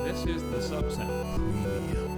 This is the subsound premium.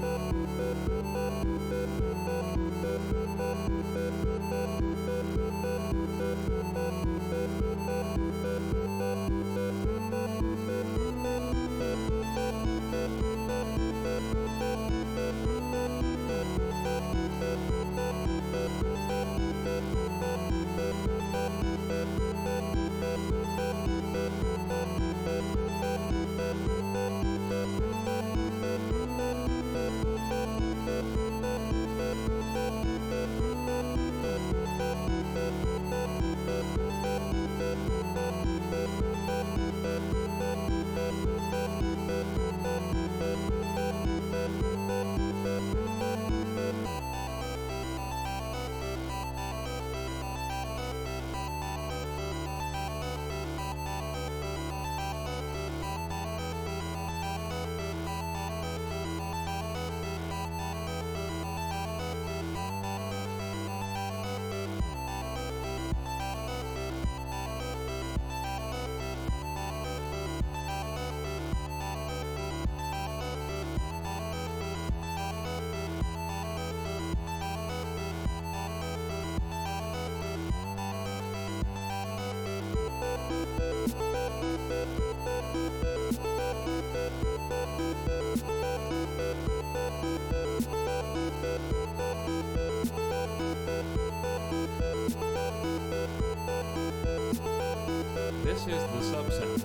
This is the subsound.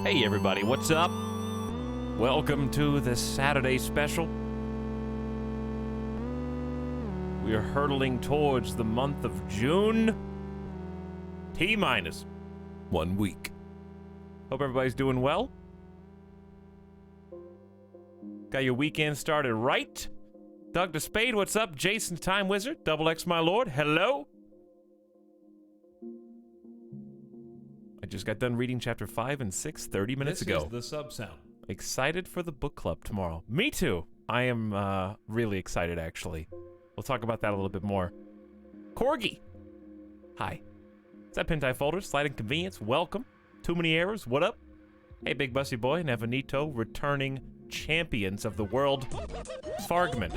Hey everybody, what's up? Welcome to the Saturday special. We are hurtling towards the month of June. T-minus 1 week. Hope everybody's doing well. Got your weekend started right. Doug DeSpade, what's up? Jason Time Wizard, Double X my lord, hello. I just got done reading chapter 5 and 6 30 minutes ago. This is the sub-sound. Excited for the book club tomorrow. Me too. I am really excited, actually. We'll talk about that a little bit more. Corgi. Hi. Is that Pintai Folder? Slight Inconvenience. Welcome. Too Many Errors. What up? Hey, Big Bussy Boy. Nevanito. Returning champions of the world. Fargman.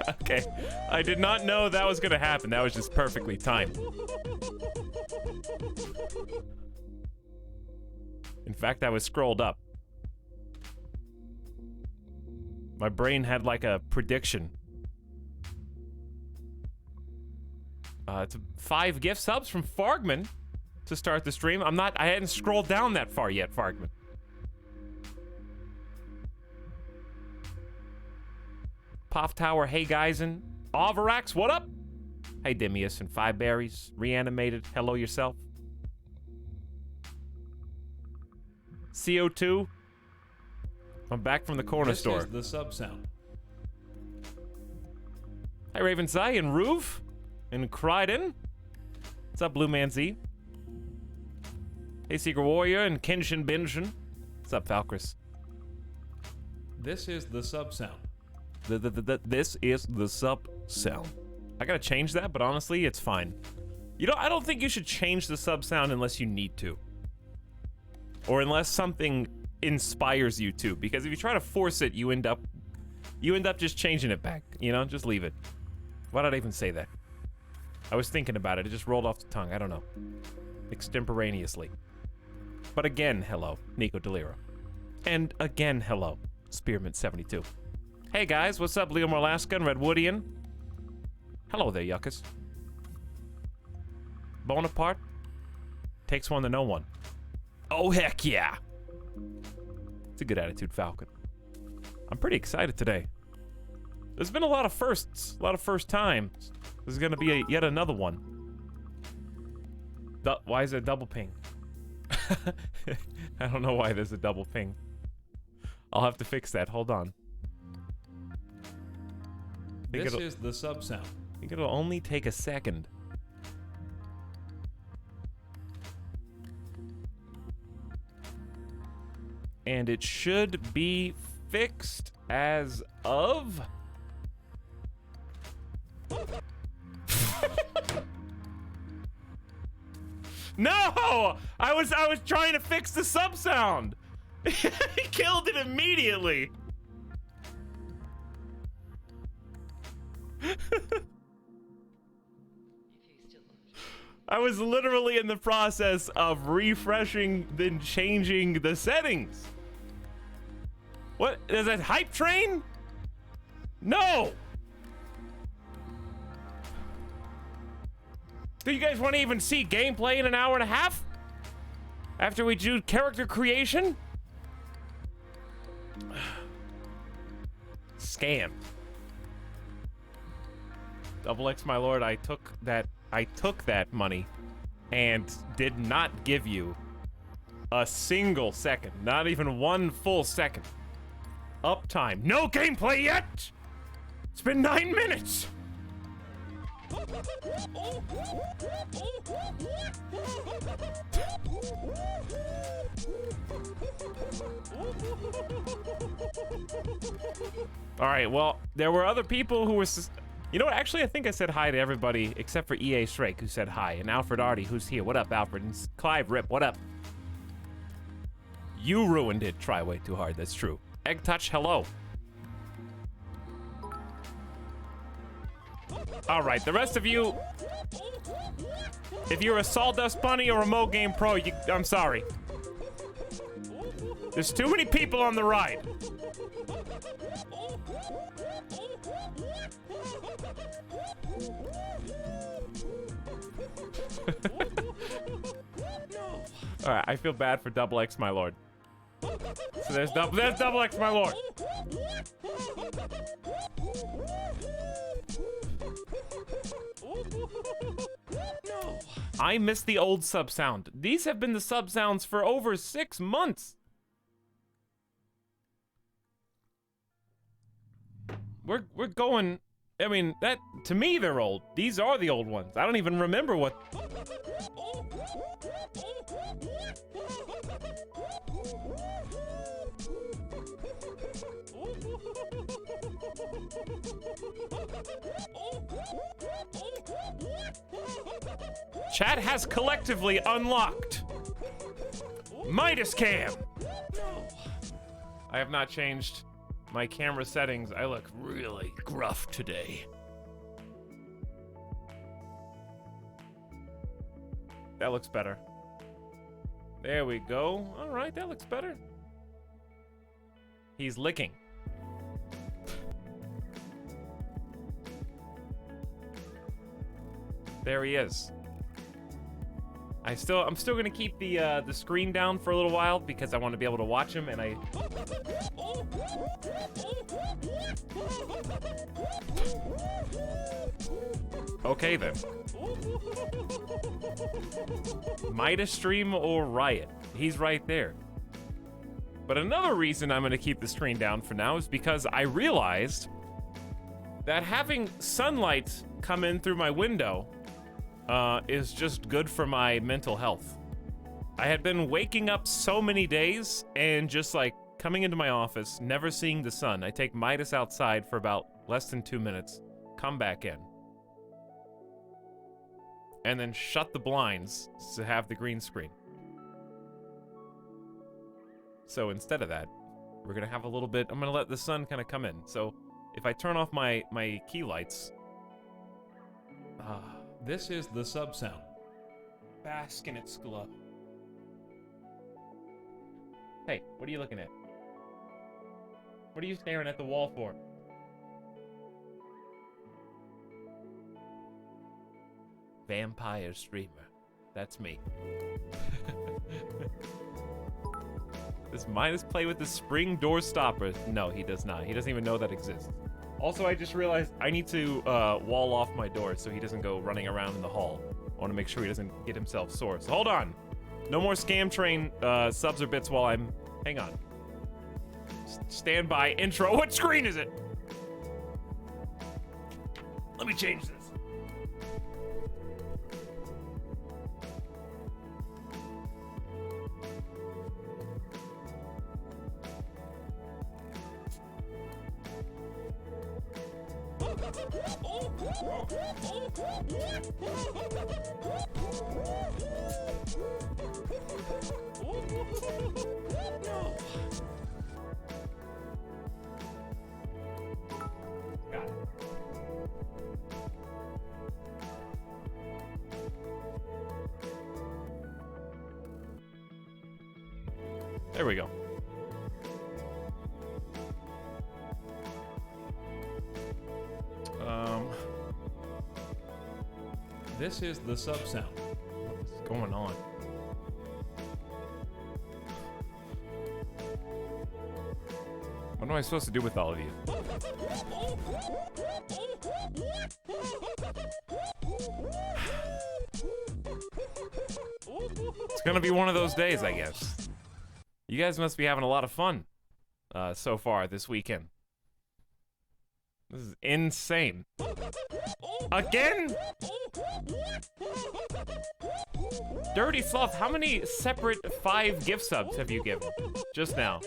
Okay. I did not know that was going to happen. That was just perfectly timed. In fact, I was scrolled up. My brain had like a prediction. It's 5 gift subs from Fargman to start the stream. I hadn't scrolled down that far yet, Fargman. Poff Tower, hey Geisen. Avarax, what up? Hey Dimius and 5 berries. Reanimated, hello yourself. CO2. I'm back from the corner store. This is the sub-sound. Hi Raven Zai and Roof and Kryden. What's up, Blue Man Z? Hey Secret Warrior and Kenshin Binshin. What's up, Falcris? This is the sub-sound. This is the sub-sound. I gotta change that, but honestly, it's fine. I don't think you should change the sub-sound unless you need to. Or unless something inspires you to, because if you try to force it, you end up just changing it back, just leave it. Why did I even say that? I was thinking about it, it just rolled off the tongue, I don't know. Extemporaneously. But again, hello, Nico Delira. And again, hello, Spearmint72. Hey guys, what's up, Leo Morlaska and Redwoodian? Hello there, yuckas. Bonaparte takes one to know one. Oh, heck yeah. It's a good attitude, Falcon. I'm pretty excited today. There's been a lot of firsts, a lot of first times. This is gonna be yet another one. Why is it a double ping? I don't know why there's a double ping. I'll have to fix that, hold on. This is the sub-sound. I think it'll only take a second. And it should be fixed as of... No! I was trying to fix the sub sound. He killed it immediately. I was literally in the process of refreshing, then changing the settings. What? Is that hype train? No! Do you guys want to even see gameplay in an hour and a half? After we do character creation? Scammed. Double X, my lord, I took that money and did not give you a single second, not even one full second. Uptime. No gameplay yet! It's been 9 minutes! Alright, well, there were other people who were... You know what? Actually, I think I said hi to everybody except for EA Shrake, who said hi, and Alfred Arty, who's here. What up, Alfred? And Clive Rip, what up? You ruined it. Try way too hard. That's true. Egg Touch, hello. All right, the rest of you, if you're a Sawdust Bunny or a Mo Game Pro, I'm sorry. There's too many people on the ride. All right, I feel bad for Double X, my lord. So there's Double X, my lord. I miss the old sub sound. These have been the sub sounds for over 6 months. We're going. I mean, that to me they're old. These are the old ones. I don't even remember what. Chat has collectively unlocked Midas Cam. I have not changed my camera settings. I look really gruff today. That looks better. There we go. All right, that looks better. He's licking. There he is. I'm still gonna keep the screen down for a little while because I want to be able to watch him, and I. Okay then. Midas stream or Riot? He's right there. But another reason I'm gonna keep the screen down for now is because I realized that having sunlight come in through my window is just good for my mental health. I had been waking up so many days and just like coming into my office, never seeing the sun. I take Midas outside for about less than 2 minutes, come back in, and then shut the blinds to have the green screen. So instead of that, we're gonna have a little bit, I'm gonna let the sun kind of come in. So if I turn off my key lights, This is the sub sound. bask in its glow. Hey, what are you looking at? What are you staring at the wall for? Vampire streamer. That's me. Does Midas play with the spring door stopper? No, he does not. He doesn't even know that exists. Also, I just realized I need to wall off my door so he doesn't go running around in the hall. I want to make sure he doesn't get himself sore. So hold on. No more Scam Train subs or bits while I'm... Hang on. Stand by. Intro. What screen is it? Let me change this. There we go. This is the sub sound. What's going on? What am I supposed to do with all of you? It's gonna be one of those days, I guess. You guys must be having a lot of fun so far this weekend. This is insane. Again? Dirty Fluff, how many separate 5 gift subs have you given just now?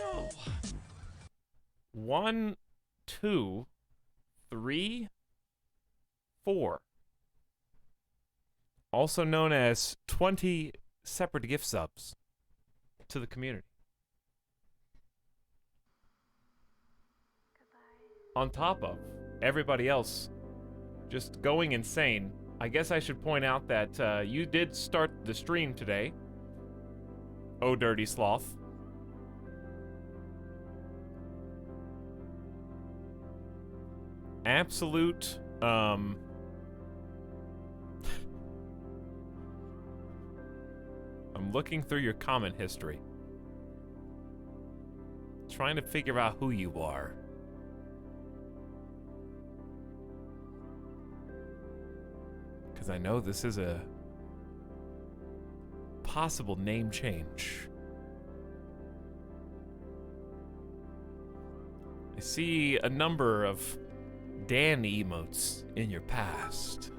1, 2, 3, 4. Also known as 20 separate gift subs to the community. On top of everybody else just going insane. I guess I should point out that you did start the stream today. Oh, Dirty Sloth. Absolute, I'm I'm looking through your comment history. Trying to figure out who you are. Because I know this is a possible name change. I see a number of Dan emotes in your past.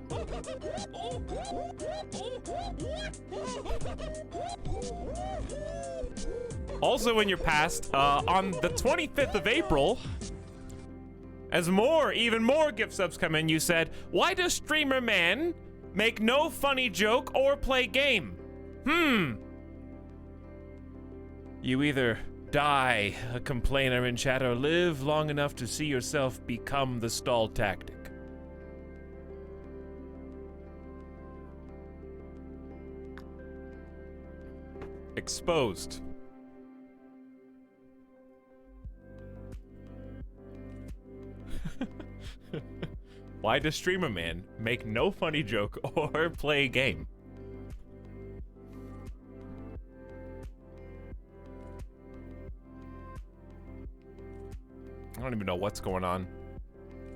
Also in your past, on the 25th of April, as even more gift subs come in, you said, "Why does Streamer Man make no funny joke or play game? You either die a complainer in chat or live long enough to see yourself become the stall tactic." Exposed. Why does Streamer Man make no funny joke or play a game? I don't even know what's going on.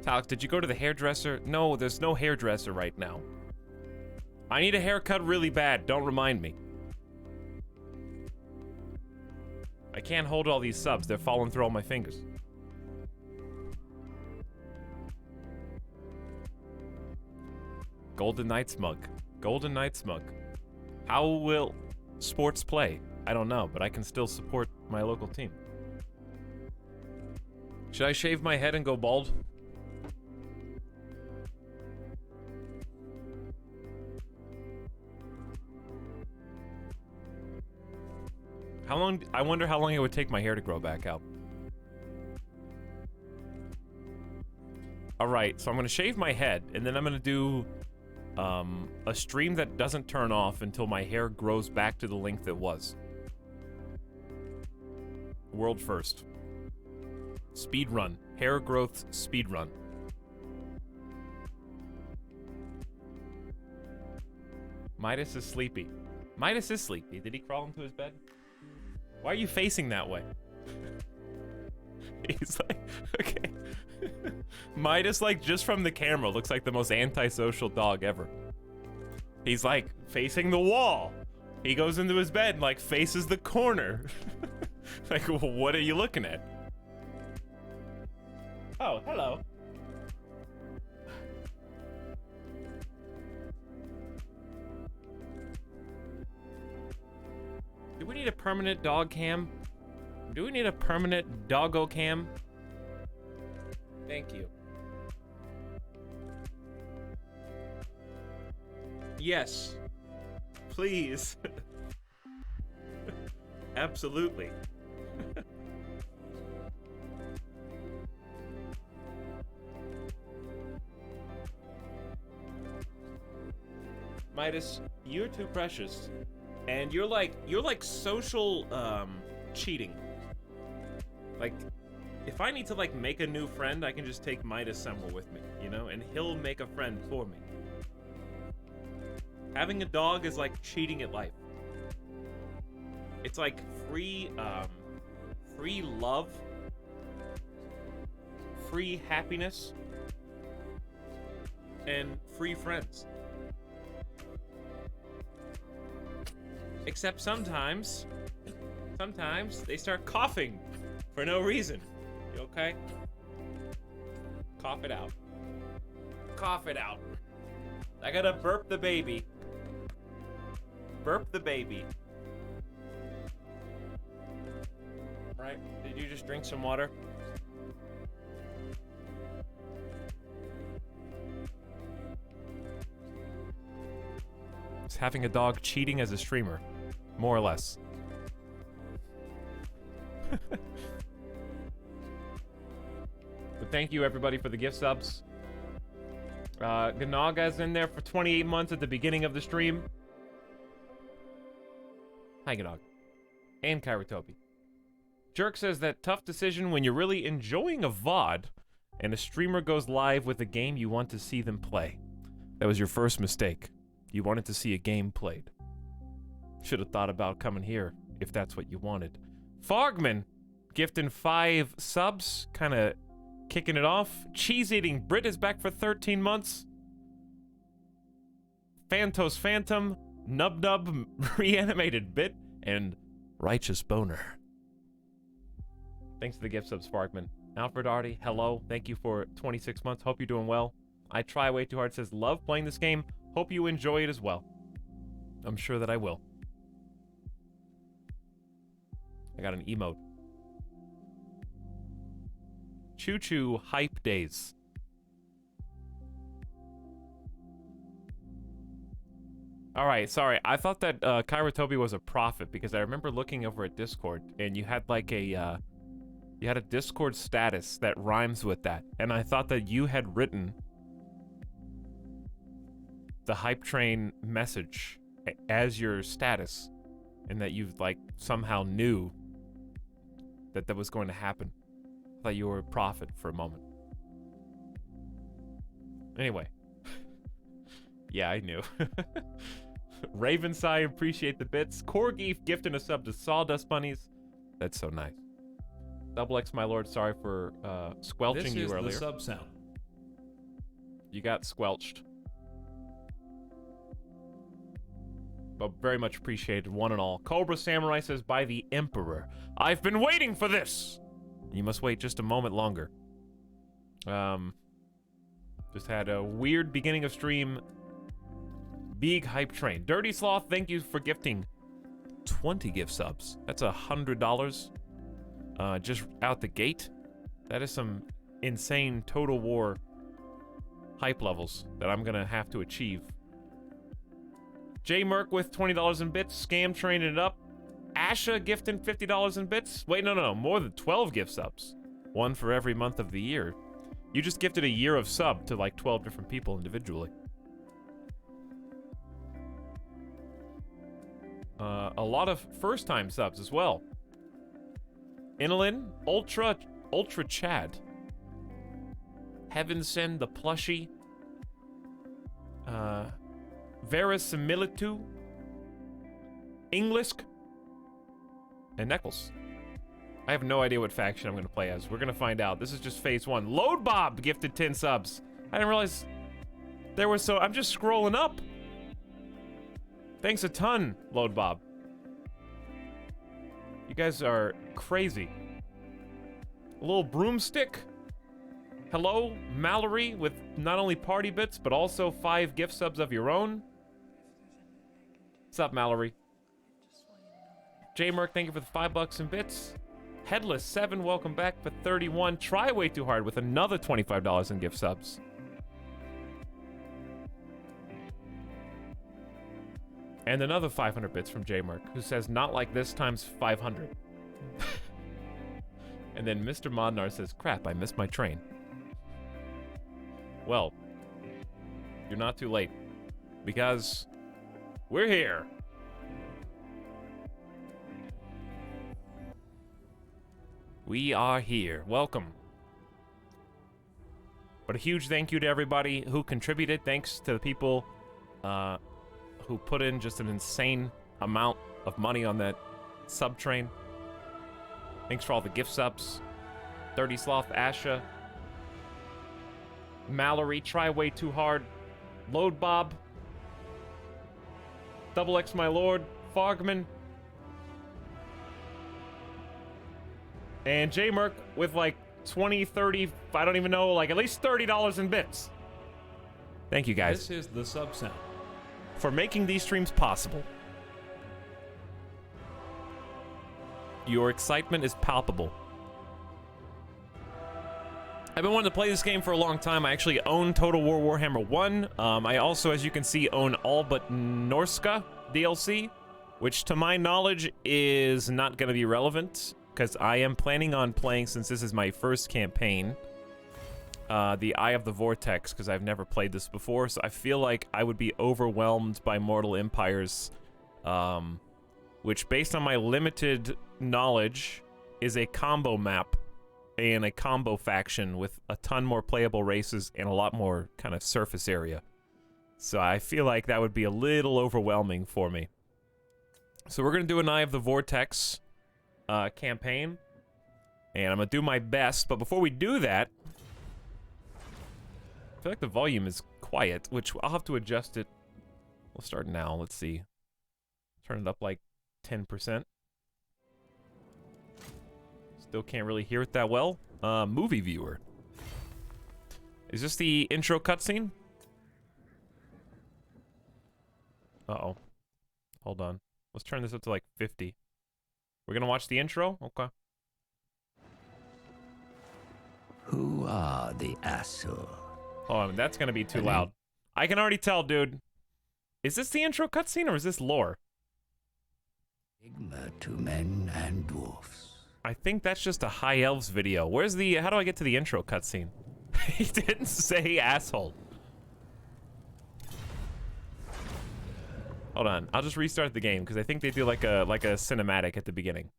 Etalyx, did you go to the hairdresser? No, there's no hairdresser right now. I need a haircut really bad. Don't remind me. I can't hold all these subs. They're falling through all my fingers. Golden Knight Smug. Golden Knight Smug. How will sports play? I don't know, but I can still support my local team. Should I shave my head and go bald? How long? I wonder how long it would take my hair to grow back out. Alright, so I'm gonna shave my head, and then I'm gonna do a stream that doesn't turn off until my hair grows back to the length it was. World first. Speed run. Hair growth speed run. Midas is sleepy. Midas is sleepy. Did he crawl into his bed? Why are you facing that way? He's like, okay. Midas, like, just from the camera, looks like the most antisocial dog ever. He's, like, facing the wall. He goes into his bed and, like, faces the corner. Like, well, what are you looking at? Oh, hello. Do we need a permanent dog cam? Do we need a permanent doggo cam? Thank you. Yes. Please. Absolutely. Midas, you're too precious. And you're like social cheating. Like, if I need to like make a new friend, I can just take Midas somewhere with me, you know, and he'll make a friend for me. Having a dog is like cheating at life. It's like free love, free happiness, and free friends. Except sometimes they start coughing for no reason. You okay? Cough it out. Cough it out. I gotta burp the baby. Burp the baby. Right? Did you just drink some water? Is having a dog cheating as a streamer? More or less. But thank you everybody for the gift subs. Ganaga's in there for 28 months at the beginning of the stream. Hi Ganog. And Kairatobi. Jerk says that tough decision when you're really enjoying a VOD and a streamer goes live with a game you want to see them play. That was your first mistake. You wanted to see a game played. Should have thought about coming here if that's what you wanted. Fogman, gifting 5 subs, kind of kicking it off. Cheese-eating Brit is back for 13 months. Phantos Phantom, Nub Nub, Reanimated Bit, and Righteous Boner. Thanks to the gift subs, Fogman. Alfred Artie, hello. Thank you for 26 months. Hope you're doing well. I Try Way Too Hard says, love playing this game. Hope you enjoy it as well. I'm sure that I will. I got an emote. Choo Choo Hype Days. Alright, sorry. I thought that Kairatobi was a prophet because I remember looking over at Discord and you had like a you had a Discord status that rhymes with that. And I thought that you had written the Hype Train message as your status and that you like somehow knew that that was going to happen. I thought you were a prophet for a moment. Anyway. Yeah, I knew. Ravensai, appreciate the bits. Corgeef gifting a sub to Sawdust Bunnies. That's so nice. Double X, my lord, sorry for squelching you earlier. This is the sub sound. You got squelched. But very much appreciated, one and all. Cobra Samurai says, by the Emperor. I've been waiting for this! You must wait just a moment longer. Just had a weird beginning of stream. Big Hype Train. Dirty Sloth, thank you for gifting 20 gift subs. That's $100 just out the gate. That is some insane Total War hype levels that I'm gonna have to achieve. J Merc with $20 in bits. Scam training it up. Asha gifting $50 in bits. Wait, no. More than 12 gift subs. One for every month of the year. You just gifted a year of sub to like 12 different people individually. A lot of first-time subs as well. Inalin, Ultra Chad. Heaven Send the Plushie. Verisimilitu. Englisk. And Neckles. I have no idea what faction I'm going to play as. We're going to find out. This is just phase 1. Load Bob gifted 10 subs. I didn't realize there was so... I'm just scrolling up. Thanks a ton, Load Bob. You guys are crazy. A little broomstick. Hello, Mallory, with not only party bits, but also 5 gift subs of your own. What's up, Mallory? J Merc, thank you for the $5 in bits. Headless 7, welcome back for 31. Try Way Too Hard with another $25 in gift subs. And another 500 bits from J Merc, who says not like this times 500. And then Mr. Modnar says, crap, I missed my train. Well, you're not too late, because we're here. We are here. Welcome. But a huge thank you to everybody who contributed. Thanks to the people who put in just an insane amount of money on that sub train. Thanks for all the gift subs. Dirty Sloth, Asha, Mallory, Try Way Too Hard, Load Bob, Double X My Lord, Fogman, and J Merc with like 20, 30, I don't even know, like at least $30 in bits. Thank you guys. This is the sub sound. For making these streams possible. Your excitement is palpable. I've been wanting to play this game for a long time. I actually own Total War Warhammer 1. I also, as you can see, own all but Norska DLC, which to my knowledge is not going to be relevant, because I am planning on playing, since this is my first campaign, the Eye of the Vortex, because I've never played this before, so I feel like I would be overwhelmed by Mortal Empires, which, based on my limited knowledge, is a combo map and a combo faction with a ton more playable races and a lot more kind of surface area. So I feel like that would be a little overwhelming for me. So we're gonna do an Eye of the Vortex campaign, and I'm gonna do my best. But before we do that, I feel like the volume is quiet, which I'll have to adjust it. We'll start now. Let's see. Turn it up like 10%. Still can't really hear it that well. Movie viewer. Is this the intro cutscene? Uh-oh. Hold on. Let's turn this up to like 50. We're gonna watch the intro? Okay. Who are the Asur? Oh, I mean, that's gonna be too loud. I can already tell, dude. Is this the intro cutscene or is this lore? Enigma to men and dwarfs. I think that's just a High Elves video. Where's the... How do I get to the intro cutscene? He didn't say asshole. Hold on. I'll just restart the game because I think they do like a cinematic at the beginning.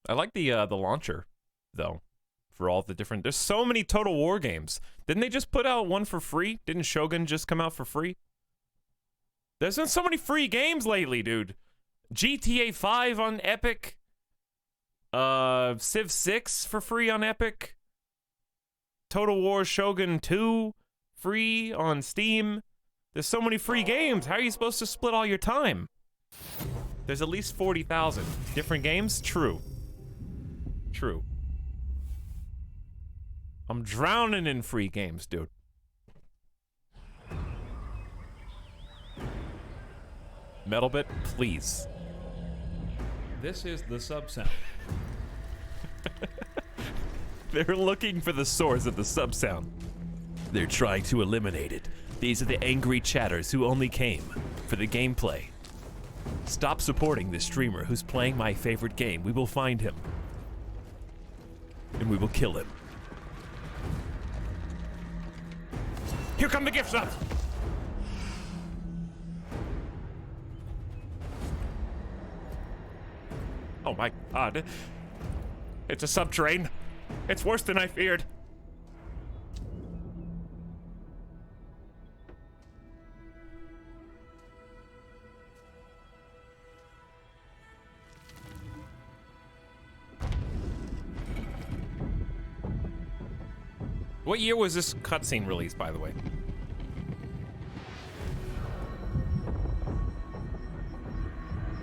I like the launcher, though, for all the different... There's so many Total War games. Didn't they just put out one for free? Didn't Shogun just come out for free? There's been so many free games lately, dude. GTA 5 on Epic. Civ 6 for free on Epic. Total War Shogun 2 free on Steam. There's so many free games. How are you supposed to split all your time? There's at least 40,000 different games. True. True. I'm drowning in free games, dude. Metalbit, please. This is the sub sound. They're looking for the source of the sub sound. They're trying to eliminate it. These are the angry chatters who only came for the gameplay. Stop supporting this streamer who's playing my favorite game. We will find him. And we will kill him. Here come the gift subs! Oh my god. It's a subterrane. It's worse than I feared. What year was this cutscene released, by the way?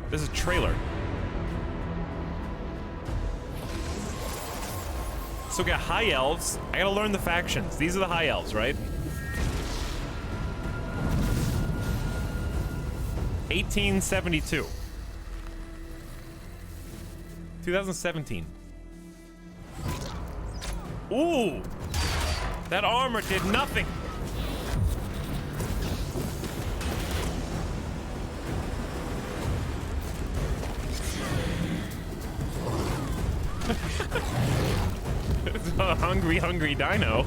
This is a trailer. So we got High Elves. I gotta learn the factions. These are the High Elves, right? 1872. 2017. Ooh! That armor did nothing! It's a hungry, hungry dino.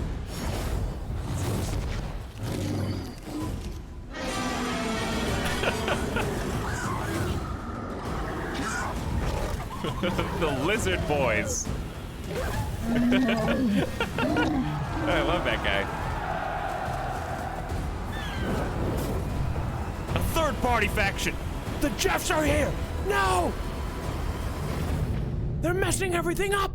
The lizard boys. I love that guy. A third-party faction. The Jeffs are here. No! They're messing everything up.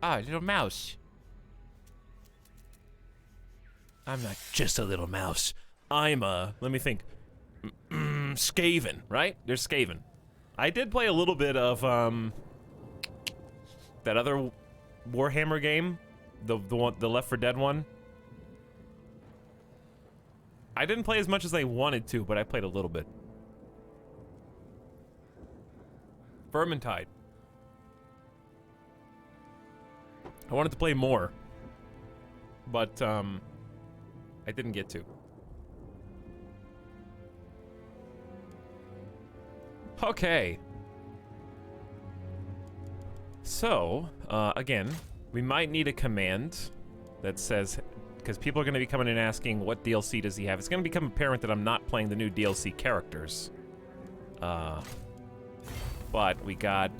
Ah, little mouse. I'm not just a little mouse. I'm a, let me think. Skaven, right? There's Skaven. I did play a little bit of that other Warhammer game, the Left 4 Dead one. I didn't play as much as I wanted to, but I played a little bit. Vermintide. I wanted to play more, but I didn't get to. Okay. So, again, we might need a command that says because people are going to be coming in asking what DLC does he have. It's going to become apparent that I'm not playing the new DLC characters. But we got...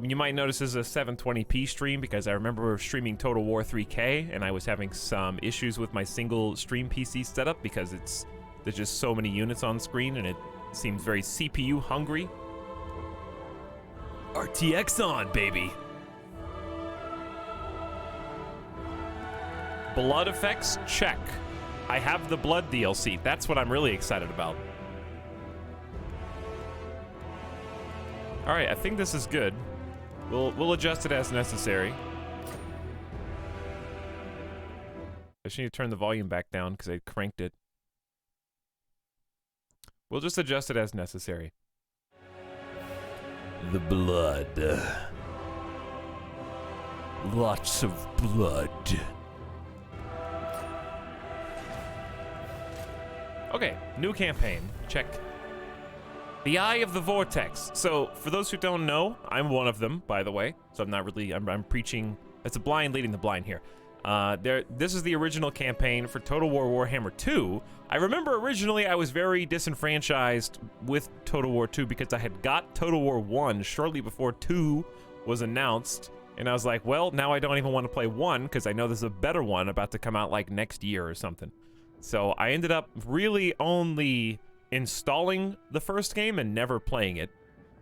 You might notice this is a 720p stream because I remember streaming Total War 3K and I was having some issues with my single stream PC setup because there's just so many units on screen and it seems very CPU hungry. RTX on, baby. Blood effects, check. I have the blood DLC. That's what I'm really excited about. All right, I think this is good. We'll adjust it as necessary. I just need to turn the volume back down because I cranked it. We'll just adjust it as necessary. The blood. Lots of blood. Okay, new campaign. Check. The Eye of the Vortex. So, for those who don't know, I'm one of them, by the way. So I'm not really, I'm preaching, it's a blind leading the blind here. This is the original campaign for Total War Warhammer 2. I remember originally I was very disenfranchised with Total War 2 because I had got Total War 1 shortly before 2 was announced. And I was like, well, now I don't even want to play 1 because I know there's a better one about to come out like next year or something. So I ended up really only installing the first game and never playing it.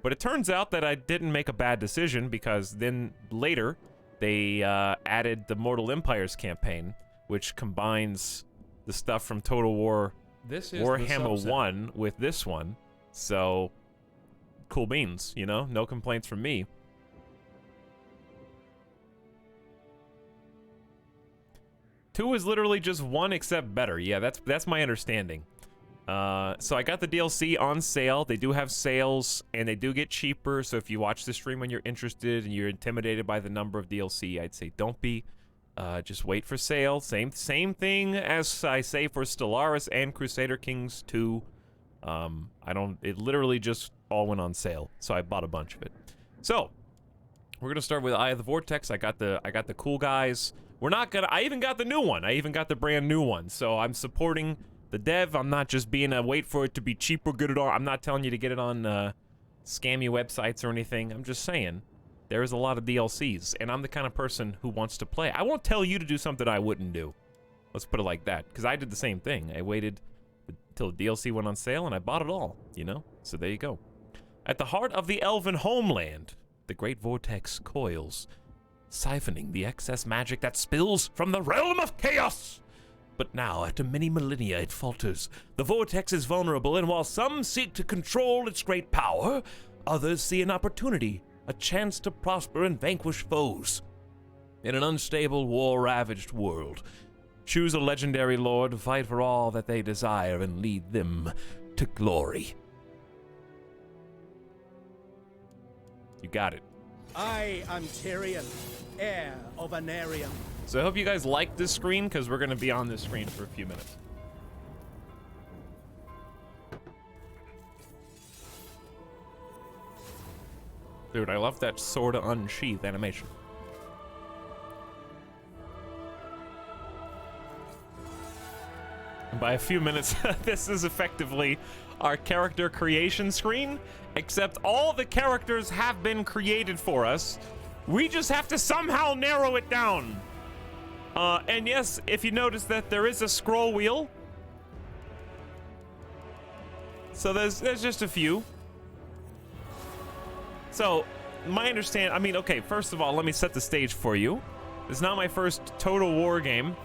But it turns out that I didn't make a bad decision because then later they added the Mortal Empires campaign, which combines the stuff from Total War Warhammer 1 with this one. So cool beans, you know? No complaints from me. Two is literally just one except better. Yeah, that's my understanding. So I got the DLC on sale. They do have sales, and they do get cheaper. So if you watch the stream when you're interested and you're intimidated by the number of DLC, I'd say don't be. Just wait for sale. Same thing as I say for Stellaris and Crusader Kings 2. It literally just all went on sale, so I bought a bunch of it. So we're gonna start with Eye of the Vortex. I got the cool guys. I even got the new one. I even got the brand new one. So I'm supporting the dev. I'm not just being a wait for it to be cheap or get it on. I'm not telling you to get it on scammy websites or anything. I'm just saying there's a lot of DLCs, and I'm the kind of person who wants to play. I won't tell you to do something I wouldn't do. Let's put it like that, because I did the same thing. I waited until the DLC went on sale, and I bought it all, you know? So there you go. At the heart of the elven homeland, the great vortex coils, siphoning the excess magic that spills from the realm of chaos. But now, after many millennia, it falters. The vortex is vulnerable, and while some seek to control its great power, others see an opportunity, a chance to prosper and vanquish foes. In an unstable, war-ravaged world, choose a legendary lord to fight for all that they desire and lead them to glory. You got it. I am Tyrion, heir of Anarion. So I hope you guys like this screen, because we're going to be on this screen for a few minutes. Dude, I love that sword unsheath animation. And by a few minutes, this is effectively our character creation screen, except all the characters have been created for us. We just have to somehow narrow it down. And yes, if you notice that there is a scroll wheel. So there's just a few. So, okay, first of all, let me set the stage for you. This is not my first Total War game.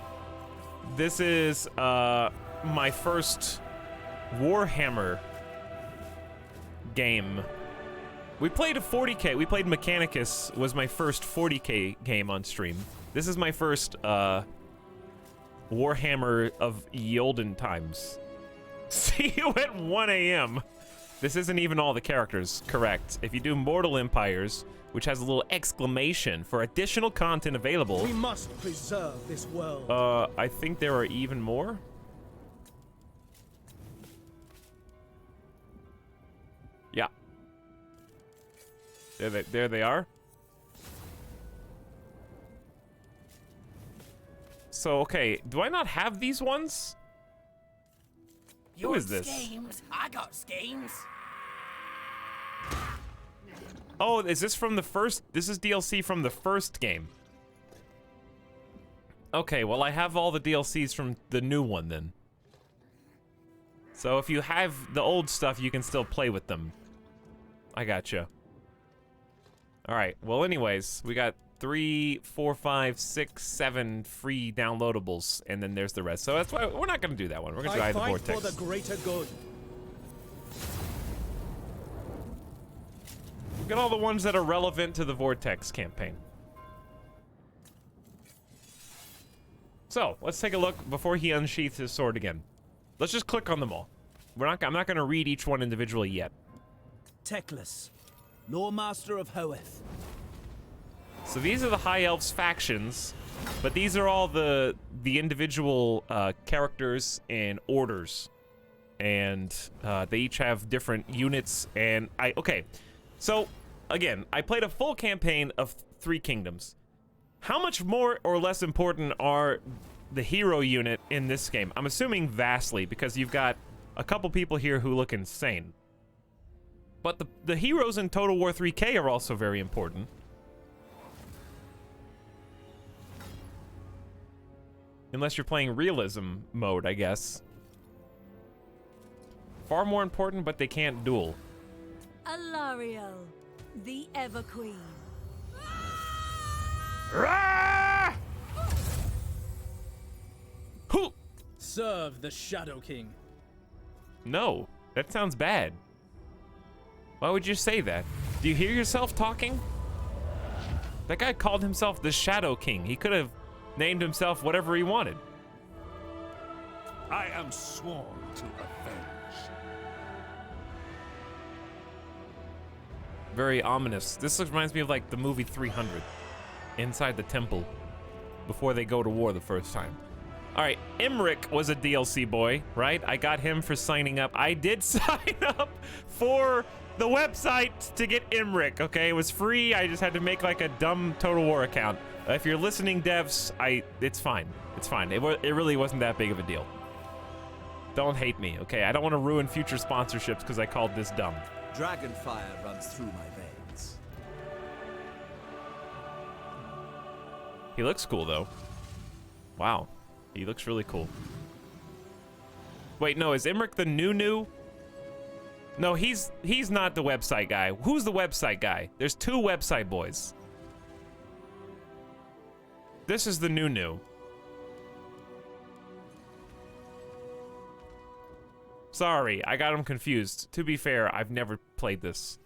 This is, my first Warhammer game. We played a 40K. We played Mechanicus, was my first 40K game on stream. This is my first, Warhammer of ye olden times. See you at 1 a.m. This isn't even all the characters, correct. If you do Mortal Empires, which has a little exclamation for additional content available. We must preserve this world. I think there are even more. Yeah. There they are. So, okay, do I not have these ones? Who is this? Schemes. I got schemes. Oh, is this from the first? This is DLC from the first game. Okay, well, I have all the DLCs from the new one then. So if you have the old stuff, you can still play with them. I gotcha. Alright, well, anyways, we got 3, 4, 5, 6, 7 free downloadables, and then there's the rest. So that's why we're not gonna do that one. We're gonna try the I Vortex. fight for the greater good. Get all the ones that are relevant to the Vortex campaign. So, let's take a look before he unsheaths his sword again. Let's just click on them all. I'm not gonna read each one individually yet. Etalyx, Lawmaster of Hoeth. So these are the High Elves factions, but these are all the individual characters and orders. And they each have different units, and okay. So, again, I played a full campaign of 3 Kingdoms. How much more or less important are the hero unit in this game? I'm assuming vastly, because you've got a couple people here who look insane. But the heroes in Total War 3K are also very important. Unless you're playing realism mode, I guess. Far more important, but they can't duel. Alariel, the Ever Queen. Who? Serve the Shadow King. No, that sounds bad. Why would you say that? Do you hear yourself talking? That guy called himself the Shadow King. He could have named himself whatever he wanted. I am sworn to avenge. Very ominous. This reminds me of like the movie 300. Inside the temple. Before they go to war the first time. Alright, Imric was a DLC boy, right? I got him for signing up. I did sign up for the website to get Imric, okay? It was free. I just had to make like a dumb Total War account. If you're listening, devs, it's fine. It's fine. It really wasn't that big of a deal. Don't hate me, okay? I don't want to ruin future sponsorships because I called this dumb. Dragonfire runs through my veins. He looks cool, though. Wow. He looks really cool. Wait, no, is Imric the new? No, he's not the website guy. Who's the website guy? There's 2 website boys. This is the new. Sorry, I got him confused. To be fair, I've never played this.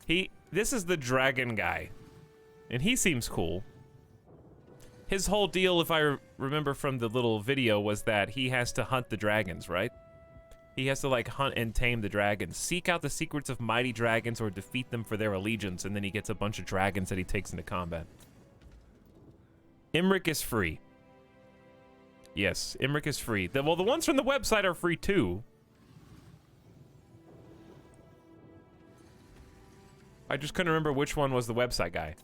This is the dragon guy. And he seems cool. His whole deal, if I remember from the little video, was that he has to hunt the dragons, right? He has to, like, hunt and tame the dragons. Seek out the secrets of mighty dragons or defeat them for their allegiance, and then he gets a bunch of dragons that he takes into combat. Imric is free. Yes, Imric is free. Well, the ones from the website are free, too. I just couldn't remember which one was the website guy.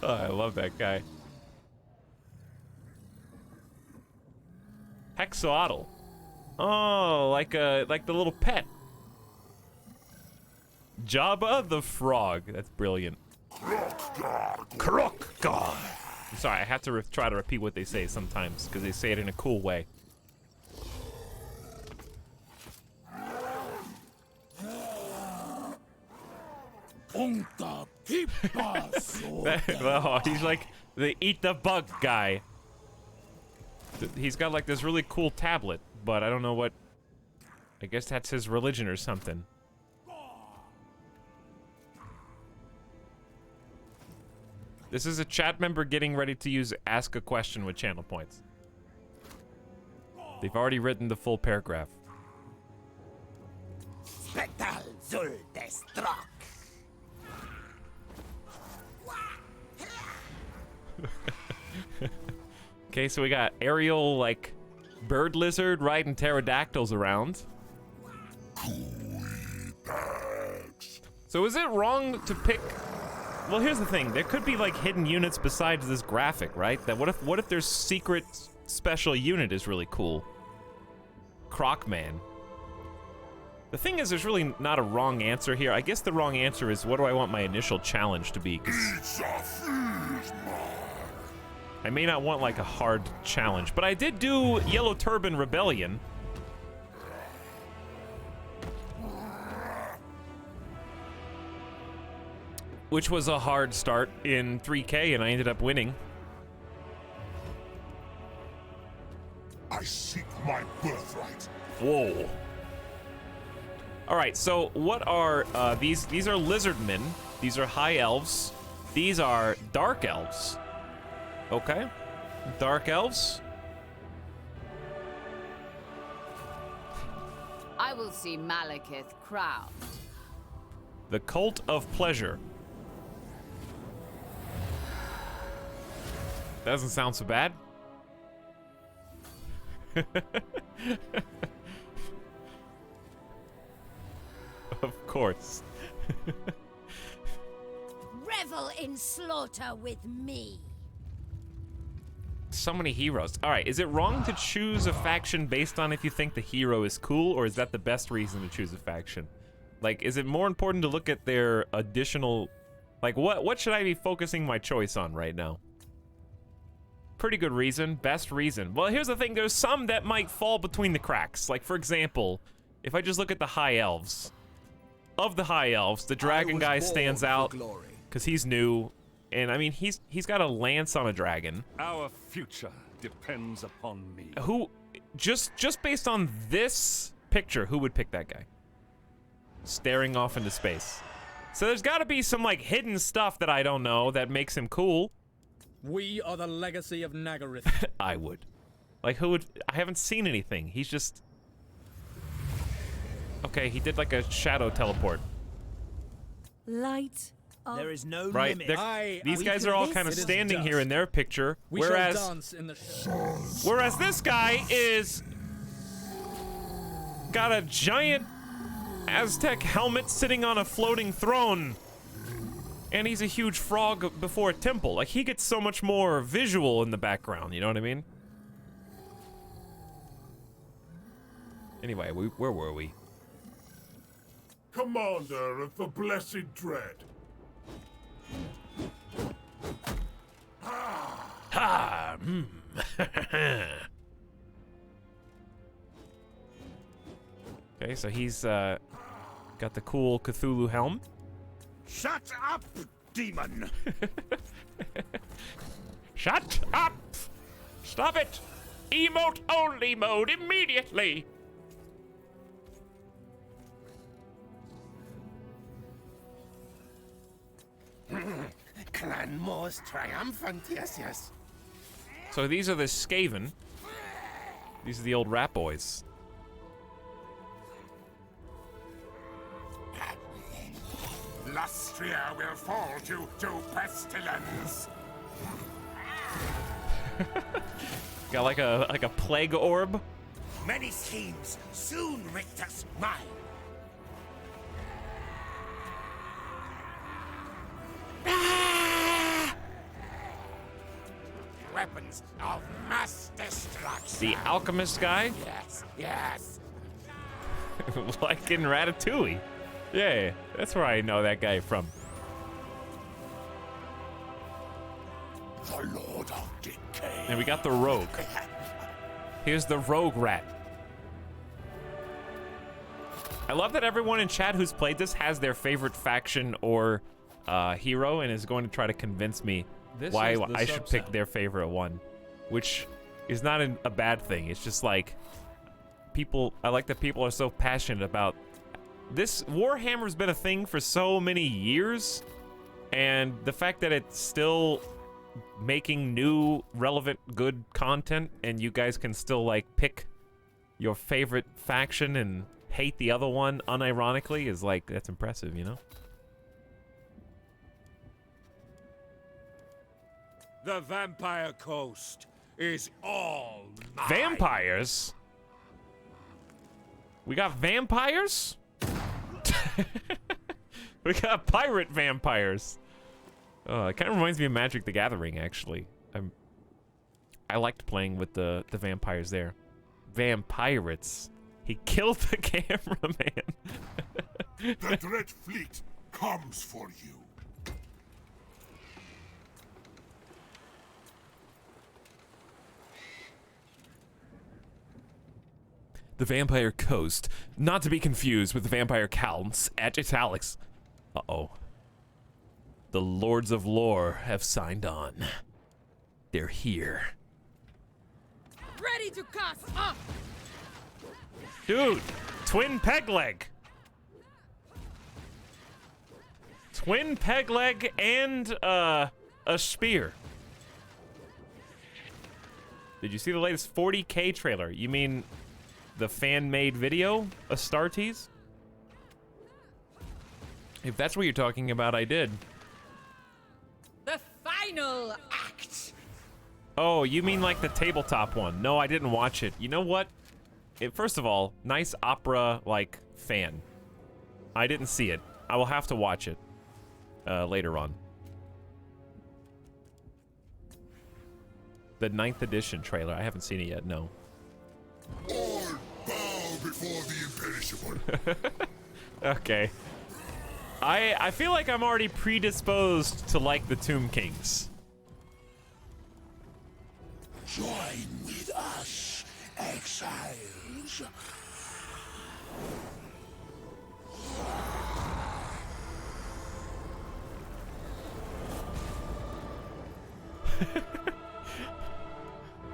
Oh, I love that guy. Hexoatl. Oh, like the little pet. Jabba the Frog. That's brilliant. Krokgar. I'm sorry, I have to try to repeat what they say sometimes because they say it in a cool way. Unta Oh, he's like the eat the bug guy. He's got like this really cool tablet, but I don't know what. I guess that's his religion or something. This is a chat member getting ready to use ask a question with channel points. They've already written the full paragraph. Spectal Zul Destruct. Okay, so we got aerial, like, bird lizard riding pterodactyls around. So is it wrong to pick? Well, here's the thing. There could be like hidden units besides this graphic, right? That what if their secret special unit is really cool? Crocman. The thing is, there's really not a wrong answer here. I guess the wrong answer is, what do I want my initial challenge to be? 'Cause I may not want like a hard challenge, but I did do Yellow Turban Rebellion. Which was a hard start in 3K, and I ended up winning. I seek my birthright. Whoa. All right, so what are these? These are lizardmen. These are high elves. These are dark elves. Okay, dark elves. I will see Malekith crowned. The Cult of Pleasure. Doesn't sound so bad. Of course. Revel in slaughter with me. So many heroes. All right, is it wrong to choose a faction based on if you think the hero is cool, or is that the best reason to choose a faction? Like, is it more important to look at their additional... Like, what should I be focusing my choice on right now? Pretty good reason. Best reason. Well, here's the thing. There's some that might fall between the cracks. Like, for example, if I just look at the High Elves. Of the High Elves, the Dragon guy stands out because he's new. And, I mean, he's got a lance on a dragon. Our future depends upon me. Who... Just based on this picture, who would pick that guy? Staring off into space. So there's got to be some, like, hidden stuff that I don't know that makes him cool. We are the legacy of Nagaryth. I would. Like, who would... I haven't seen anything. He's just... Okay, he did, like, a shadow teleport. Light of... There is no Right? limit. These guys are all kind of standing here in their picture, We whereas... shall dance in the shadows. Whereas this guy is... got a giant Aztec helmet sitting on a floating throne. And he's a huge frog before a temple. Like, he gets so much more visual in the background, you know what I mean? Anyway, where were we? Commander of the Blessed Dread. Ha! Okay, so he's got the cool Cthulhu helm. Shut up, demon! Shut up! Stop it! Emote only mode immediately! Clan most triumphant, yes. So these are the Skaven. These are the old rat boys. Lustria will fall to pestilence. Got like a plague orb. Many schemes, soon Rictus mine. Weapons of mass destruction. The alchemist guy. Yes. Like in Ratatouille. Yeah, that's where I know that guy from. The Lord of Decay. And we got the rogue. Here's the rogue rat. I love that everyone in chat who's played this has their favorite faction or hero and is going to try to convince me why I should pick their favorite one, which is not a bad thing. It's just like people. I like that people are so passionate about this. Warhammer's been a thing for so many years, and the fact that it's still making new, relevant, good content, and you guys can still like pick your favorite faction and hate the other one unironically is like, that's impressive, you know? The Vampire Coast is all mine. Vampires? We got vampires? We got pirate vampires. It kind of reminds me of Magic the Gathering, actually. I liked playing with the vampires there. Vampirates. He killed the cameraman. The Dread Fleet comes for you. The Vampire Coast, not to be confused with the Vampire Counts at Etalyx. Uh-oh. The Lords of Lore have signed on. They're here. Ready to cast up! Dude, twin peg leg. Twin peg leg and a spear. Did you see the latest 40K trailer? You mean the fan-made video? A Star Tease? If that's what you're talking about, I did. The final act. Oh, you mean like the tabletop one? No, I didn't watch it. You know what? First of all, nice opera, like, fan. I didn't see it. I will have to watch it later on. The 9th edition trailer. I haven't seen it yet, no. All bow before the imperishable. Okay. I feel like I'm already predisposed to like the Tomb Kings. Join with us, exiles.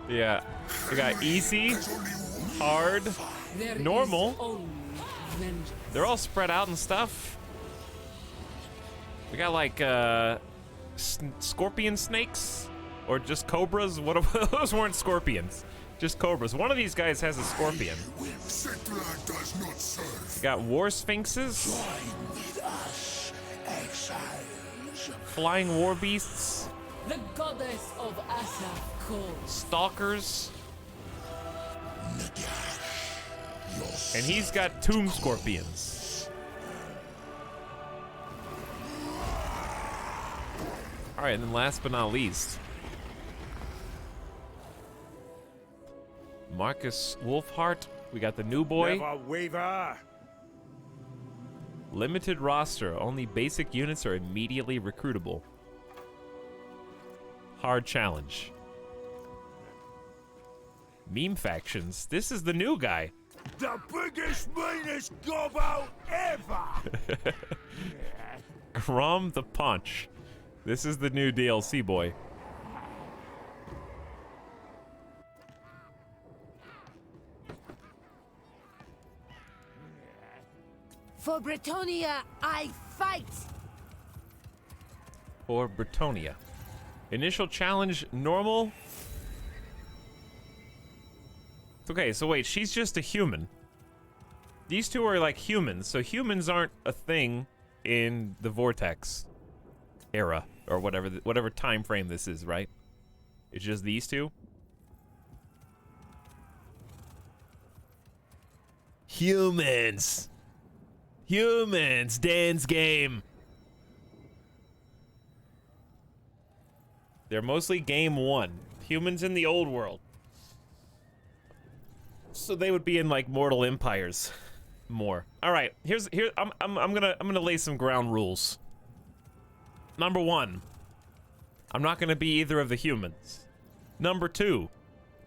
Yeah. We got easy, hard, normal. They're all spread out and stuff. We got like scorpion snakes or just cobras. What if those weren't scorpions? Just cobras. One of these guys has a scorpion. Does not serve. We got war sphinxes, Join with us, exiles. flying war beasts, The goddess of Asaph calls. stalkers, and he's got tomb scorpions. All right, and then last but not least, Marcus Wolfhart. We got the new boy. Never waver. Limited roster. Only basic units are immediately recruitable. Hard challenge. Meme factions. This is the new guy. The biggest, meanest gobbo ever. Grom the Punch. This is the new DLC boy. For Bretonia, I fight! For Bretonia. Initial challenge, normal. Okay, so wait, she's just a human. These two are like humans, so humans aren't a thing in the Vortex era, or whatever time frame this is, right? It's just these two? Humans! Humans! Dan's game! They're mostly game 1. Humans in the old world. So they would be in like Mortal Empires more. All right, I'm gonna lay some ground rules. Number 1, I'm not gonna be either of the humans. Number 2,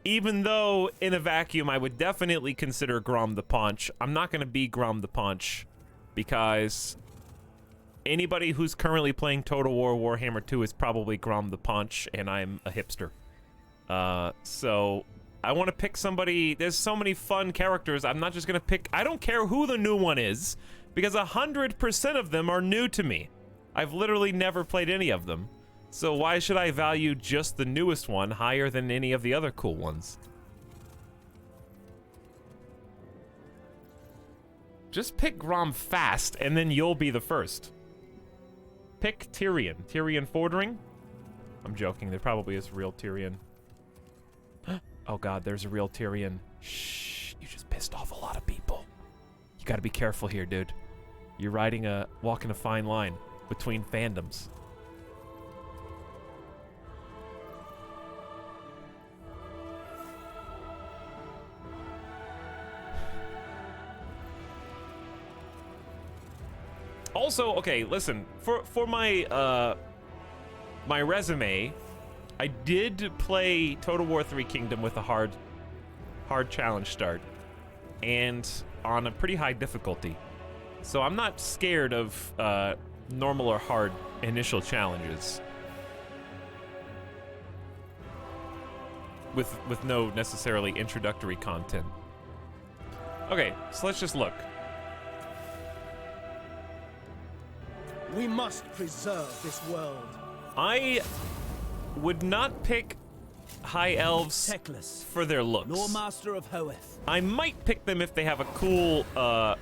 even though in a vacuum I would definitely consider Grom the Paunch, I'm not gonna be Grom the Paunch because anybody who's currently playing Total War Warhammer 2 is probably Grom the Paunch, and I'm a hipster. So I want to pick somebody. There's so many fun characters. I'm not just gonna pick. I don't care who the new one is, because 100% of them are new to me. I've literally never played any of them. So why should I value just the newest one higher than any of the other cool ones? Just pick Grom fast, and then you'll be the first. Pick Tyrion. Tyrion Fordring? I'm joking. There probably is a real Tyrion. Oh god, there's a real Tyrion. Shh, you just pissed off a lot of people. You gotta be careful here, dude. You're walking a fine line between fandoms. Also, okay, listen, for my my resume, I did play Total War 3 Kingdom with a hard challenge start, and on a pretty high difficulty. So I'm not scared of normal or hard initial challenges. With no necessarily introductory content. Okay, so let's just look. We must preserve this world. I would not pick high elves Etalyx, for their looks. Loremaster of Hoeth. I might pick them if they have a cool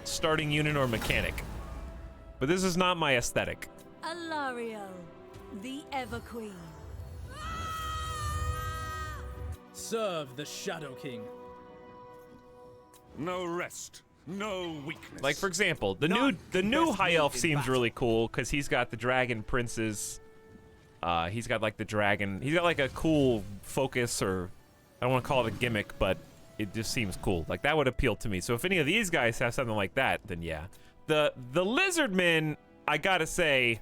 starting unit or mechanic. But this is not my aesthetic. Alario, the Ever Queen. Serve the Shadow King. No rest, no weakness. Like, for example, the new high elf seems really cool because he's got the dragon princes. He's got like the dragon. He's got like a cool focus, or I don't want to call it a gimmick, but it just seems cool. Like that would appeal to me. So if any of these guys have something like that, then yeah. The lizardmen, I gotta say,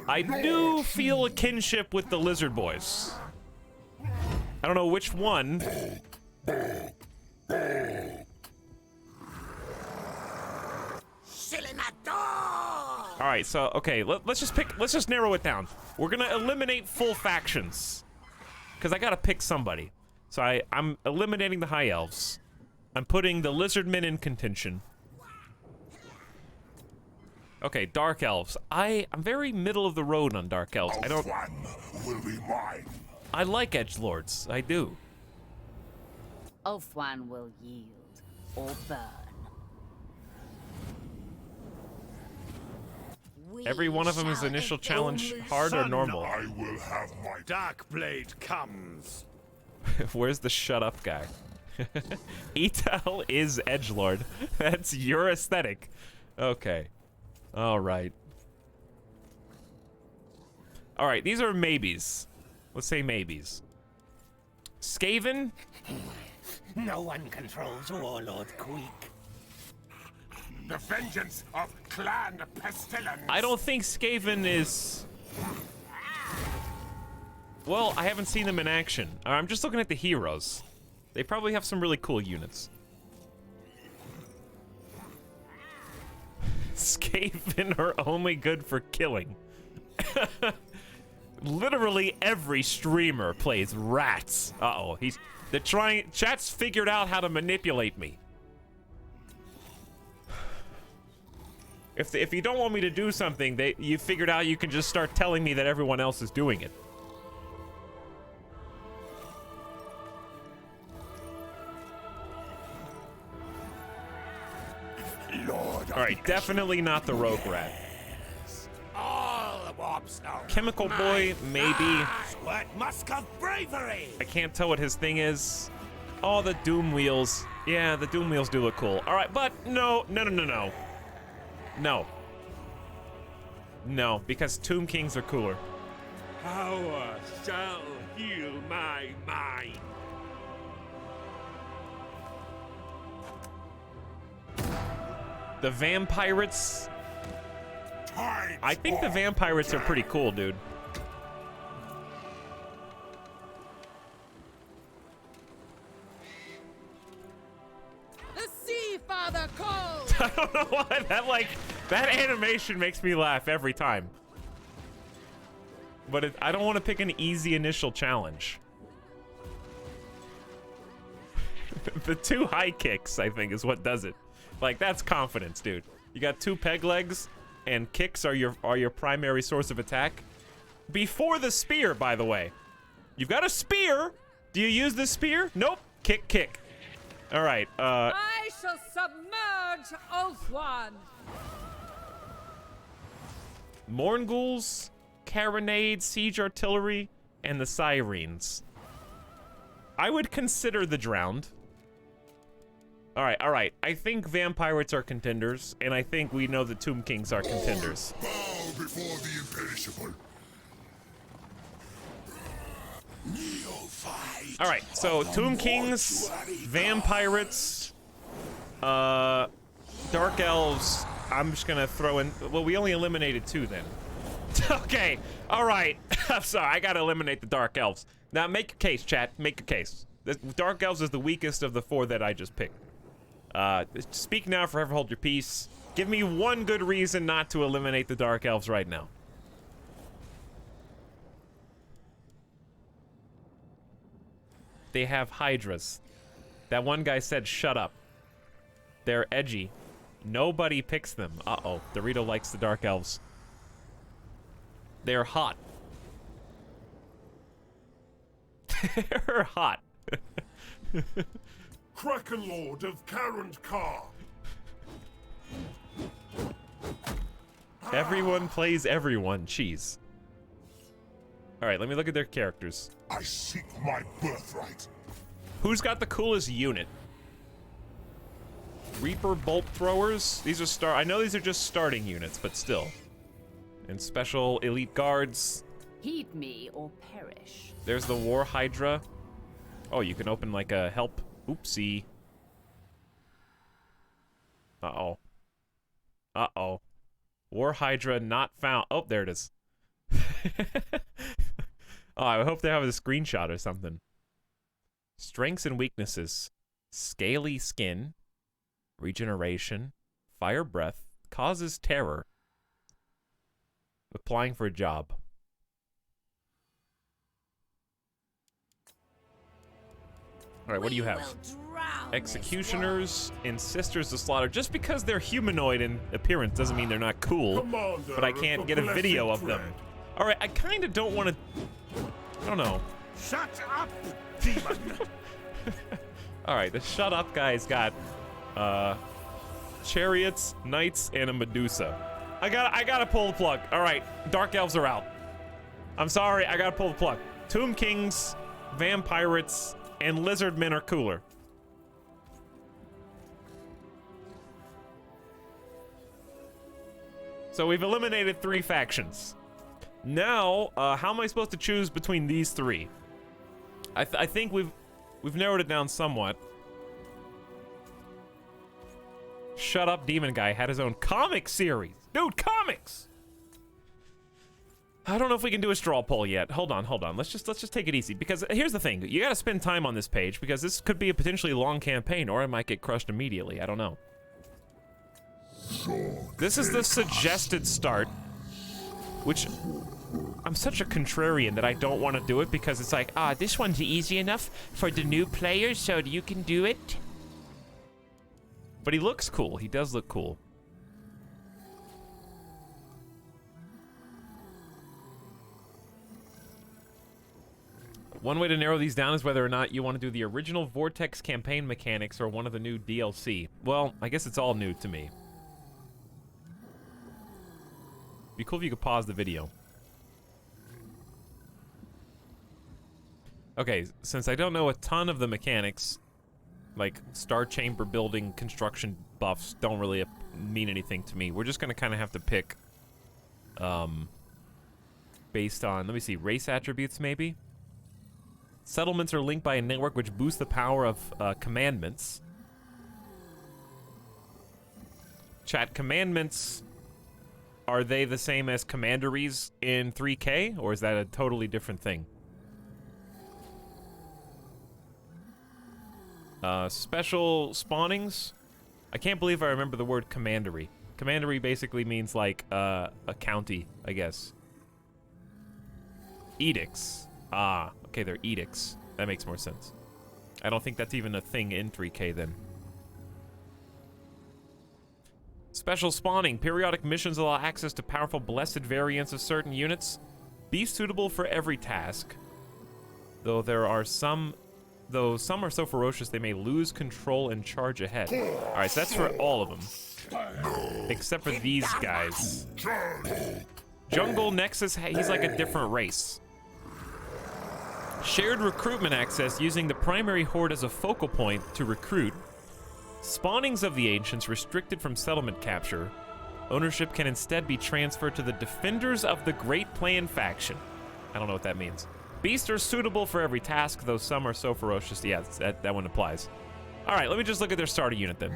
I do feel a kinship with the lizard boys. I don't know which one. All right, so okay, let's just narrow it down. We're gonna eliminate full factions, because I gotta pick somebody. So I'm eliminating the high elves. I'm putting the lizardmen in contention. Okay, dark elves. I'm very middle of the road on dark elves. I don't. One will be mine. I like edgelords. I do. Ulfwan will yield or burn. Every one of them is initial challenge, hard or normal. I will have my Darkblade comes. Where's the shut up guy? Etal is edgelord. That's your aesthetic. Okay. All right. All right, these are maybes. Let's say maybes. Skaven? No one controls Warlord Queek. the vengeance of Clan Pestilence. I don't think Skaven is... Well, I haven't seen them in action. I'm just looking at the heroes. They probably have some really cool units. Skaven are only good for killing. Literally every streamer plays rats. Uh-oh, they're trying... Chat's figured out how to manipulate me. If you don't want me to do something, you figured out you can just start telling me that everyone else is doing it. Lord, all right, definitely not the rogue rat. All the warps now. Chemical boy, maybe. Squirt musk of bravery. I can't tell what his thing is. Oh, the doom wheels. Yeah, the doom wheels do look cool. All right, but no. No, because Tomb Kings are cooler. Power shall heal my mind. The Vampirates. I think the Vampirates are pretty cool, dude. The Sea Father calls! I don't know why that animation makes me laugh every time. But I don't want to pick an easy initial challenge. The 2 high kicks, I think, is what does it. Like, that's confidence, dude. You got 2 peg legs, and kicks are your primary source of attack. Before the spear, by the way. You've got a spear. Do you use the spear? Nope. Kick. All right. I shall submerge Ulfwan. Morngul's, Carronade, Siege Artillery, and the Sirens. I would consider the Drowned. All right. I think vampirates are contenders, and I think we know the Tomb Kings are contenders. Bow before the imperishable. Neophyte. All right, so Tomb Kings, vampirates, dark elves. I'm just gonna throw in. Well, we only eliminated 2 then. Okay, all right. I'm sorry, I gotta eliminate the dark elves. Now make your case, chat. Make your case. The dark elves is the weakest of the 4 that I just picked. Speak now, forever hold your peace. Give me one good reason not to eliminate the dark elves right now. They have hydras. That one guy said shut up. They're edgy. Nobody picks them. Uh-oh, Dorito likes the dark elves. They're hot. They're hot. Kraken Lord of Karand Kar. Everyone plays everyone. Cheese. All right, let me look at their characters. I seek my birthright. Who's got the coolest unit? Reaper bolt throwers. These are I know these are just starting units, but still. And special elite guards. Heed me or perish. There's the War Hydra. Oh, you can open like a help. Oopsie. Uh-oh. Uh-oh. War Hydra not found. Oh, there it is. Oh, I hope they have a screenshot or something. Strengths and weaknesses. Scaly skin. Regeneration. Fire breath. Causes terror. Applying for a job. Alright, what do you have? Executioners and Sisters of Slaughter. Just because they're humanoid in appearance doesn't mean they're not cool. Commander But I can't of get a the video Blessed of them. Dread. Alright, I kind of don't want to... I don't know. Shut up, demon. Alright, the shut up guy's got chariots, knights, and a Medusa. I gotta pull the plug. Alright, dark elves are out. I'm sorry, I gotta pull the plug. Tomb Kings, vampirates, and lizard men are cooler. So we've eliminated 3 factions. Now, how am I supposed to choose between these 3? I think we've narrowed it down somewhat. Shut up, Demon Guy had his own comic series. Dude, comics! I don't know if we can do a straw poll yet. Hold on. Let's just take it easy, because here's the thing. You gotta spend time on this page, because this could be a potentially long campaign, or I might get crushed immediately. I don't know. This is the suggested start, which I'm such a contrarian that I don't want to do it, because it's like, this one's easy enough for the new players, so you can do it. But he looks cool. He does look cool. One way to narrow these down is whether or not you want to do the original Vortex campaign mechanics or one of the new DLC. Well, I guess it's all new to me. Be cool if you could pause the video. Okay, since I don't know a ton of the mechanics, like Star Chamber building construction buffs don't really mean anything to me. We're just gonna kind of have to pick based on, let me see, race attributes maybe? Settlements are linked by a network which boosts the power of commandments. Chat, commandments, are they the same as commanderies in 3K, or is that a totally different thing? Special spawnings? I can't believe I remember the word commandery. Commandery basically means like a county, I guess. Edicts. Ah, okay, they're edicts. That makes more sense. I don't think that's even a thing in 3K then. Special spawning. Periodic missions allow access to powerful blessed variants of certain units. Be suitable for every task. Though some are so ferocious they may lose control and charge ahead. Alright, so that's for all of them. Except for these guys. Jungle Nexus, he's like a different race. Shared recruitment access using the primary horde as a focal point to recruit. Spawnings of the Ancients restricted from settlement capture. Ownership can instead be transferred to the Defenders of the Great Plan faction. I don't know what that means. Beasts are suitable for every task, though some are so ferocious. Yeah, that one applies. All right, let me just look at their starter unit then.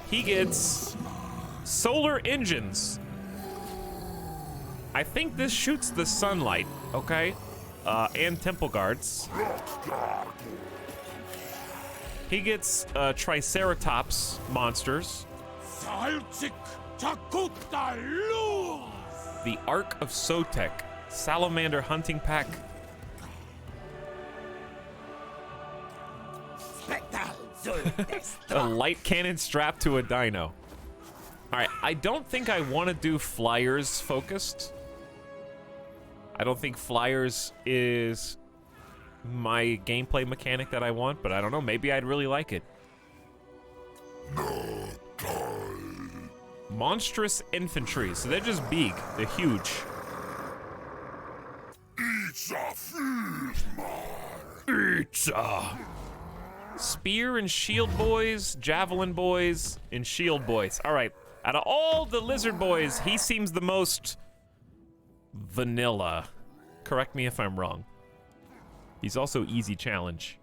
He gets solar engines. I think this shoots the sunlight, okay? And temple guards. He gets Triceratops monsters. The Ark of Sotek, Salamander hunting pack. A light cannon strapped to a dino. All right, I don't think I want to do flyers focused. I don't think flyers is my gameplay mechanic that I want, but I don't know, maybe I'd really like it. Monstrous infantry, so they're just big, they're huge. Spear and shield boys, javelin boys, and shield boys. All right, out of all the lizard boys, he seems the most vanilla. Correct me if I'm wrong. He's also easy challenge.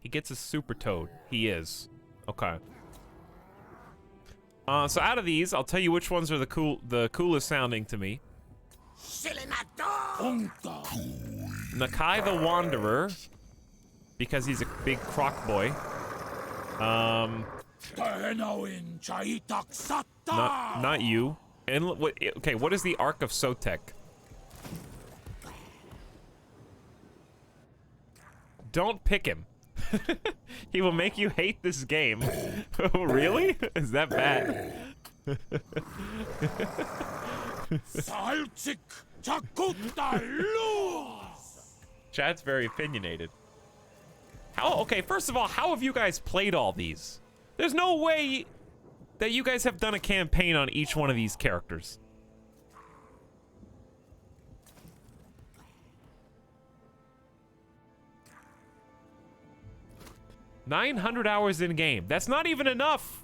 He gets a super toad. He is. Okay. So out of these, I'll tell you which ones are the coolest sounding to me. Nakai the Wanderer, because he's a big croc boy. Not you. And okay, what is the Ark of Sotek? Don't pick him. He will make you hate this game. Oh, really? Is that bad? Chat's very opinionated. Okay, first of all, how have you guys played all these? There's no way that you guys have done a campaign on each one of these characters. $900 hours in game. That's not even enough.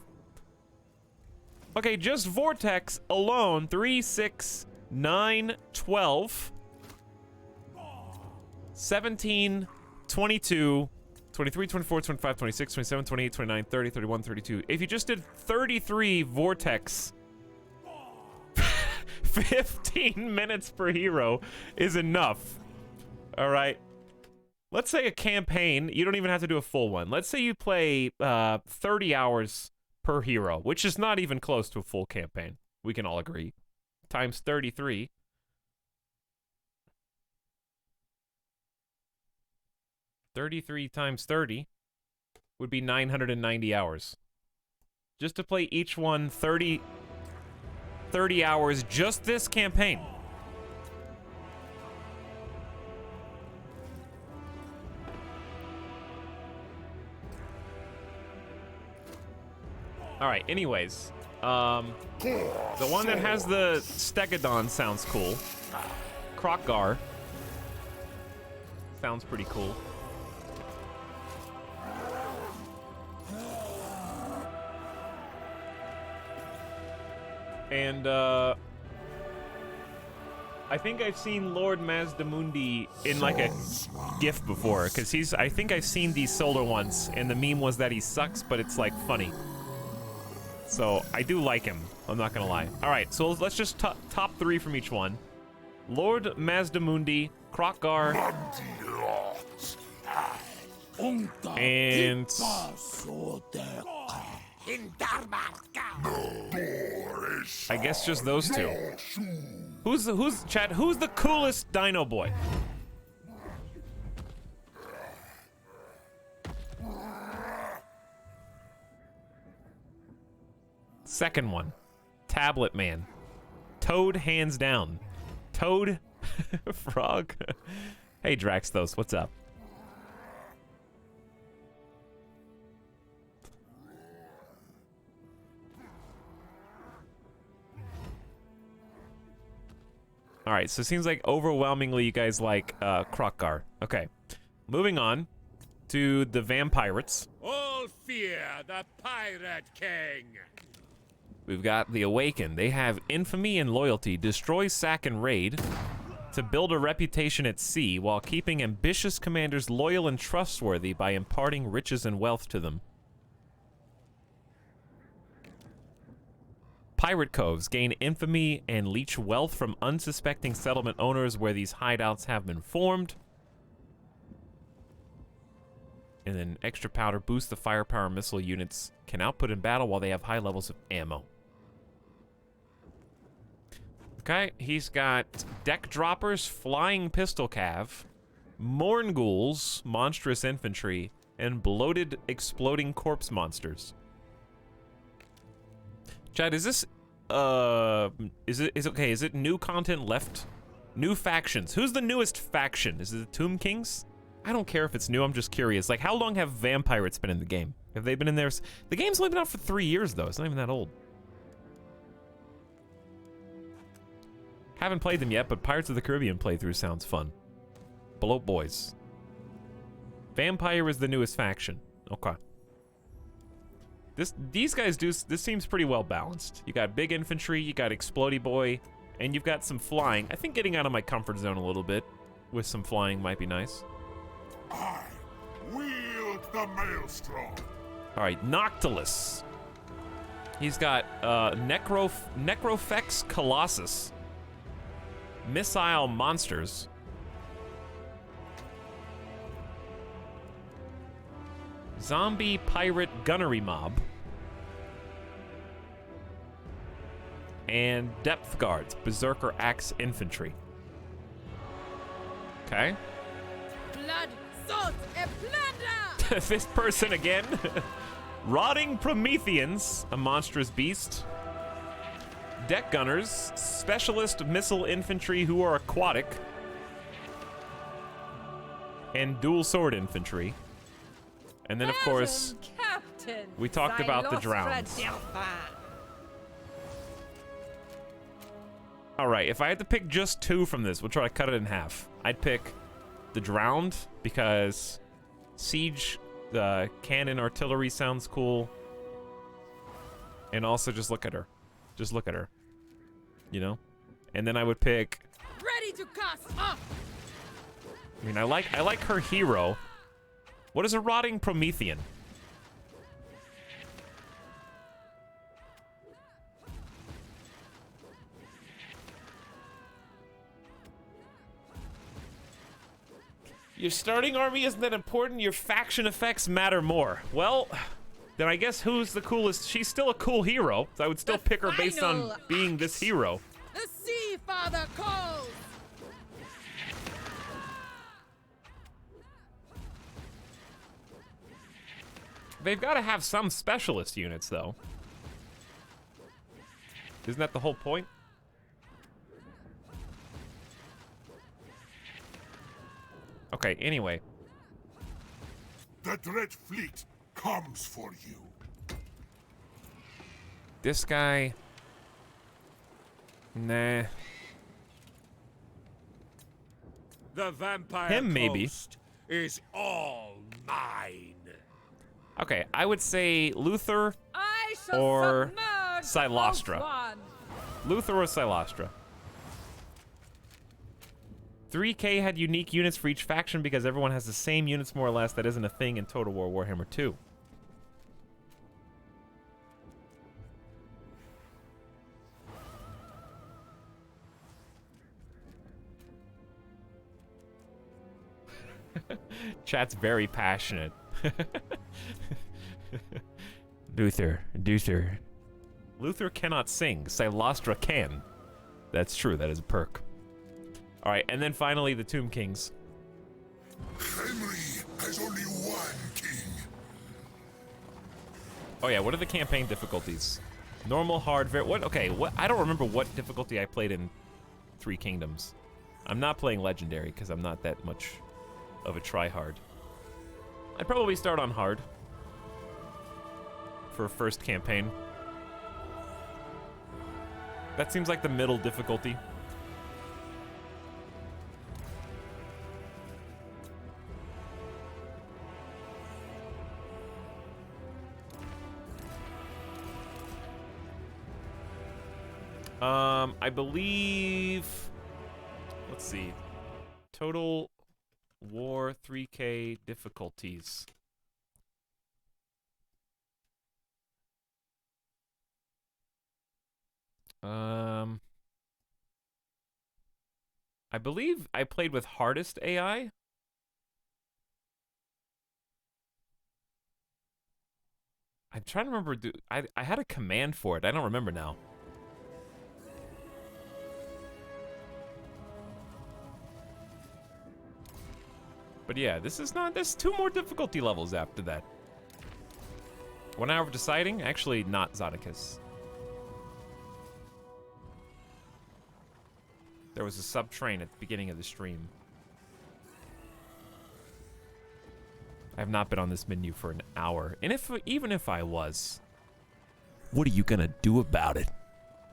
Okay, just Vortex alone, 3, 6, 9, 12, 17, 22, 23, 24, 25, 26, 27, 28, 29, 30, 31, 32. If you just did 33 Vortex, 15 minutes per hero is enough. All right. Let's say a campaign, you don't even have to do a full one. Let's say you play 30 hours per hero, which is not even close to a full campaign. We can all agree. Times 33. Times 30 would be 990 hours. Just to play each one 30 hours, just this campaign. All right, anyways, the one that has the Stegodon sounds cool. Krokgar sounds pretty cool. And I think I've seen Lord Mazdamundi in like a GIF before, because I think I've seen these solar ones, and the meme was that he sucks, but it's like funny. So I do like him, I'm not gonna lie. All right, so let's just top 3 from each one. Lord Mazdamundi, Krokgar, and I guess just those two. Who's the coolest dino boy? Second one, Tablet Man. Toad hands down. Toad Frog. Hey Draxthos, what's up? All right, so it seems like overwhelmingly you guys like Krokkar. Okay, moving on to the Vampirates. All fear the Pirate King. We've got the Awakened. They have infamy and loyalty, destroy, sack, and raid to build a reputation at sea while keeping ambitious commanders loyal and trustworthy by imparting riches and wealth to them. Pirate Coves gain infamy and leech wealth from unsuspecting settlement owners where these hideouts have been formed. And then extra powder boosts the firepower missile units can output in battle while they have high levels of ammo. Okay, he's got deck droppers, flying pistol cav, Morn ghouls, monstrous infantry, and bloated exploding corpse monsters. Chad, is this is it new content left? New factions. Who's the newest faction? Is it the Tomb Kings? I don't care if it's new, I'm just curious. Like, how long have Vampirates been in the game? Have they been in there? The game's only been out for 3 years, though. It's not even that old. Haven't played them yet, but Pirates of the Caribbean playthrough sounds fun. Bloat Boys. Vampire is the newest faction. Okay. These guys do, this seems pretty well balanced. You got big infantry, you got Explodey Boy, and you've got some flying. I think getting out of my comfort zone a little bit with some flying might be nice. I wield the maelstrom. All right, Noctilus. He's got Necrofex Colossus, missile monsters, zombie pirate gunnery mob, and depth guards, berserker axe infantry. Okay. Blood, salt, and plunder! This person again. Rotting Prometheans, a monstrous beast. Deck gunners, specialist missile infantry who are aquatic, and dual sword infantry. And then, of course, Captain, we talked about the drowns. All right, if I had to pick just 2 from this, we'll try to cut it in half. I'd pick the drowned because siege, cannon artillery sounds cool. And also just look at her. Just look at her. You know? And then I would pick... Ready to cast up! I mean, I like her hero. What is a rotting Promethean? Your starting army isn't that important. Your faction effects matter more. Well, then I guess who's the coolest? She's still a cool hero. So I would still pick her based on being this hero. The Sea Father calls! They've got to have some specialist units, though. Isn't that the whole point? Okay, anyway. The Dread Fleet comes for you. This guy... Nah. The vampire Him, maybe. coast is all mine. Okay, I would say Luther I shall or submerge Silostra. Oath-One. Luther or Silostra. 3K had unique units for each faction because everyone has the same units more or less. That isn't a thing in Total War Warhammer 2. Chat's very passionate. Luther. Luther cannot sing. Silostra can. That's true. That is a perk. All right, and then finally the Tomb Kings. Henry has only one king. Oh yeah, what are the campaign difficulties? Normal, hard, very. What? Okay, what? I don't remember what difficulty I played in Three Kingdoms. I'm not playing Legendary because I'm not that much of a tryhard. I'd probably start on hard for a first campaign. That seems like the middle difficulty. I believe, let's see, Total War 3K difficulties. I believe I played with hardest AI. I'm trying to remember, I had a command for it. I don't remember now. But yeah, there's 2 more difficulty levels after that. 1 hour of deciding? Actually, not Zodicus. There was a sub-train at the beginning of the stream. I have not been on this menu for an hour. And even if I was, what are you gonna do about it?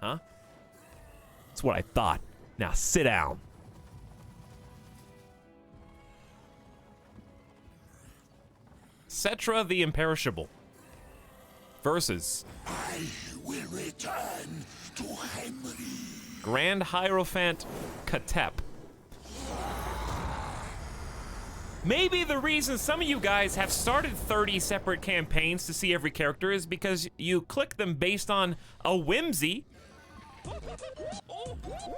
Huh? That's what I thought. Now sit down. Cetra the Imperishable versus I will return to Henry. Grand Hierophant Katep. Maybe the reason some of you guys have started 30 separate campaigns to see every character is because you click them based on a whimsy.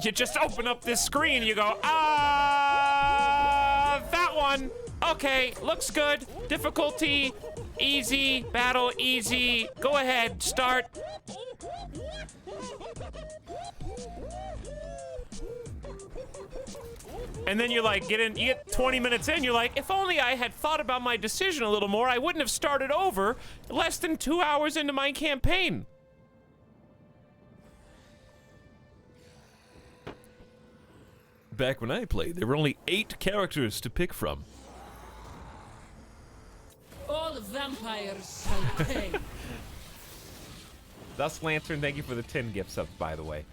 You just open up this screen, you go, that one. Okay, looks good. Difficulty, easy. Battle, easy. Go ahead, start. And then you're like, you get 20 minutes in, you're like, if only I had thought about my decision a little more, I wouldn't have started over less than 2 hours into my campaign. Back when I played, there were only 8 characters to pick from. All vampires shall pay. Thus Lantern, thank you for the 10 gift subs, by the way.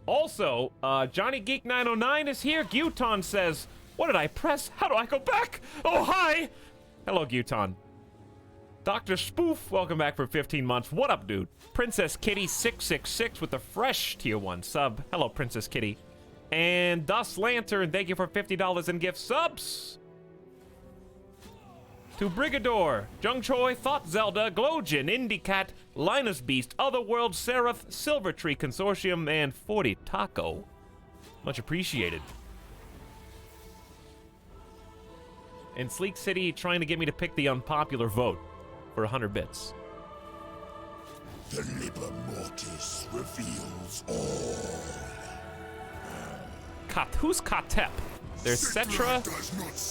Also, Johnny Geek 909 is here. Guton says, what did I press? How do I go back? Oh, hi. Hello, Guton. Dr. Spoof, welcome back for 15 months. What up, dude? Princess Kitty 666 with a fresh tier 1 sub. Hello, Princess Kitty. And Thus Lantern, thank you for $50 in gift subs. To Brigador, Jung Choi, Thought Zelda, Glowjin, Indycat, Linus Beast, Otherworld, Seraph, Silvertree Consortium, and 40 Taco. Much appreciated. And Sleek City trying to get me to pick the unpopular vote for 100 bits. The Liber Mortis reveals all. Who's Katep? There's Cetra.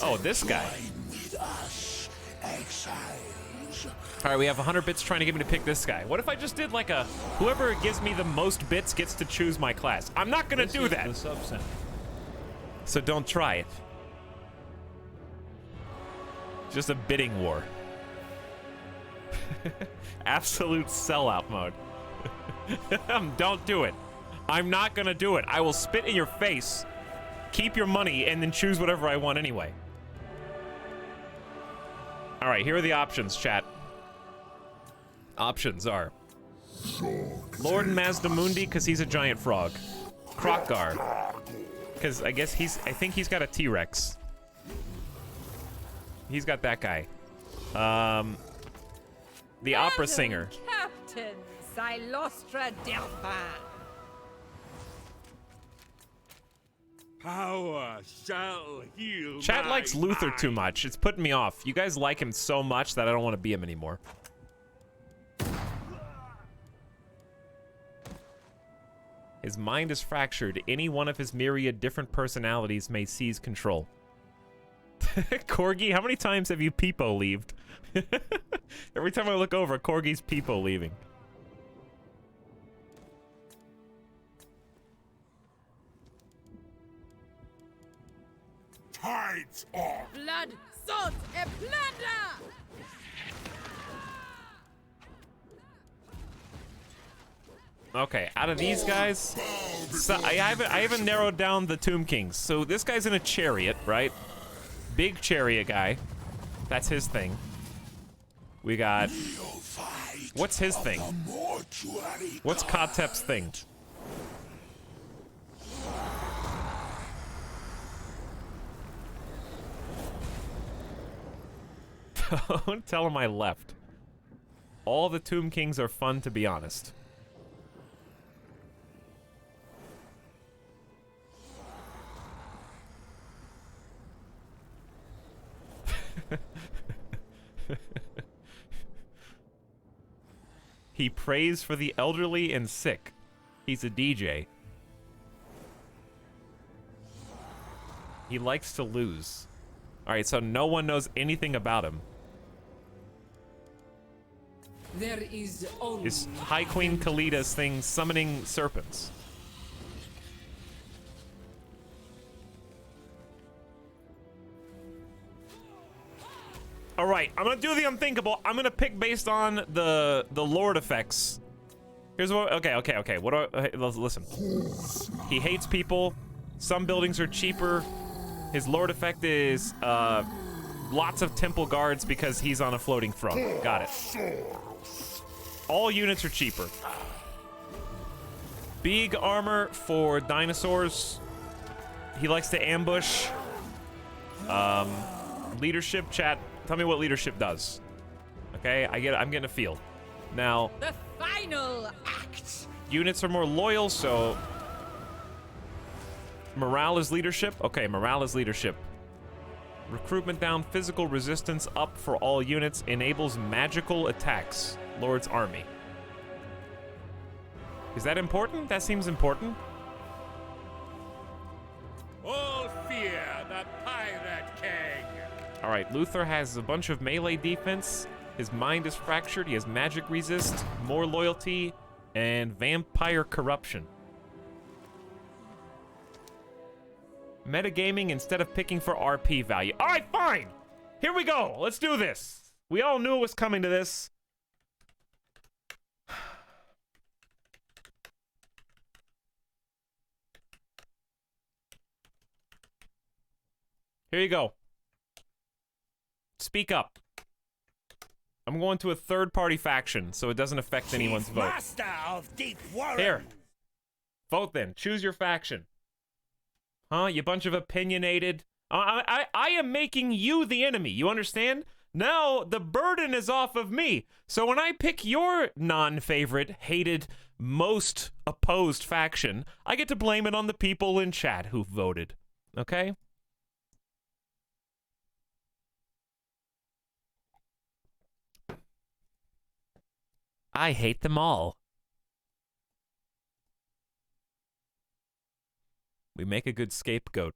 Oh, this guy. With us, exiles. All right, we have 100 bits trying to get me to pick this guy. What if I just did like a, whoever gives me the most bits gets to choose my class? I'm not gonna do that. The sub-sound. So don't try it. Just a bidding war. Absolute sellout mode. Don't do it. I'm not gonna do it. I will spit in your face, keep your money, and then choose whatever I want anyway. All right, here are the options, chat. Options are Lord Mazdamundi, because he's a giant frog. Krokgar, because I think he's got a T-Rex. He's got that guy. The opera singer. Captain Silostra Delphin. Power shall heal. Chat likes Luther too much. It's putting me off. You guys like him so much that I don't want to be him anymore. His mind is fractured. Any one of his myriad different personalities may seize control. Corgi, how many times have you peepo leaved? Every time I look over, Corgi's peepo leaving. Tides off. Blood, salt, and plunder! Okay, out of these guys, so I haven't narrowed down the Tomb Kings. So this guy's in a chariot, right? Big chariot guy. That's his thing. We got What's his thing? What's Kotep's thing? Don't tell him I left. All the Tomb Kings are fun, to be honest. He prays for the elderly and sick. He's a DJ. He likes to lose. Alright, so no one knows anything about him. There is only Is High Queen Kalida's thing summoning serpents? Alright, I'm gonna do the unthinkable. I'm gonna pick based on the Lord effects. Here's what, okay. What do I, listen. He hates people. Some buildings are cheaper. His Lord effect is, lots of temple guards because he's on a floating throne. Got it. All units are cheaper. Big armor for dinosaurs. He likes to ambush. Leadership, chat. Tell me what leadership does. Okay, I'm getting a feel. Now, The final act. units are more loyal, so morale is leadership. Okay, morale is leadership. Recruitment down, physical resistance up for all units, enables magical attacks. Lord's army. Is that important? That seems important. All fear the Pirate King. All right, Luther has a bunch of melee defense. His mind is fractured. He has magic resist, more loyalty, and vampire corruption. Metagaming instead of picking for RP value. All right, fine. Here we go. Let's do this. We all knew it was coming to this. Here you go. Speak up. I'm going to a third-party faction, so it doesn't affect anyone's vote. Master of Deep Warren. Here. Vote then. Choose your faction. Huh? You bunch of opinionated... I am making you the enemy, you understand? Now, the burden is off of me. So when I pick your non-favorite, hated, most opposed faction, I get to blame it on the people in chat who voted. Okay? I hate them all. We make a good scapegoat.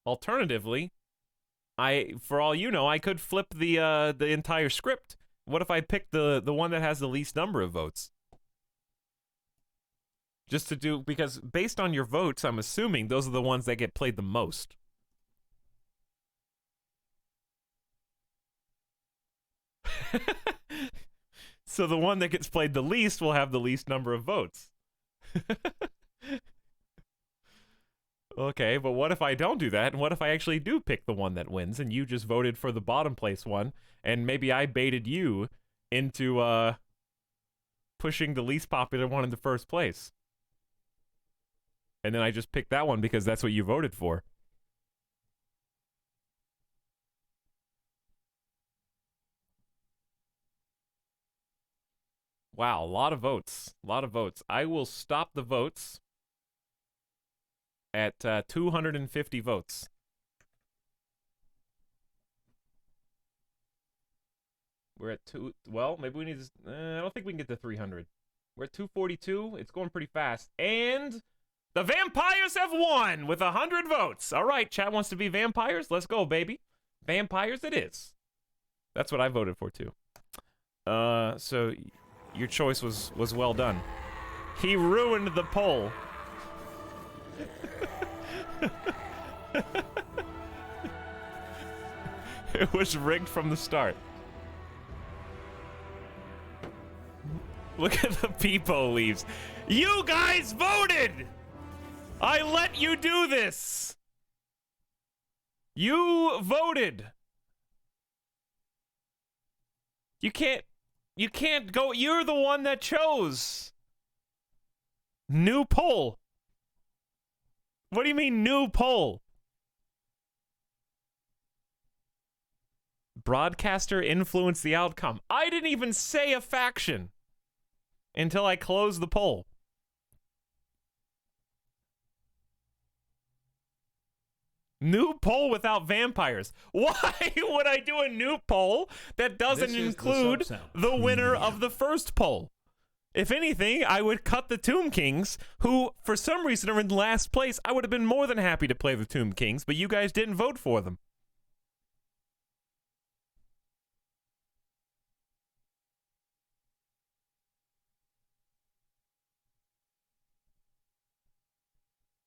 Alternatively, for all you know, I could flip the entire script. What if I pick the one that has the least number of votes? Just to do, because based on your votes, I'm assuming those are the ones that get played the most. So the one that gets played the least will have the least number of votes. Okay, but what if I don't do that? And what if I actually do pick the one that wins and you just voted for the bottom place one, and maybe I baited you into pushing the least popular one in the first place? And then I just picked that one because that's what you voted for. Wow, a lot of votes. A lot of votes. I will stop the votes at 250 votes. We're at well, maybe we need to, I don't think we can get to 300. We're at 242. It's going pretty fast. And the vampires have won with 100 votes. All right, chat wants to be vampires. Let's go, baby. Vampires it is. That's what I voted for, too. So your choice was well done. He ruined the poll. It was rigged from the start. Look at the peepo leaves. You guys voted! I let you do this! You voted! You can't... You can't go. You're the one that chose. New poll. What do you mean, new poll? Broadcaster influenced the outcome. I didn't even say a faction until I closed the poll. New poll without vampires. Why would I do a new poll that doesn't include the winner of the first poll? If anything, I would cut the Tomb Kings, who for some reason are in last place. I would have been more than happy to play the Tomb Kings, but you guys didn't vote for them.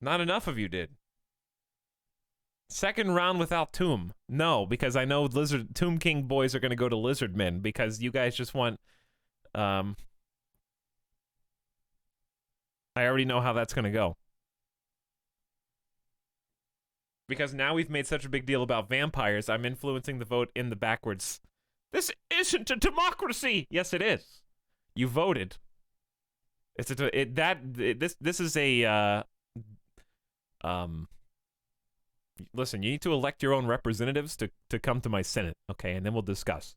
Not enough of you did. Second round without Tomb. No, because I know Tomb King boys are going to go to Lizardmen because you guys just want... I already know how that's going to go. Because now we've made such a big deal about vampires, I'm influencing the vote in the backwards. This isn't a democracy! Yes, it is. You voted. This is a... Listen, you need to elect your own representatives to come to my Senate, okay? And then we'll discuss.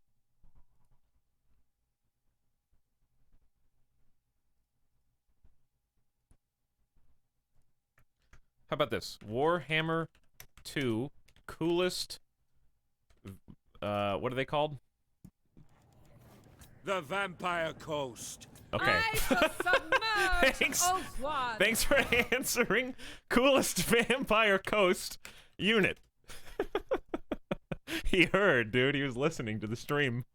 How about this? Warhammer 2 coolest... what are they called? The Vampire Coast. Okay. Thanks for answering. Coolest Vampire Coast unit. He heard, dude. He was listening to the stream.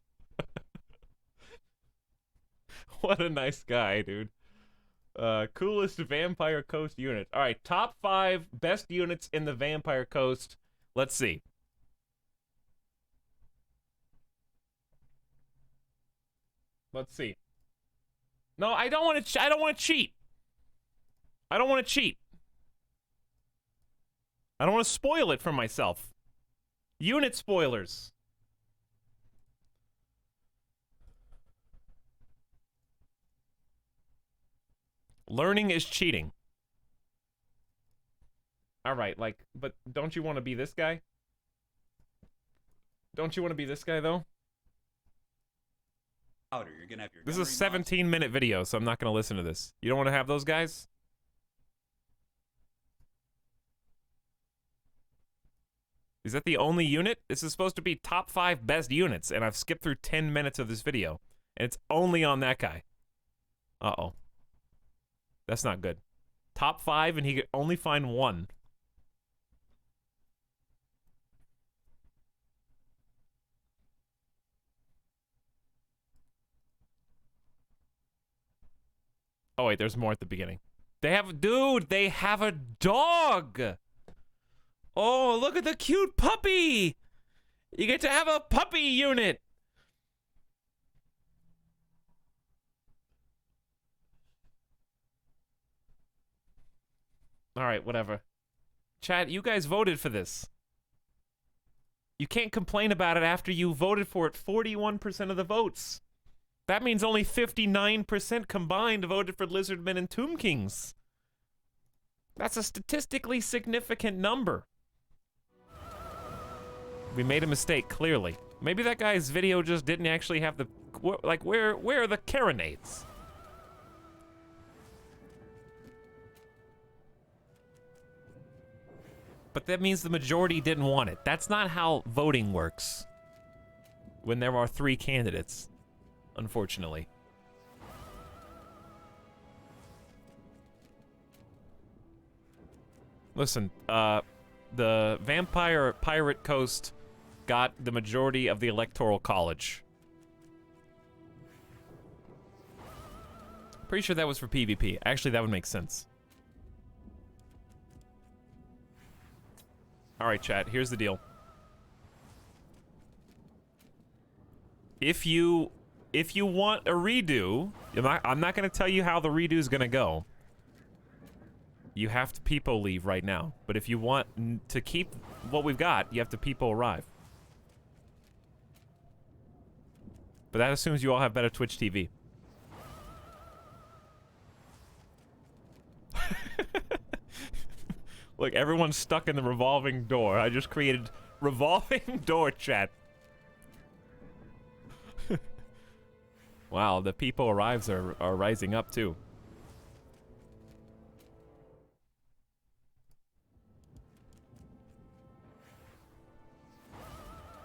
What a nice guy, dude. Coolest Vampire Coast unit. All right, top 5 best units in the Vampire Coast. Let's see. Let's see. No, I don't want to. I don't want to cheat. I don't want to cheat. I don't want to spoil it for myself. Unit spoilers. Learning is cheating. All right, like, but don't you want to be this guy? Don't you want to be this guy though? You're gonna have your this is a 17-minute video, so I'm not gonna listen to this. You don't want to have those guys? Is that the only unit? This is supposed to be top 5 best units, and I've skipped through 10 minutes of this video, and it's only on that guy. Uh-oh. That's not good. Top 5, and he could only find 1. Oh, wait, there's more at the beginning. They have... Dude, they have a dog! Oh, look at the cute puppy! You get to have a puppy unit! Alright, whatever. Chat, you guys voted for this. You can't complain about it after you voted for it 41% of the votes. That means only 59% combined voted for Lizardmen and Tomb Kings. That's a statistically significant number. We made a mistake, clearly. Maybe that guy's video just didn't actually have the... Like, where are the carronades? But that means the majority didn't want it. That's not how voting works. When there are 3 candidates. Unfortunately. Listen, the Vampire Pirate Coast got the majority of the Electoral College. Pretty sure that was for PvP. Actually, that would make sense. Alright, chat, here's the deal. If you want a redo, I'm not going to tell you how the redo is going to go. You have to peepo leave right now. But if you want to keep what we've got, you have to peepo arrive. But that assumes you all have better Twitch TV. Look, everyone's stuck in the revolving door. I just created revolving door chat. Wow, the people arrives are rising up too.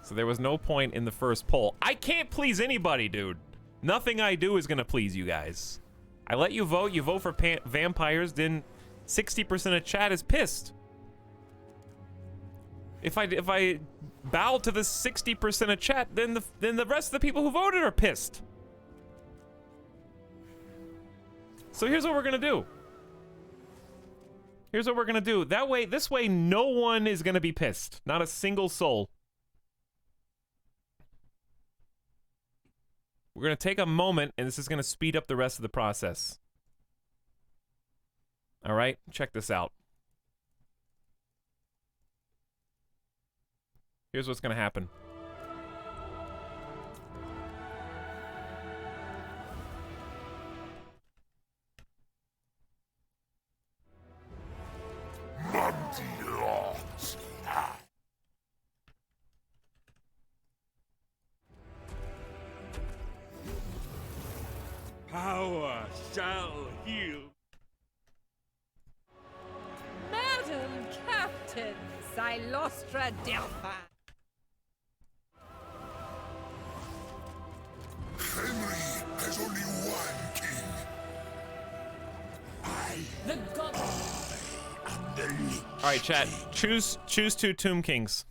So there was no point in the first poll. I can't please anybody, dude. Nothing I do is gonna please you guys. I let you vote for vampires, then 60% of chat is pissed. If I bow to the 60% of chat, then the rest of the people who voted are pissed. So here's what we're gonna do. Here's what we're gonna do. This way, no one is gonna be pissed. Not a single soul. We're gonna take a moment, and this is gonna speed up the rest of the process. All right, check this out. Here's what's gonna happen. Power shall heal. Madam Captain, Silostra Delphi. Henry has only one king. The god. All right, chat. Choose two Tomb Kings.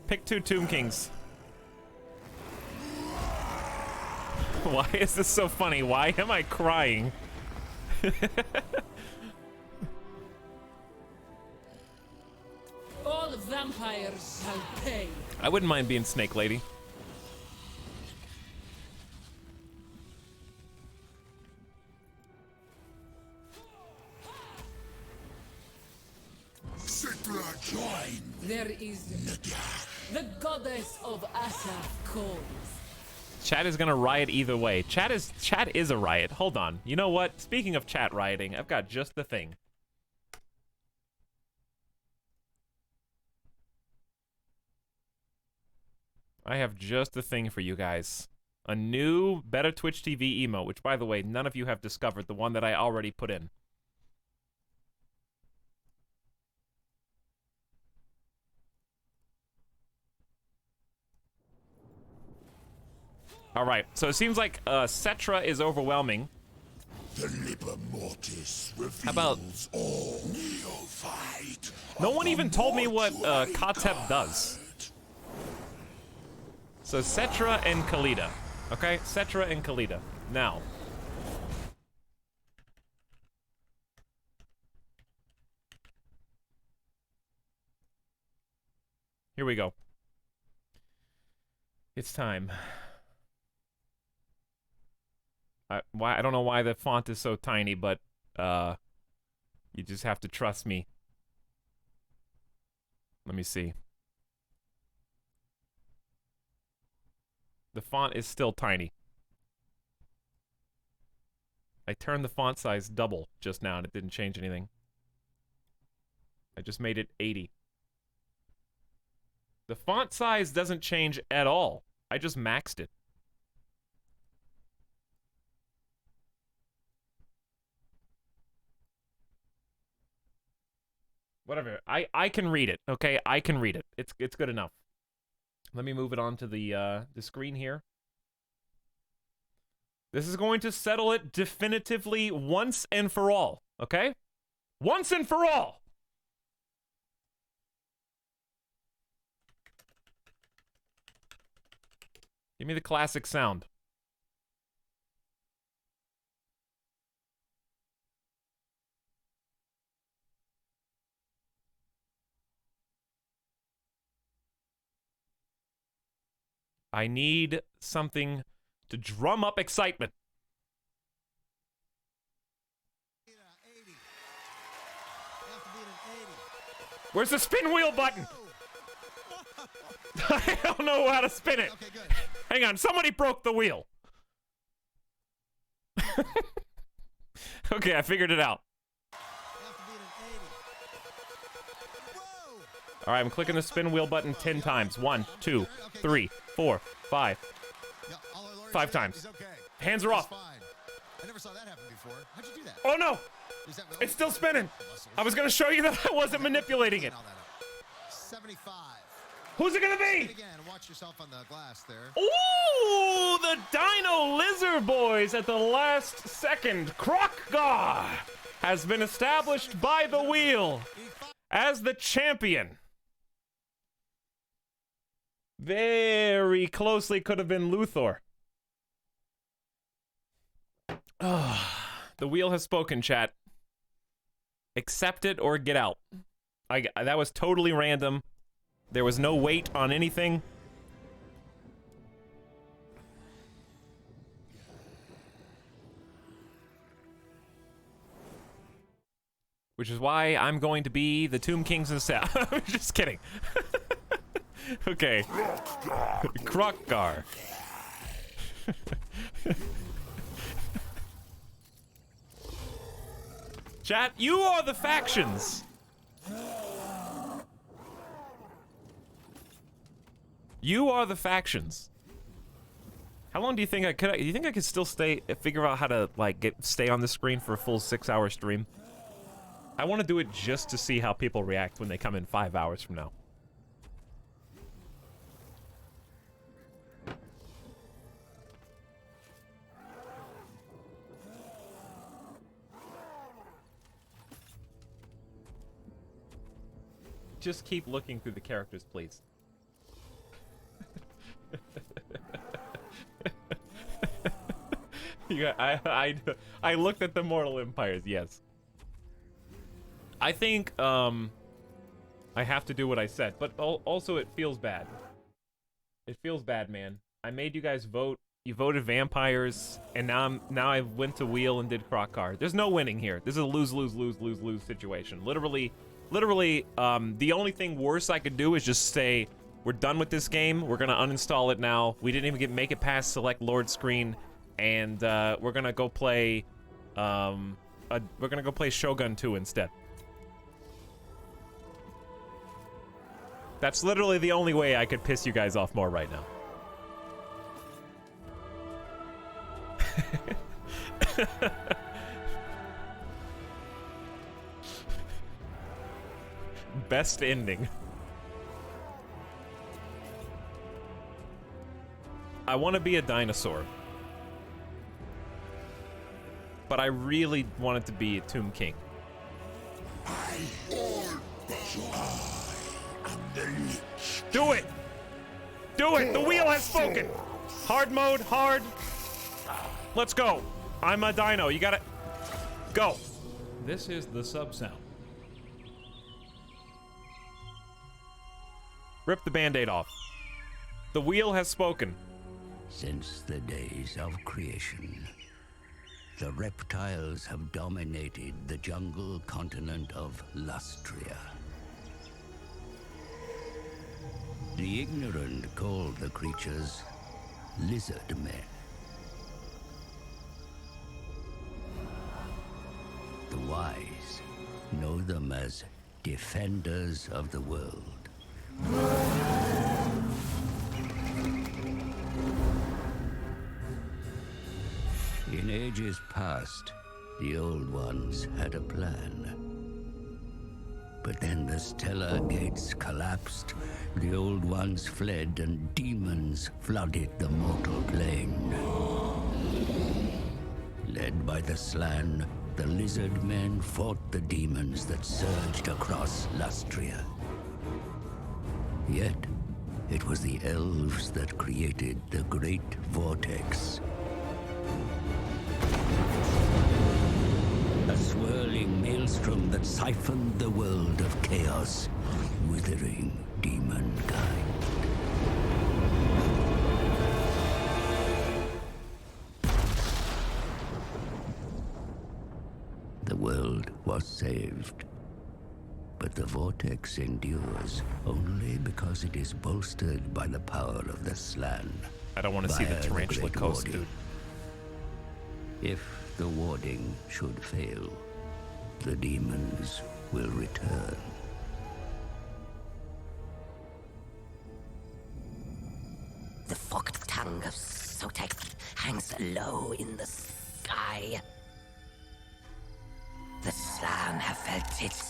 Pick two Tomb Kings. Why is this so funny? Why am I crying? All vampires shall pay. I wouldn't mind being Snake Lady. Citra join. There is the goddess of Asaph calls. Chat is gonna riot either way. Chat is a riot. Hold on. You know what? Speaking of chat rioting, I've got just the thing. I have just the thing for you guys. A new, better Twitch TV emote, which, by the way, none of you have discovered, the one that I already put in. All right, so it seems like Cetra is overwhelming. The Liber Mortis reveals How about all neophyte. no one even told me what Katep does. So Cetra and Kalida. Okay, Cetra and Kalida. Now. Here we go. It's time. I don't know why the font is so tiny, but you just have to trust me. Let me see. The font is still tiny. I turned the font size double just now and it didn't change anything. I just made it 80. The font size doesn't change at all. I just maxed it. Whatever. I can read it, okay? I can read it. It's good enough. Let me move it onto the screen here. This is going to settle it definitively once and for all, okay? Once and for all! Give me the classic sound. I need something to drum up excitement. Where's the spin wheel button? I don't know how to spin it. Okay, good. Hang on, somebody broke the wheel. Okay, I figured it out. All right, I'm clicking the spin wheel button 10 times. 1, 2, 3, 4, 5. 5 times. Hands are off. I never saw that happen before. How'd you do that? Oh no! It's still spinning. I was gonna show you that I wasn't manipulating it. 75. Who's it gonna be? Again, watch yourself on the glass there. Ooh, the Dino Lizard Boys at the last second. Krokgar has been established by the wheel as the champion. Very closely could have been Luthor. The wheel has spoken, chat. Accept it or get out. That was totally random. There was no weight on anything. Which is why I'm going to be the Tomb Kings of the South. I'm just kidding. Okay. Krokgar. Chat, you are the factions. You are the factions. How long do you think I could? Do you think I could still figure out how to like stay on the screen for a full 6-hour stream? I want to do it just to see how people react when they come in 5 hours from now. Just keep looking through the characters, please. I looked at the Mortal Empires, yes. I think, I have to do what I said, but also it feels bad. It feels bad, man. I made you guys vote. You voted vampires, and now I went to wheel and did Krokgar. There's no winning here. This is a lose situation. Literally, the only thing worse I could do is just say, we're done with this game. We're gonna uninstall it now. We didn't even make it past select Lord screen, and we're gonna go play, Shogun 2 instead. That's literally the only way I could piss you guys off more right now. Best ending. I want to be a dinosaur. But I really wanted to be a Tomb King. Do it! Do it! The wheel has spoken! Hard mode, hard. Let's go. I'm a dino. You gotta... Go. This is the sub-sound. Rip the band-aid off. The wheel has spoken. Since the days of creation, the reptiles have dominated the jungle continent of Lustria. The ignorant call the creatures lizard men. The wise know them as defenders of the world. In ages past, the Old Ones had a plan. But then the stellar gates collapsed, the Old Ones fled, and demons flooded the mortal plane. Led by the Slan, the lizard men fought the demons that surged across Lustria. Yet, it was the elves that created the Great Vortex. A swirling maelstrom that siphoned the world of chaos, withering demonkind. The world was saved. But the vortex endures only because it is bolstered by the power of the Slan. I don't want to see the via the tarantula Great coast, Warding. dude. If the warding should fail, the demons will return. The forked tongue of Sotek hangs low in the sky. The Slan have felt it.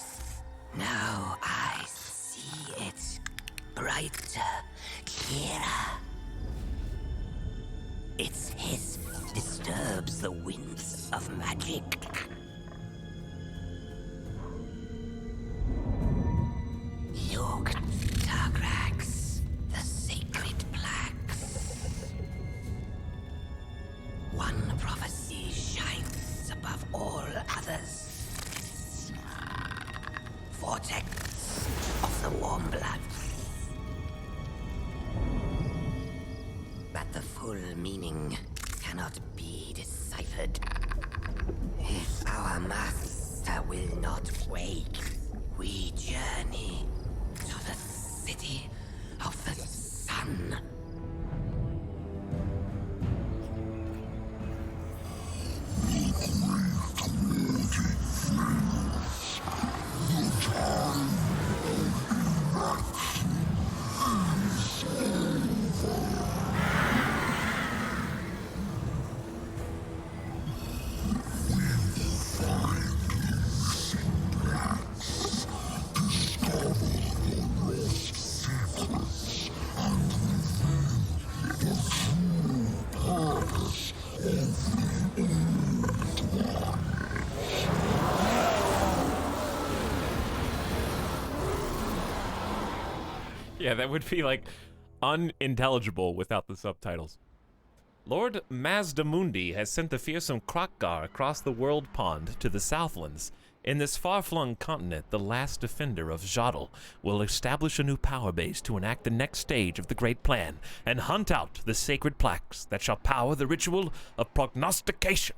Now I see it. Brighter, clearer. Its hiss disturbs the winds of magic. Look, Targrax, the sacred plaques. One prophecy shines above all others. Vortex of the warm blood. But the full meaning cannot be deciphered. If our master will not wake, we journey to the city of the sun. Yeah, that would be like unintelligible without the subtitles. Lord Mazdamundi has sent the fearsome Krokgar across the world pond to the Southlands. In this far-flung continent, the last defender of Jodl will establish a new power base to enact the next stage of the Great Plan and hunt out the sacred plaques that shall power the ritual of prognostication.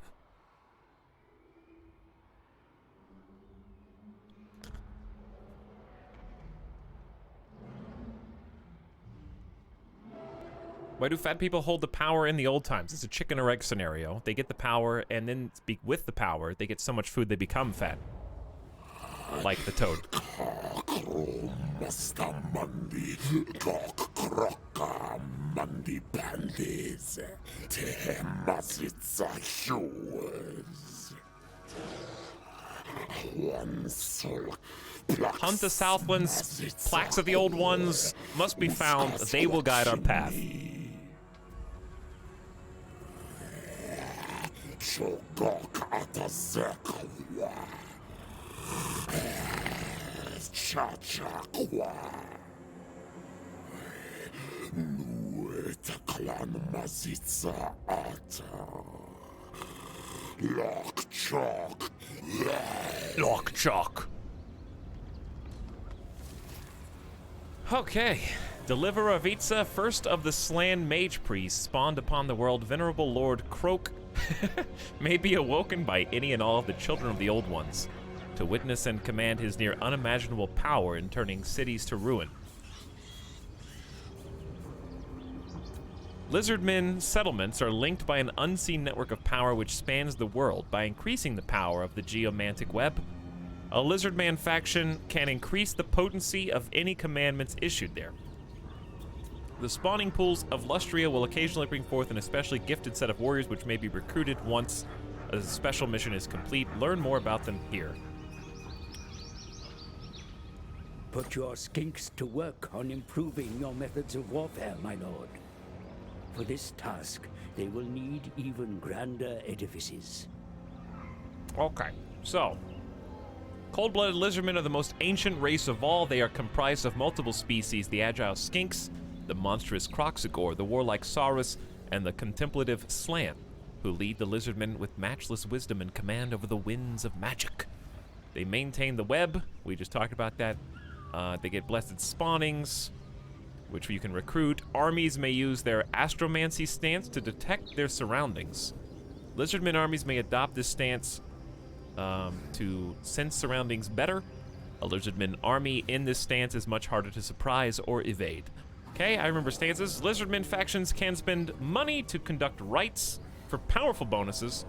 Why do fat people hold the power in the old times? It's a chicken or egg scenario. They get the power, and then with the power, they get so much food they become fat. Like the toad. Master Mundi, Gok Kroka, Mundi Bandis, Temasitza Hughes. One soul. Hunt the Southlands, plaques of the old ones must be found. They will guide our path. Chogok Atazekwa. Chachakwa. Nuetaklan Mazitza Ata. Lock Chalk. Lock Chalk. Okay. Deliverer of Itza, first of the Slan mage priests, spawned upon the world, venerable Lord Croak may be awoken by any and all of the children of the Old Ones to witness and command his near unimaginable power in turning cities to ruin. Lizardmen settlements are linked by an unseen network of power which spans the world. By increasing the power of the geomantic web, a Lizardman faction can increase the potency of any commandments issued there. The spawning pools of Lustria will occasionally bring forth an especially gifted set of warriors which may be recruited once a special mission is complete. Learn more about them here. Put your skinks to work on improving your methods of warfare, my lord. For this task, they will need even grander edifices. Okay, so cold-blooded lizardmen are the most ancient race of all. They are comprised of multiple species: the agile skinks, the monstrous Kroxigor, the warlike Saurus, and the contemplative Slan, who lead the lizardmen with matchless wisdom and command over the winds of magic. They maintain the web. We just talked about that. They get blessed spawnings, which you can recruit. Armies may use their astromancy stance to detect their surroundings. Lizardmen armies may adopt this stance to sense surroundings better. A lizardman army in this stance is much harder to surprise or evade. Okay, I remember stanzas. Lizardmen factions can spend money to conduct rites for powerful bonuses,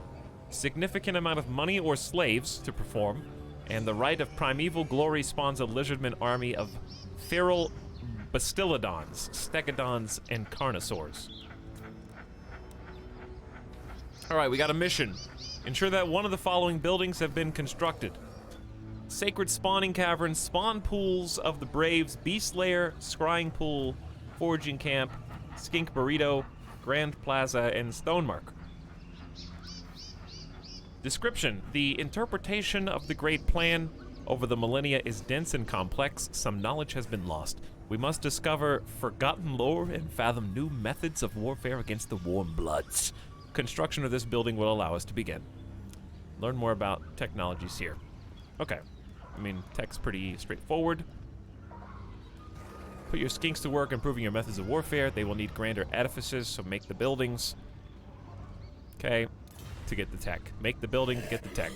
significant amount of money or slaves to perform, and the rite of primeval glory spawns a lizardman army of feral bastillodons, stegodons, and carnosaurs. All right, we got a mission. Ensure that one of the following buildings have been constructed. Sacred spawning caverns, spawn pools of the Braves, Beast Lair, Scrying Pool, Foraging Camp, Skink Burrito, Grand Plaza, and Stonemark. Description: the interpretation of the Great Plan over the millennia is dense and complex. Some knowledge has been lost. We must discover forgotten lore and fathom new methods of warfare against the warm bloods. Construction of this building will allow us to begin. Learn more about technologies here. Okay. I mean, tech's pretty straightforward. Put your skinks to work improving your methods of warfare. They will need grander edifices, so make the buildings. Okay. To get the tech. Make the building to get the tech.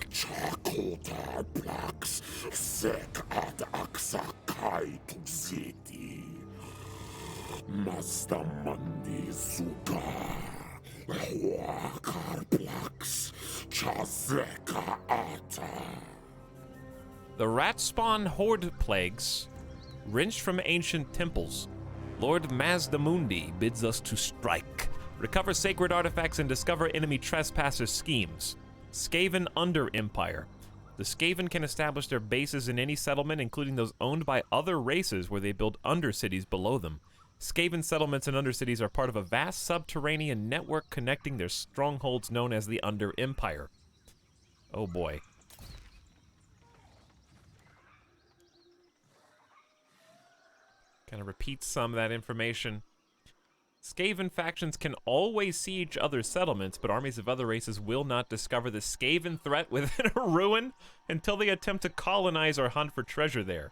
The rat spawn horde plagues, wrenched from ancient temples. Lord Mazdamundi bids us to strike. Recover sacred artifacts and discover enemy trespassers' schemes. Skaven Under Empire. The Skaven can establish their bases in any settlement, including those owned by other races, where they build undercities below them. Skaven settlements and undercities are part of a vast subterranean network connecting their strongholds known as the Under Empire. Oh boy. Kind of repeat some of that information. Skaven factions can always see each other's settlements, but armies of other races will not discover the Skaven threat within a ruin until they attempt to colonize or hunt for treasure there.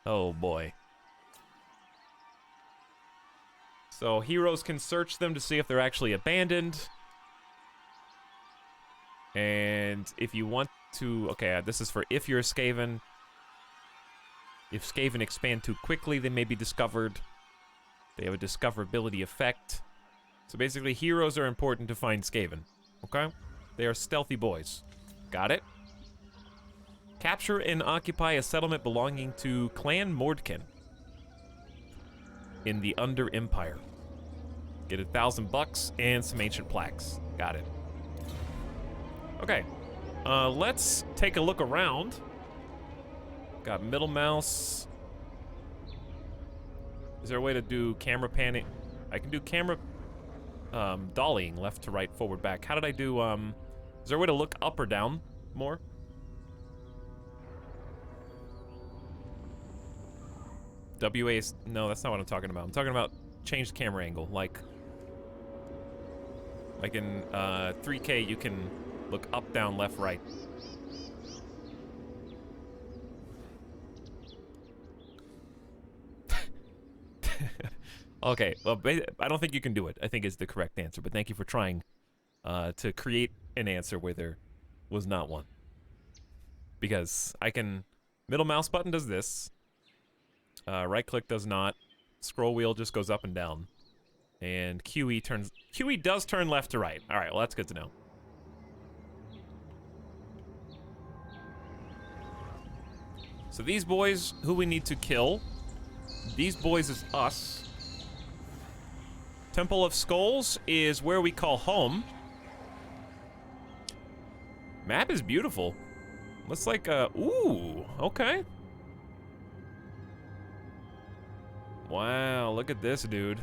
Oh boy. So heroes can search them to see if they're actually abandoned. And if you want to, okay, this is for if you're a Skaven. If Skaven expand too quickly, they may be discovered. They have a discoverability effect. So basically, heroes are important to find Skaven. Okay? They are stealthy boys. Got it? Capture and occupy a settlement belonging to Clan Mordkin in the Under Empire. Get $1,000 and some ancient plaques. Got it. Okay. Let's take a look around. Got middle mouse. Is there a way to do camera panning? I can do camera dollying left to right, forward, back. How did I do, is there a way to look up or down more? WA is, no, that's not what I'm talking about. I'm talking about change the camera angle. Like in 3K, you can look up, down, left, right. Okay, well, I don't think you can do it, I think is the correct answer, but thank you for trying to create an answer where there was not one. Because I can, middle mouse button does this, right click does not, scroll wheel just goes up and down, and QE does turn left to right. All right, well, that's good to know. So these boys, who we need to kill, these boys is us. Temple of Skulls is where we call home. Map is beautiful. Looks like ooh, okay. Wow, look at this, dude.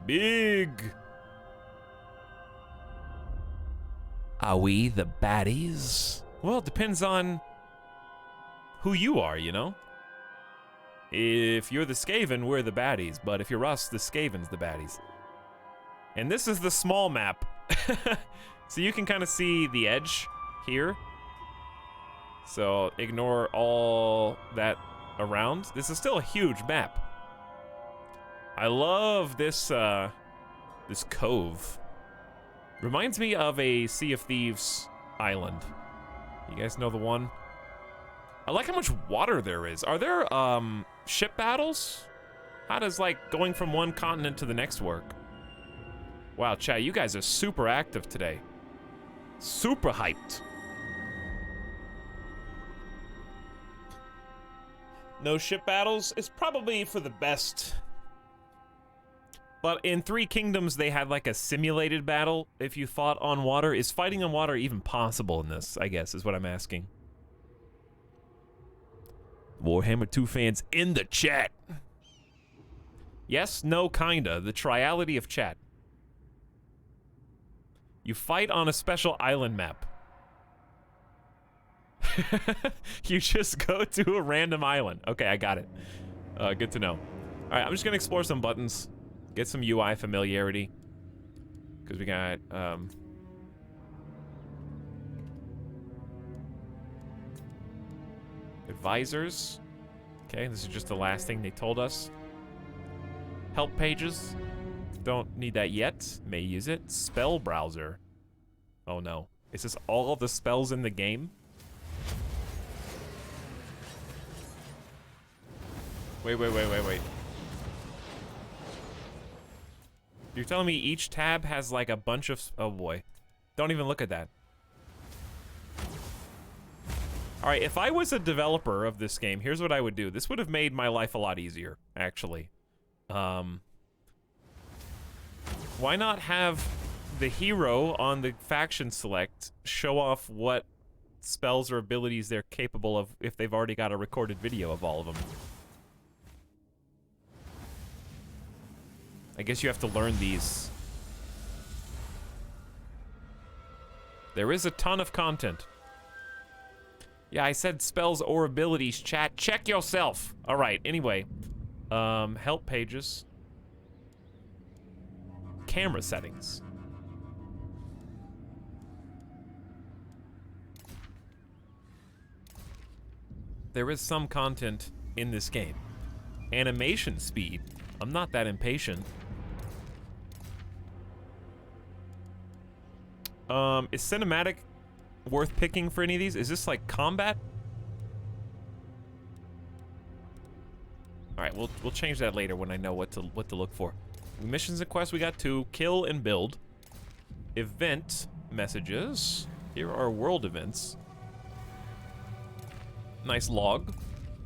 Big. Are we the baddies? Well, it depends on who you are, you know? If you're the Skaven, we're the baddies, but if you're us, the Skaven's the baddies. And this is the small map. So you can kind of see the edge here. So ignore all that around. This is still a huge map. I love this this cove. Reminds me of a Sea of Thieves island. You guys know the one? I like how much water there is. Are there ship battles? How does, like, going from one continent to the next work? Wow, chat, you guys are super active today. Super hyped. No ship battles is probably for the best. But in Three Kingdoms, they had like a simulated battle if you fought on water. Is fighting on water even possible in this, I guess, is what I'm asking. Warhammer 2 fans in the chat. Yes, no, kinda. The triality of chat. You fight on a special island map. You just go to a random island. Okay, I got it. Good to know. All right, I'm just gonna explore some buttons, get some UI familiarity, because we got advisors. Okay, this is just the last thing they told us. Help pages. Don't need that yet. May use it. Spell browser. Oh no. Is this all the spells in the game? Wait. You're telling me each tab has like a bunch of... Oh boy. Don't even look at that. Alright, if I was a developer of this game, here's what I would do. This would have made my life a lot easier, actually. Why not have the hero on the faction select show off what spells or abilities they're capable of if they've already got a recorded video of all of them? I guess you have to learn these. There is a ton of content. Yeah, I said spells or abilities, chat. Check yourself. All right, anyway. Help pages. Camera settings. There is some content in this game. Animation speed. I'm not that impatient. Is cinematic worth picking for any of these? Is this like combat? All right, we'll change that later when I know what to look for. Missions and quests, we got 2. Kill and build. Event messages. Here are world events. Nice log.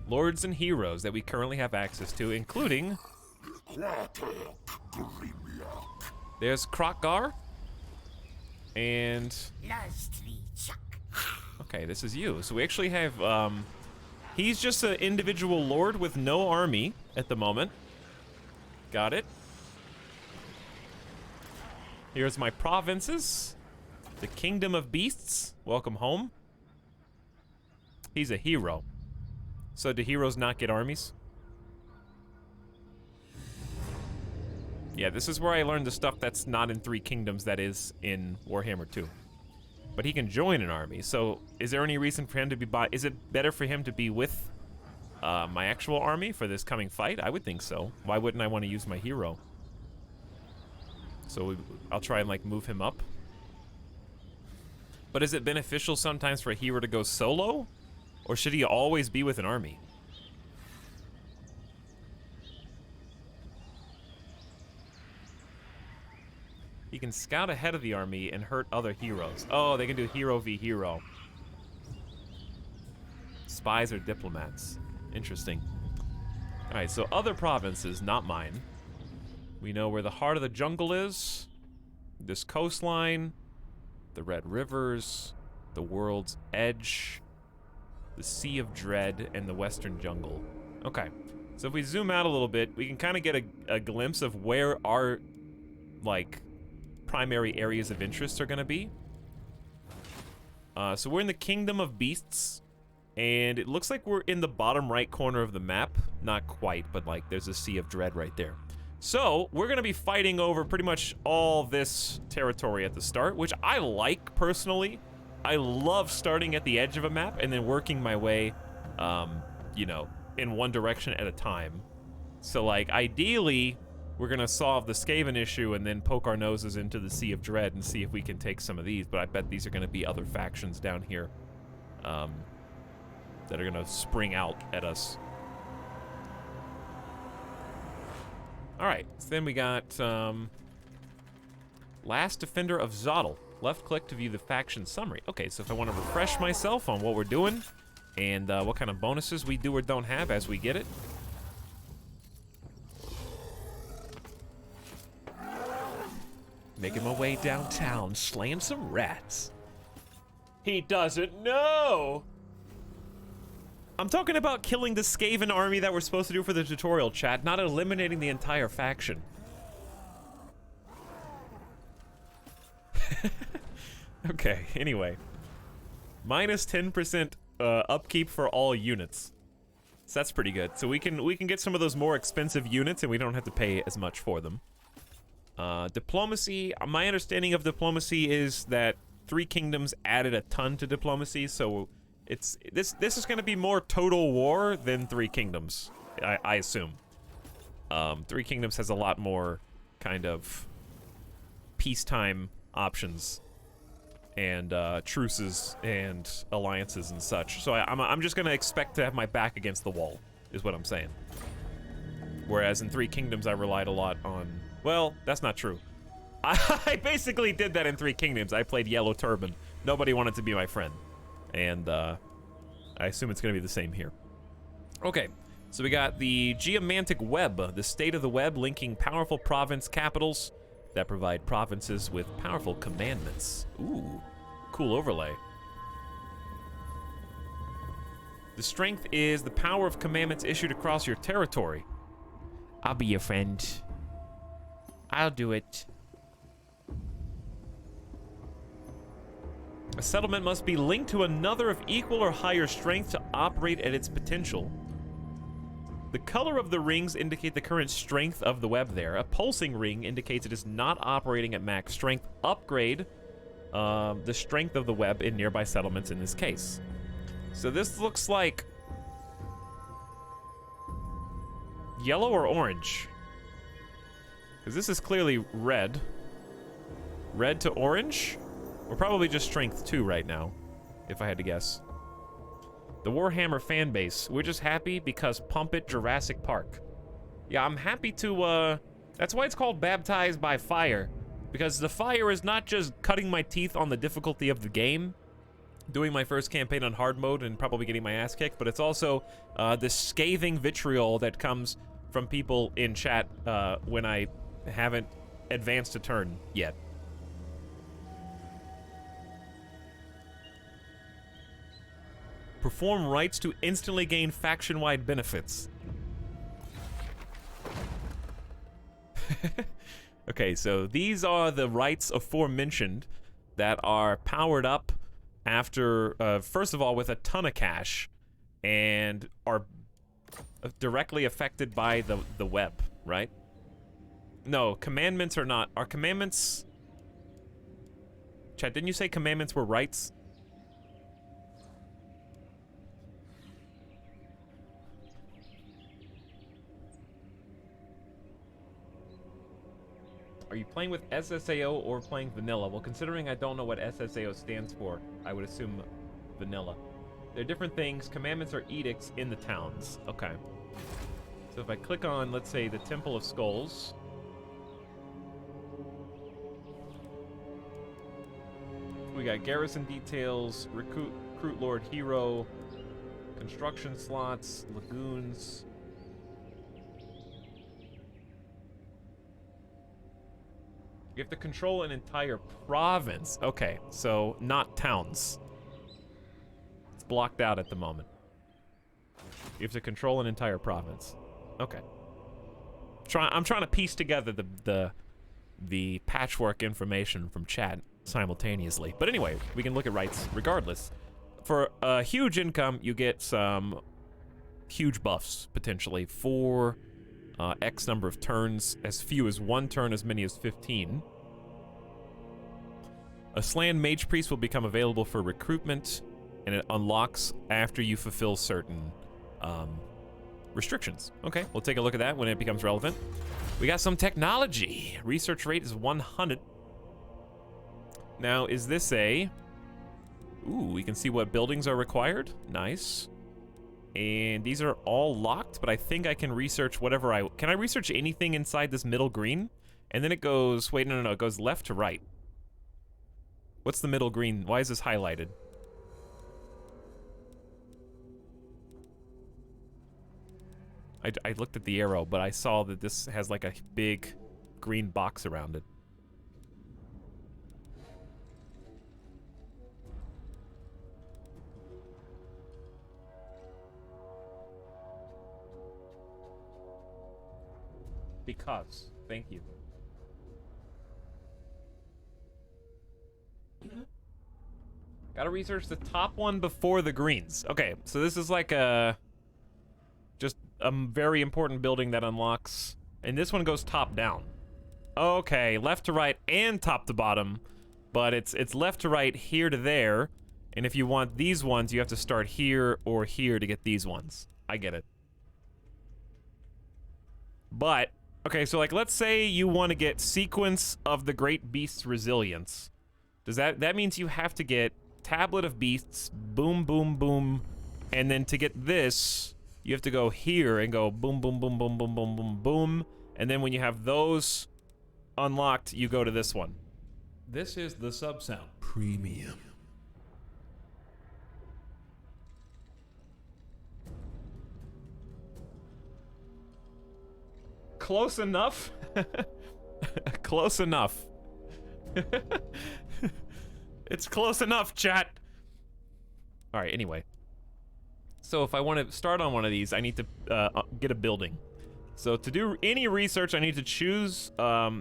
Lords and heroes that we currently have access to, including... There's Krokgar. And... Okay, this is you. So we actually have, he's just an individual lord with no army at the moment. Got it. Here's my provinces. The Kingdom of Beasts. Welcome home. He's a hero. So do heroes not get armies? Yeah, this is where I learned the stuff that's not in Three Kingdoms that is in Warhammer 2. But he can join an army, so is there any reason for him to be is it better for him to be with my actual army for this coming fight? I would think so. Why wouldn't I want to use my hero? So I'll try and like move him up. But is it beneficial sometimes for a hero to go solo? Or should he always be with an army? He can scout ahead of the army and hurt other heroes. Oh, they can do hero v hero. Spies or diplomats. Interesting. Alright, so other provinces, not mine. We know where the heart of the jungle is. This coastline. The Red Rivers. The World's Edge. The Sea of Dread, and the Western Jungle. Okay, so if we zoom out a little bit, we can kind of get a glimpse of where our, like, primary areas of interest are going to be. So we're in the Kingdom of Beasts, and it looks like we're in the bottom right corner of the map. Not quite, but, like, there's a Sea of Dread right there. So, we're going to be fighting over pretty much all this territory at the start, which I like, personally. I love starting at the edge of a map and then working my way, you know, in one direction at a time. So, like, ideally, we're going to solve the Skaven issue and then poke our noses into the Sea of Dread and see if we can take some of these. But I bet these are going to be other factions down here that are going to spring out at us. All right, so then we got Last Defender of Zottel. Left click to view the faction summary. Okay, so if I want to refresh myself on what we're doing and what kind of bonuses we do or don't have as we get it. Making my way downtown, slaying some rats. He doesn't know! I'm talking about killing the Skaven army that we're supposed to do for the tutorial, chat, not eliminating the entire faction. Okay, anyway. Minus 10% upkeep for all units. So that's pretty good. So we can get some of those more expensive units and we don't have to pay as much for them. Diplomacy, my understanding of diplomacy is that Three Kingdoms added a ton to diplomacy, so it's this is going to be more total war than Three Kingdoms, I assume. Three Kingdoms has a lot more kind of peacetime options and truces and alliances and such. So I'm just going to expect to have my back against the wall, is what I'm saying. Whereas in Three Kingdoms, I relied a lot on... Well, that's not true. I basically did that in Three Kingdoms. I played Yellow Turban. Nobody wanted to be my friend. And I assume it's going to be the same here. Okay, so we got the Geomantic Web, the state of the web linking powerful province capitals that provide provinces with powerful commandments. Ooh, cool overlay. The strength is the power of commandments issued across your territory. I'll be your friend. I'll do it. A settlement must be linked to another of equal or higher strength to operate at its potential. The color of the rings indicate the current strength of the web there. A pulsing ring indicates it is not operating at max strength. Upgrade the strength of the web in nearby settlements in this case. So this looks like yellow or orange? Because this is clearly red. Red to orange? Or probably just strength 2 right now, if I had to guess. The Warhammer fan base. We're just happy because pump it Jurassic Park. Yeah, I'm happy to, that's why it's called Baptized by Fire. Because the fire is not just cutting my teeth on the difficulty of the game, doing my first campaign on hard mode and probably getting my ass kicked, but it's also the scathing vitriol that comes from people in chat when I haven't advanced a turn yet. Perform rites to instantly gain faction-wide benefits. Okay, so these are the rites aforementioned that are powered up after, first of all, with a ton of cash, and are directly affected by the web, right? No, commandments are not. Are commandments... Chat, didn't you say commandments were rights? Are you playing with SSAO or playing vanilla? Well, considering I don't know what SSAO stands for, I would assume vanilla. They're different things. Commandments are edicts in the towns. Okay. So if I click on, let's say, the Temple of Skulls. We got garrison details, recruit Lord Hero, construction slots, lagoons. You have to control an entire province. Okay, so not towns. It's blocked out at the moment. You have to control an entire province. Okay. I'm trying to piece together the patchwork information from chat simultaneously. But anyway, we can look at rights regardless. For a huge income, you get some huge buffs, potentially, for X number of turns, as few as 1 turn, as many as 15. A Slan Mage Priest will become available for recruitment, and it unlocks after you fulfill certain restrictions. Okay, we'll take a look at that when it becomes relevant. We got some technology. Research rate is 100. Now, is this a... Ooh, we can see what buildings are required. Nice. And these are all locked, but I think I can research whatever I... Can I research anything inside this middle green? And then it goes... Wait, no, it goes left to right. What's the middle green? Why is this highlighted? I looked at the arrow, but I saw that this has like a big green box around it. Because. Thank you. Gotta research the top one before the greens. Okay, so this is like a... Just a very important building that unlocks. And this one goes top down. Okay, left to right and top to bottom. But it's left to right, here to there. And if you want these ones, you have to start here or here to get these ones. I get it. But, okay, so like let's say you want to get Sequence of the Great Beast's Resilience. Does that means you have to get Tablet of Beasts, boom, boom, boom. And then to get this... You have to go here and go boom, boom, boom, boom, boom, boom, boom, boom. And then when you have those unlocked, you go to this one. This is the sub-sound. Premium. Close enough. Close enough. It's close enough, chat. All right, anyway. So if I want to start on one of these, I need to get a building. So to do any research, I need to choose.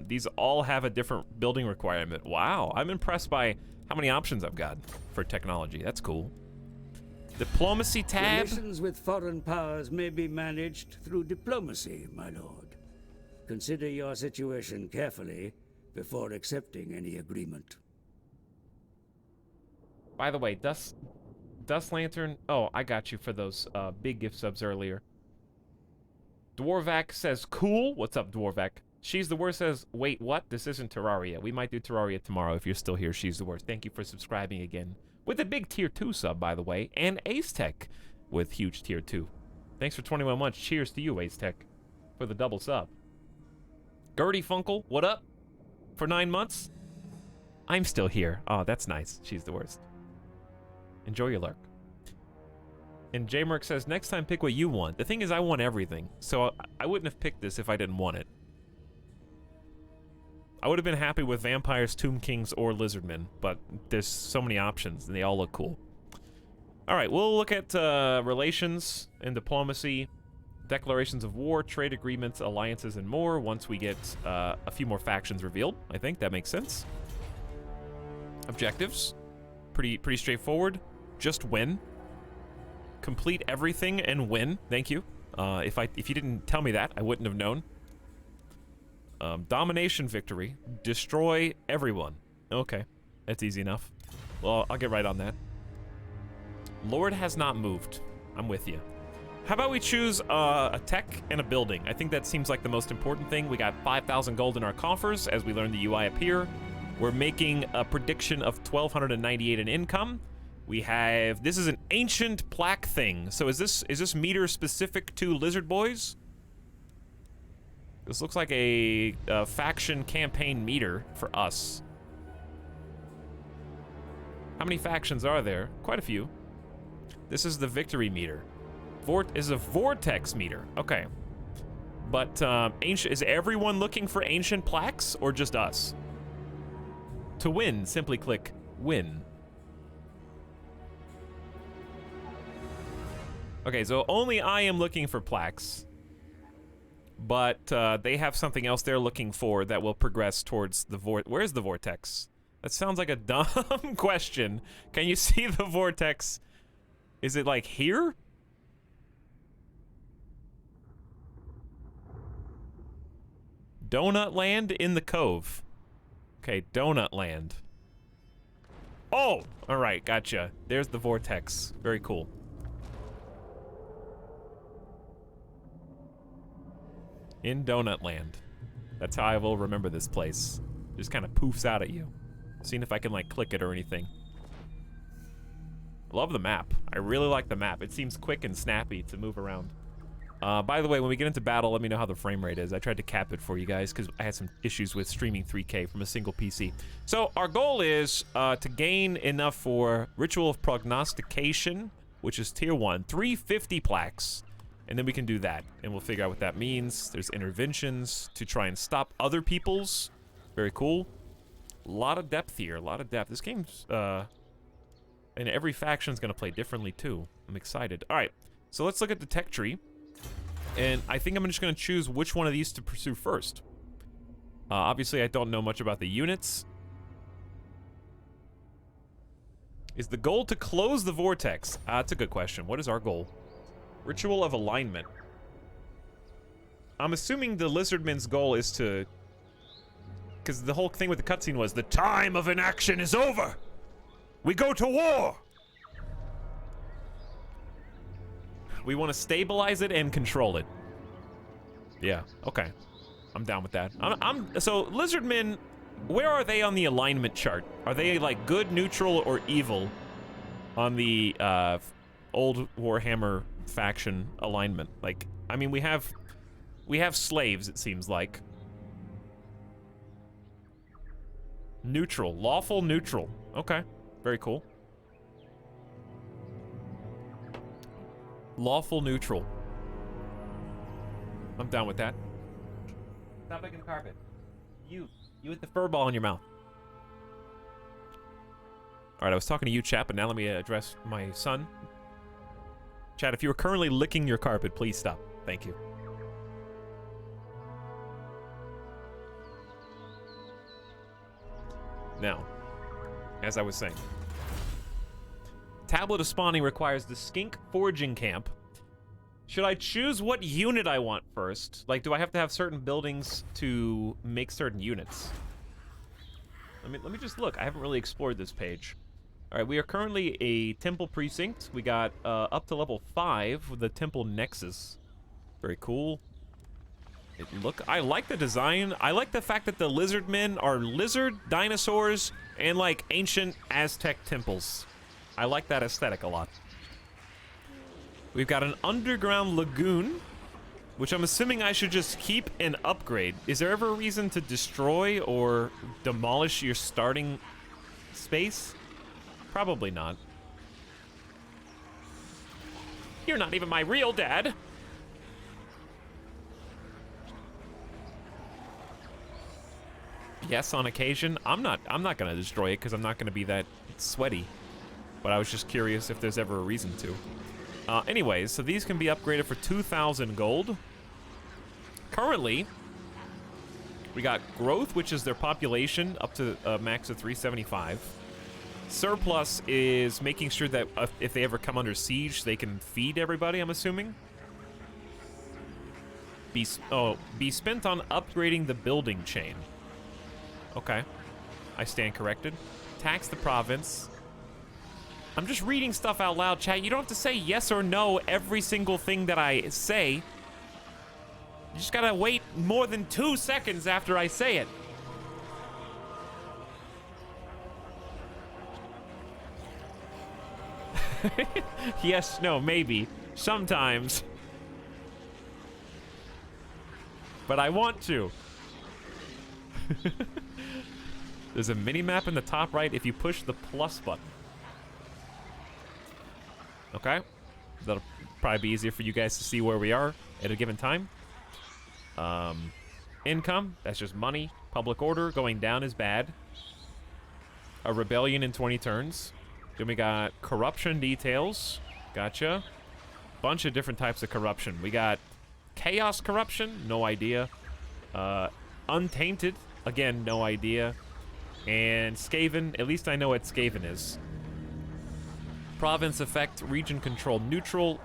These all have a different building requirement. Wow, I'm impressed by how many options I've got for technology. That's cool. Diplomacy tab. Relations with foreign powers may be managed through diplomacy, my lord. Consider your situation carefully before accepting any agreement. By the way, Dust Lantern. Oh, I got you for those big gift subs earlier. Dwarvac says, cool. What's up, Dwarvac? She's the Worst says, wait, what? This isn't Terraria. We might do Terraria tomorrow if you're still here. She's the Worst. Thank you for subscribing again. With a big tier 2 sub, by the way. And Ace Tech with huge tier 2. Thanks for 21 months. Cheers to you, Ace Tech, for the double sub. Gertie Funkle, what up? For 9 months? I'm still here. Oh, that's nice. She's the Worst. Enjoy your lurk. And J-Merc says, next time pick what you want. The thing is, I want everything. So I wouldn't have picked this if I didn't want it. I would have been happy with Vampires, Tomb Kings, or Lizardmen. But there's so many options, and they all look cool. Alright, we'll look at relations and diplomacy, declarations of war, trade agreements, alliances, and more once we get a few more factions revealed. I think that makes sense. Objectives. Pretty straightforward. Just win. Complete everything and win. Thank you. If you didn't tell me that, I wouldn't have known. Domination victory. Destroy everyone. Okay, that's easy enough. Well, I'll get right on that. Lord has not moved. I'm with you. How about we choose a tech and a building? I think that seems like the most important thing. We got 5,000 gold in our coffers as we learn the UI appear. We're making a prediction of 1,298 in income. We have, this is an ancient plaque thing. So is this meter specific to Lizard Boys? This looks like a faction campaign meter for us. How many factions are there? Quite a few. This is the victory meter. Is a vortex meter. Okay. But ancient, is everyone looking for ancient plaques or just us? To win, simply click win. Okay, so only I am looking for plaques. But they have something else they're looking for that will progress towards the where's the vortex? That sounds like a dumb question. Can you see the vortex? Is it like here? Donut Land in the Cove. Okay, Donut Land. Oh! Alright, gotcha. There's the vortex. Very cool. In Donut Land. That's how I will remember this place. Just kind of poofs out at you. Seeing if I can, like, click it or anything. Love the map. I really like the map. It seems quick and snappy to move around. By the way, when we get into battle, let me know how the frame rate is. I tried to cap it for you guys because I had some issues with streaming 3K from a single PC. So our goal is to gain enough for Ritual of Prognostication, which is tier 1, 350 plaques. And then we can do that, and we'll figure out what that means. There's interventions to try and stop other people's. Very cool. A lot of depth here, a lot of depth. This game's, and every faction's gonna play differently too. I'm excited. All right, so let's look at the tech tree. And I think I'm just gonna choose which one of these to pursue first. Obviously, I don't know much about the units. Is the goal to close the vortex? That's a good question. What is our goal? Ritual of Alignment. I'm assuming the Lizardman's goal is to... Because the whole thing with the cutscene was, the time of inaction is over! We go to war! We want to stabilize it and control it. Yeah, okay. I'm down with that. So, Lizardmen, where are they on the alignment chart? Are they, like, good, neutral, or evil on the old Warhammer faction alignment? Like, I mean, we have slaves, it seems like. Neutral. Lawful neutral. Okay. Very cool. Lawful neutral. I'm down with that. Stop making the carpet. You with the fur ball in your mouth. Alright, I was talking to you, chat, but now let me address my son. Chat, if you are currently licking your carpet, please stop. Thank you. Now, as I was saying, Tablet of Spawning requires the Skink Foraging Camp. Should I choose what unit I want first? Like, do I have to have certain buildings to make certain units? Let me just look. I haven't really explored this page. All right, we are currently a Temple Precinct. We got up to level 5 with the Temple Nexus. Very cool. I like the design. I like the fact that the Lizardmen are lizard, dinosaurs, and like ancient Aztec temples. I like that aesthetic a lot. We've got an underground lagoon, which I'm assuming I should just keep and upgrade. Is there ever a reason to destroy or demolish your starting space? Probably not. You're not even my real dad. Yes, on occasion. I'm not gonna destroy it because I'm not gonna be that sweaty. But I was just curious if there's ever a reason to. Anyways, so these can be upgraded for 2,000 gold. Currently, we got growth, which is their population, up to a max of 375. Surplus is making sure that if they ever come under siege, they can feed everybody, I'm assuming. Be spent on upgrading the building chain. Okay. I stand corrected. Tax the province. I'm just reading stuff out loud, chat. You don't have to say yes or no every single thing that I say. You just gotta wait more than 2 seconds after I say it. Yes, no, maybe. Sometimes. But I want to. There's a mini-map in the top right if you push the plus button. Okay. That'll probably be easier for you guys to see where we are at a given time. Income, that's just money. Public order, going down is bad. A rebellion in 20 turns. Then we got corruption details. Gotcha. Bunch of different types of corruption. We got chaos corruption, no idea. Untainted, again, no idea. And Skaven, at least I know what Skaven is. Province effect, region control neutral.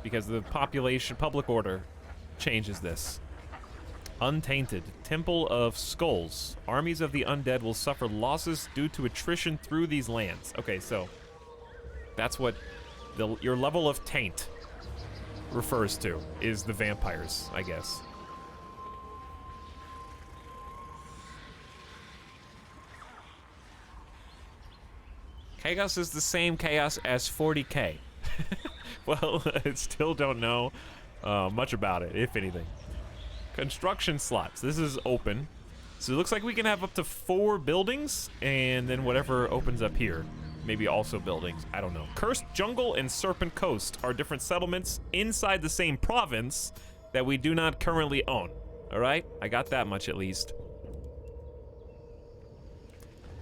Because the population, public order changes this. Untainted, Temple of Skulls. Armies of the undead will suffer losses due to attrition through these lands. Okay, so that's what your level of taint refers to, is the vampires, I guess. Chaos is the same chaos as 40k. Well, I still don't know much about it, if anything. Construction slots. This is open. So it looks like we can have up to 4 buildings, and then whatever opens up here. Maybe also buildings. I don't know. Cursed Jungle and Serpent Coast are different settlements inside the same province that we do not currently own. Alright? I got that much at least.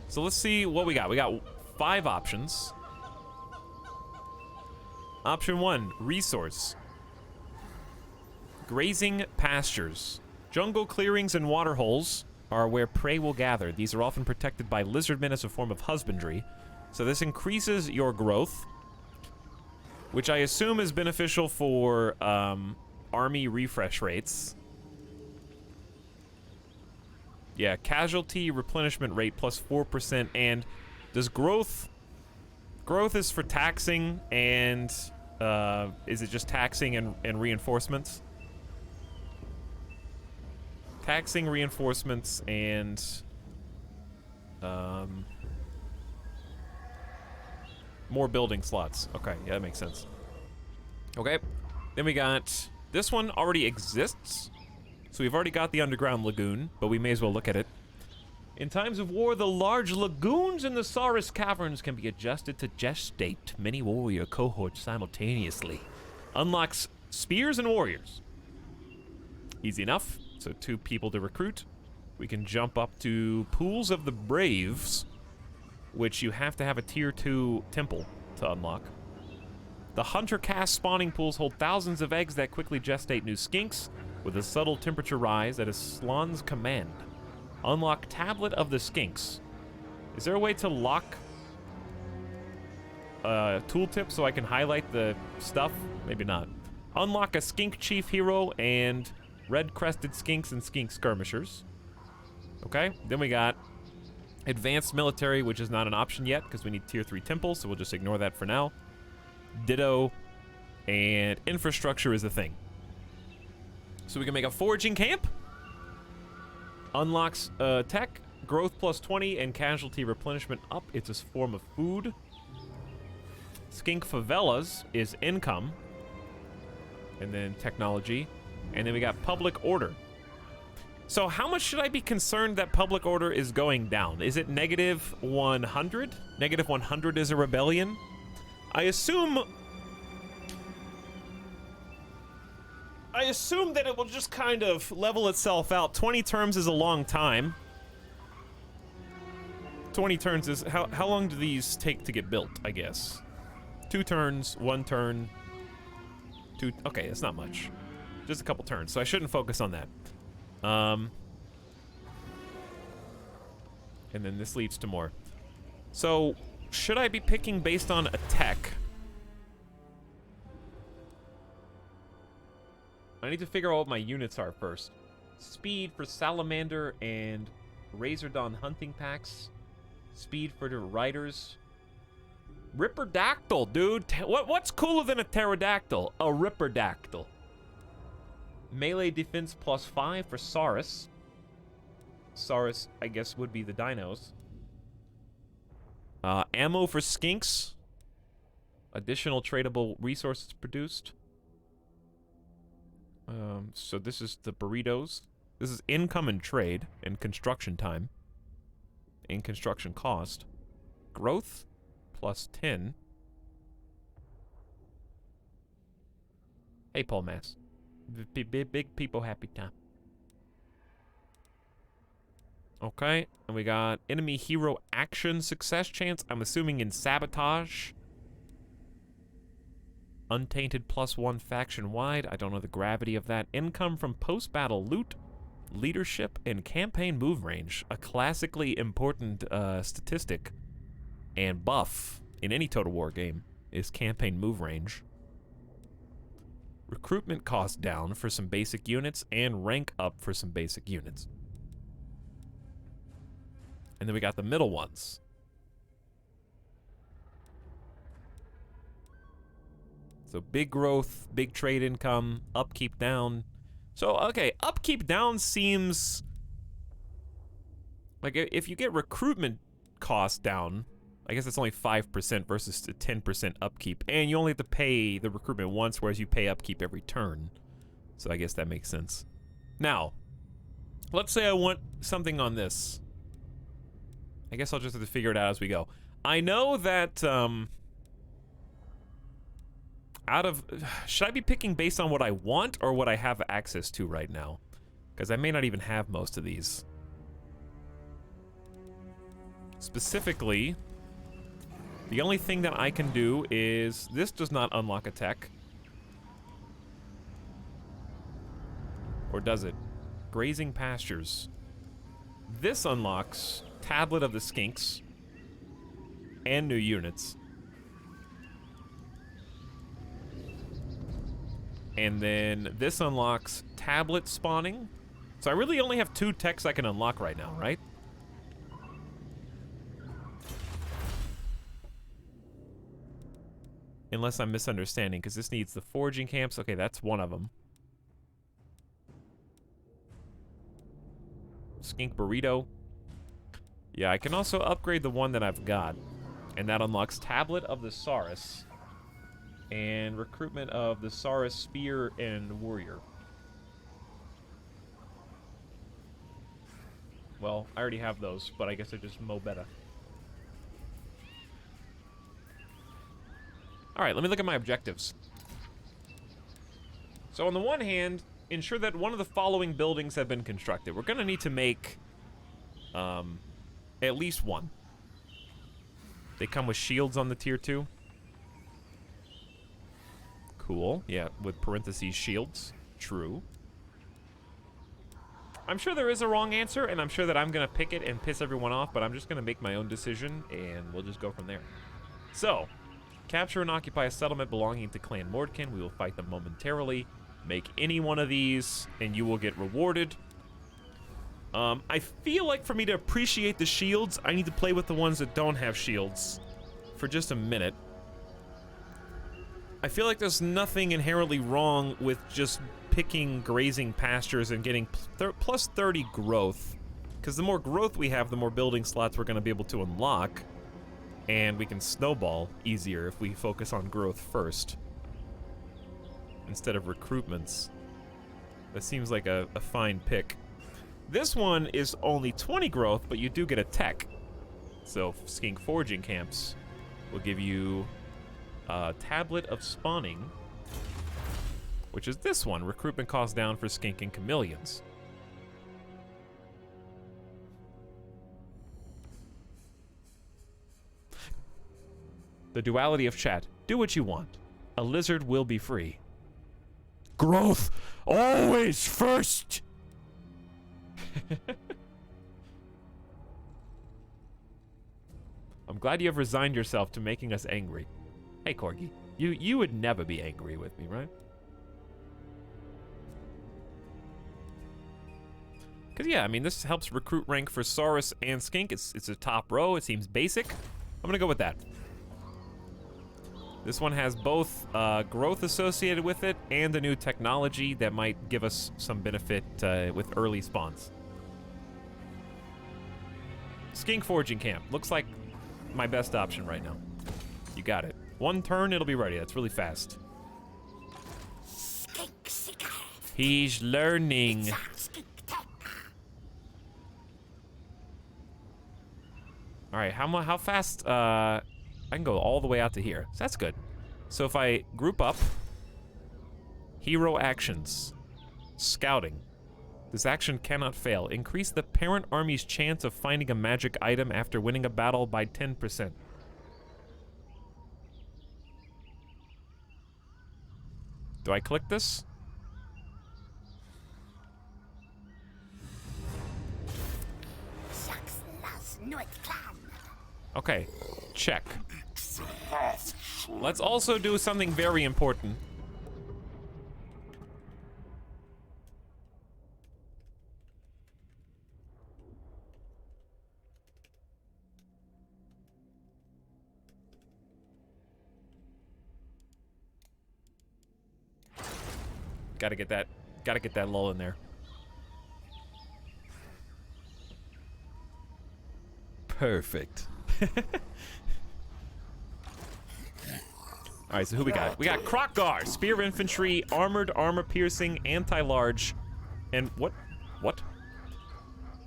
So let's see what we got. We got 5 options. Option 1, resource. Grazing pastures. Jungle clearings and water holes are where prey will gather. These are often protected by lizardmen as a form of husbandry. So this increases your growth, which I assume is beneficial for army refresh rates. Yeah, casualty replenishment rate plus 4%, and does growth is for taxing, and is it just taxing and reinforcements? Taxing, reinforcements, and more building slots. Okay, yeah, that makes sense. Okay, then we got, this one already exists. So we've already got the underground lagoon, but we may as well look at it. In times of war, the large lagoons in the Saurus caverns can be adjusted to gestate many warrior cohorts simultaneously. Unlocks spears and warriors. Easy enough. So 2 people to recruit. We can jump up to Pools of the Braves, which you have to have a tier 2 temple to unlock. The hunter cast spawning pools hold thousands of eggs that quickly gestate new skinks with a subtle temperature rise at a Slan's command. Unlock Tablet of the Skinks. Is there a way to lock tooltip so I can highlight the stuff? Maybe not. Unlock a Skink Chief Hero and red-crested skinks and skink skirmishers. Okay, then we got Advanced Military, which is not an option yet because we need tier 3 temples, so we'll just ignore that for now. Ditto, and infrastructure is the thing. So we can make a foraging camp. Unlocks tech, growth plus 20, and casualty replenishment up. It's a form of food. Skink favelas is income. And then technology. And then we got public order. So how much should I be concerned that public order is going down? Is it negative 100? Negative 100 is a rebellion? I assume that it will just kind of level itself out. 20 turns is a long time. 20 turns is... How long do these take to get built, I guess? 2 turns, 1 turn. 2... Okay, it's not much. Just a couple turns, so I shouldn't focus on that. And then this leads to more. So, should I be picking based on a tech? I need to figure out what my units are first. Speed for Salamander and Razordon hunting packs. Speed for the riders. Ripperdactyl, dude. What's cooler than a pterodactyl? A Ripperdactyl. Melee defense plus 5 for Saurus. Saurus, I guess, would be the dinos. Ammo for skinks. Additional tradable resources produced. So this is the burritos. This is income and trade and construction time. And construction cost. Growth plus 10. Hey, Paul Mass. Big people happy time. Okay, and we got enemy hero action success chance. I'm assuming in sabotage. Untainted +1 faction wide. I don't know the gravity of that. Income from post-battle loot, leadership, and campaign move range. A classically important statistic and buff in any Total War game is campaign move range. Recruitment cost down for some basic units and rank up for some basic units. And then we got the middle ones. So big growth, big trade income, upkeep down. So, okay, upkeep down seems... Like, if you get recruitment cost down, I guess it's only 5% versus a 10% upkeep. And you only have to pay the recruitment once, whereas you pay upkeep every turn. So I guess that makes sense. Now, let's say I want something on this. I guess I'll just have to figure it out as we go. I know that, should I be picking based on what I want or what I have access to right now? Because I may not even have most of these. Specifically, the only thing that I can do is, this does not unlock a tech. Or does it? Grazing pastures. This unlocks Tablet of the Skinks and new units. And then this unlocks tablet spawning. So I really only have 2 techs I can unlock right now, right? Unless I'm misunderstanding, because this needs the foraging camps. Okay, that's one of them. Skink burrito. Yeah, I can also upgrade the one that I've got. And that unlocks Tablet of the Saurus. And recruitment of the Saurus Spear and Warrior. Well, I already have those, but I guess they're just mo better. Alright, let me look at my objectives. So on the one hand, ensure that one of the following buildings have been constructed. We're gonna need to make at least one. They come with shields on the tier 2. Cool. Yeah, with parentheses shields. True. I'm sure there is a wrong answer, and I'm sure that I'm gonna pick it and piss everyone off, but I'm just gonna make my own decision, and we'll just go from there. So, capture and occupy a settlement belonging to Clan Mordkin. We will fight them momentarily. Make any one of these, and you will get rewarded. I feel like for me to appreciate the shields, I need to play with the ones that don't have shields for just a minute. I feel like there's nothing inherently wrong with just picking grazing pastures and getting plus 30 growth. Because the more growth we have, the more building slots we're going to be able to unlock. And we can snowball easier if we focus on growth first, instead of recruitments. That seems like a fine pick. This one is only 20 growth, but you do get a tech. So Skink Foraging Camps will give you a Tablet of Spawning, which is this one. Recruitment cost down for Skink and Chameleons. The duality of chat. Do what you want. A lizard will be free. Growth always first. I'm glad you have resigned yourself to making us angry. Hey, Corgi, you would never be angry with me, right? Because, yeah, I mean, this helps recruit rank for Saurus and Skink. It's a top row. It seems basic. I'm going to go with that. This one has both growth associated with it and a new technology that might give us some benefit with early spawns. Skink Foraging Camp. Looks like my best option right now. You got it. One turn, it'll be ready. That's really fast. He's learning. Alright, how fast? I can go all the way out to here. So that's good. So if I group up, hero actions, scouting. This action cannot fail. Increase the parent army's chance of finding a magic item after winning a battle by 10%. Do I click this? Okay, check. Let's also do something very important. Gotta get that lull in there. Perfect. All right, so who we got? We got Krokgar, Spear Infantry, Armored, Armor Piercing, Anti-Large, and what? What?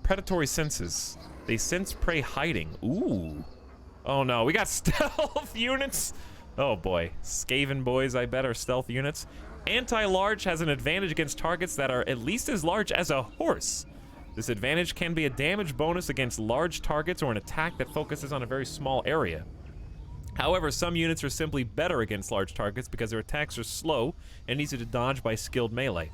Predatory Senses. They sense prey hiding. Ooh. Oh no, we got stealth units. Oh boy, Skaven boys, I bet, are stealth units. Anti-Large has an advantage against targets that are at least as large as a horse. This advantage can be a damage bonus against large targets or an attack that focuses on a very small area. However, some units are simply better against large targets because their attacks are slow and easy to dodge by skilled melee.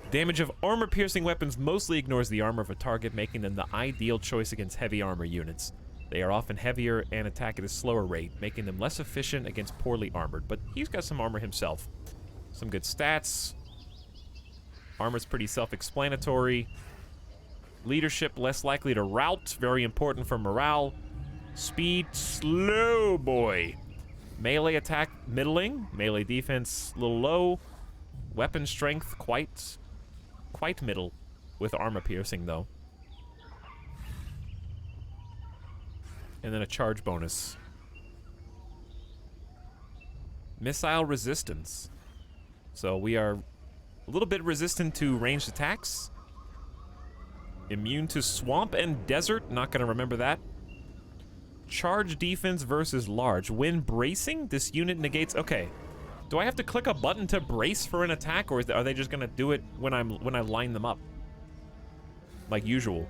Damage of armor-piercing weapons mostly ignores the armor of a target, making them the ideal choice against heavy armor units. They are often heavier and attack at a slower rate, making them less efficient against poorly armored, but he's got some armor himself. Some good stats. Armor's pretty self-explanatory. Leadership less likely to rout, very important for morale. Speed, slow boy. Melee attack, middling. Melee defense, a little low. Weapon strength, quite middle. With armor piercing, though. And then a charge bonus. Missile resistance. So we are a little bit resistant to ranged attacks. Immune to swamp and desert. Not gonna remember that. Charge defense versus large. When bracing, this unit negates... Okay. Do I have to click a button to brace for an attack, or are they just gonna do it when I line them up? Like usual.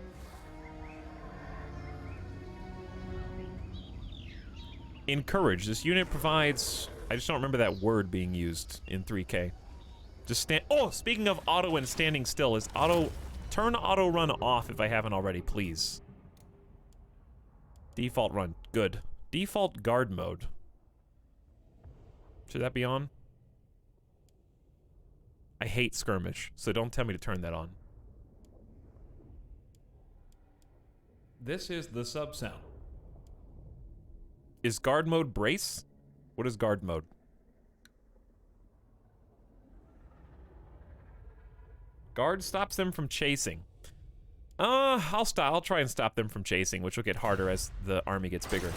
Encourage. This unit provides... I just don't remember that word being used in 3K. Just stand... Oh, speaking of auto and standing still, is auto... Turn auto run off if I haven't already, please. Default run. Good. Default guard mode. Should that be on? I hate skirmish, so don't tell me to turn that on. This is the sub sound. Is guard mode brace? What is guard mode? Guard stops them from chasing. I'll try and stop them from chasing, which will get harder as the army gets bigger.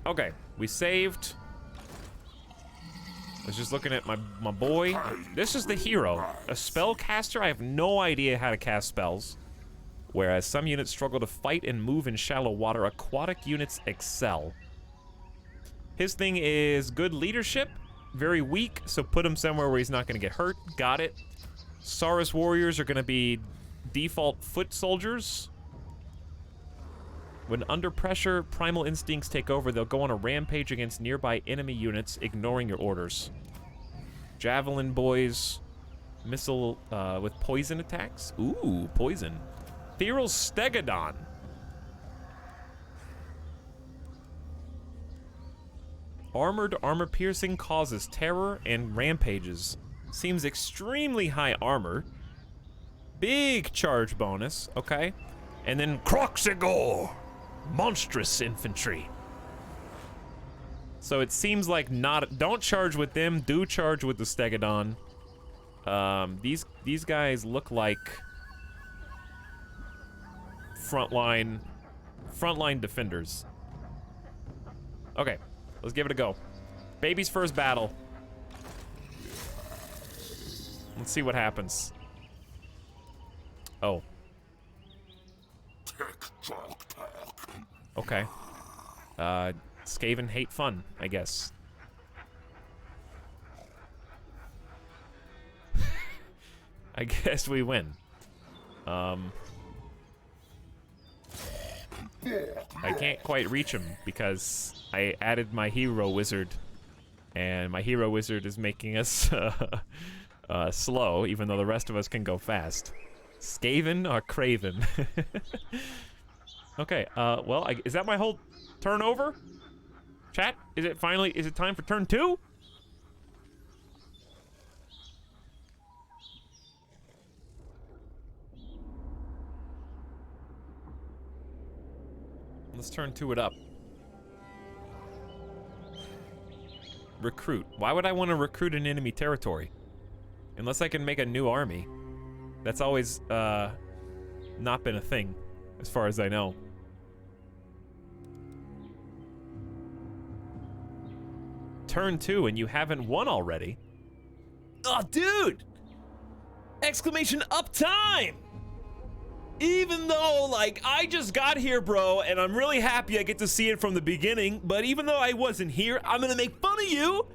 Okay, we saved. I was just looking at my boy. This is the hero. A spellcaster. I have no idea how to cast spells. Whereas some units struggle to fight and move in shallow water, aquatic units excel. His thing is good leadership, very weak, so put him somewhere where he's not going to get hurt. Got it. Saurus warriors are going to be default foot soldiers. When under pressure, primal instincts take over. They'll go on a rampage against nearby enemy units, ignoring your orders. Javelin boys, missile with poison attacks. Ooh, poison. Feral Stegodon. Armored armor piercing causes terror and rampages. Seems extremely high armor. Big charge bonus, okay. And then Croxigor, monstrous infantry. So it seems like don't charge with them, do charge with the Stegodon. These guys look like frontline defenders. Okay, let's give it a go. Baby's first battle. Let's see what happens. Oh. Okay. Skaven hate fun, I guess. I guess we win. I can't quite reach him because I added my hero wizard, and my hero wizard is making us slow, even though the rest of us can go fast. Skaven or Craven? Okay, well, is that my whole turn over? Chat, is it time for turn 2? Let's turn 2 it up. Recruit. Why would I want to recruit an enemy territory? Unless I can make a new army. That's always, not been a thing, as far as I know. turn 2 and you haven't won already. Oh, dude! Exclamation uptime! Even though, like, I just got here, bro, and I'm really happy I get to see it from the beginning, but even though I wasn't here, I'm gonna make fun of you!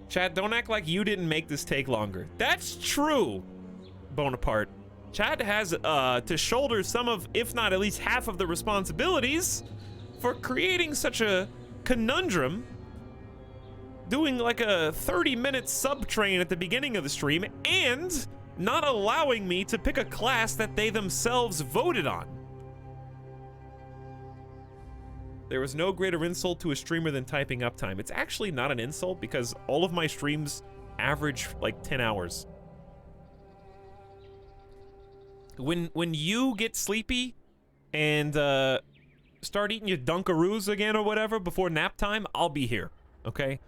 Chat, don't act like you didn't make this take longer. That's true, Bonaparte. Chad has to shoulder some of, if not at least half of the responsibilities for creating such a conundrum, doing like a 30-minute sub-train at the beginning of the stream, and not allowing me to pick a class that they themselves voted on. There was no greater insult to a streamer than typing uptime. It's actually not an insult because all of my streams average like 10 hours. When you get sleepy and start eating your Dunkaroos again or whatever before nap time, I'll be here, okay?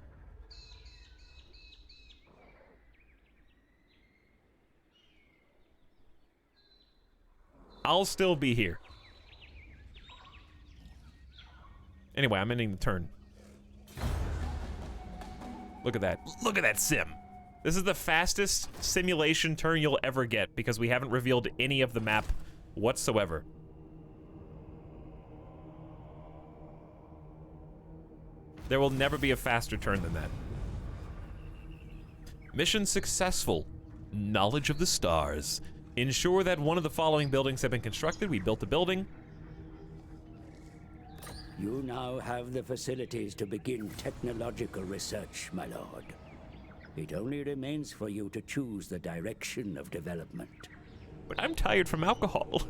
I'll still be here. Anyway, I'm ending the turn. Look at that. Look at that sim. This is the fastest simulation turn you'll ever get because we haven't revealed any of the map whatsoever. There will never be a faster turn than that. Mission successful. Knowledge of the stars. Ensure that one of the following buildings have been constructed. We built a building. You now have the facilities to begin technological research, my lord. It only remains for you to choose the direction of development. But I'm tired from alcohol.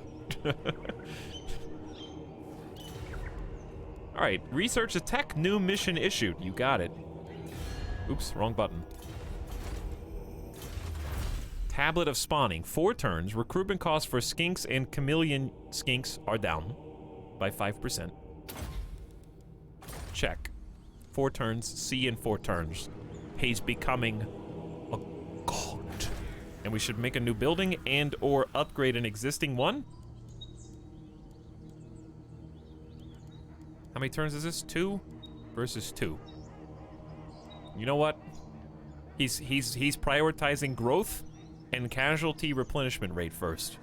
All right, research a tech, new mission issued. You got it. Oops, wrong button. Tablet of spawning, 4 turns. Recruitment costs for skinks and chameleon skinks are down by 5%. Check. 4 turns, C in 4 turns. He's becoming a god. And we should make a new building and or upgrade an existing one. How many turns is this? 2 versus 2. You know what? He's prioritizing growth and casualty replenishment rate first.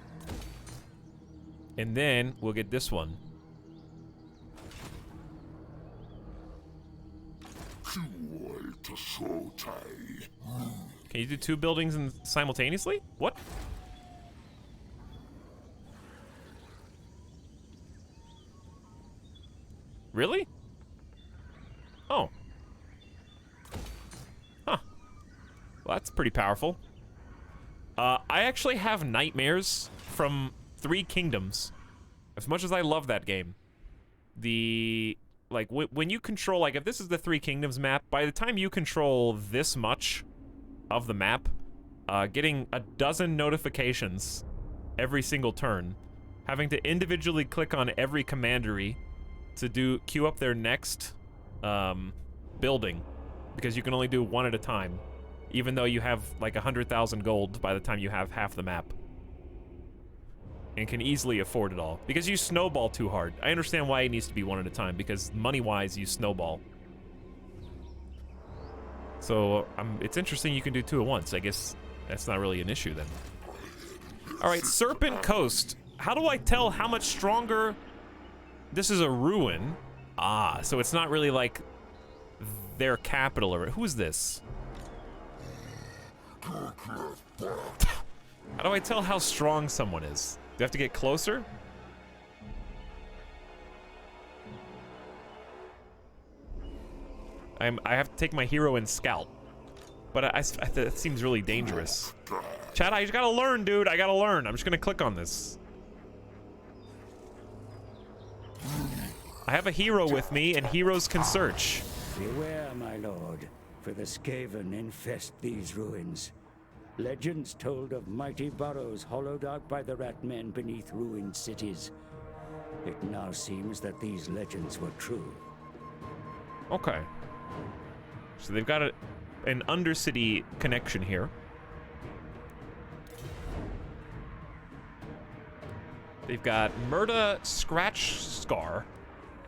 And then we'll get this one. Can you do 2 buildings simultaneously? What? Really? Oh. Huh. Well, that's pretty powerful. I actually have nightmares from 3 Kingdoms. As much as I love that game. Like, when you control, like, if this is the 3 Kingdoms map, by the time you control this much of the map, getting a dozen notifications every single turn, having to individually click on every commandery to queue up their next building, because you can only do 1 at a time, even though you have, like, 100,000 gold by the time you have half the map. And can easily afford it all. Because you snowball too hard. I understand why it needs to be 1 at a time, because money-wise, you snowball. So, it's interesting you can do 2 at once. I guess that's not really an issue, then. Alright, Serpent Coast. How do I tell how much stronger... This is a ruin. Ah, so it's not really like their capital, or... Who's this? How do I tell how strong someone is? Do I have to get closer? I have to take my hero and scout. But that seems really dangerous. Chad, I just gotta learn, dude. I gotta learn. I'm just gonna click on this. I have a hero with me, and heroes can search. Beware, my lord, for the Skaven infest these ruins. Legends told of mighty burrows hollowed out by the rat men beneath ruined cities. It now seems that these legends were true. Okay. So they've got an undercity connection here. They've got Murda Scratch Scar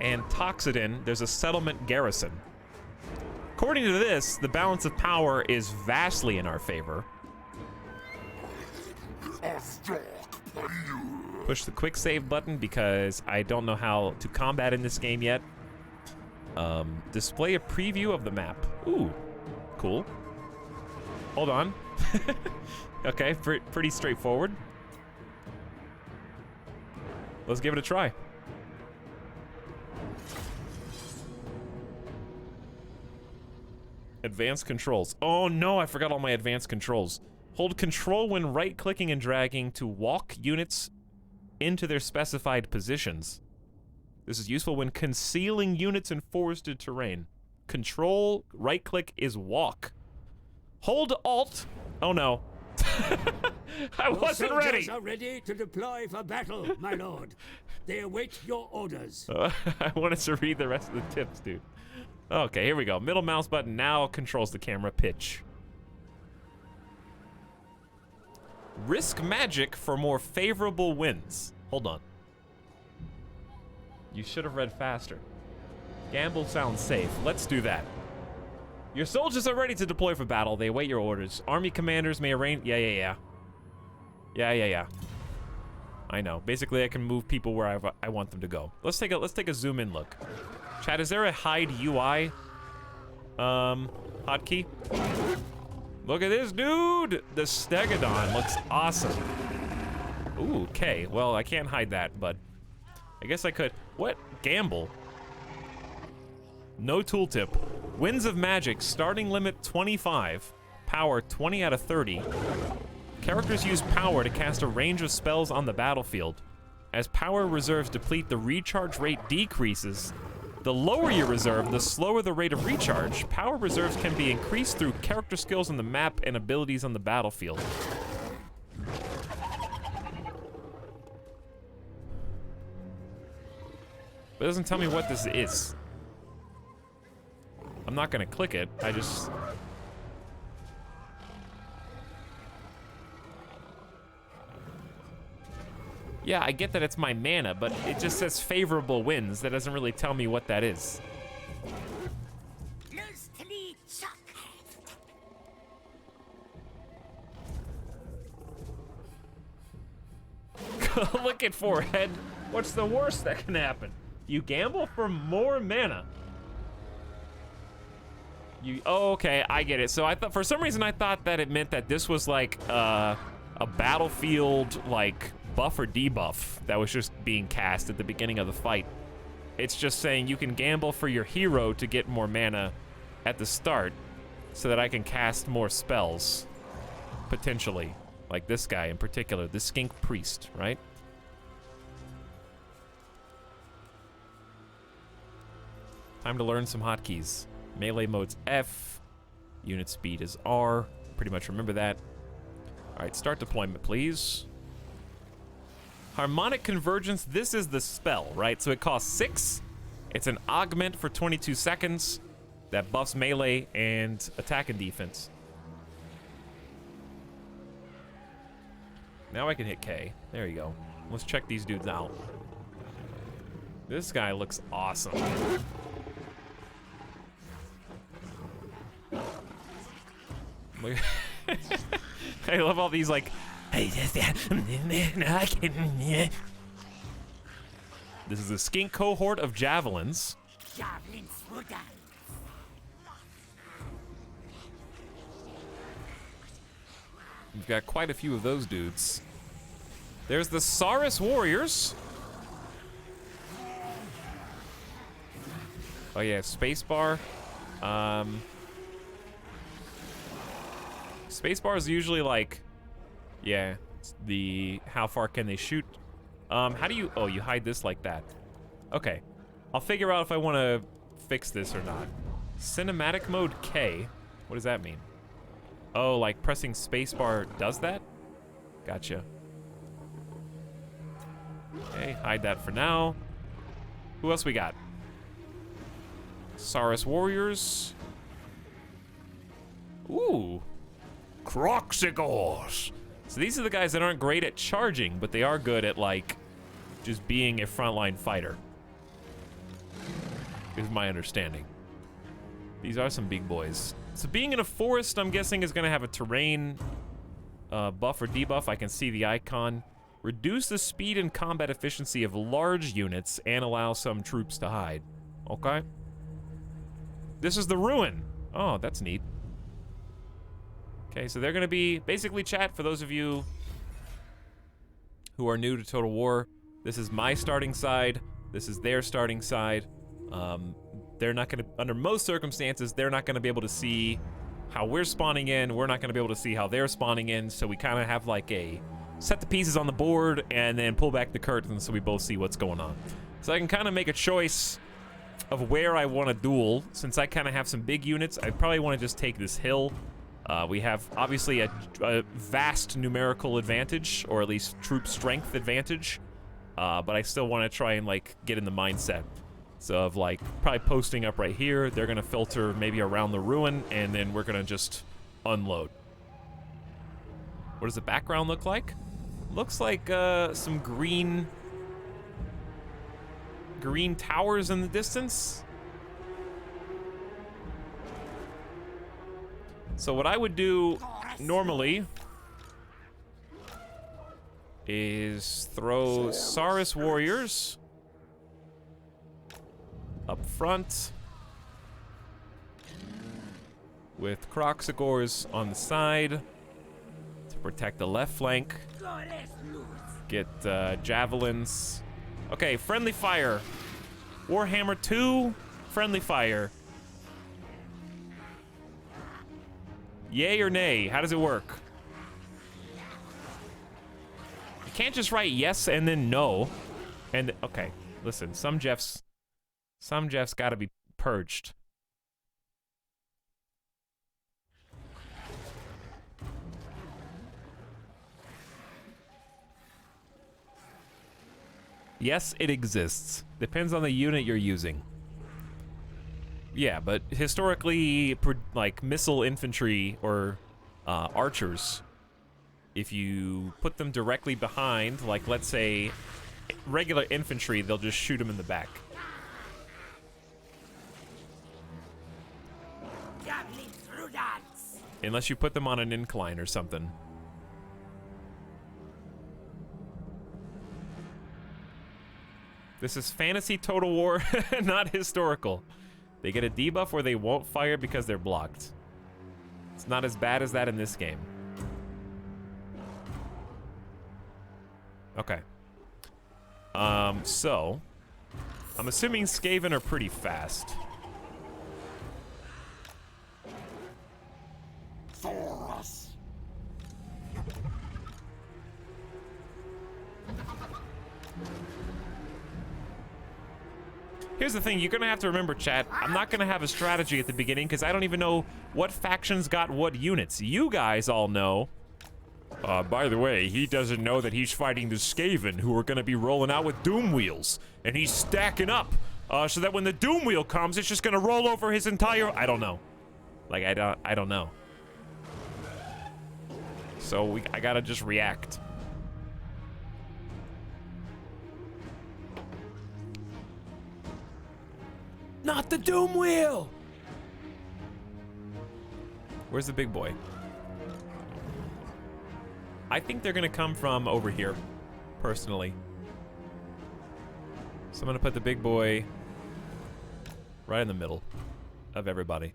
and Toxidin. There's a settlement garrison. According to this, the balance of power is vastly in our favor. Push the quick save button because I don't know how to combat in this game yet. Display a preview of the map. Ooh, cool. Hold on. Okay, pretty straightforward. Let's give it a try. Advanced controls. Oh no, I forgot all my advanced controls. Hold control when right-clicking and dragging to walk units into their specified positions. This is useful when concealing units in forested terrain. Control, right-click is walk. Hold Alt. Oh no. I wasn't ready. Soldiers are ready to deploy for battle, my lord. They await your orders. I wanted to read the rest of the tips, dude. Okay, here we go. Middle mouse button now controls the camera pitch. Risk magic for more favorable winds. Hold on. You should have read faster. Gamble sounds safe. Let's do that. Your soldiers are ready to deploy for battle. They await your orders. Army commanders may arrange... Yeah. I know. Basically, I can move people where I want them to go. Let's take a zoom in look. Chat, is there a hide UI hotkey? Look at this dude! The Stegodon looks awesome. Ooh, okay. Well, I can't hide that, but I guess I could. What? Gamble. No tooltip. Winds of Magic, starting limit 25. Power 20 out of 30. Characters use power to cast a range of spells on the battlefield. As power reserves deplete, the recharge rate decreases. The lower your reserve, the slower the rate of recharge. Power reserves can be increased through character skills on the map and abilities on the battlefield. But it doesn't tell me what this is. I'm not gonna click it, I just... Yeah, I get that it's my mana, but it just says favorable winds. That doesn't really tell me what that is. Look at forehead. What's the worst that can happen? You gamble for more mana. Oh, okay, I get it. So I thought, for some reason, I thought that it meant that this was like a battlefield like buff or debuff that was just being cast at the beginning of the fight. It's just saying you can gamble for your hero to get more mana at the start so that I can cast more spells, potentially. Like this guy in particular, the Skink Priest, right? Time to learn some hotkeys. Melee mode's F, unit speed is R, pretty much remember that. All right, start deployment, please. Harmonic Convergence, this is the spell, right? So it costs 6. It's an augment for 22 seconds that buffs melee and attack and defense. Now I can hit K. There you go. Let's check these dudes out. This guy looks awesome. I love all these like... This is a skink cohort of javelins. We've got quite a few of those dudes. There's the Saurus Warriors. Oh yeah, spacebar. Spacebar is usually like, yeah, it's the how far can they shoot. How do you, oh, you hide this like that. Okay, I'll figure out if I want to fix this or not. Cinematic mode K, what does that mean? Oh, like pressing spacebar does that? Gotcha. Okay, hide that for now. Who else we got? Saurus Warriors. Ooh. Croxigors. So these are the guys that aren't great at charging, but they are good at like just being a frontline fighter. Is my understanding. These are some big boys. So being in a forest, I'm guessing, is going to have a terrain buff or debuff. I can see the icon. Reduce the speed and combat efficiency of large units and allow some troops to hide. Okay. This is the ruin. Oh, that's neat. Okay, so they're going to be basically, chat, for those of you who are new to Total War, this is my starting side. This is their starting side. They're not going to, under most circumstances, they're not going to be able to see how we're spawning in. We're not going to be able to see how they're spawning in. So we kind of have like a set the pieces on the board and then pull back the curtains so we both see what's going on. So I can kind of make a choice of where I want to duel. Since I kind of have some big units, I probably want to just take this hill. We have obviously a vast numerical advantage, or at least troop strength advantage. But I still want to try and like get in the mindset. So of like probably posting up right here. They're gonna filter maybe around the ruin, and then we're gonna just unload. What does the background look like? Looks like some green towers in the distance. So what I would do normally is throw Saurus warriors up front with Croxagors on the side to protect the left flank. Get javelins. Okay, friendly fire. Warhammer 2, friendly fire. Yay or nay? How does it work? You can't just write yes and then no. And okay, listen, some Jeffs gotta be purged. Yes, it exists. Depends on the unit you're using. Yeah, but historically, like missile infantry or archers, if you put them directly behind, like let's say regular infantry, they'll just shoot them in the back. Unless you put them on an incline or something. This is fantasy Total War, not historical. They get a debuff where they won't fire because they're blocked. It's not as bad as that in this game. Okay. So I'm assuming Skaven are pretty fast. Here's the thing, you're gonna have to remember, chat, I'm not gonna have a strategy at the beginning because I don't even know what factions got what units. You guys all know. By the way, he doesn't know that he's fighting the Skaven, who are gonna be rolling out with Doom Wheels. And he's stacking up, so that when the Doom Wheel comes, it's just gonna roll over his entire... I don't know. Like, I don't know. So I gotta just react. Not the Doom Wheel! Where's the big boy? I think they're gonna come from over here, personally. So I'm gonna put the big boy right in the middle of everybody.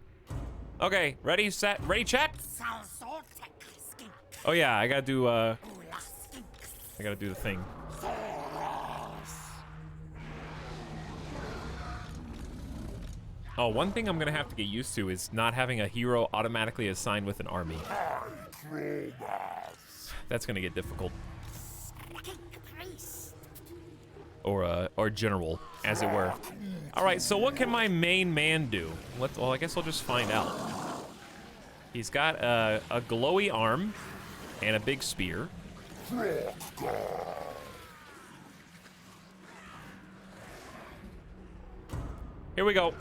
Okay, ready, set, ready, chat? Oh yeah, I gotta do the thing. Oh, one thing I'm gonna have to get used to is not having a hero automatically assigned with an army. That's gonna get difficult. Or general, as it were. All right, so what can my main man do? Well, I guess I'll just find out. He's got a glowy arm and a big spear. Here we go.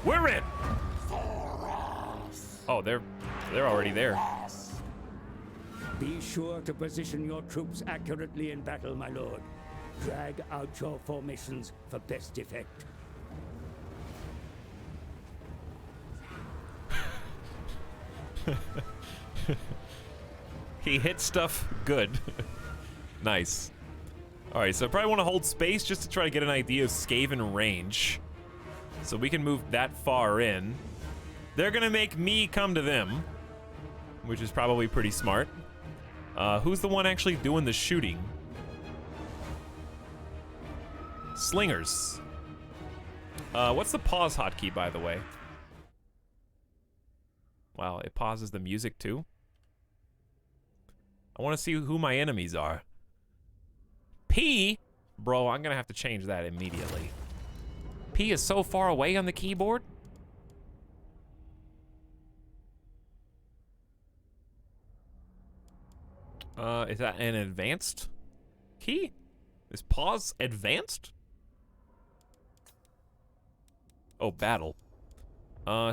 We're in. Oh, they're already there. Be sure to position your troops accurately in battle, my lord. Drag out your formations for best effect. He hit stuff good. Nice. Alright, so I probably want to hold space just to try to get an idea of Skaven range. So we can move that far in. They're gonna make me come to them, which is probably pretty smart. Who's the one actually doing the shooting? Slingers. What's the pause hotkey, by the way? Wow, it pauses the music too. I want to see who my enemies are. P? Bro, I'm gonna have to change that immediately. P is so far away on the keyboard. Is that an advanced key? Is pause advanced? Oh, battle.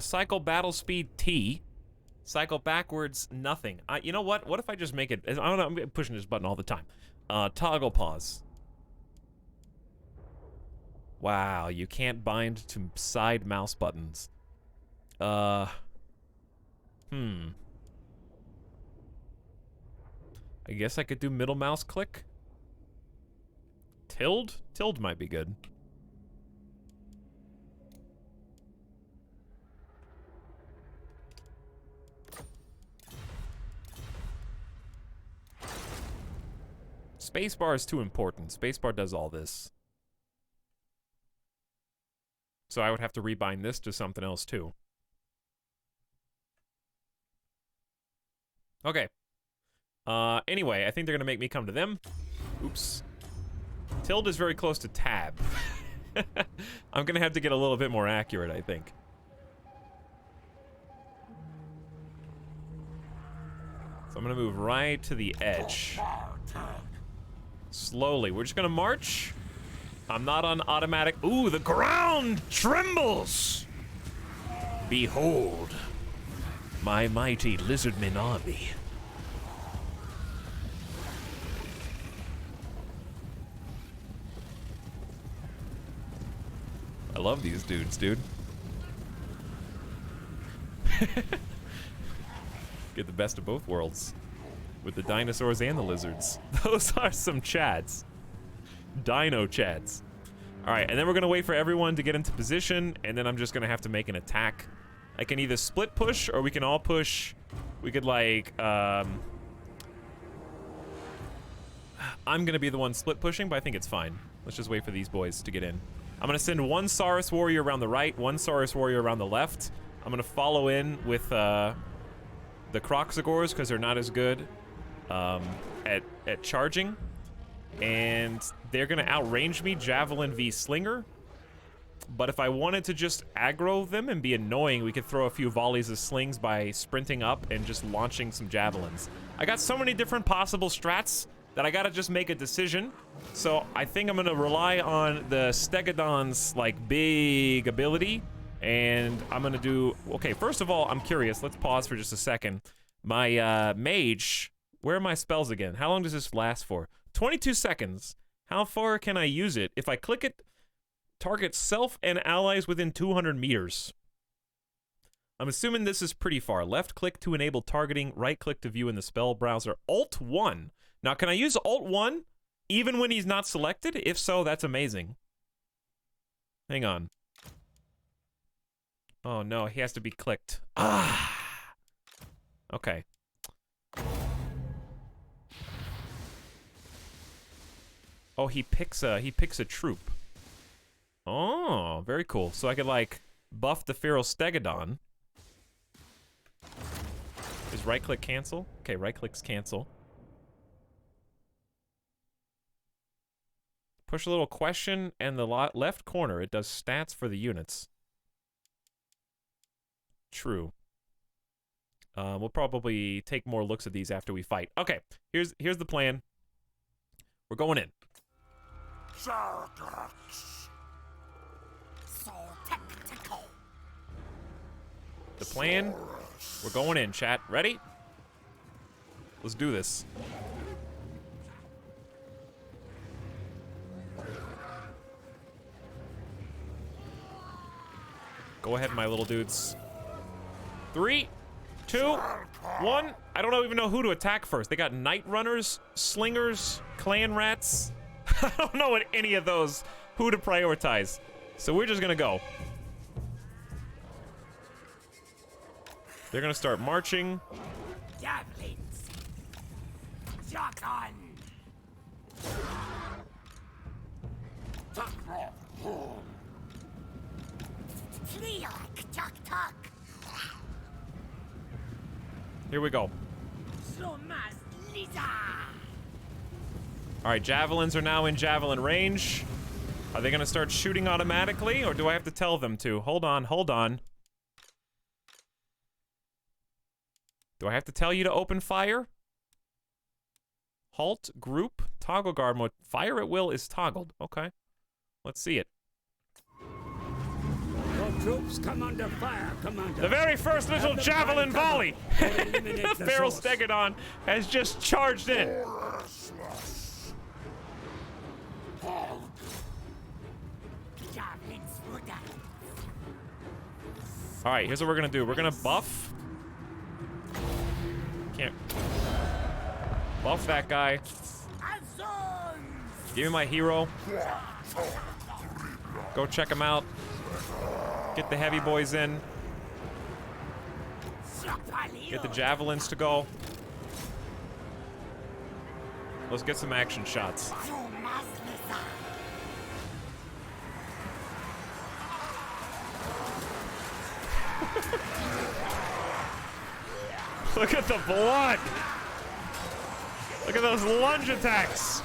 Cycle battle speed T. Cycle backwards nothing. You know what? What if I just make it? I don't know. I'm pushing this button all the time. Toggle pause. Wow, you can't bind to side mouse buttons. I guess I could do middle mouse click. Tilde? Tilde might be good. Spacebar is too important. Spacebar does all this. So I would have to rebind this to something else too. Okay. Anyway, I think they're gonna make me come to them. Oops. Tilde is very close to tab. I'm gonna have to get a little bit more accurate, I think. So I'm gonna move right to the edge. Slowly. We're just gonna march. I'm not on automatic. Ooh, the ground trembles! Behold, my mighty lizardman army. I love these dudes, dude. Get the best of both worlds. With the dinosaurs and the lizards. Those are some chads. Dino chads. Alright, and then we're gonna wait for everyone to get into position, and then I'm just gonna have to make an attack. I can either split push, or we can all push. We could, like, I'm gonna be the one split pushing, but I think it's fine. Let's just wait for these boys to get in. I'm gonna send one Saurus warrior around the right, one Saurus warrior around the left. I'm gonna follow in with, the Kroxigors, because they're not as good, at charging. And they're gonna outrange me, Javelin v Slinger. But if I wanted to just aggro them and be annoying, we could throw a few volleys of slings by sprinting up and just launching some javelins. I got so many different possible strats that I gotta just make a decision. So I think I'm gonna rely on the Stegodon's, like, big ability. And I'm gonna do... Okay, first of all, I'm curious. Let's pause for just a second. My, mage... Where are my spells again? How long does this last for? 22 seconds. How far can I use it? If I click it, target self and allies within 200 meters. I'm assuming this is pretty far. Left click to enable targeting, right click to view in the spell browser. Alt 1. Now, can I use Alt 1 even when he's not selected? If so, that's amazing. Hang on. Oh no, he has to be clicked. Ah. Okay. Oh, he picks a troop. Oh, very cool. So I could, like, buff the Feral Stegodon. Is right click cancel? Okay, right clicks cancel. Push a little question and the left corner. It does stats for the units. True. We'll probably take more looks at these after we fight. Okay, here's the plan. We're going in. So tactical. The plan, we're going in, chat. Ready? Let's do this. Go ahead, my little dudes. 3, 2, 1. I don't even know who to attack first. They got Night Runners, Slingers, Clan Rats. I don't know what any of those, who to prioritize. So we're just gonna go. They're gonna start marching. Javelins. Shot on. Flee like Chuck Tuck. Here we go. So much Lisa. All right, javelins are now in javelin range. Are they gonna start shooting automatically, or do I have to tell them to? Hold on, hold on. Do I have to tell you to open fire? Halt, group, toggle guard mode. Fire at will is toggled. Okay. Let's see it. Your troops come under fire, Commander. The very first little javelin volley! The Feral Stegodon has just charged in. Alright, here's what we're gonna do. We're gonna buff. Can't. Buff that guy. Give me my hero. Go check him out. Get the heavy boys in. Get the javelins to go. Let's get some action shots. Look at the blood! Look at those lunge attacks!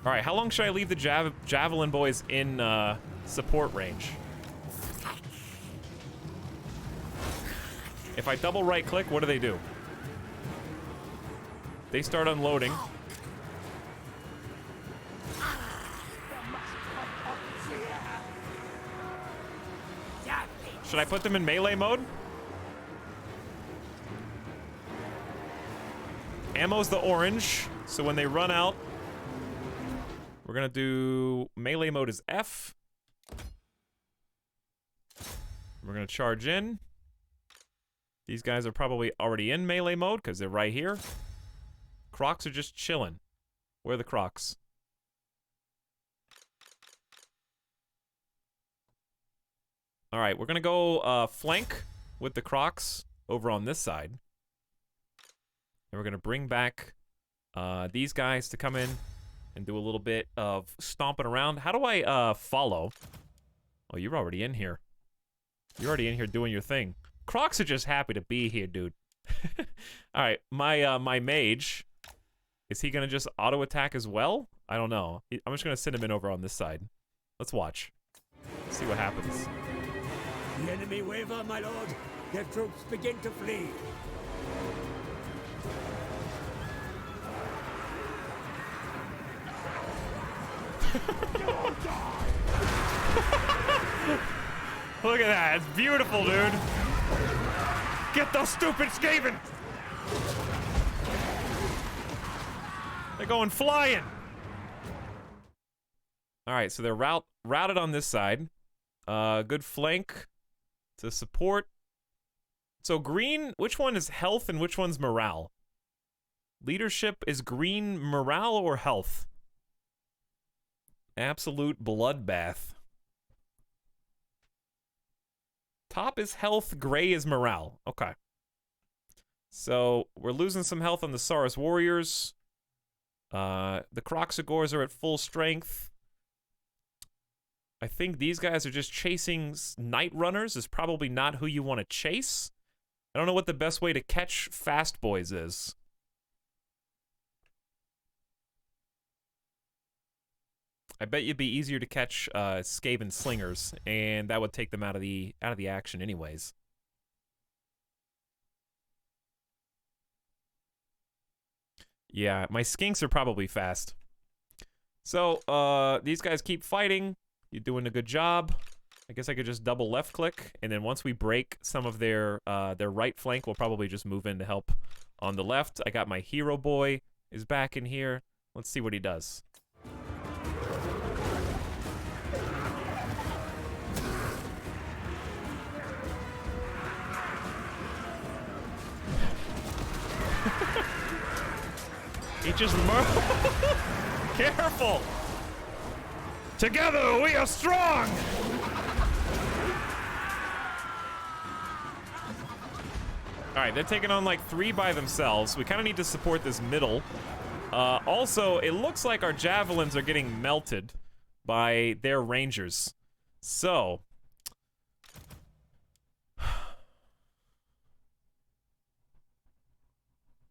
Alright, how long should I leave the javelin boys in support range? If I double right click, what do they do? They start unloading. Should I put them in melee mode? Ammo's the orange, so when they run out, we're gonna do melee mode is F. We're gonna charge in. These guys are probably already in melee mode because they're right here. Crocs are just chilling. Where are the Crocs? All right, we're gonna go flank with the Crocs over on this side. And we're gonna bring back these guys to come in and do a little bit of stomping around. How do I follow? Oh, you're already in here. You're already in here doing your thing. Crocs are just happy to be here, dude. All right, my mage, is he gonna just auto attack as well? I don't know. I'm just gonna send him in over on this side. Let's watch. See what happens. The enemy waver, my lord. Their troops begin to flee. Look at that. It's beautiful, dude. Get those stupid Skaven! They're going flying. All right, so they're routed on this side. Good flank to support. So green, which one is health and which one's morale? Leadership is green morale or health? Absolute bloodbath. Top is health, gray is morale. Okay. So we're losing some health on the Saurus Warriors. The Croxagores are at full strength. I think these guys are just chasing Night Runners. Is probably not who you want to chase. I don't know what the best way to catch fast boys is. I bet you'd be easier to catch Skaven Slingers, and that would take them out of the action anyways. Yeah, my skinks are probably fast. So, these guys keep fighting. You're doing a good job. I guess I could just double left click, and then once we break some of their right flank, we'll probably just move in to help on the left. I got my hero boy is back in here. Let's see what he does. He just Careful! Together we are strong! Alright, they're taking on like 3 by themselves. We kind of need to support this middle. Also, it looks like our javelins are getting melted by their rangers. So...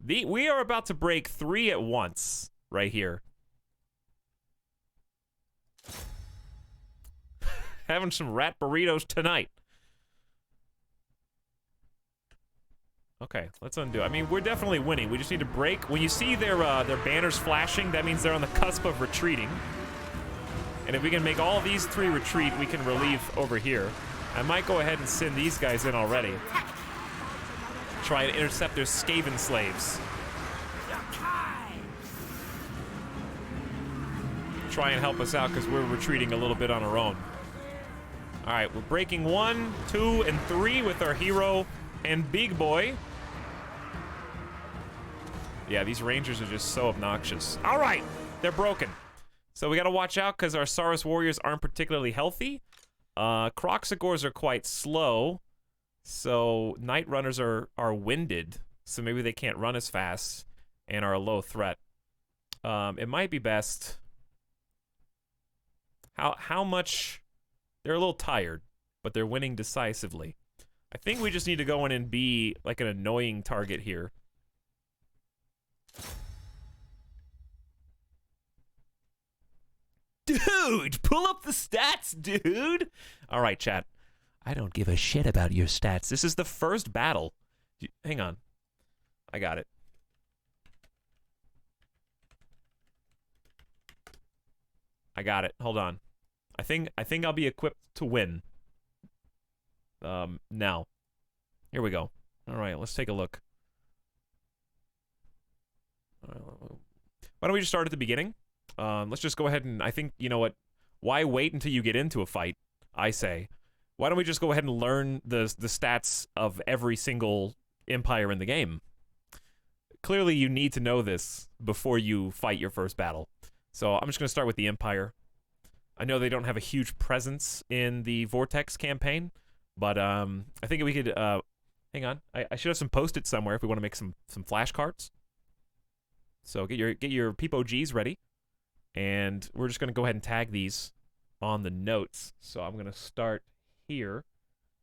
we are about to break 3 at once, right here. Having some rat burritos tonight. Okay, let's undo. I mean, we're definitely winning. We just need to break. When you see their banners flashing, that means they're on the cusp of retreating. And if we can make all these 3 retreat, we can relieve over here. I might go ahead and send these guys in already. Try and intercept their Skaven slaves. Try and help us out because we're retreating a little bit on our own. Alright, we're breaking 1, 2, and 3 with our hero and big boy. Yeah, these rangers are just so obnoxious. Alright, they're broken. So we gotta watch out because our Saurus warriors aren't particularly healthy. Kroxigors are quite slow. So Night Runners are winded, so maybe they can't run as fast and are a low threat. It might be best. How much? They're a little tired, but they're winning decisively. I think we just need to go in and be like an annoying target here. Dude, pull up the stats, dude. All right, chat. I don't give a shit about your stats. This is the first battle. Hang on. I got it. I got it. Hold on. I think I'll be equipped to win. Now. Here we go. All right, let's take a look. Why don't we just start at the beginning? Let's just go ahead and, I think, you know what? Why wait until you get into a fight, I say. Why don't we just go ahead and learn the stats of every single empire in the game? Clearly, you need to know this before you fight your first battle. So I'm just going to start with the empire. I know they don't have a huge presence in the Vortex campaign, but I think we could... hang on. I should have some post-it somewhere if we want to make some flashcards. So get your Peepo Gs ready. And we're just going to go ahead and tag these on the notes. So I'm going to start here,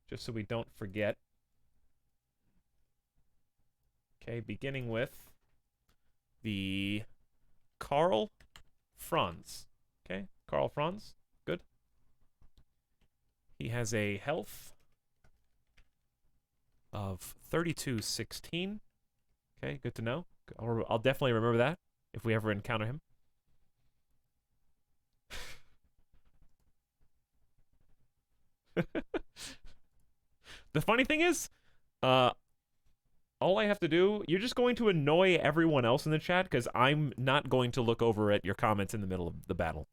just so we don't forget. Okay, beginning with the Karl Franz. Okay, Karl Franz, good. He has a health of 3216. Okay, good to know. I'll definitely remember that if we ever encounter him. The funny thing is, all I have to do, you're just going to annoy everyone else in the chat because I'm not going to look over at your comments in the middle of the battle.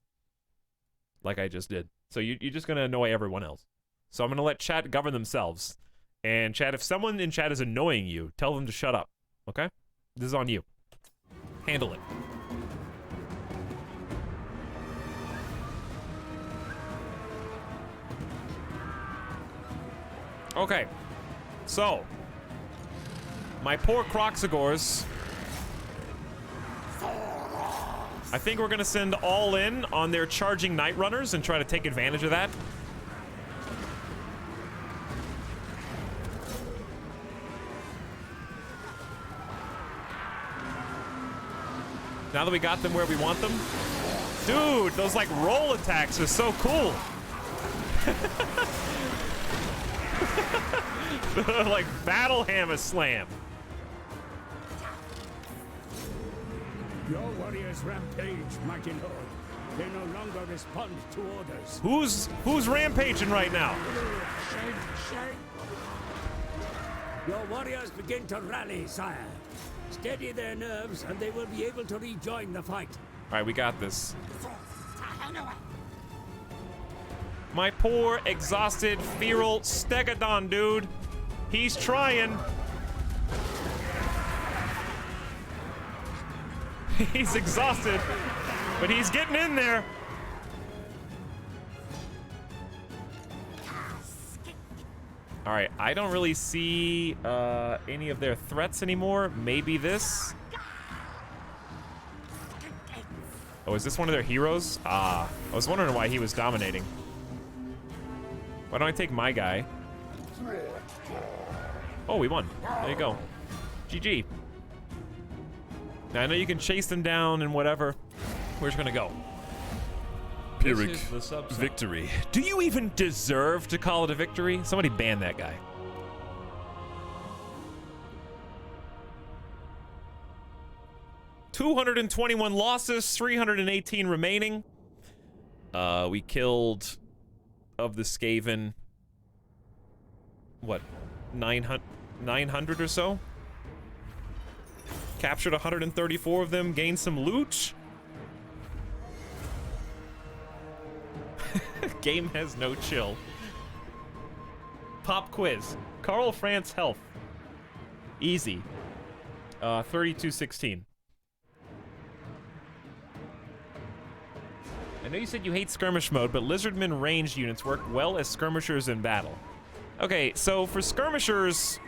Like I just did. So you're just going to annoy everyone else. So I'm going to let chat govern themselves. And chat, if someone in chat is annoying you, tell them to shut up. Okay? This is on you. Handle it. Okay, so my poor Kroxigors. I think we're gonna send all in on their charging Night Runners and try to take advantage of that. Now that we got them where we want them. Dude, those like roll attacks are so cool. Like battle hammer slam. Your warriors rampage, mighty lord. They no longer respond to orders. Who's rampaging right now? Your warriors begin to rally, sire. Steady their nerves, and they will be able to rejoin the fight. All right, we got this. My poor, exhausted, feral Stegodon, dude. He's trying. He's exhausted, but he's getting in there. All right, I don't really see any of their threats anymore. Maybe this. Oh, is this one of their heroes? Ah, I was wondering why he was dominating. Why don't I take my guy? Oh, we won. There you go. GG. Now, I know you can chase them down and whatever. We're just gonna go. Pyrrhic victory. Do you even deserve to call it a victory? Somebody ban that guy. $221 losses, 318 remaining. We killed, of the Skaven, what, 900 or so? Captured 134 of them, gained some loot. Game has no chill. Pop quiz. Carl France health. Easy. 3216. I know you said you hate skirmish mode, but lizardmen ranged units work well as skirmishers in battle. Okay, so for skirmishers,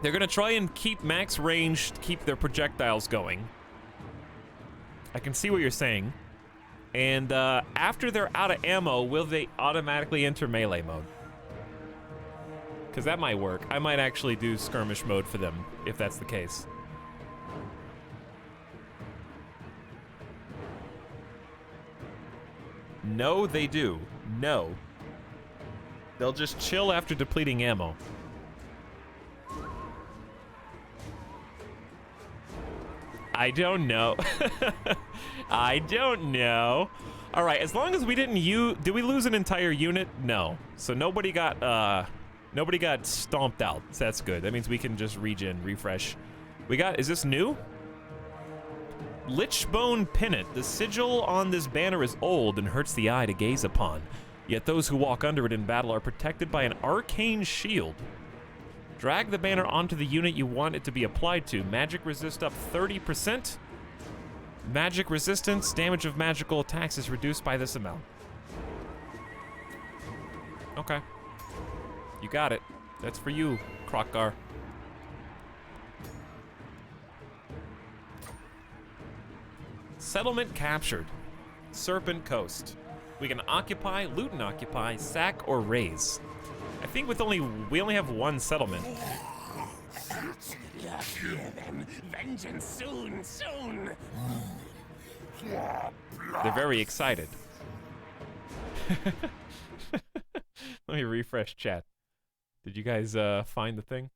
they're gonna try and keep max range to keep their projectiles going. I can see what you're saying. And after they're out of ammo, will they automatically enter melee mode? Because that might work. I might actually do skirmish mode for them, if that's the case. No, they do. No. They'll just chill after depleting ammo. I don't know. I don't know. All right, as long as we didn't did we lose an entire unit? No. So nobody got stomped out. So that's good. That means we can just regen, refresh. We got, is this new? Lichbone Pennant. The sigil on this banner is old and hurts the eye to gaze upon. Yet those who walk under it in battle are protected by an arcane shield. Drag the banner onto the unit you want it to be applied to. Magic resist up 30%. Magic resistance, damage of magical attacks is reduced by this amount. Okay. You got it. That's for you, Krokgar. Settlement captured. Serpent Coast. We can occupy, loot and occupy, sack, or raise. I think we only have one settlement. Hear them. Vengeance soon, soon. They're very excited. Let me refresh chat. Did you guys find the thing?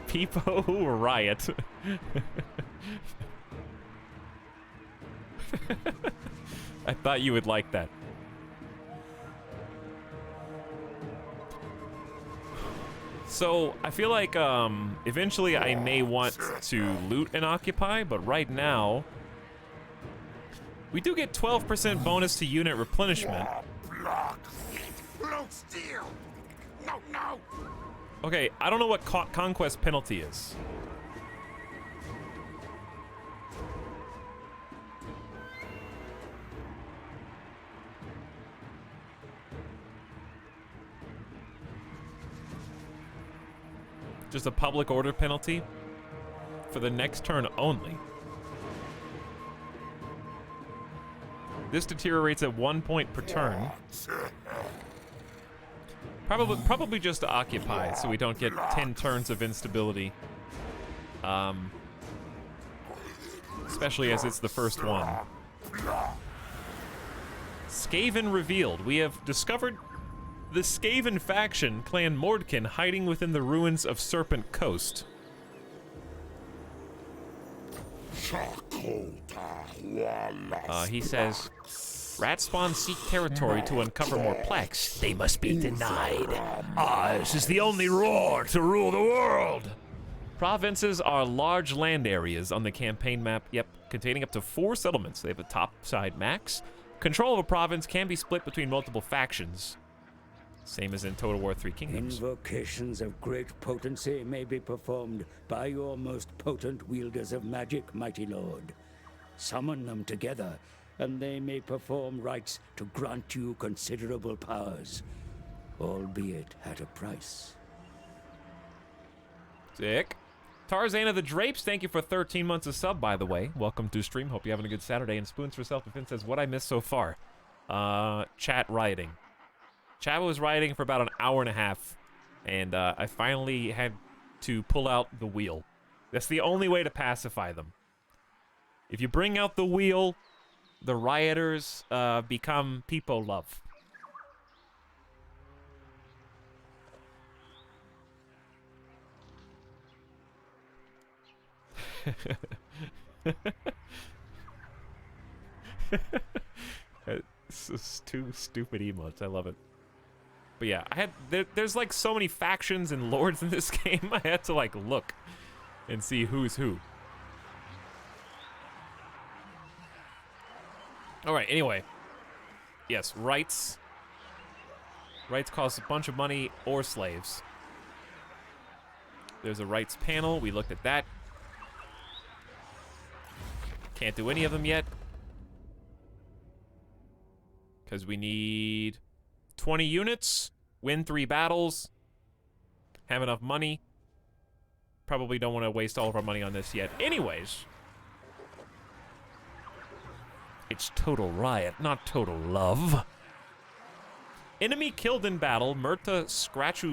Peepo riot. I thought you would like that. So, I feel like eventually I may want to loot and occupy, but right now we do get 12% bonus to unit replenishment. Okay, I don't know what conquest penalty is. Just a public order penalty for the next turn only. This deteriorates at 1 point per turn. Probably just to occupy, so we don't get 10 turns of instability. Especially as it's the first one. Skaven revealed. We have discovered the Skaven faction, Clan Mordkin, hiding within the ruins of Serpent Coast. He says, rat spawn seek territory to uncover more plaques. They must be denied. Ours is the only roar to rule the world. Provinces are large land areas on the campaign map, containing up to 4 settlements. They have a top side max. Control of a province can be split between multiple factions. Same as in Total War 3 Kingdoms. Invocations of great potency may be performed by your most potent wielders of magic, mighty lord. Summon them together, and they may perform rites to grant you considerable powers, albeit at a price. Sick. Tarzana the Drapes, thank you for 13 months of sub, by the way. Welcome to stream. Hope you're having a good Saturday. And Spoons for Self-Defense says, what I missed so far? Chat rioting. Chat was rioting for about an hour and a half, and I finally had to pull out the wheel. That's the only way to pacify them. If you bring out the wheel, the rioters become people love. It's two stupid emotes. I love it. But yeah, there's like so many factions and lords in this game. I had to like look and see who's who. All right. Anyway, yes, rights. Rights cost a bunch of money or slaves. There's a rights panel. We looked at that. Can't do any of them yet. Because we need 20 units, win 3 battles, have enough money. Probably don't want to waste all of our money on this yet. Anyways, it's total riot, not total love. Enemy killed in battle, Murta Scratch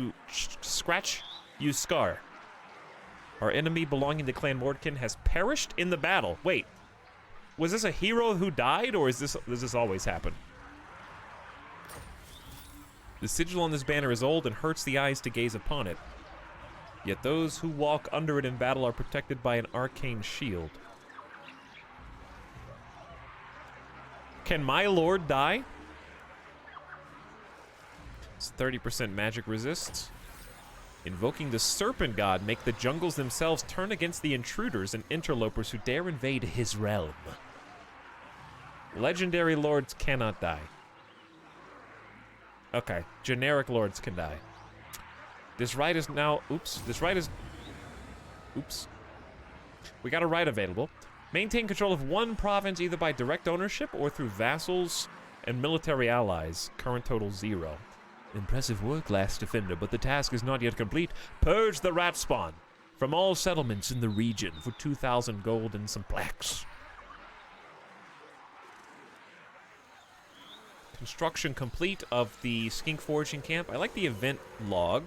You Scar. Our enemy belonging to Clan Mordkin has perished in the battle. Wait, was this a hero who died, or does this always happen? The sigil on this banner is old and hurts the eyes to gaze upon it. Yet those who walk under it in battle are protected by an arcane shield. Can my lord die? It's 30% magic resist. Invoking the Serpent God, make the jungles themselves turn against the intruders and interlopers who dare invade his realm. Legendary lords cannot die. Okay, generic lords can die. This right is now, oops. We got a right available. Maintain control of one province either by direct ownership or through vassals and military allies. Current total 0. Impressive work, last defender, but the task is not yet complete. Purge the rat spawn from all settlements in the region for 2,000 gold and some plaques. Construction complete of the Skink Foraging Camp. I like the event log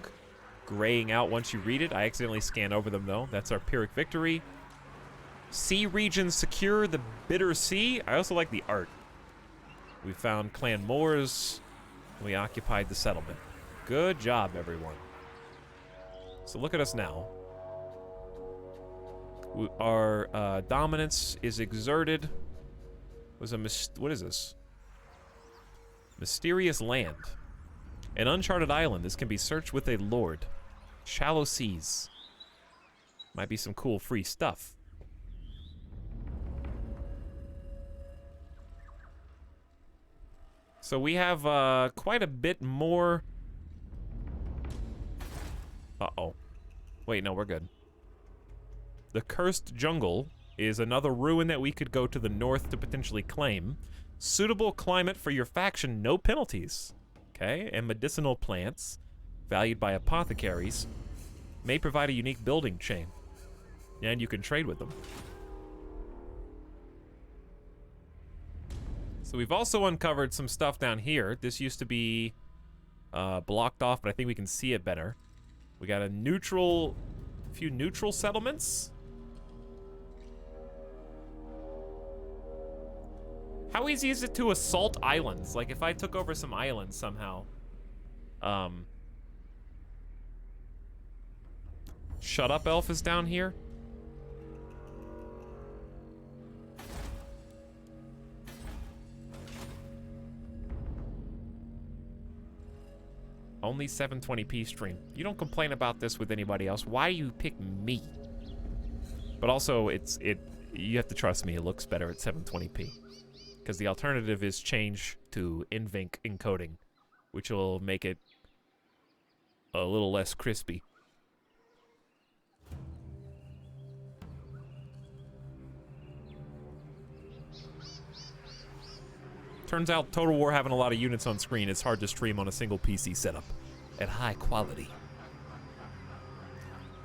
graying out once you read it. I accidentally scan over them though. That's our Pyrrhic victory. Sea region secure, the Bitter Sea. I also like the art. We found Clan Moors. We occupied the settlement. Good job, everyone. So look at us now. Our dominance is exerted. What is this? Mysterious land. An uncharted island. This can be searched with a lord. Shallow seas. Might be some cool free stuff. So we have quite a bit more. Uh-oh. Wait, no, we're good. The Cursed Jungle is another ruin that we could go to the north to potentially claim. Suitable climate for your faction, no penalties. Okay, and medicinal plants, valued by apothecaries, may provide a unique building chain. And you can trade with them. So we've also uncovered some stuff down here. This used to be blocked off, but I think we can see it better. We got a few neutral settlements. How easy is it to assault islands? Like, if I took over some islands somehow. Shut Up Elf is down here. Only 720p stream. You don't complain about this with anybody else. Why do you pick me? But also, you have to trust me, it looks better at 720p. Because the alternative is change to NVENC encoding, which will make it a little less crispy. Turns out Total War having a lot of units on screen, it's hard to stream on a single PC setup at high quality.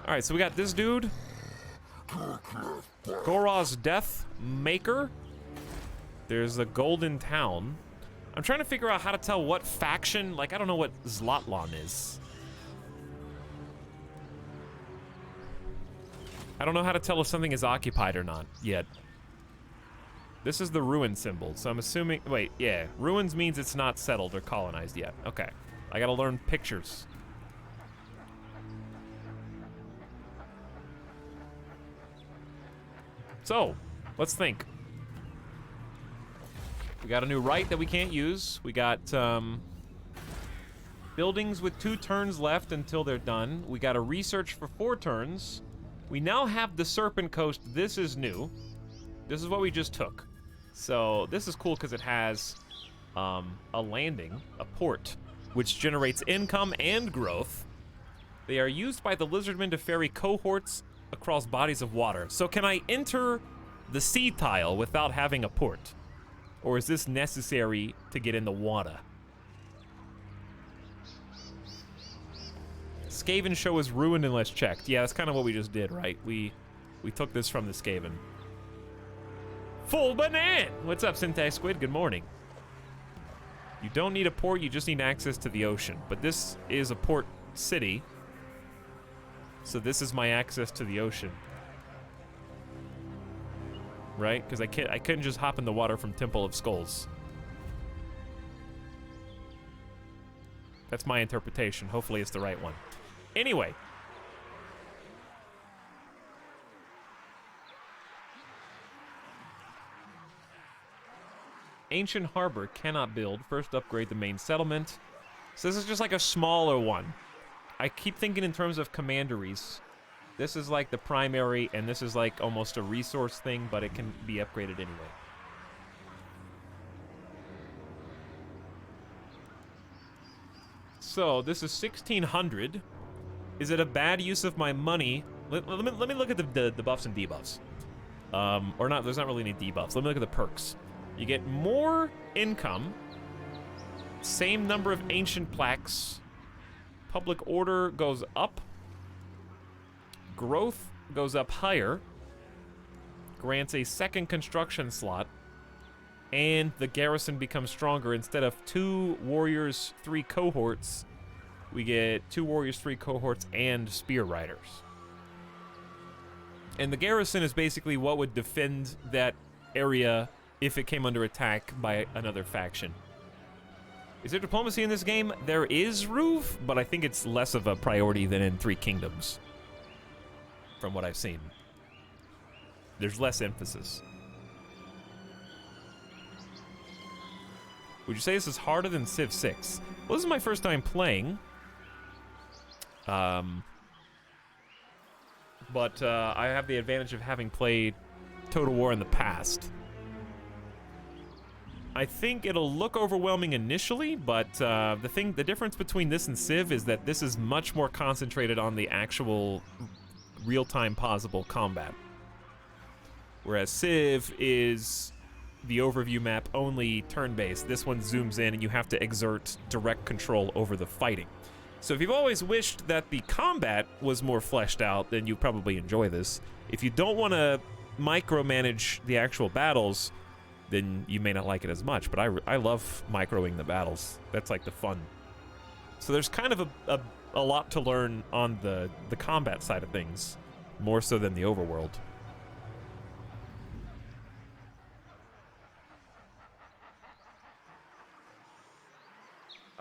Alright, so we got this dude. Gora's Death Maker. There's the Golden Town. I'm trying to figure out how to tell what faction, like I don't know what Zlotlan is. I don't know how to tell if something is occupied or not yet. This is the ruin symbol, so I'm assuming, wait, yeah, ruins means it's not settled or colonized yet. Okay, I gotta learn pictures. So, let's think. We got a new right that we can't use. We got buildings with 2 turns left until they're done. We got a research for 4 turns. We now have the Serpent Coast. This is new. This is what we just took. So this is cool because it has a landing, a port, which generates income and growth. They are used by the lizardmen to ferry cohorts across bodies of water. So can I enter the sea tile without having a port? Or is this necessary to get in the water? Skaven show is ruined unless checked. Yeah, that's kind of what we just did, right? We took this from the Skaven. Full banan! What's up, Syntax Squid? Good morning. You don't need a port, you just need access to the ocean. But this is a port city. So this is my access to the ocean. Right? Because I couldn't just hop in the water from Temple of Skulls. That's my interpretation. Hopefully it's the right one. Anyway. Ancient Harbor cannot build. First upgrade the main settlement. So this is just like a smaller one. I keep thinking in terms of commanderies. This is like the primary, and this is like almost a resource thing, but it can be upgraded anyway. So this is 1600. Is it a bad use of my money? Let me look at the buffs and debuffs. Or not, there's not really any debuffs. Let me look at the perks. You get more income, same number of ancient plaques, public order goes up, growth goes up higher, grants a second construction slot, and the garrison becomes stronger. Instead of 2 warriors, 3 cohorts, we get 2 warriors, 3 cohorts, and spear riders. And the garrison is basically what would defend that area if it came under attack by another faction. Is there diplomacy in this game? There is, Roof, but I think it's less of a priority than in 3 Kingdoms, from what I've seen. There's less emphasis. Would you say this is harder than Civ 6? Well, this is my first time playing. But I have the advantage of having played Total War in the past. I think it'll look overwhelming initially, but the difference between this and Civ is that this is much more concentrated on the actual real-time pausable combat. Whereas Civ is the overview map only turn-based. This one zooms in and you have to exert direct control over the fighting. So if you've always wished that the combat was more fleshed out, then you probably enjoy this. If you don't want to micromanage the actual battles, then you may not like it as much. But I love microing the battles. That's like the fun. So there's kind of a lot to learn on the combat side of things, more so than the overworld.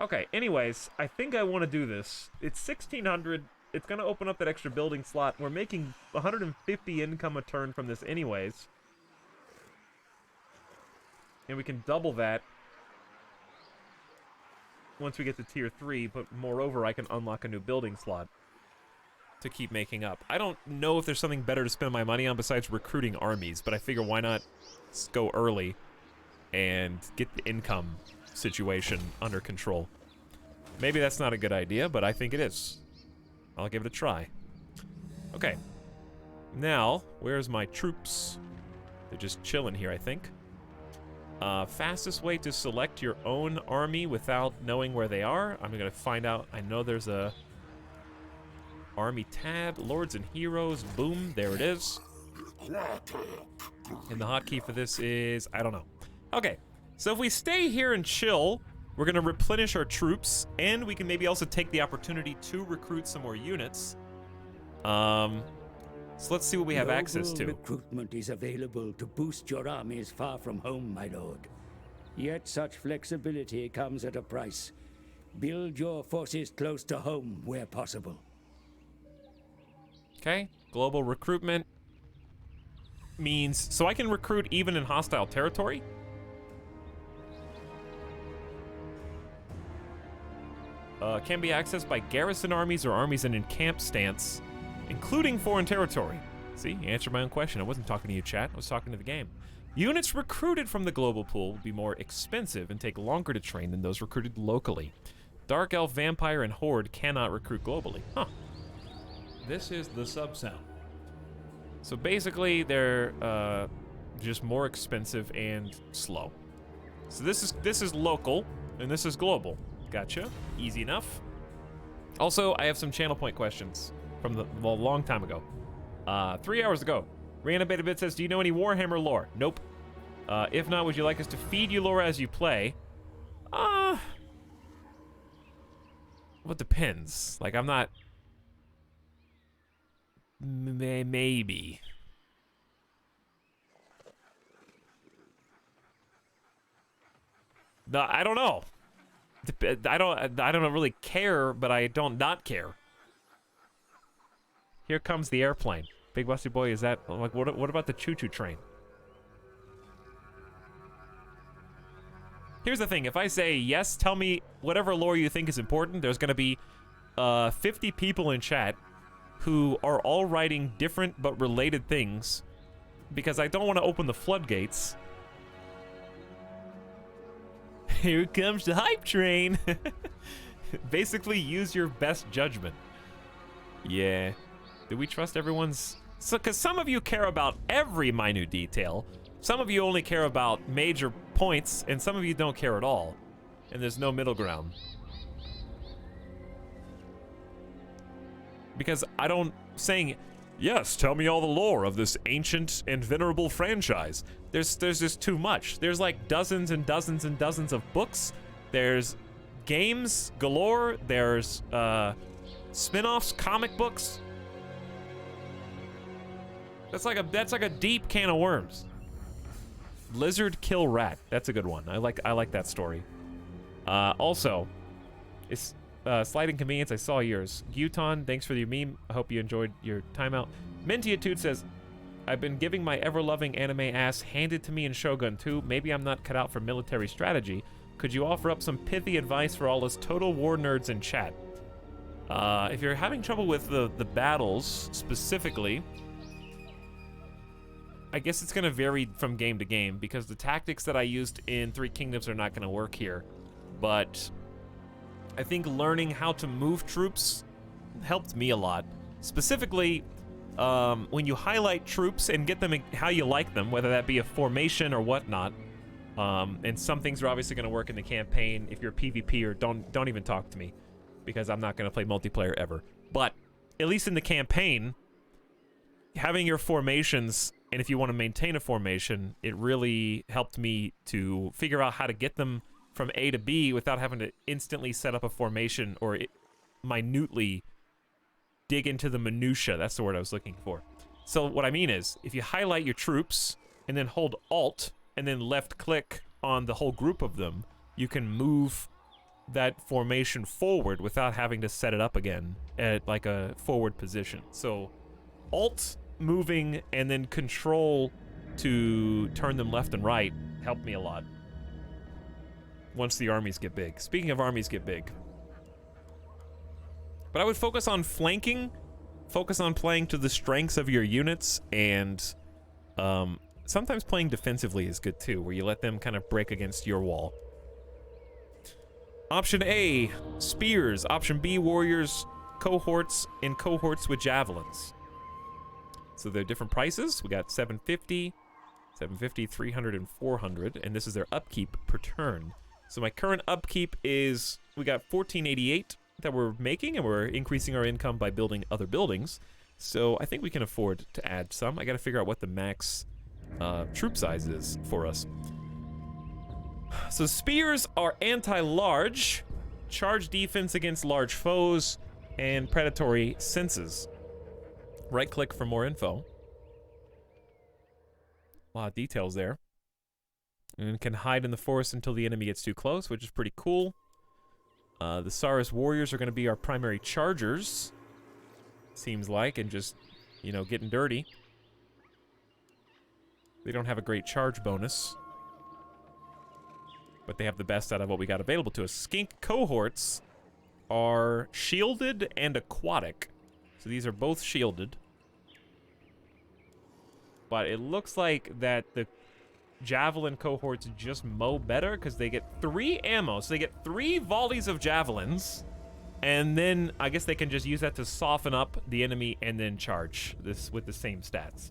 Okay, anyways, I think I want to do this. It's 1600. It's going to open up that extra building slot. We're making 150 income a turn from this anyways. And we can double that once we get to tier 3, but moreover, I can unlock a new building slot to keep making up. I don't know if there's something better to spend my money on besides recruiting armies, but I figure why not go early and get the income situation under control. Maybe that's not a good idea, but I think it is. I'll give it a try. Okay. Now, where's my troops? They're just chilling here, I think. Fastest way to select your own army without knowing where they are. I'm gonna find out. I know there's a army tab, Lords and Heroes. Boom, there it is. And the hotkey for this is, I don't know. Okay, so if we stay here and chill, we're gonna replenish our troops, and we can maybe also take the opportunity to recruit some more units. So let's see what we have access to. Recruitment is available to boost your armies far from home, my lord. Yet such flexibility comes at a price. Build your forces close to home where possible. Okay, global recruitment means, so I can recruit even in hostile territory? Can be accessed by garrison armies or armies in encamped stance, including foreign territory. See, you answered my own question. I wasn't talking to you, chat. I was talking to the game. Units recruited from the global pool will be more expensive and take longer to train than those recruited locally. Dark Elf, Vampire, and Horde cannot recruit globally. Huh. This is the sub-sound. So basically, they're just more expensive and slow. So this is local, and this is global. Gotcha. Easy enough. Also, I have some channel point questions from a long time ago. 3 hours ago. Rihanna Beta Bit says, do you know any Warhammer lore? Nope. If not, would you like us to feed you lore as you play? Well, it depends. Like, I'm not... Maybe. No, I don't know. I don't really care, but I don't not care. Here comes the airplane. Big Busty Boy, is that like what about the choo-choo train? Here's the thing, if I say yes, tell me whatever lore you think is important, there's gonna be 50 people in chat who are all writing different but related things because I don't want to open the floodgates. Here comes the hype train. Basically, use your best judgment. Yeah. Do we trust everyone's... So, because some of you care about every minute detail. Some of you only care about major points, and some of you don't care at all. And there's no middle ground. Because I don't... Saying, yes, tell me all the lore of this ancient and venerable franchise. There's just too much. There's like dozens and dozens and dozens of books. There's games galore. There's spin-offs, comic books. That's like a deep can of worms. Lizard kill rat. That's a good one. I like that story. Also, it's slight inconvenience. I saw yours. Guton, thanks for your meme. I hope you enjoyed your timeout. Mentiatude says, I've been giving my ever-loving anime ass handed to me in Shogun 2. Maybe I'm not cut out for military strategy. Could you offer up some pithy advice for all us total war nerds in chat? If you're having trouble with the battles specifically, I guess it's going to vary from game to game because the tactics that I used in Three Kingdoms are not going to work here. But I think learning how to move troops helped me a lot. Specifically, when you highlight troops and get them how you like them, whether that be a formation or whatnot, and some things are obviously going to work in the campaign. If you're a PvPer, don't even talk to me because I'm not going to play multiplayer ever. But at least in the campaign, having your formations, and if you want to maintain a formation, it really helped me to figure out how to get them from A to B without having to instantly set up a formation or minutely dig into the minutia. That's the word I was looking for. So what I mean is, if you highlight your troops and then hold Alt and then left click on the whole group of them, you can move that formation forward without having to set it up again at like a forward position. So Alt moving and then Control to turn them left and right helped me a lot once the armies get big. Speaking of armies get big. But I would focus on flanking, focus on playing to the strengths of your units, and sometimes playing defensively is good too, where you let them kind of break against your wall. Option A, spears. Option B, warriors, cohorts, in cohorts with javelins. So they're different prices. We got 750, 300, and 400, and this is their upkeep per turn. So my current upkeep is, we got 1488 that we're making, and we're increasing our income by building other buildings. So I think we can afford to add some. I gotta figure out what the max troop size is for us. So spears are anti-large, charge defense against large foes, and predatory senses. Right-click for more info. A lot of details there. And can hide in the forest until the enemy gets too close, which is pretty cool. The Saurus warriors are going to be our primary chargers, seems like, and just, you know, getting dirty. They don't have a great charge bonus, but they have the best out of what we got available to us. Skink cohorts are shielded and aquatic. So these are both shielded. But it looks like that the javelin cohorts just mow better because they get 3 ammo. So they get 3 volleys of javelins. And then I guess they can just use that to soften up the enemy and then charge this with the same stats.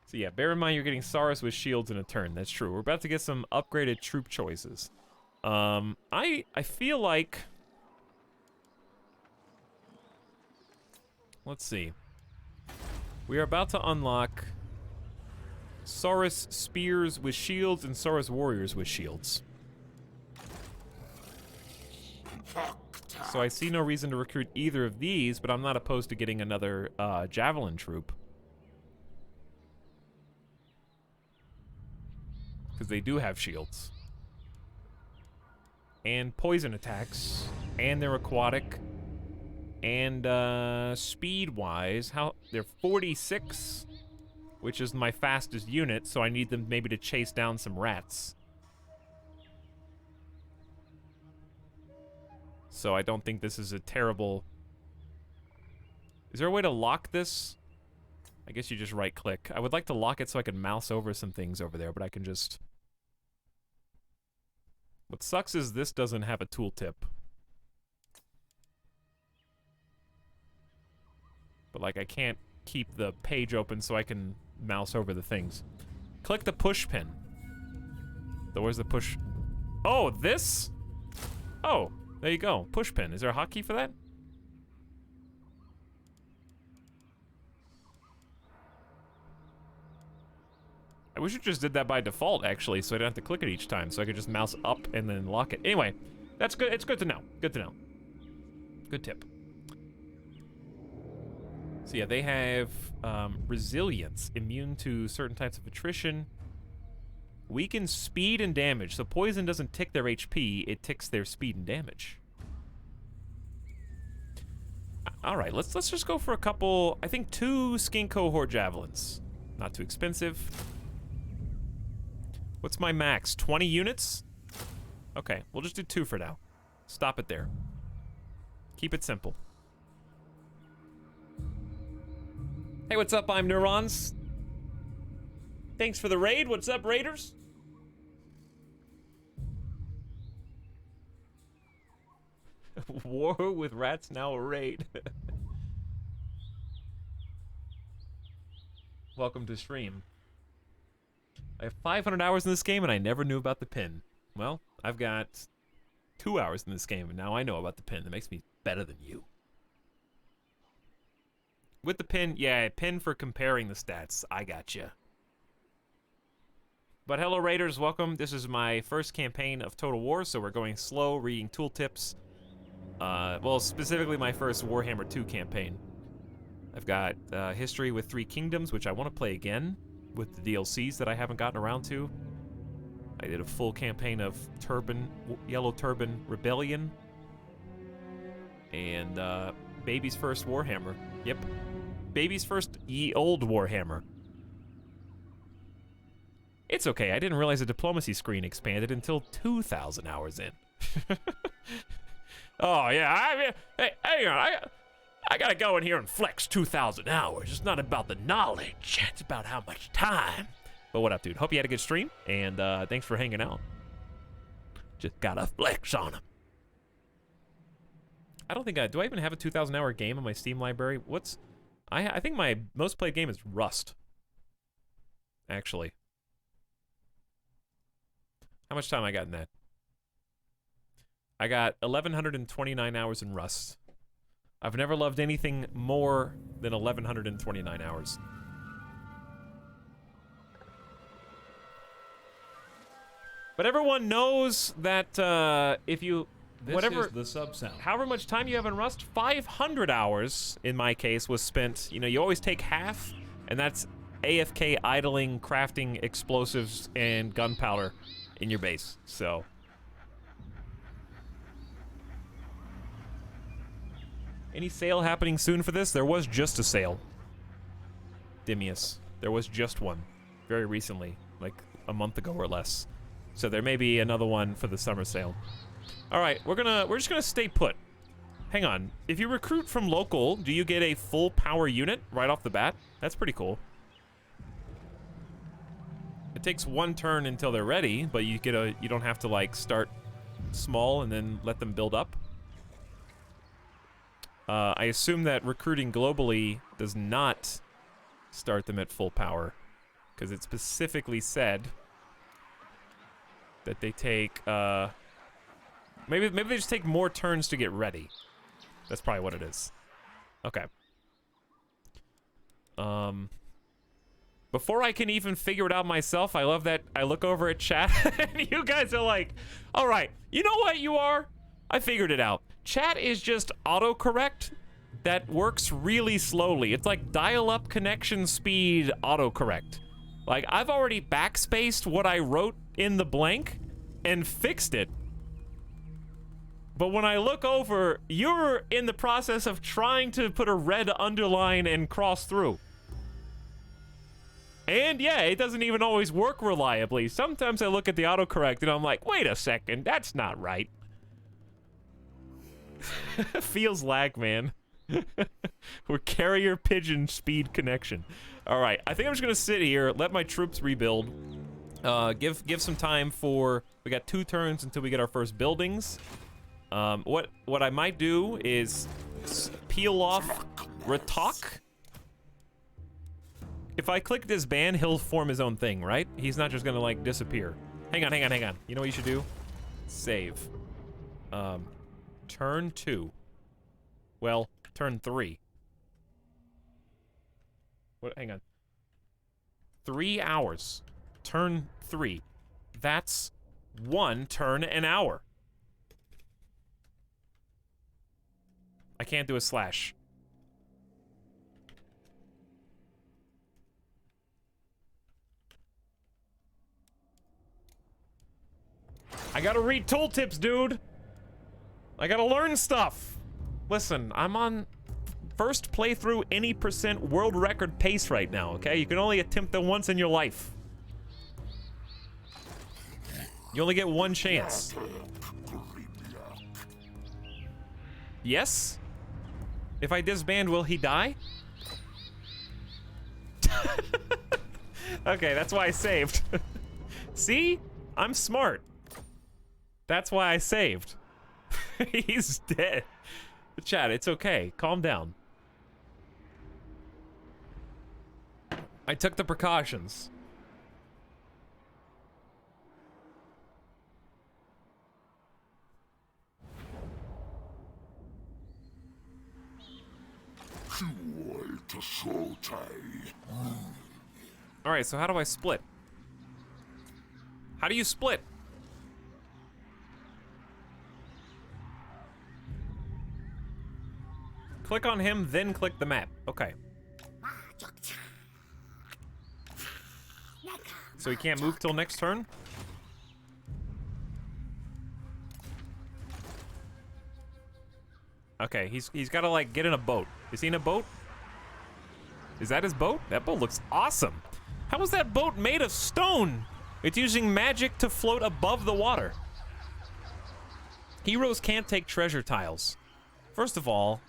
So yeah, bear in mind you're getting Saurus with shields in a turn. That's true. We're about to get some upgraded troop choices. I feel like... Let's see. We are about to unlock Saurus spears with shields and Saurus warriors with shields. So I see no reason to recruit either of these, but I'm not opposed to getting another javelin troop. Because they do have shields. And poison attacks. And they're aquatic. And speed-wise, they're 46, which is my fastest unit, so I need them maybe to chase down some rats. So I don't think this is a terrible... Is there a way to lock this? I guess you just right-click. I would like to lock it so I can mouse over some things over there, but I can just... What sucks is this doesn't have a tooltip. But, like, I can't keep the page open so I can mouse over the things. Click the push pin. So where's the push? Oh, this? Oh, there you go. Push pin. Is there a hotkey for that? I wish it just did that by default, actually, so I don't have to click it each time, so I could just mouse up and then lock it. Anyway, that's good. It's good to know. Good to know. Good tip. So yeah, they have resilience, immune to certain types of attrition, weakens speed and damage. So poison doesn't tick their HP, it ticks their speed and damage. All right, let's just go for a couple. I think 2 skink cohort javelins. Not too expensive. What's my max? 20 units? Okay, we'll just do 2 for now. Stop it there. Keep it simple. Hey, what's up? I'm Neurons. Thanks for the raid. What's up, Raiders? War with rats, now a raid. Welcome to stream. I have 500 hours in this game and I never knew about the pin. Well, I've got 2 hours in this game and now I know about the pin. That makes me better than you. With the pin, yeah, pin for comparing the stats. I gotcha. But hello, Raiders, welcome. This is my first campaign of Total War, so we're going slow, reading tooltips. Well, specifically my first Warhammer 2 campaign. I've got history with 3 Kingdoms, which I want to play again with the DLCs that I haven't gotten around to. I did a full campaign of Yellow Turban Rebellion. And Baby's first Warhammer. Yep. Baby's first ye old Warhammer. It's okay, I didn't realize the diplomacy screen expanded until 2,000 hours in. Oh yeah, I mean, hey, hang on, I gotta go in here and flex 2,000 hours. It's not about the knowledge. It's about how much time. But what up, dude? Hope you had a good stream, and thanks for hanging out. Just gotta flex on them. I don't think do I even have a 2,000 hour game in my Steam library? I think my most played game is Rust. Actually. How much time I got in that? I got 1,129 hours in Rust. I've never loved anything more than 1,129 hours. But everyone knows that if you... This is the sub-sound. However much time you have in Rust, 500 hours, in my case, was spent... You know, you always take half, and that's AFK idling, crafting explosives, and gunpowder in your base, so... Any sale happening soon for this? There was just a sale. Dimius. There was just one. Very recently. Like a month ago or less. So there may be another one for the summer sale. Alright, we're just gonna stay put. Hang on. If you recruit from local, do you get a full power unit right off the bat? That's pretty cool. It takes one turn until they're ready, but you don't have to like start small and then let them build up. I assume that recruiting globally does not start them at full power, because it specifically said that they take, maybe they just take more turns to get ready. That's probably what it is. Okay. Before I can even figure it out myself, I love that I look over at chat and you guys are like, all right, you know what you are? I figured it out. Chat is just autocorrect that works really slowly. It's like dial-up connection speed autocorrect. Like, I've already backspaced what I wrote in the blank and fixed it. But when I look over, you're in the process of trying to put a red underline and cross through. And yeah, it doesn't even always work reliably. Sometimes I look at the autocorrect and I'm like, wait a second, that's not right. Feels lag, man. We're carrier pigeon speed connection. All right, I think I'm just gonna sit here, let my troops rebuild. Give some time for. We got 2 turns until we get our first buildings. What I might do is peel off Ratok. If I click this ban, he'll form his own thing, right? He's not just gonna like disappear. Hang on. You know what you should do? Save. Turn 2. Well, turn 3. What? Hang on. 3 hours. Turn 3. That's 1 turn an hour. I can't do a slash. I gotta read tooltips, dude. I gotta learn stuff. Listen, I'm on first playthrough any % world record pace right now, okay? You can only attempt it once in your life. You only get 1 chance. Yes? If I disband, will he die? Okay, that's why I saved. See? I'm smart. That's why I saved. He's dead. Chat, it's okay. Calm down. I took the precautions. Alright, so how do I split? How do you split? Click on him, then click the map. Okay. So he can't move till next turn? Okay, he's gotta like get in a boat. Is he in a boat? Is that his boat? That boat looks awesome. How is that boat made of stone? It's using magic to float above the water. Heroes can't take treasure tiles. First of all,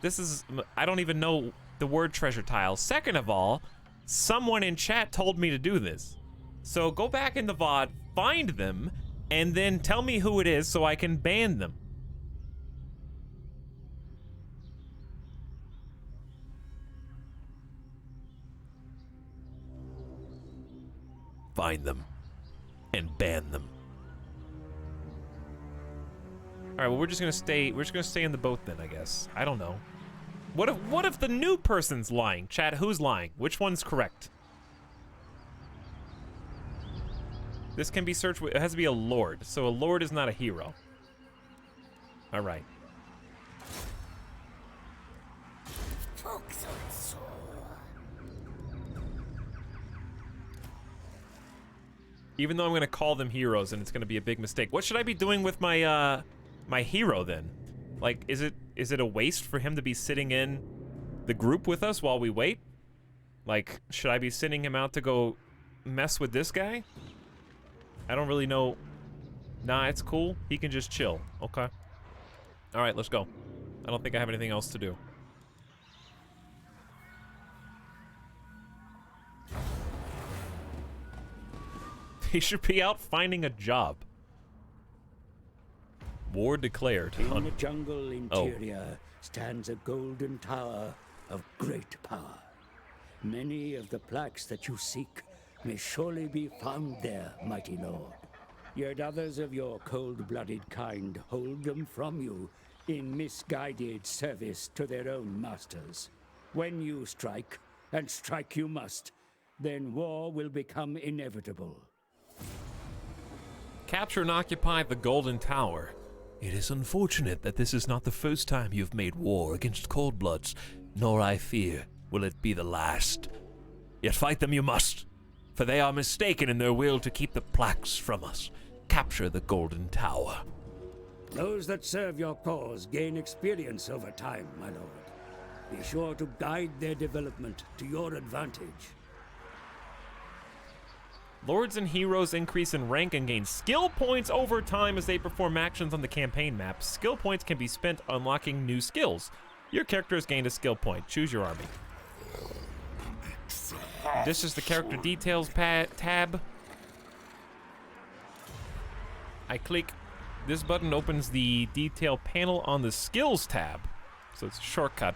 this is, I don't even know the word treasure tile. Second of all, someone in chat told me to do this. So go back in the VOD, find them, and then tell me who it is so I can ban them. Find them and ban them. All right, well, we're just gonna stay in the boat then, I guess. I don't know. What if the new person's lying? Chat, who's lying? Which one's correct? This can be searched with, it has to be a lord. So a lord is not a hero. All right. Even though I'm gonna call them heroes and it's gonna be a big mistake. What should I be doing with my my hero then? Like, is it a waste for him to be sitting in the group with us while we wait? Like, should I be sending him out to go mess with this guy? I don't really know. Nah, it's cool. He can just chill. Okay. All right, let's go. I don't think I have anything else to do. He should be out finding a job. War declared. In the jungle interior stands a golden tower of great power. Many of the plaques that you seek may surely be found there, mighty lord. Yet others of your cold-blooded kind hold them from you in misguided service to their own masters. When you strike, and strike you must, then war will become inevitable. Capture and occupy the Golden Tower. It is unfortunate that this is not the first time you've made war against Coldbloods, nor I fear will it be the last. Yet fight them you must, for they are mistaken in their will to keep the plaques from us. Capture the Golden Tower. Those that serve your cause gain experience over time, my lord. Be sure to guide their development to your advantage. Lords and heroes increase in rank and gain skill points over time as they perform actions on the campaign map. Skill points can be spent unlocking new skills. Your character has gained a skill point. Choose your army. This is the character details tab. I click this button, opens the detail panel on the skills tab. So it's a shortcut.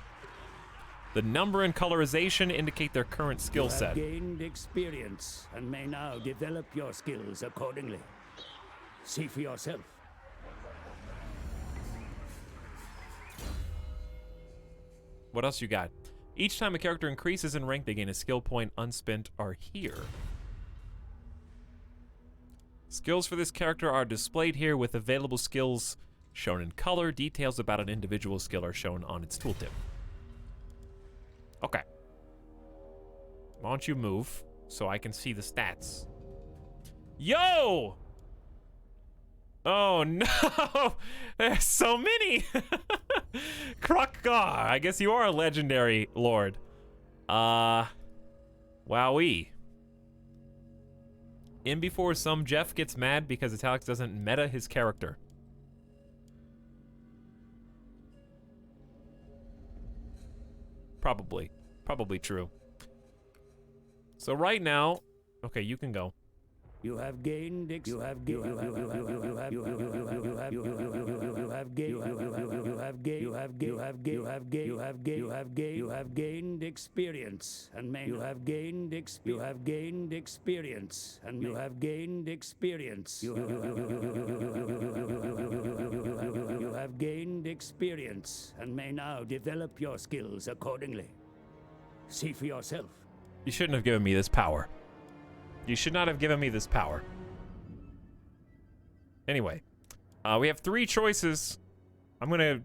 The number and colorization indicate their current skill set. You have gained experience and may now develop your skills accordingly. See for yourself. What else you got? Each time a character increases in rank, they gain a skill point. Unspent are here. Skills for this character are displayed here with available skills shown in color. Details about an individual skill are shown on its tooltip. Okay. Why don't you move so I can see the stats? Yo! Oh no! There's so many! Krokgar, I guess you are a legendary lord. Wowee. In before some Jeff gets mad because Etalyx doesn't meta his character. Probably true. So right now, okay, you can go. You have gained experience and may you have gained experience and you have gained experience. You have gained experience and may now develop your skills accordingly. See for yourself. You shouldn't have given me this power. You should not have given me this power. Anyway, we have 3 choices. I'm gonna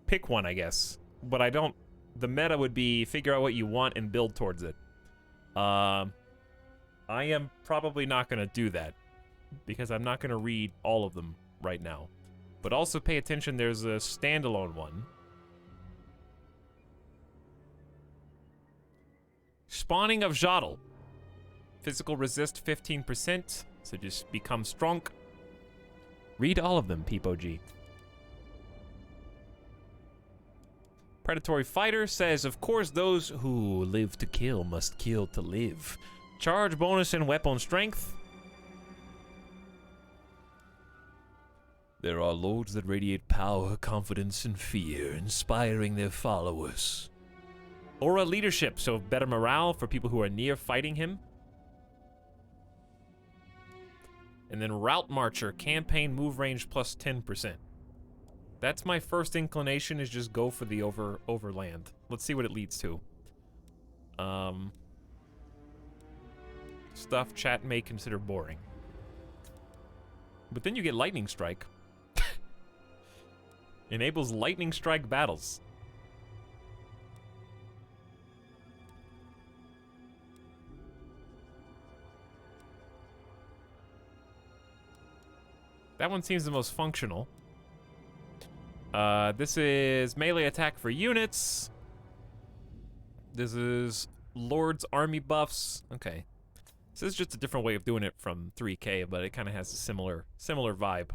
pick one, I guess. But I don't... The meta would be figure out what you want and build towards it. I am probably not gonna do that, because I'm not gonna read all of them right now. But also pay attention, there's a standalone one. Spawning of Jodl. Physical resist 15%, so just become strong. Read all of them, Peepo G. Predatory Fighter says, of course, those who live to kill must kill to live. Charge bonus and weapon strength. There are lords that radiate power, confidence, and fear, inspiring their followers. Aura leadership, so better morale for people who are near fighting him. And then Route Marcher, campaign move range plus 10%. That's my first inclination, is just go for the overland. Let's see what it leads to. Stuff chat may consider boring. But then you get Lightning Strike. Enables Lightning Strike battles. That one seems the most functional. This is melee attack for units. This is Lord's army buffs. Okay. This is just a different way of doing it from 3K, but it kind of has a similar vibe.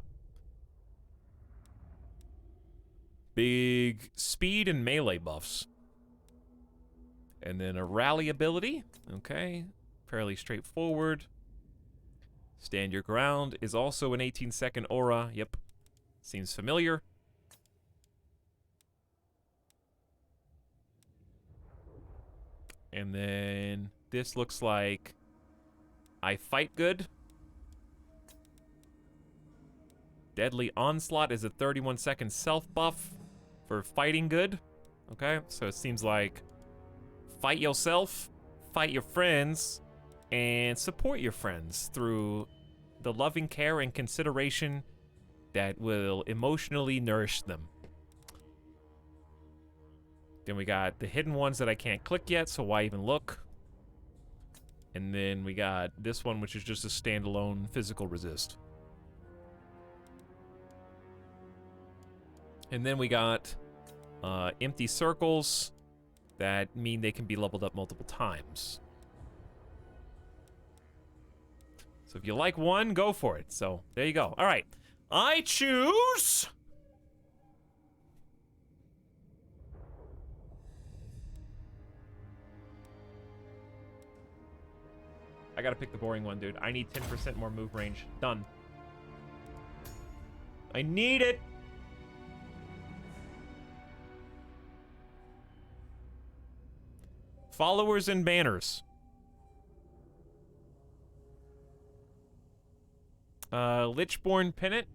Big speed and melee buffs. And then a rally ability. Okay. Fairly straightforward. Stand your ground is also an 18-second aura. Yep. Seems familiar. And then this looks like I fight good. Deadly Onslaught is a 31-second self buff for fighting good. Okay, so it seems like fight yourself, fight your friends, and support your friends through the loving care and consideration that will emotionally nourish them. Then we got the hidden ones that I can't click yet, so why even look? And then we got this one, which is just a standalone physical resist. And then we got empty circles that mean they can be leveled up multiple times. So if you like one, go for it. So there you go. All right. I choose... I gotta pick the boring one, dude. I need 10% more move range. Done. I need it! Followers and banners. Lichborn Pennant.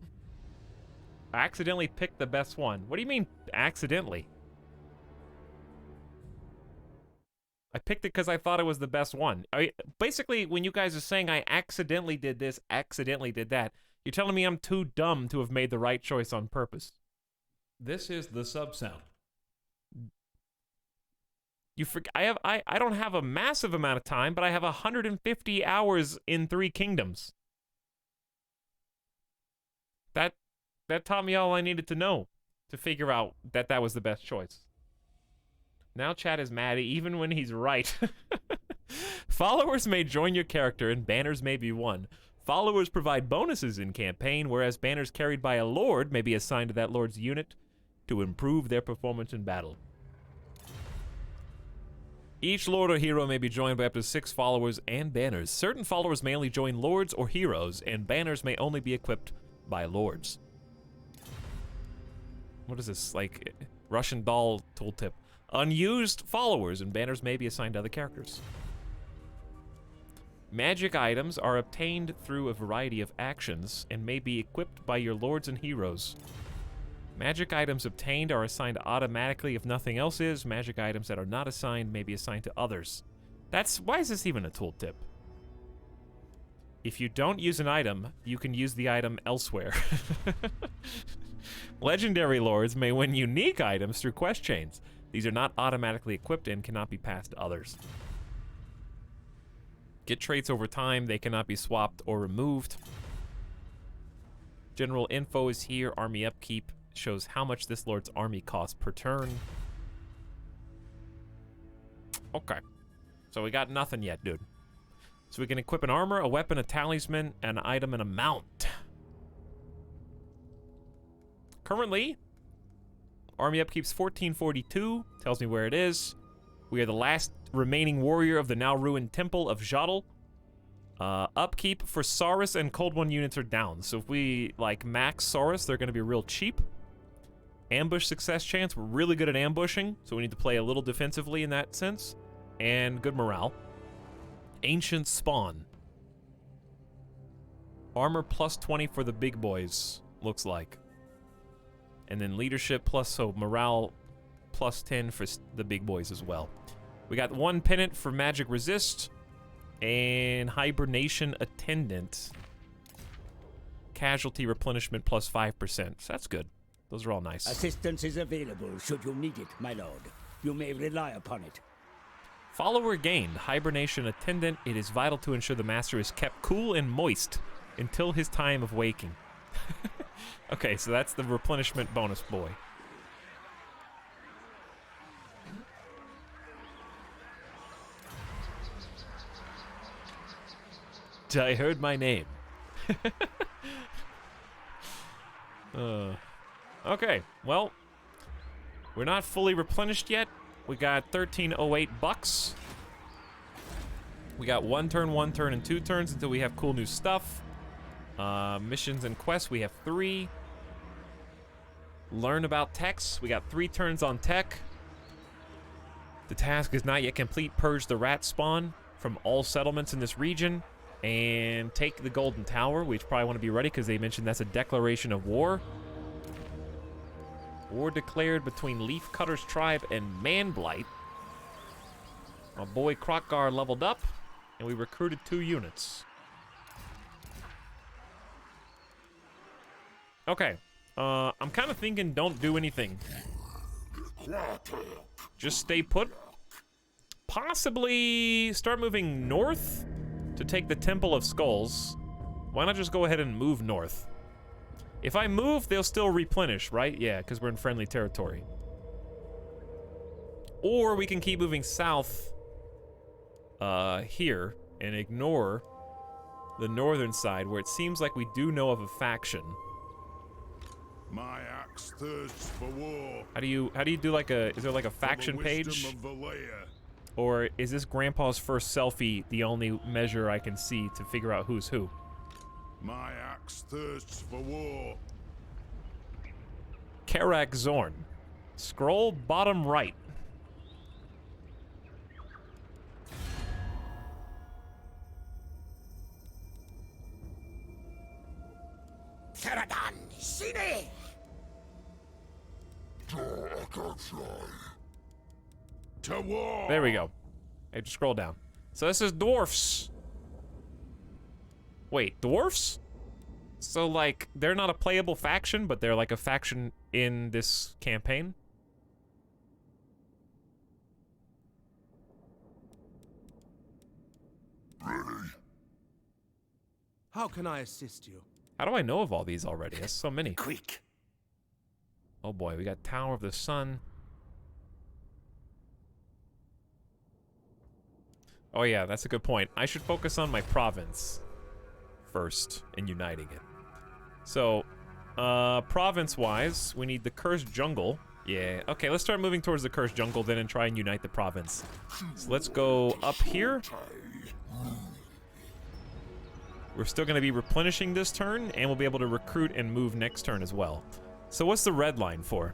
I accidentally picked the best one. What do you mean, accidentally? I picked it because I thought it was the best one. Basically, when you guys are saying I accidentally did this, accidentally did that, you're telling me I'm too dumb to have made the right choice on purpose. This is the sub sound. I don't have a massive amount of time, but I have 150 hours in 3 Kingdoms. That taught me all I needed to know to figure out that that was the best choice. Now chat is mad even when he's right. Followers may join your character and banners may be won. Followers provide bonuses in campaign, whereas banners carried by a lord may be assigned to that lord's unit to improve their performance in battle. Each lord or hero may be joined by up to 6 followers and banners. Certain followers may only join lords or heroes, and banners may only be equipped by lords. What is this, like Russian doll tooltip? Unused followers and banners may be assigned to other characters. Magic items are obtained through a variety of actions and may be equipped by your lords and heroes. Magic items obtained are assigned automatically if nothing else is. Magic items that are not assigned may be assigned to others. Why is this even a tooltip? If you don't use an item, you can use the item elsewhere. Legendary lords may win unique items through quest chains. These are not automatically equipped and cannot be passed to others. Get traits over time. They cannot be swapped or removed. General info is here. Army upkeep shows how much this lord's army costs per turn. Okay. So we got nothing yet, dude. So we can equip an armor, a weapon, a talisman, an item, and a mount. Currently, Army upkeep's 1442. Tells me where it is. We are the last remaining warrior of the now ruined Temple of Jotl. Upkeep for Saurus and Cold One units are down. So if we, like, max Saurus, they're going to be real cheap. Ambush success chance. We're really good at ambushing, so we need to play a little defensively in that sense. And good morale. Ancient Spawn. Armor plus 20 for the big boys, looks like. And then leadership plus, so morale plus 10 for the big boys as well. We got 1 pennant for magic resist. And hibernation attendant. Casualty replenishment plus 5%. So that's good. Those are all nice. Assistance is available should you need it, my lord. You may rely upon it. Follower gained. Hibernation attendant. It is vital to ensure the master is kept cool and moist until his time of waking. Okay, so that's the replenishment bonus boy. I heard my name. Okay, well, we're not fully replenished yet. We got 1308 bucks. We got 1 turn, 1 turn, and 2 turns until we have cool new stuff. Missions and quests, we have 3. Learn about techs, we got 3 turns on tech. The task is not yet complete. Purge the rat spawn from all settlements in this region. And take the Golden Tower. We probably want to be ready because they mentioned that's a declaration of war. War declared between Leafcutter's tribe and Manblight. Our boy Krokgar leveled up, and we recruited 2 units. Okay, I'm kind of thinking don't do anything. Just stay put. Possibly start moving north to take the Temple of Skulls. Why not just go ahead and move north? If I move, they'll still replenish, right? Yeah, because we're in friendly territory. Or we can keep moving south here and ignore the northern side where it seems like we do know of a faction. My axe thirsts for war. How do you do like a, is there like a faction page? Or is this Grandpa's first selfie the only measure I can see to figure out who's who? My axe thirsts for war. Karak Zorn. Scroll bottom right. Karadan, Shine! To war. There we go. I have to scroll down. So this is dwarfs. Wait, dwarfs? So, like, they're not a playable faction, but they're like a faction in this campaign? Ready. How can I assist you? How do I know of all these already? That's so many. Quick. Oh boy, we got Tower of the Sun. Oh yeah, that's a good point. I should focus on my province first and uniting it. So, province-wise, we need the Cursed Jungle. Yeah, okay, let's start moving towards the Cursed Jungle then and try and unite the province. So let's go up here. We're still going to be replenishing this turn, and we'll be able to recruit and move next turn as well. So what's the red line for?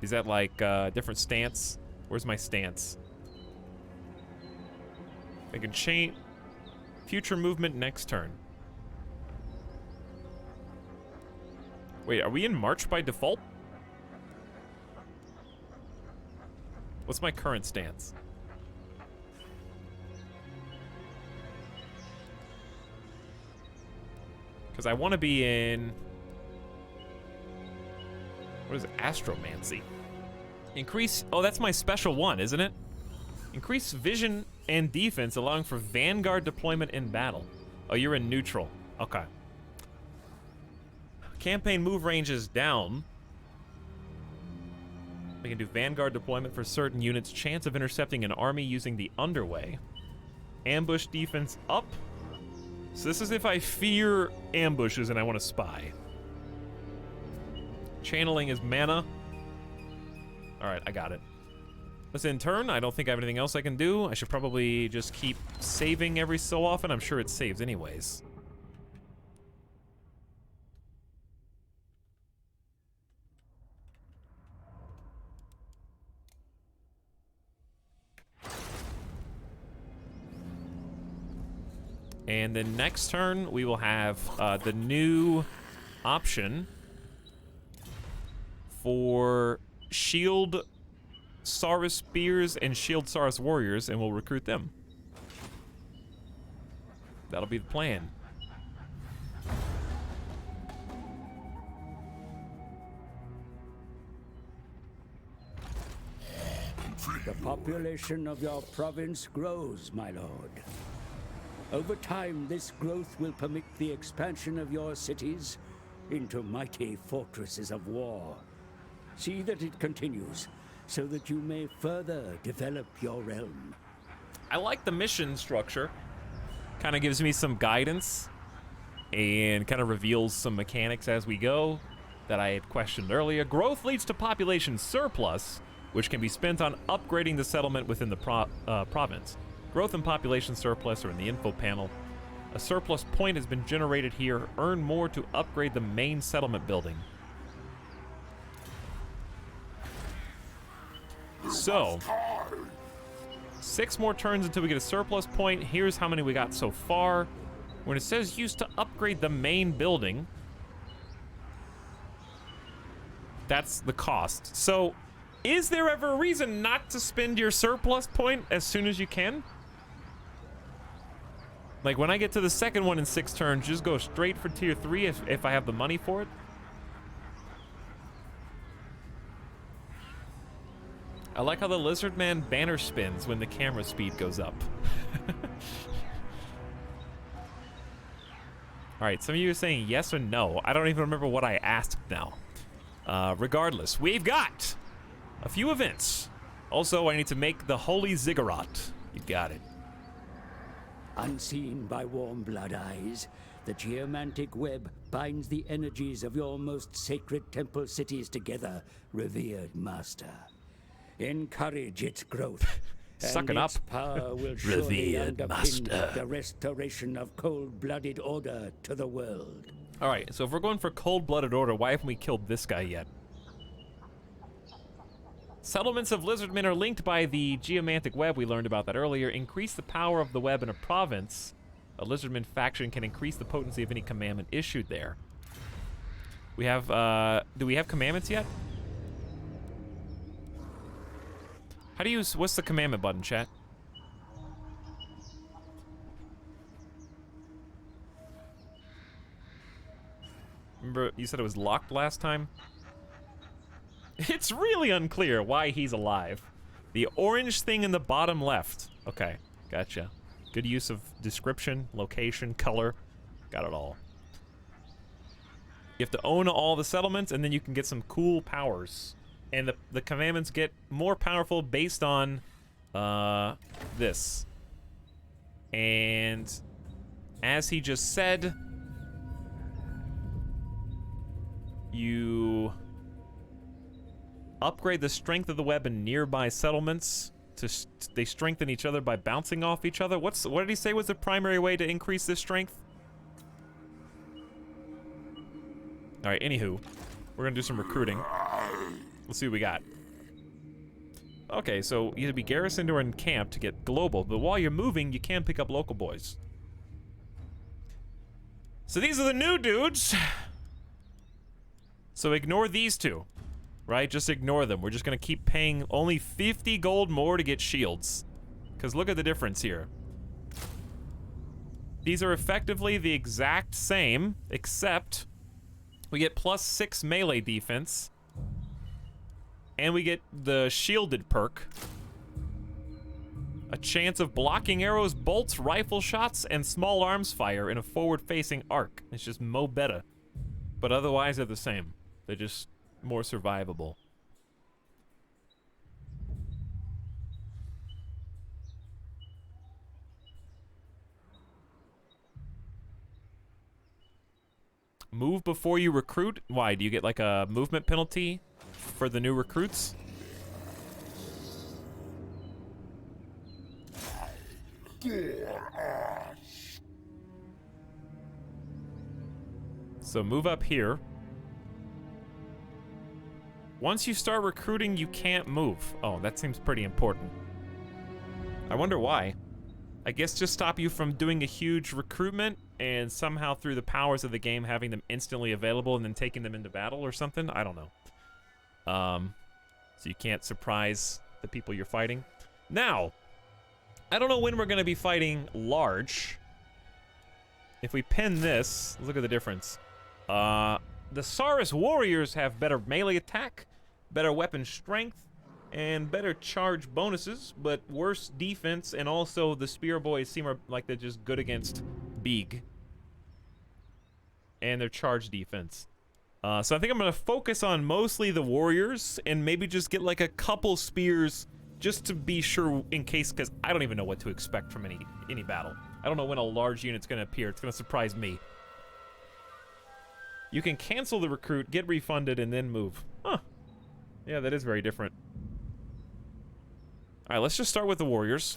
Is that like different stance? Where's my stance? I can change future movement next turn. Wait, are we in March by default? What's my current stance? Because I want to be in... What is it? Astromancy. Increase... Oh, that's my special one, isn't it? Increase vision and defense, allowing for Vanguard deployment in battle. Oh, you're in neutral. Okay. Campaign move range is down. We can do Vanguard deployment for certain units. Chance of intercepting an army using the underway. Ambush defense up. So this is if I fear ambushes and I want to spy. Channeling is mana. Alright, I got it. Let's end turn. I don't think I have anything else I can do. I should probably just keep saving every so often. I'm sure it saves anyways. And then next turn, we will have the new option for Shield Saurus Spears and Shield Saurus Warriors, and we'll recruit them. That'll be the plan. The population of your province grows, my lord. Over time, this growth will permit the expansion of your cities into mighty fortresses of war. See that it continues, so that you may further develop your realm. I like the mission structure. Kind of gives me some guidance and kind of reveals some mechanics as we go that I had questioned earlier. Growth leads to population surplus, which can be spent on upgrading the settlement within the province. Growth and population surplus are in the info panel. A surplus point has been generated here. Earn more to upgrade the main settlement building. So, 6 more turns until we get a surplus point. Here's how many we got so far. When it says used to upgrade the main building, that's the cost. So, is there ever a reason not to spend your surplus point as soon as you can? Like, when I get to the second one in 6 turns, just go straight for tier 3 if I have the money for it? I like how the Lizard Man banner spins when the camera speed goes up. Alright, some of you are saying yes or no. I don't even remember what I asked now. Regardless, we've got a few events. Also, I need to make the Holy Ziggurat. You got it. Unseen by warm blood eyes, the geomantic web binds the energies of your most sacred temple cities together, revered master. Encourage its growth. Suck it and up. Its power will surely Revered underpin master. the restoration of cold-blooded order to the world. Alright, so if we're going for cold-blooded order, why haven't we killed this guy yet? Settlements of lizardmen are linked by the geomantic web. We learned about that earlier. Increase the power of the web in a province. A lizardman faction can increase the potency of any commandment issued there. We have, do we have commandments yet? How do you use, what's the commandment button, chat? Remember, you said it was locked last time? It's really unclear why he's alive. The orange thing in the bottom left. Okay, gotcha. Good use of description, location, color. Got it all. You have to own all the settlements, and then you can get some cool powers. And the commandments get more powerful based on this. And as he just said, you upgrade the strength of the web in nearby settlements. They strengthen each other by bouncing off each other. What did he say was the primary way to increase this strength? All right, anywho, we're gonna do some recruiting. Let's see what we got. Okay, so you have to be garrisoned or in camp to get global, but while you're moving, you can pick up local boys. So these are the new dudes. So ignore these two. Right? Just ignore them. We're just gonna keep paying only 50 gold more to get shields. Because look at the difference here. These are effectively the exact same, except we get +6 melee defense. And we get the shielded perk. A chance of blocking arrows, bolts, rifle shots, and small arms fire in a forward-facing arc. It's just mo beta. But otherwise they're the same. They're just more survivable. Move before you recruit? Why, do you get like a movement penalty for the new recruits? So move up here. Once you start recruiting, you can't move. Oh, that seems pretty important. I wonder why. I guess just stop you from doing a huge recruitment and somehow through the powers of the game having them instantly available and then taking them into battle or something. I don't know. So you can't surprise the people you're fighting. Now, I don't know when we're going to be fighting large. If we pin this, look at the difference. The Saurus warriors have better melee attack, better weapon strength, and better charge bonuses, but worse defense, and also the spear boys seem like they're just good against Beeg. And their charge defense. So I think I'm gonna focus on mostly the warriors, and maybe just get like a couple spears just to be sure in case, because I don't even know what to expect from any battle. I don't know when a large unit's gonna appear. It's gonna surprise me. You can cancel the recruit, get refunded, and then move. Huh. Yeah, that is very different. Alright, let's just start with the warriors.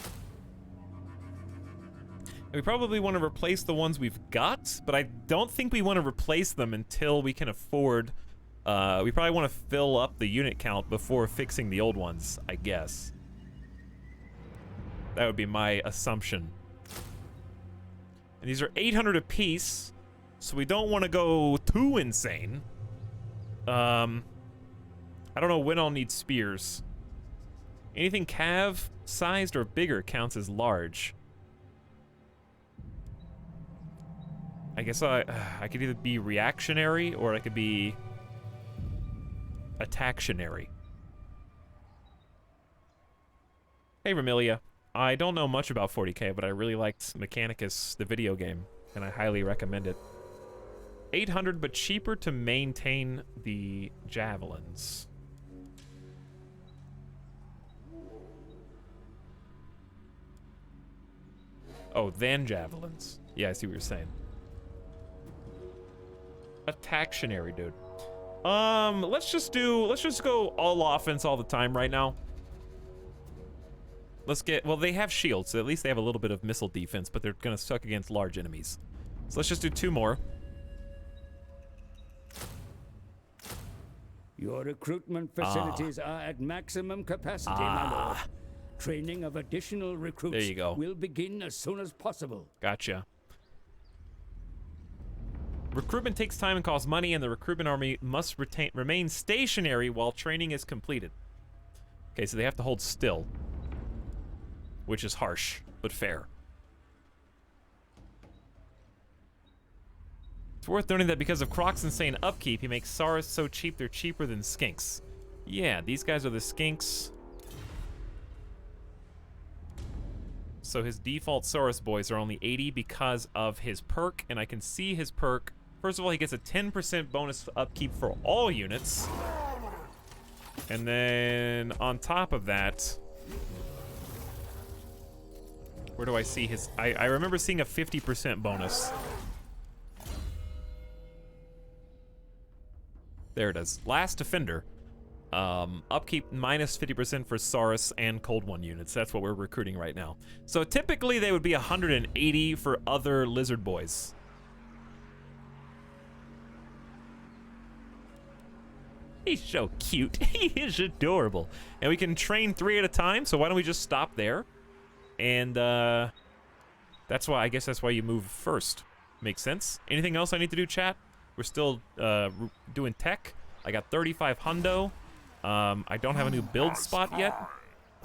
We probably want to replace the ones we've got, but I don't think we want to replace them until we can afford... we probably want to fill up the unit count before fixing the old ones, I guess. That would be my assumption. And these are 800 apiece, so we don't want to go too insane. I don't know when I'll need spears. Anything cav-sized or bigger counts as large. I guess I could either be reactionary or I could be attactionary. Hey, Remilia. I don't know much about 40k, but I really liked Mechanicus, the video game, and I highly recommend it. 800, but cheaper to maintain the javelins. Oh, then javelins. Yeah, I see what you're saying. Attactionary, dude. Let's just go all offense all the time right now. Well, they have shields, so at least they have a little bit of missile defense, but they're gonna suck against large enemies. So let's just do 2 more. Your recruitment facilities are at maximum capacity, my lord. Training of additional recruits there you go. Will begin as soon as possible. Gotcha. Recruitment takes time and costs money, and the recruitment army must remain stationary while training is completed. Okay, so they have to hold still. Which is harsh, but fair. It's worth noting that because of Croc's insane upkeep, he makes Saurus so cheap they're cheaper than skinks. Yeah, these guys are the skinks. So his default Saurus boys are only 80 because of his perk, and I can see his perk. First of all, he gets a 10% bonus upkeep for all units. And then on top of that, where do I see his... I remember seeing a 50% bonus. There it is. Last Defender. Upkeep minus 50% for Saurus and Cold One units. That's what we're recruiting right now. So typically they would be 180 for other Lizard Boys. He's so cute. He is adorable. And we can train 3 at a time, so why don't we just stop there? And that's why, I guess that's why you move first. Makes sense. Anything else I need to do, chat? We're still doing tech. I got 35 hundo. I don't have a new build spot yet.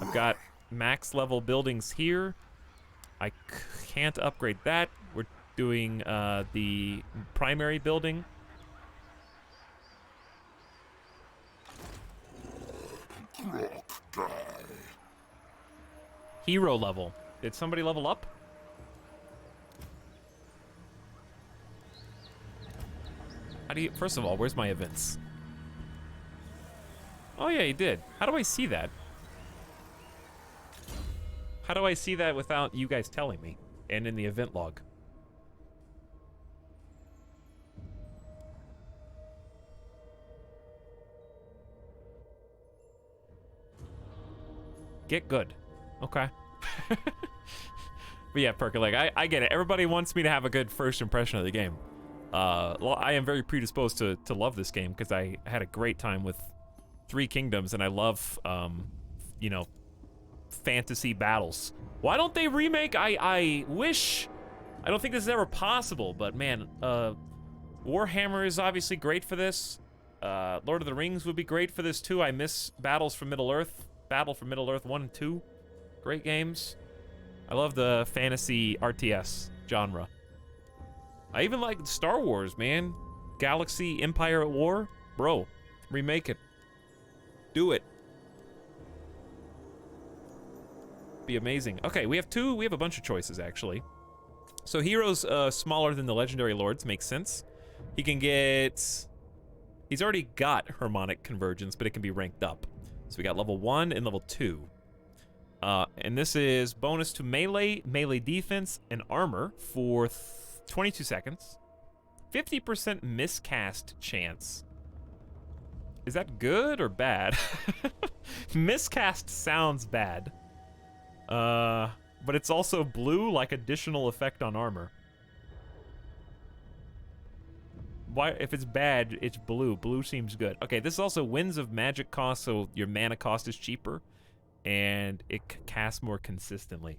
I've got max level buildings here. I can't upgrade that. We're doing the primary building. Hero level. Did somebody level up? How do you... First of all, where's my events? Oh yeah, he did. How do I see that? How do I see that without you guys telling me? And in the event log? Get good. Okay. But yeah, Perker, like, I get it. Everybody wants me to have a good first impression of the game. Well, I am very predisposed to love this game because I had a great time with Three Kingdoms, and I love, you know, fantasy battles. Why don't they remake? I wish. I don't think this is ever possible, but man, Warhammer is obviously great for this. Lord of the Rings would be great for this too. I miss Battles for Middle-earth. Battle for Middle-earth 1 and 2. Great games. I love the fantasy RTS genre. I even like Star Wars, man. Galaxy, Empire at War. Bro, remake it. Do it. Be amazing. Okay, we have a bunch of choices, actually. So heroes smaller than the legendary lords makes sense. He can get... He's already got harmonic convergence, but it can be ranked up. So we got level 1 and level 2. And this is bonus to melee, melee defense, and armor for 22 seconds. 50% miscast chance. Is that good or bad? Miscast sounds bad. But it's also blue, like additional effect on armor. Why, if it's bad, it's blue. Blue seems good. Okay, this is also Winds of Magic cost, so your mana cost is cheaper. And it casts more consistently.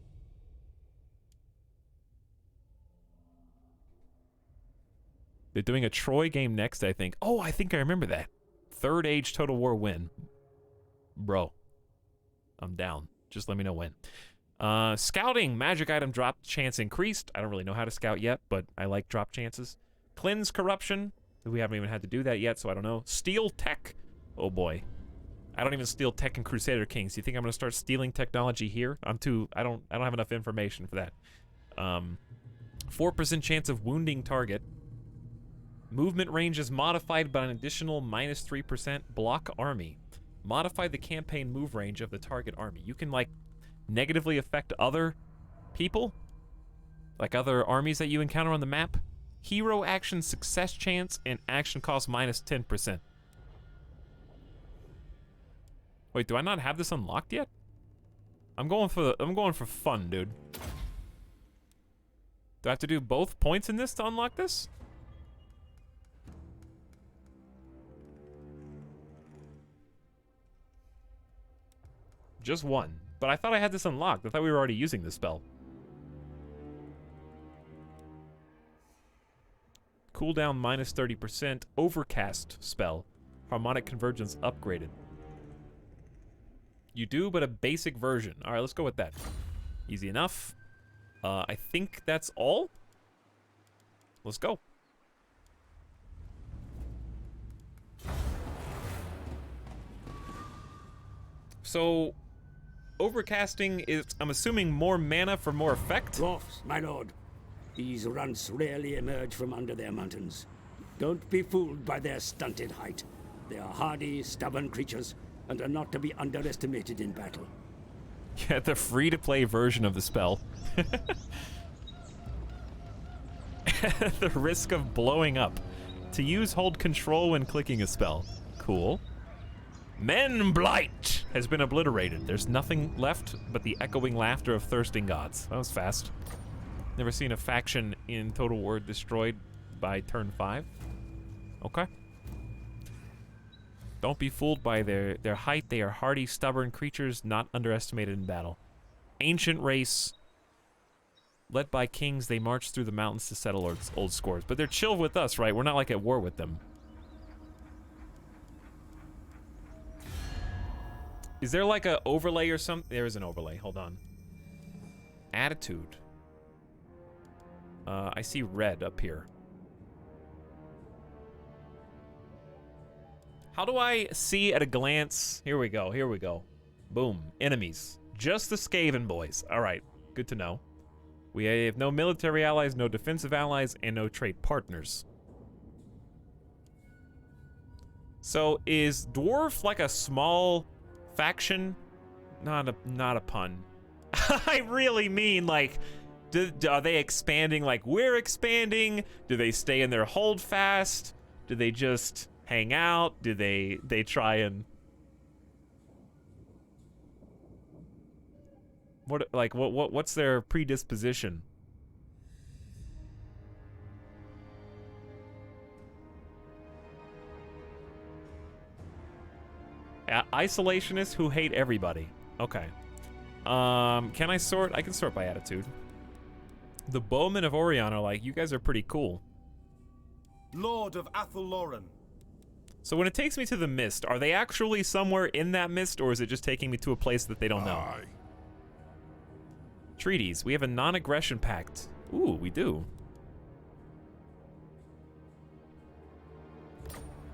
They're doing a Troy game next, I think. Oh, I think I remember that. Third Age Total War win. Bro. I'm down. Just let me know when. Scouting. Magic item drop chance increased. I don't really know how to scout yet, but I like drop chances. Cleanse Corruption. We haven't even had to do that yet, so I don't know. Steal Tech. Oh boy. I don't even steal tech in Crusader Kings. You think I'm gonna start stealing technology here? I don't have enough information for that. 4% chance of wounding target. Movement range is modified by an additional -3%. Block army. Modify the campaign move range of the target army. You can, like, negatively affect other people? Like other armies that you encounter on the map? Hero action success chance and action cost -10%. Wait, do I not have this unlocked yet? I'm going for fun, dude. Do I have to do both points in this to unlock this? Just one. But I thought I had this unlocked. I thought we were already using this spell. Cooldown -30%. Overcast spell. Harmonic convergence upgraded. You do, but a basic version. All right, let's go with that. Easy enough. I think that's all. Let's go. So, overcasting is, I'm assuming, more mana for more effect? Dwarfs, my lord. These runts rarely emerge from under their mountains. Don't be fooled by their stunted height. They are hardy, stubborn creatures, and are not to be underestimated in battle. Yeah, the free-to-play version of the spell. The risk of blowing up. To use, hold control when clicking a spell. Cool. Men Blight has been obliterated. There's nothing left but the echoing laughter of thirsting gods. That was fast. Never seen a faction in Total War destroyed by turn 5. Okay. Don't be fooled by their height. They are hardy, stubborn creatures, not underestimated in battle. Ancient race. Led by kings, they march through the mountains to settle old scores. But they're chill with us, right? We're not like at war with them. Is there like a overlay or something? There is an overlay. Hold on. Attitude. I see red up here. How do I see at a glance? Here we go. Here we go. Boom. Enemies. Just the Skaven boys. All right. Good to know. We have no military allies, no defensive allies, and no trade partners. So is dwarf like a small faction? Not a pun. I really mean, like, are they expanding like we're expanding? Do they stay in their hold fast? Do they just hang out? Do they try and... What's their predisposition? Isolationists who hate everybody. Okay. Can I sort? I can sort by attitude. The Bowmen of Orion are like, you guys are pretty cool. Lord of Athelloren. So when it takes me to the mist, are they actually somewhere in that mist, or is it just taking me to a place that they don't know? Treaties. We have a non-aggression pact. Ooh, we do.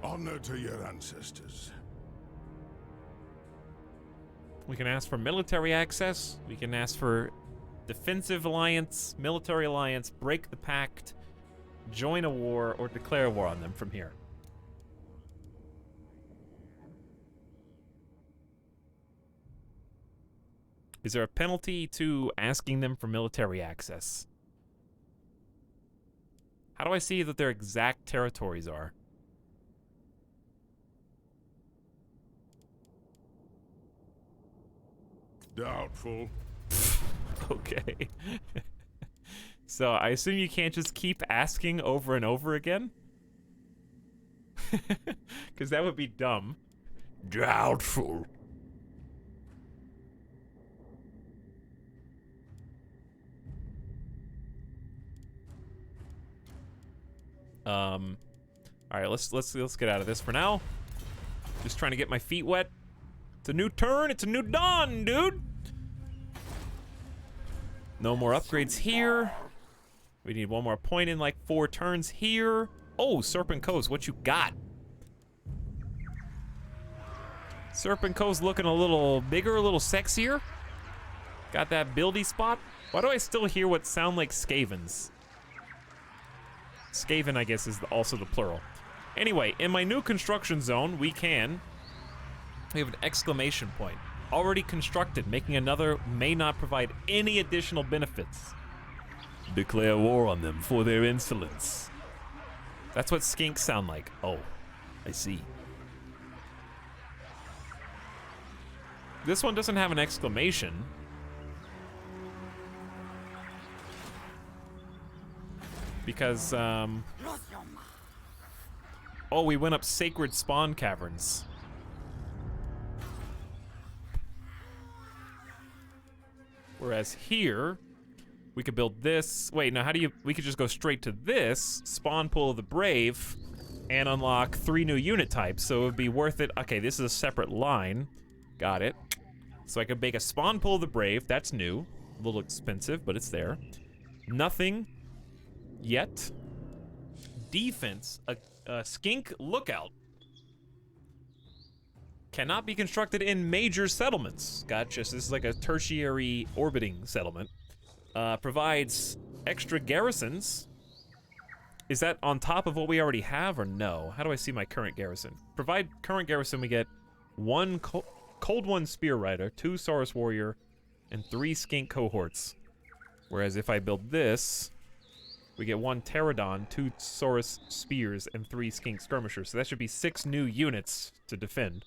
Honor to your ancestors. We can ask for military access. We can ask for defensive alliance, military alliance, break the pact, join a war, or declare war on them from here. Is there a penalty to asking them for military access? How do I see that their exact territories are? Doubtful. Okay. So I assume you can't just keep asking over and over again? Because that would be dumb. Doubtful. All right, let's get out of this for now. Just trying to get my feet wet. It's a new turn. It's a new dawn, dude. No more upgrades here. We need one more point in like 4 turns here. Oh, Serpent Coast, what you got? Serpent Coast looking a little bigger, a little sexier. Got that buildy spot. Why do I still hear what sound like Skavens? Skaven, I guess, is also the plural. Anyway, in my new construction zone, we have an exclamation point. Already constructed, making another may not provide any additional benefits. Declare war on them for their insolence. That's what skinks sound like. Oh, I see. This one doesn't have an exclamation. Because, oh, we went up Sacred Spawn Caverns. Whereas here, we could build this. Wait, now how do you... We could just go straight to this, Spawn Pool of the Brave, and unlock 3 new unit types, so it would be worth it. Okay, this is a separate line. Got it. So I could make a Spawn Pool of the Brave. That's new. A little expensive, but it's there. Nothing yet. Defense, a skink lookout. Cannot be constructed in major settlements. Gotcha, so this is like a tertiary orbiting settlement. Provides extra garrisons. Is that on top of what we already have or no? How do I see my current garrison? Provide current garrison, we get 1 Cold One Spear Rider, 2 Saurus Warrior, and 3 skink cohorts. Whereas if I build this, we get 1 Pterodon, 2 Saurus Spears, and 3 skink skirmishers. So that should be 6 new units to defend.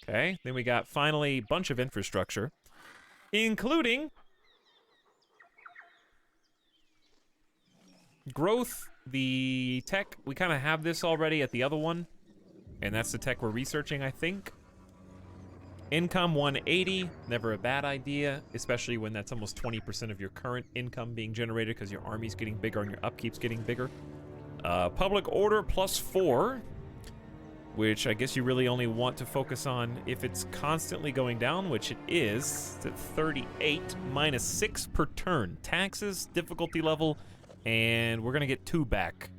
Okay, then we got finally a bunch of infrastructure, including growth, the tech. We kind of have this already at the other one, and that's the tech we're researching, I think. Income 180, never a bad idea, especially when that's almost 20% of your current income being generated because your army's getting bigger and your upkeep's getting bigger. Public order +4. Which I guess you really only want to focus on if it's constantly going down, which it is. It's at 38, -6 per turn. Taxes, difficulty level, and we're gonna get 2 back.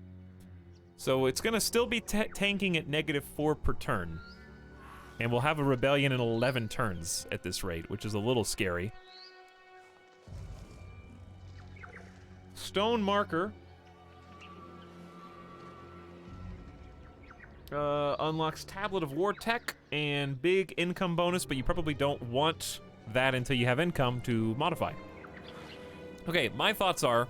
So it's gonna still be tanking at -4 per turn. And we'll have a rebellion in 11 turns at this rate, which is a little scary. Stone marker. Unlocks Tablet of War Tech and big income bonus, but you probably don't want that until you have income to modify. Okay, my thoughts are,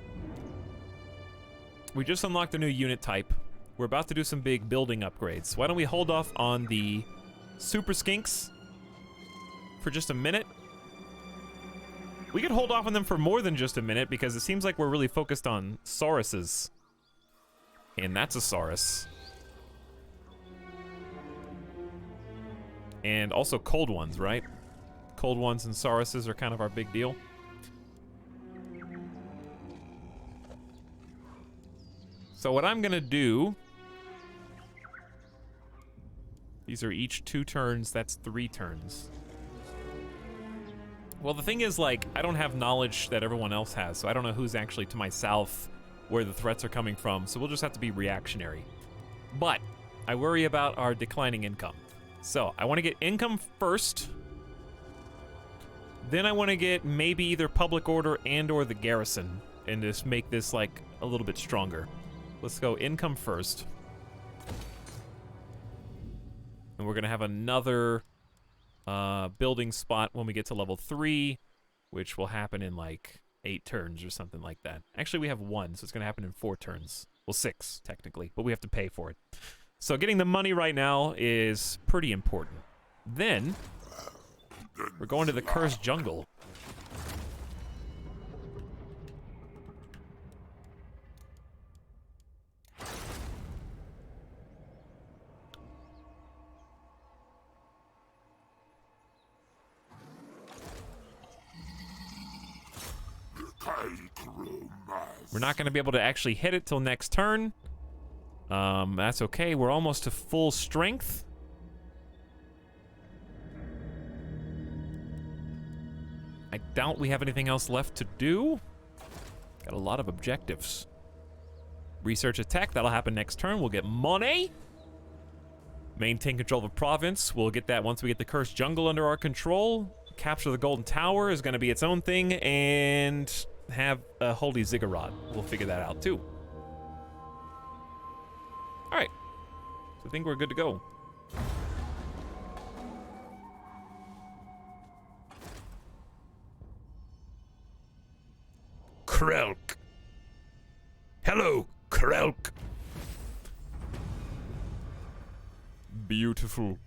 we just unlocked a new unit type. We're about to do some big building upgrades. Why don't we hold off on the Super Skinks for just a minute. We could hold off on them for more than just a minute because it seems like we're really focused on Sauruses. And that's a Saurus. And also cold ones, right? Cold ones and Sauruses are kind of our big deal. So what I'm gonna do... These are each 2 turns, that's 3 turns. Well, the thing is, like, I don't have knowledge that everyone else has, so I don't know who's actually to my south, where the threats are coming from, so we'll just have to be reactionary. But I worry about our declining income. So I want to get income first. Then I want to get maybe either public order and or the garrison, and just make this, like, a little bit stronger. Let's go income first. And we're going to have another building spot when we get to level 3, which will happen in like 8 turns or something like that. Actually, we have 1, so it's going to happen in 4 turns. Well, 6, technically, but we have to pay for it. So getting the money right now is pretty important. Then, we're going to the Cursed Jungle. We're not going to be able to actually hit it till next turn. That's okay. We're almost to full strength. I doubt we have anything else left to do. Got a lot of objectives. Research attack. That'll happen next turn. We'll get money. Maintain control of a province. We'll get that once we get the Cursed Jungle under our control. Capture the Golden Tower is going to be its own thing. And have a Holy Ziggurat. We'll figure that out too. Alright. So I think we're good to go. Krelk. Hello, Krelk. Beautiful.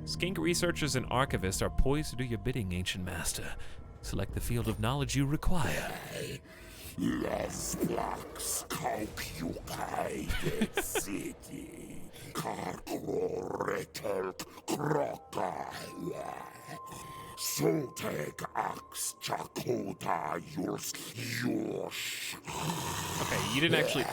Skink researchers and archivists are poised to do your bidding, Ancient Master. Select the field of knowledge you require. Las blocks kaukukai city. Karkoretelk krokai. Soltek ax chakota yours. Okay, you didn't actually...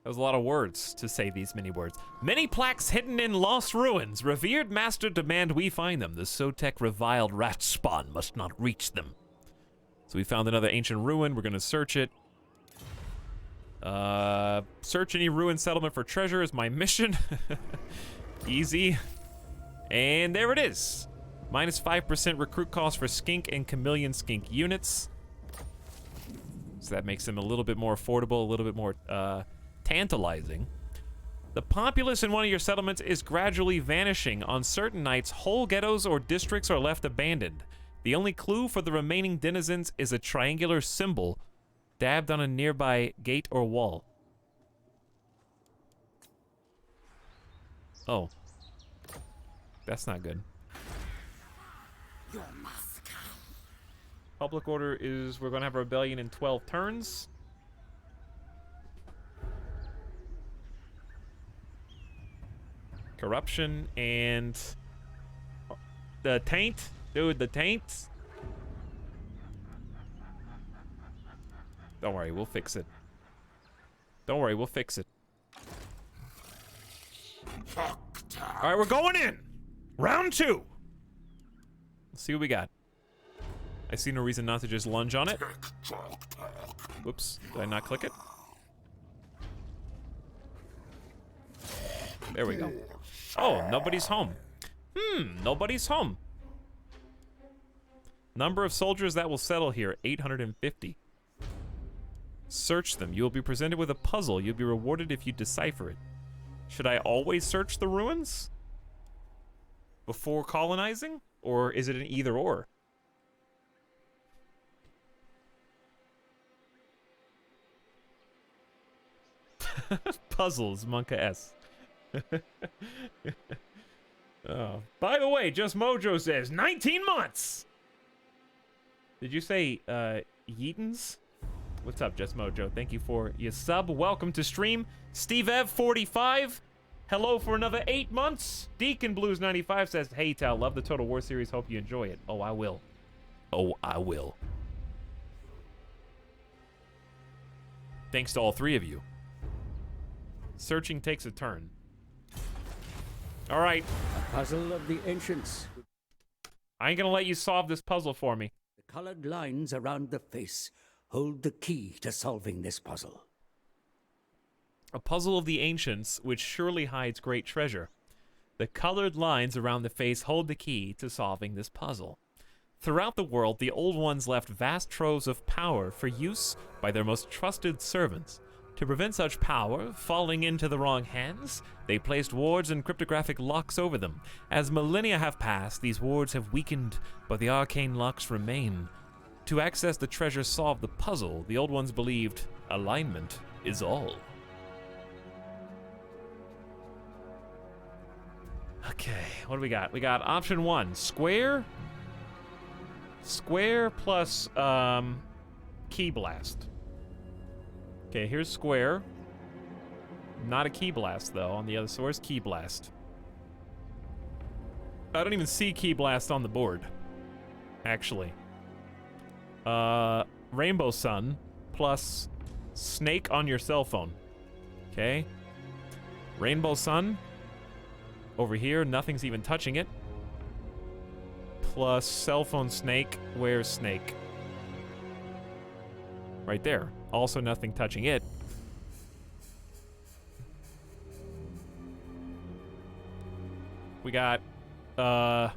That was a lot of words to say these many words. Many plaques hidden in lost ruins. Revered master demand we find them. The Sotek reviled rat spawn must not reach them. So we found another ancient ruin. We're going to search it. Search any ruined settlement for treasure is my mission. Easy. And there it is. Minus 5% recruit cost for skink and chameleon skink units. So that makes them a little bit more affordable, a little bit more tantalizing. The populace in one of your settlements is gradually vanishing. On certain nights, whole ghettos or districts are left abandoned. The only clue for the remaining denizens is a triangular symbol dabbed on a nearby gate or wall. Oh. That's not good. Public order is we're going to have a rebellion in 12 turns. Corruption and the taint. Dude, the taint. Don't worry, we'll fix it. Don't worry, we'll fix it. Alright, we're going in! Round 2! Let's see what we got. I see no reason not to just lunge on it. Whoops, did I not click it? There we go. Oh, nobody's home. Nobody's home. Number of soldiers that will settle here, 850. Search them. You will be presented with a puzzle. You'll be rewarded if you decipher it. Should I always search the ruins before colonizing? Or is it an either or? Puzzles, Monka S. Oh. By the way, Just Mojo says 19 months. Did you say Yeetons? What's up, Just Mojo? Thank you for your sub. Welcome to stream. Steve Ev 45. Hello for another 8 months. Deacon Blues 95 says, "Hey Tal, love the Total War series. Hope you enjoy it." Oh, I will. Oh, I will. Thanks to all three of you. Searching takes a turn. All right. Puzzle of the Ancients. I ain't gonna let you solve this puzzle for me. The colored lines around the face hold the key to solving this puzzle. A puzzle of the ancients, which surely hides great treasure. The colored lines around the face hold the key to solving this puzzle. Throughout the world, the Old Ones left vast troves of power for use by their most trusted servants. To prevent such power falling into the wrong hands, they placed wards and cryptographic locks over them. As millennia have passed, these wards have weakened, but the arcane locks remain. To access the treasure solve the puzzle, the Old Ones believed alignment is all. Okay, what do we got? We got option 1, square. Square plus key blast. Okay, here's square. Not a key blast though. On the other source, key blast. I don't even see key blast on the board. Actually. Rainbow Sun plus snake on your cell phone. Okay. Rainbow Sun. Over here, nothing's even touching it. Plus cell phone snake. Where's snake? Right there. Also nothing touching it. We got, I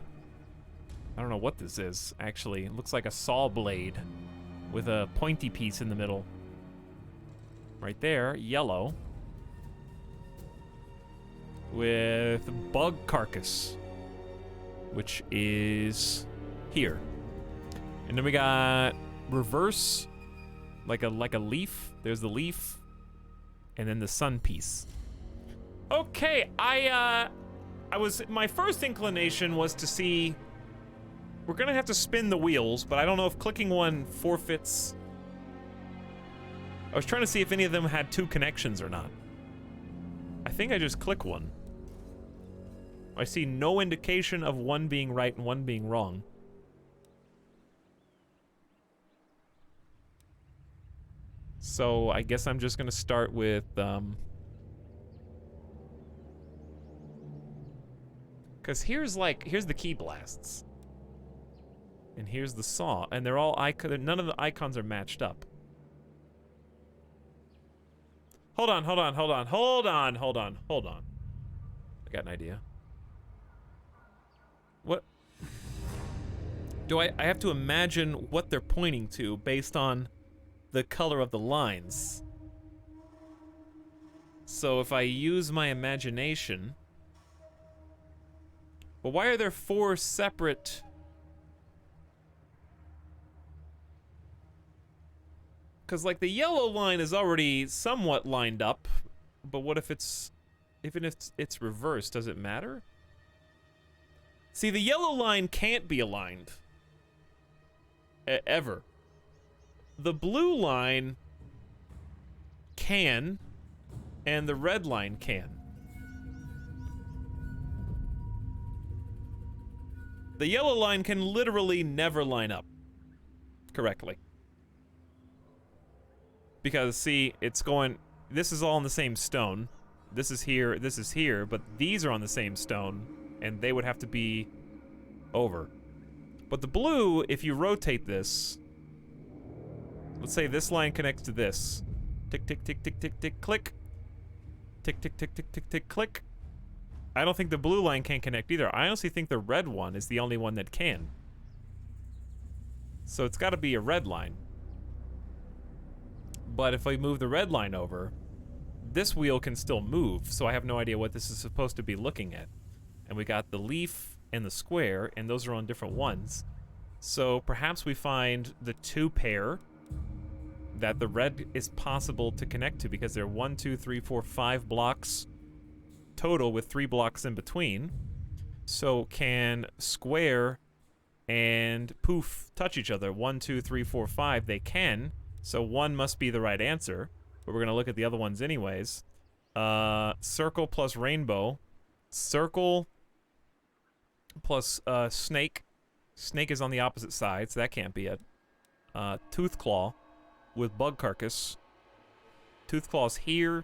don't know what this is, actually. It looks like a saw blade with a pointy piece in the middle. Right there, yellow. With bug carcass, which is here. And then we got reverse, like a leaf. There's the leaf, and then the sun piece. Okay, my first inclination was to see, we're gonna have to spin the wheels, but I don't know if clicking one forfeits. I was trying to see if any of them had 2 connections or not. I think I just click one. I see no indication of one being right and one being wrong. So I guess I'm just gonna start with, cause here's the key blasts. And here's the saw, and they're all none of the icons are matched up. Hold on. I got an idea. What? Do I have to imagine what they're pointing to based on the color of the lines? So if I use my imagination... But why are there 4 separate... Because, like, the yellow line is already somewhat lined up, but what if it's... Even if it's reversed, does it matter? See, the yellow line can't be aligned. Ever. The blue line can, and the red line can. The yellow line can literally never line up correctly. Because, see, it's going... This is all on the same stone. This is here, but these are on the same stone, and they would have to be over. But the blue, if you rotate this... Let's say this line connects to this. Tick, tick, tick, tick, tick, tick, click. Tick, tick, tick, tick, tick, tick, click. I don't think the blue line can connect either. I honestly think the red one is the only one that can. So it's got to be a red line. But if I move the red line over, this wheel can still move, so I have no idea what this is supposed to be looking at. And we got the leaf and the square, and those are on different ones. So perhaps we find the 2 pair that the red is possible to connect to because there are 1, 2, 3, 4, 5 blocks total with 3 blocks in between. So can square and poof touch each other? 1, 2, 3, 4, 5. They can. So 1 must be the right answer. But we're gonna look at the other ones anyways. Circle plus rainbow. Circle plus snake. Snake is on the opposite side, so that can't be it. Tooth claw with bug carcass. Tooth claw's here.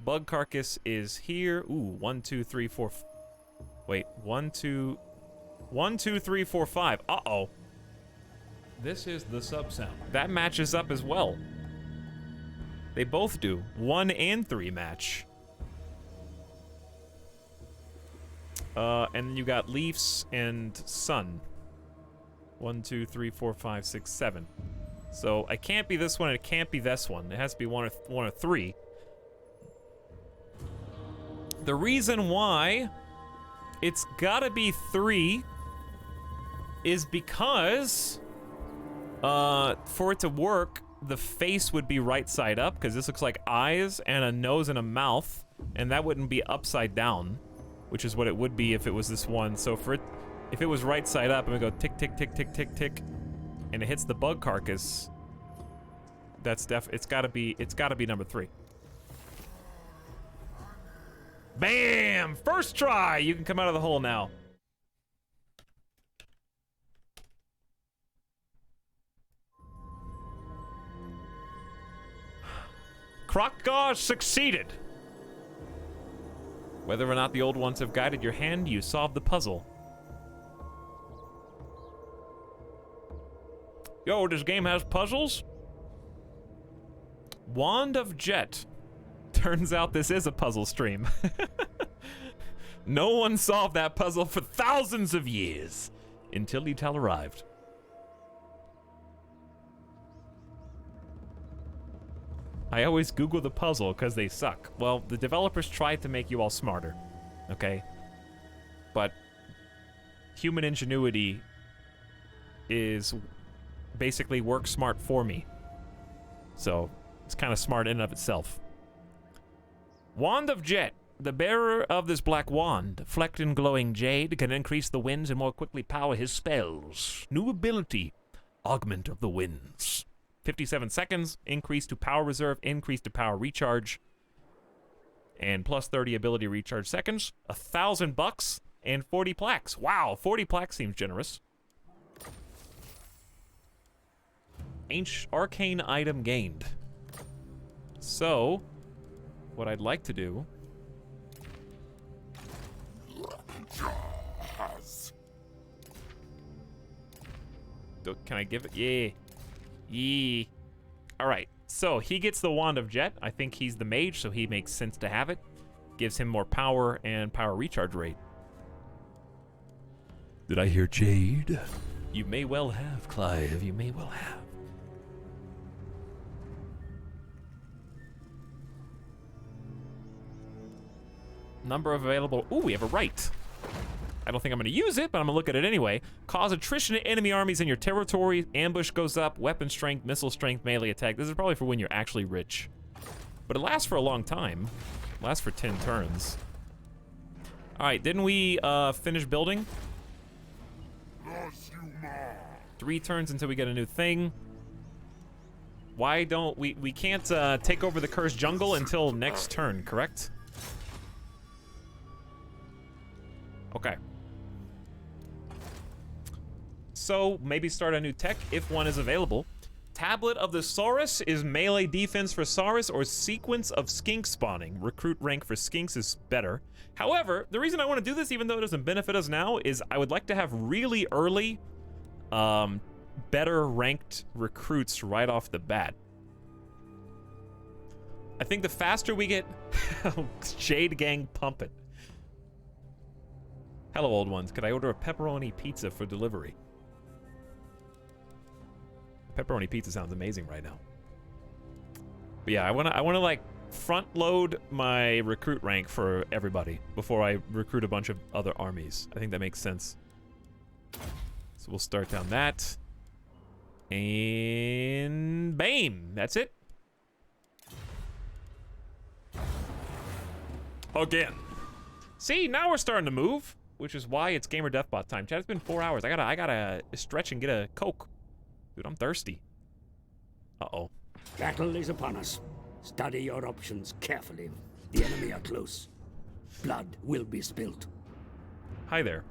Bug carcass is here. Ooh, 1, 2, 3, 4. Wait, 1, 2, 3, 4, 5. Uh-oh. This is the sub sound. That matches up as well. They both do. 1 and 3 match. And you got leaves and sun. 1, 2, 3, 4, 5, 6, 7. So it can't be this one, and it can't be this one. It has to be one or 3. The reason why it's gotta be 3 is because for it to work, the face would be right side up, because this looks like eyes and a nose and a mouth, and that wouldn't be upside down, which is what it would be if it was this one. So for it, if it was right side up and we go tick, tick, tick, tick, tick, tick, and it hits the bug carcass, that's it's gotta be number 3. Bam! First try! You can come out of the hole now. Krokgar succeeded! Whether or not the old ones have guided your hand, you solved the puzzle. Yo, this game has puzzles? Wand of Jet. Turns out this is a puzzle stream. No one solved that puzzle for thousands of years until Etal arrived. I always Google the puzzle because they suck. Well, the developers tried to make you all smarter, okay? But human ingenuity is basically work smart for me. So it's kind of smart in and of itself. Wand of Jet. The bearer of this black wand, flecked in glowing jade, can increase the winds and more quickly power his spells. New ability, Augment of the Winds. 57 seconds, increase to power reserve, increase to power recharge, and plus 30 ability recharge seconds. $1,000 and 40 plaques. Wow, 40 plaques seems generous. Ancient arcane item gained. So, what I'd like to do... Can I give it? Yeah. Yeah. Alright, so he gets the Wand of Jet. I think he's the mage, so he makes sense to have it. Gives him more power and power recharge rate. Did I hear Jade? You may well have, Clive. You may well have. Number of available... Ooh, we have a right. I don't think I'm going to use it, but I'm going to look at it anyway. Cause attrition to enemy armies in your territory. Ambush goes up. Weapon strength, missile strength, melee attack. This is probably for when you're actually rich. But it lasts for a long time. It lasts for 10 turns. Alright, didn't we finish building? 3 turns until we get a new thing. Why don't we... We can't take over the cursed jungle until next turn, correct? Okay. So, maybe start a new tech if one is available. Tablet of the Saurus is melee defense for Saurus or sequence of skink spawning. Recruit rank for skinks is better. However, the reason I want to do this, even though it doesn't benefit us now, is I would like to have really early, better ranked recruits right off the bat. I think the faster we get... Jade Gang pump it. Hello, old ones. Could I order a pepperoni pizza for delivery? Pepperoni pizza sounds amazing right now. But yeah, I wanna like front load my recruit rank for everybody before I recruit a bunch of other armies. I think that makes sense. So we'll start down that. And bam, that's it. Again. See, now we're starting to move, which is why it's gamer deathbot time. Chat, it's been 4 hours. I gotta stretch and get a Coke. Dude, I'm thirsty. Uh-oh. Battle is upon us. Study your options carefully. The enemy are close. Blood will be spilt. Hi there.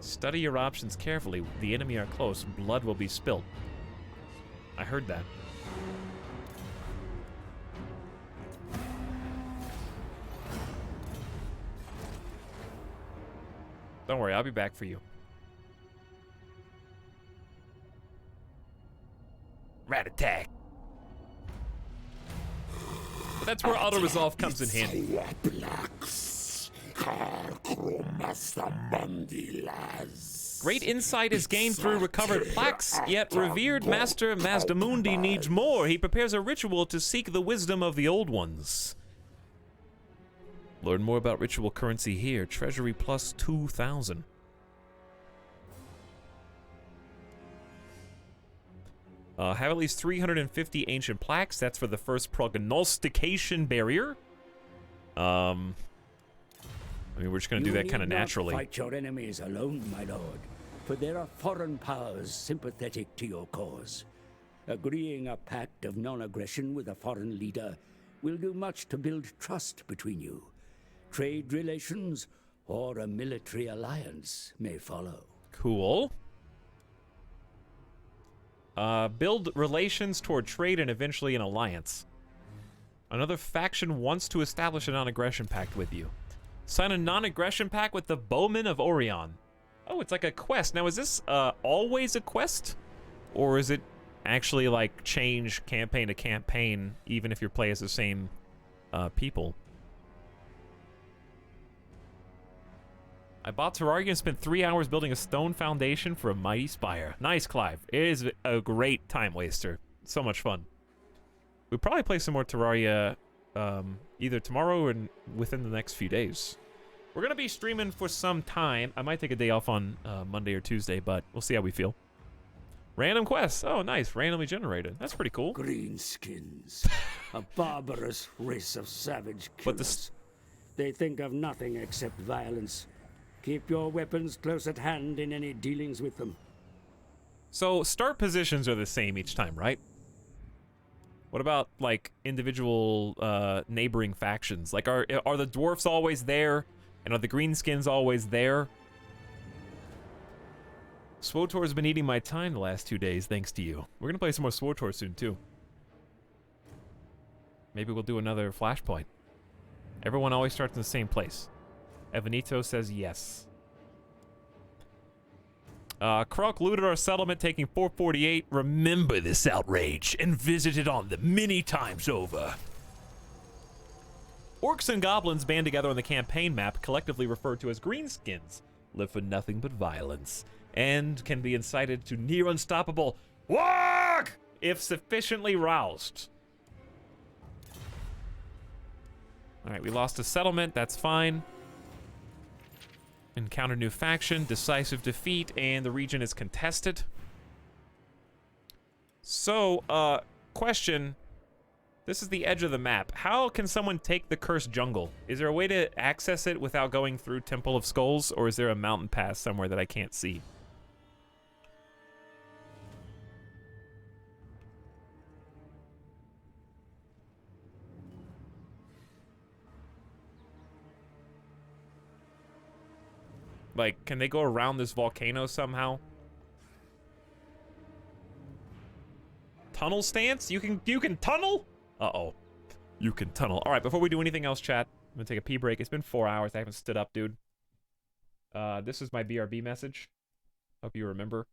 Study your options carefully. The enemy are close. Blood will be spilt. I heard that. Don't worry, I'll be back for you. Rat attack. But that's where auto resolve comes in handy. Great insight is gained through recovered plaques, yet revered Master Mazdamundi needs more. He prepares a ritual to seek the wisdom of the old ones. Learn more about ritual currency here. Treasury plus 2,000. Have at least 350 ancient plaques. That's for the first prognostication barrier. I mean, we're just gonna do that kind of naturally. You need not fight your enemies alone, my lord, for there are foreign powers sympathetic to your cause. Agreeing a pact of non-aggression with a foreign leader will do much to build trust between you. Trade relations or a military alliance may follow. Cool. Build relations toward trade and eventually an alliance. Another faction wants to establish a non-aggression pact with you. Sign a non-aggression pact with the Bowmen of Orion. Oh, it's like a quest. Now, is this always a quest? Or is it actually like change campaign to campaign even if you play as the same people? I bought Terraria and spent 3 hours building a stone foundation for a mighty spire. Nice, Clive. It is a great time waster. So much fun. We'll probably play some more Terraria either tomorrow or within the next few days. We're going to be streaming for some time. I might take a day off on Monday or Tuesday, but we'll see how we feel. Random quests. Oh, nice. Randomly generated. That's pretty cool. Greenskins. A barbarous race of savage killers. They think of nothing except violence. Keep your weapons close at hand in any dealings with them. So, start positions are the same each time, right? What about, like, individual neighboring factions? Like, are the dwarfs always there? And are the greenskins always there? SWOTOR's been eating my time the last 2 days, thanks to you. We're gonna play some more SWOTOR soon, too. Maybe we'll do another Flashpoint. Everyone always starts in the same place. Evanito says yes. Kruk looted our settlement, taking 448. Remember this outrage and visit it on the many times over. Orcs and goblins band together on the campaign map, collectively referred to as greenskins, live for nothing but violence, and can be incited to near unstoppable walk if sufficiently roused. Alright, we lost a settlement, that's fine. Encounter new faction, decisive defeat, and the region is contested. So, question. This is the edge of the map. How can someone take the cursed jungle? Is there a way to access it without going through Temple of Skulls, or is there a mountain pass somewhere that I can't see? Like, can they go around this volcano somehow? Tunnel stance? You can tunnel? Uh-oh. You can tunnel. All right, before we do anything else, chat, I'm gonna take a pee break. It's been 4 hours. I haven't stood up, dude. This is my BRB message. Hope you remember.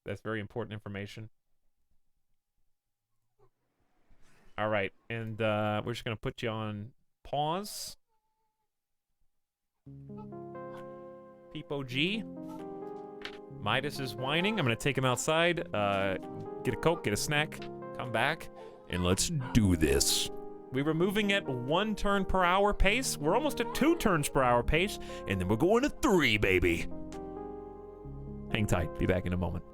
That's very important information. All right, and we're just gonna put you on pause. Peepo G. Midas is whining. I'm gonna take him outside, get a Coke, get a snack, come back, and let's do this. We were moving at 1 turn per hour pace. We're almost at 2 turns per hour pace, and then we're going to 3, baby. Hang tight, be back in a moment.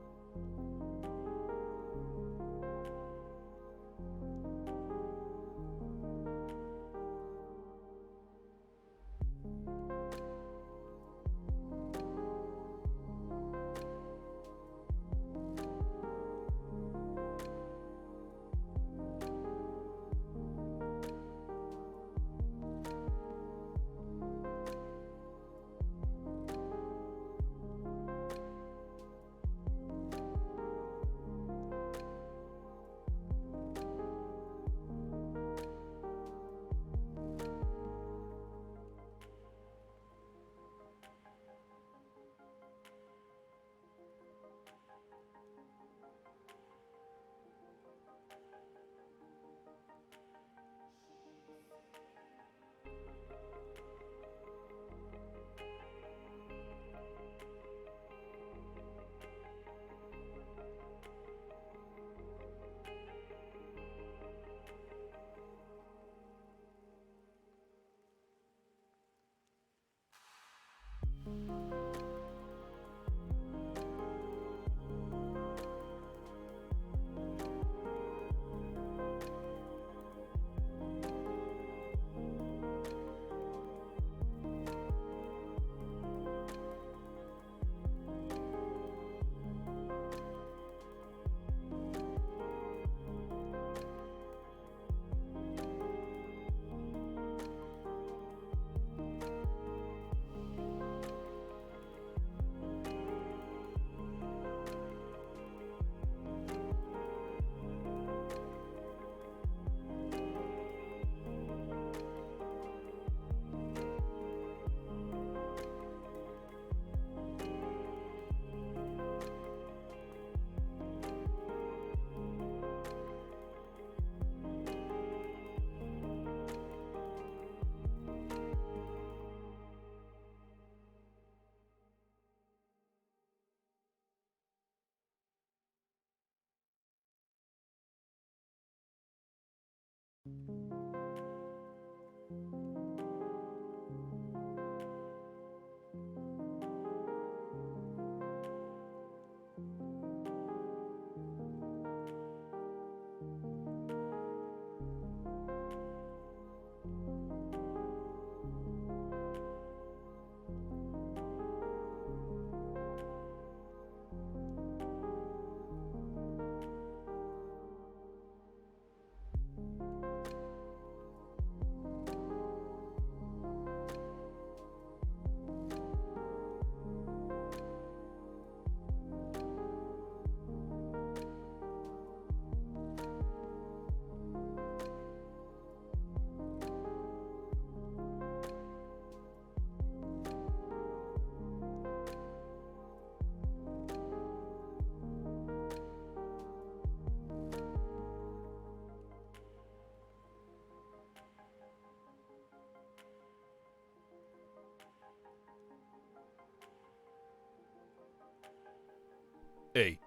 Hey.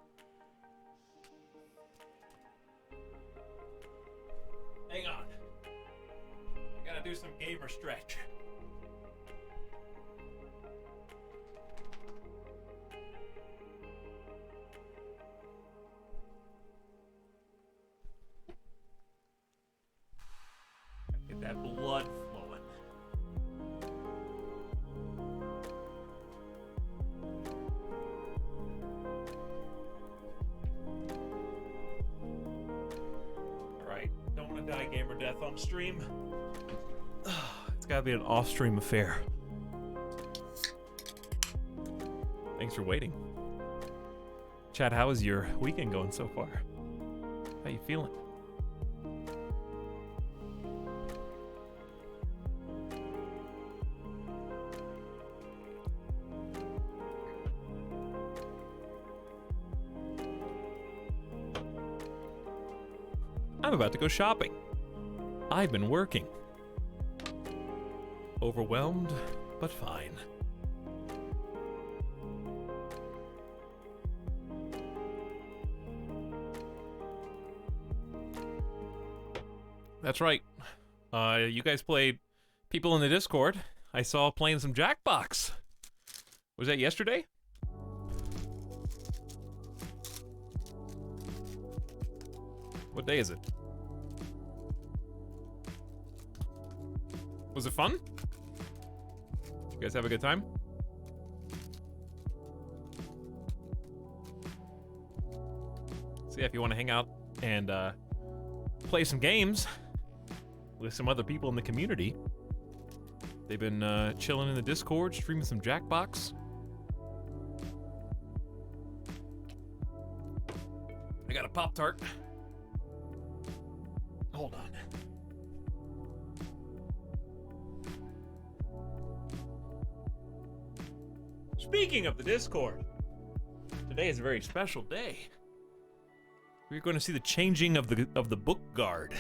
Hang on. I gotta do some gamer stretch. Get that blood flowing. Alright, don't want to die gamer death on stream. It's gotta be an off-stream affair. Thanks for waiting. Chad, how is your weekend going so far? How you feeling? I'm about to go shopping. I've been working. Overwhelmed, but fine. That's right. You guys played people in the Discord. I saw playing some Jackbox. Was that yesterday? What day is it? Was it fun? You guys have a good time? So yeah, if you want to hang out and play some games with some other people in the community, they've been chilling in the Discord, streaming some Jackbox. I got a Pop-Tart. Hold on. Speaking of the Discord, today is a very special day. We're going to see the changing of the book guard.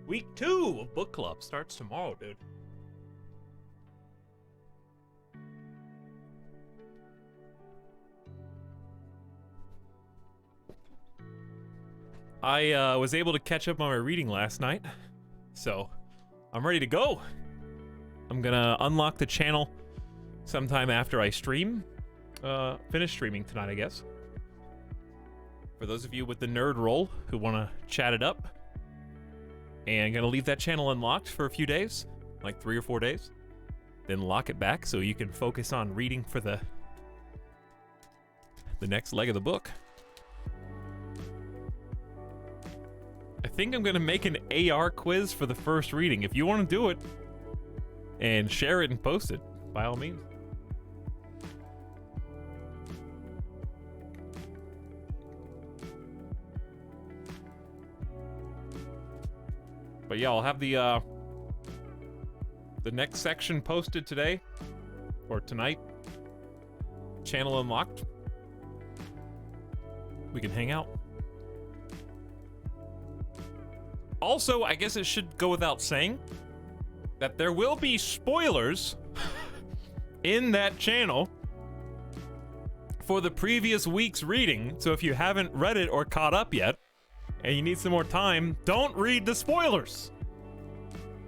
Week 2 of book club starts tomorrow, dude. I was able to catch up on my reading last night, so I'm ready to go. I'm gonna unlock the channel sometime after I stream. Finish streaming tonight, I guess. For those of you with the nerd roll who want to chat it up. And I'm gonna leave that channel unlocked for a few days, like 3 or 4 days. Then lock it back so you can focus on reading for the next leg of the book. I think I'm gonna make an AR quiz for the first reading. If you want to do it and share it and post it, by all means. But yeah, I'll have the next section posted today or tonight. Channel unlocked. We can hang out. Also, I guess it should go without saying that there will be spoilers in that channel for the previous week's reading. So if you haven't read it or caught up yet, and you need some more time, don't read the spoilers.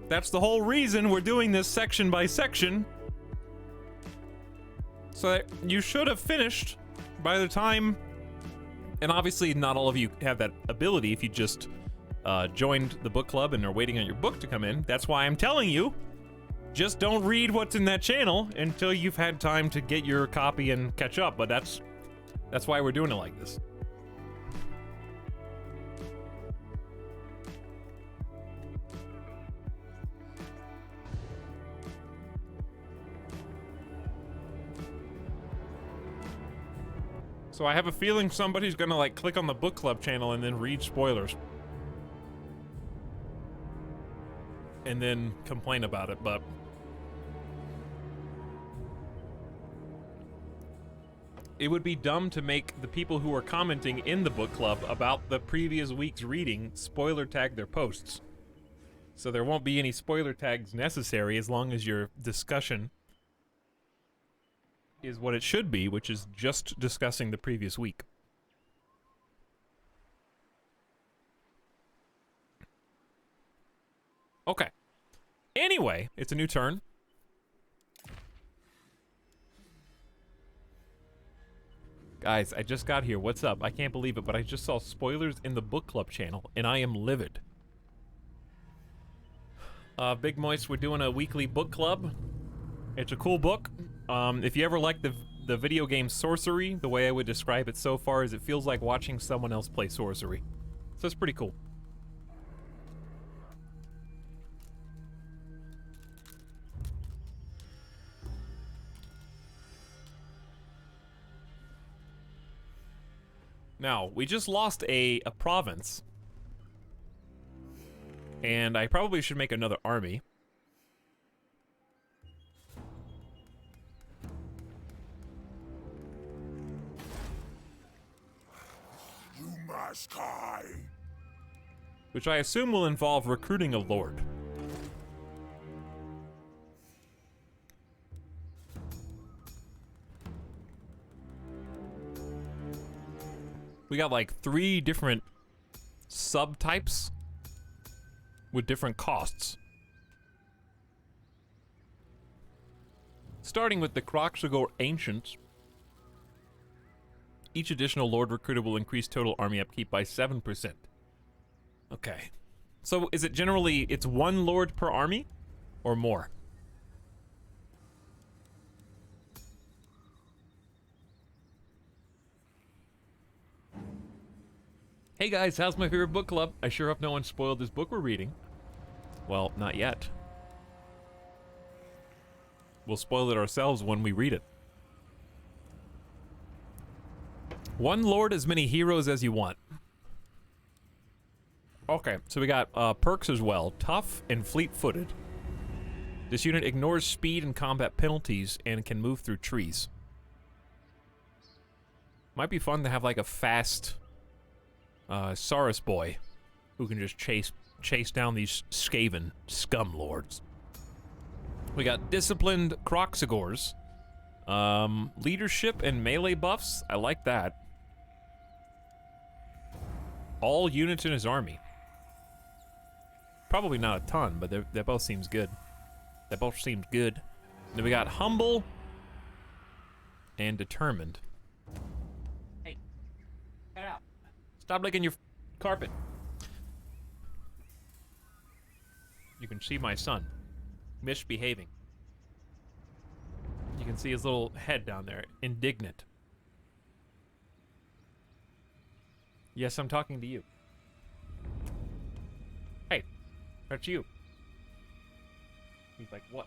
That's the whole reason we're doing this section by section. So that you should have finished by the time, and obviously not all of you have that ability if you just joined the book club and are waiting on your book to come in. That's why I'm telling you, just don't read what's in that channel until you've had time to get your copy and catch up. But that's why we're doing it like this. So I have a feeling somebody's gonna like click on the book club channel and then read spoilers. And then complain about it, but it would be dumb to make the people who are commenting in the book club about the previous week's reading spoiler tag their posts. So there won't be any spoiler tags necessary as long as your discussion is what it should be, which is just discussing the previous week. Okay. Anyway, it's a new turn. Guys, I just got here. What's up? I can't believe it, but I just saw spoilers in the book club channel, and I am livid. Big Moist, we're doing a weekly book club. It's a cool book. If you ever like the video game Sorcery, the way I would describe it so far is it feels like watching someone else play Sorcery. So it's pretty cool. Now, we just lost a province. And I probably should make another army. You must die. Which I assume will involve recruiting a lord. We got like 3 different subtypes with different costs. Starting with the Kroxigor Ancients. Each additional Lord recruited will increase total army upkeep by 7%. Okay. So is it generally, it's 1 Lord per army? Or more? Hey guys, how's my favorite book club? I sure hope no one spoiled this book we're reading. Well, not yet. We'll spoil it ourselves when we read it. 1 Lord, as many heroes as you want. Okay, so we got perks as well. Tough and fleet-footed. This unit ignores speed and combat penalties and can move through trees. Might be fun to have like a fast Saurus boy who can just chase down these Skaven scum lords. We got disciplined Kroxigors. Leadership and melee buffs. I like that. All units in his army. Probably not a ton, but that both seems good. That both seems good. Then we got humble and determined. Hey, get out. Stop licking your carpet. You can see my son misbehaving. You can see his little head down there, indignant. Yes, I'm talking to you. Hey, that's you. He's like, what?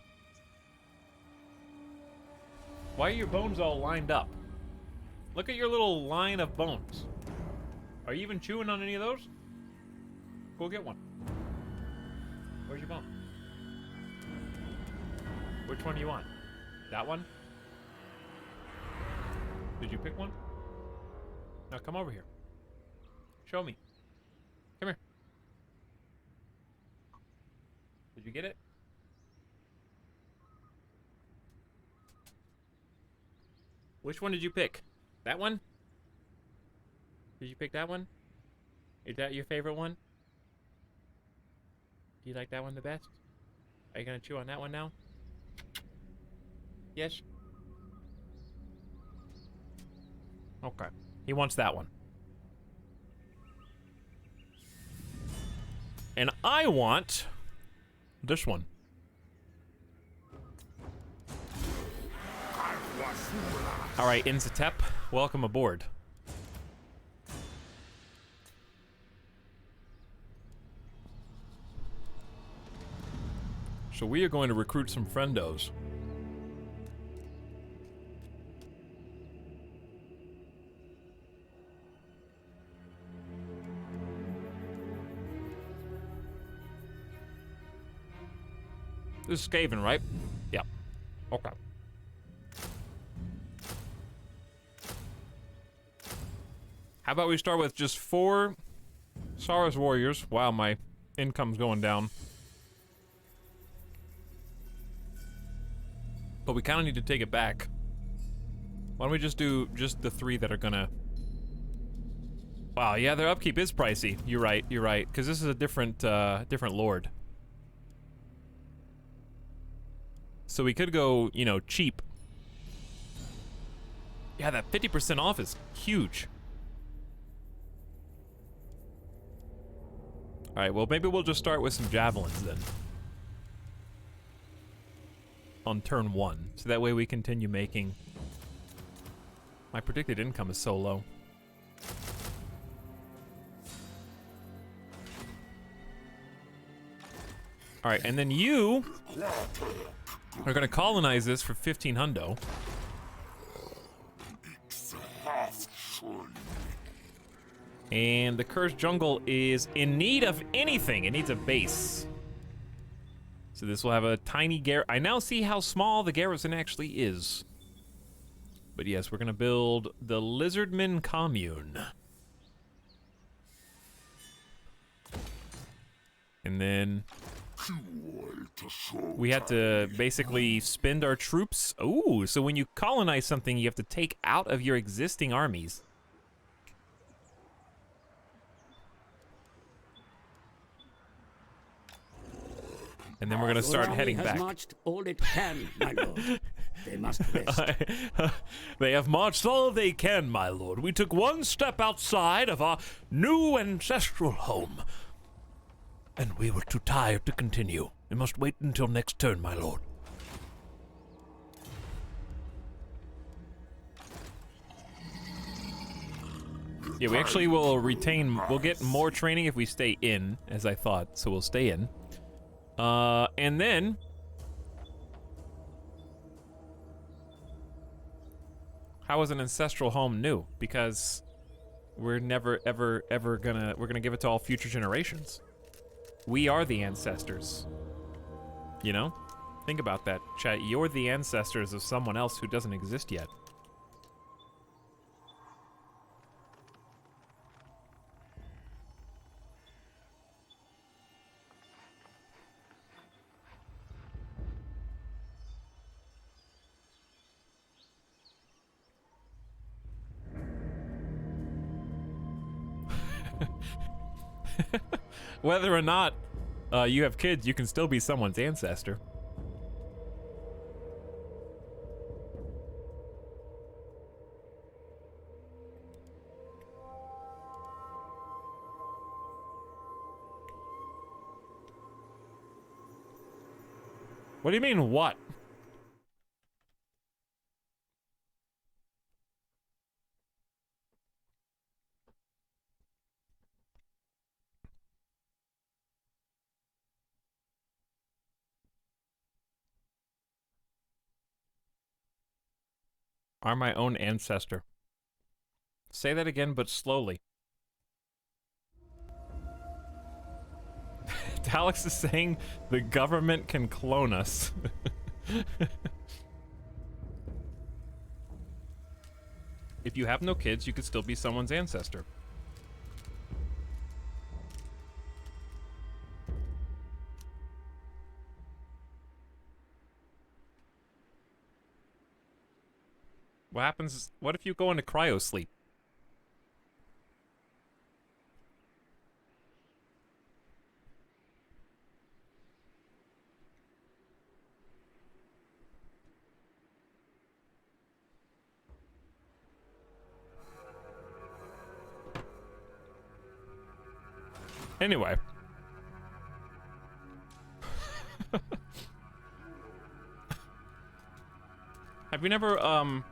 Why are your bones all lined up? Look at your little line of bones. Are you even chewing on any of those? Go get one. Where's your bone? Which one do you want? That one? Did you pick one? Now come over here. Show me. Come here. Did you get it? Which one did you pick? That one? Did you pick that one? Is that your favorite one? Do you like that one the best? Are you gonna chew on that one now? Yes? Okay. He wants that one. And I want this one. All right, Inzatep, welcome aboard. So we are going to recruit some friendos. This is Skaven, right? Yeah. Okay. How about we start with just 4 Saurus warriors? Wow, my income's going down. But we kind of need to take it back. Why don't we just do just the 3 that are gonna... Wow, yeah, their upkeep is pricey. You're right, because this is a different, different lord. So we could go, you know, cheap. Yeah, that 50% off is huge. Alright, well, maybe we'll just start with some javelins then. On turn 1. So that way we continue making... My predicted income is so low. Alright, and then you are gonna colonize this for 15 hundo. And the Cursed Jungle is in need of anything. It needs a base. So this will have a tiny garrison. I now see how small the garrison actually is. But yes, we're gonna build the Lizardman Commune. And then we have to basically spend our troops. Ooh, so when you colonize something, you have to take out of your existing armies. and then we're gonna start heading has back. marched all it can, my lord. They must rest. They have marched all they can, my lord. We took one step outside of our new ancestral home, and we were too tired to continue. We must wait until next turn, my lord. Yeah, we actually will retain, we'll get more training if we stay in, as I thought, so we'll stay in. And then... how is an ancestral home new? Because we're never, ever gonna give it to all future generations. We are the ancestors. You know? Think about that, chat. You're the ancestors of someone else who doesn't exist yet. Whether or not you have kids, you can still be someone's ancestor. What do you mean, what? Are my own ancestor. Say that again, but slowly. Etalyx is saying the government can clone us. If you have no kids, you could still be someone's ancestor. What happens? What if you go into cryo sleep? Anyway. Have you never,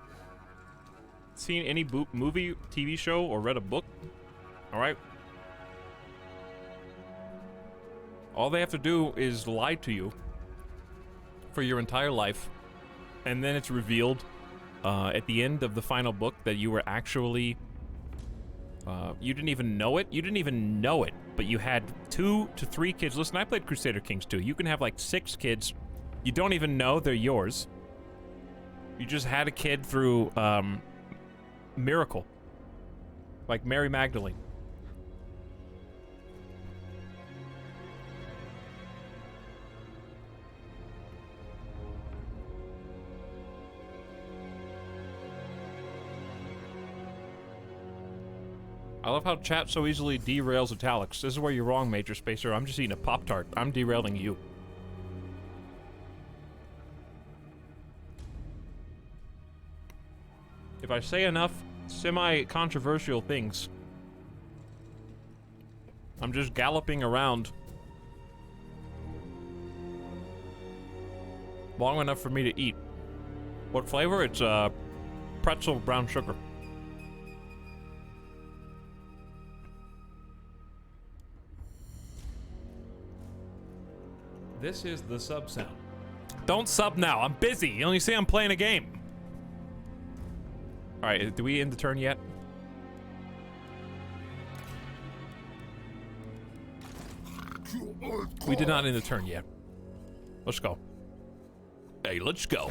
seen any movie, TV show, or read a book? Alright? All they have to do is lie to you for your entire life, and then it's revealed at the end of the final book that you were actually... you didn't even know it? You didn't even know it, but you had 2 to 3 kids. Listen, I played Crusader Kings 2. You can have like 6 kids. You don't even know they're yours. You just had a kid through, miracle. Like Mary Magdalene. I love how chat so easily derails Etalyx. This is where you're wrong, Major Spacer. I'm just eating a Pop-Tart. I'm derailing you. If I say enough semi-controversial things, I'm just galloping around long enough for me to eat. What flavor? It's pretzel brown sugar. This is the sub sound. Don't sub now. I'm busy. You only see I'm playing a game. All right, do we end the turn yet? We did not end the turn yet. Let's go. Hey, let's go.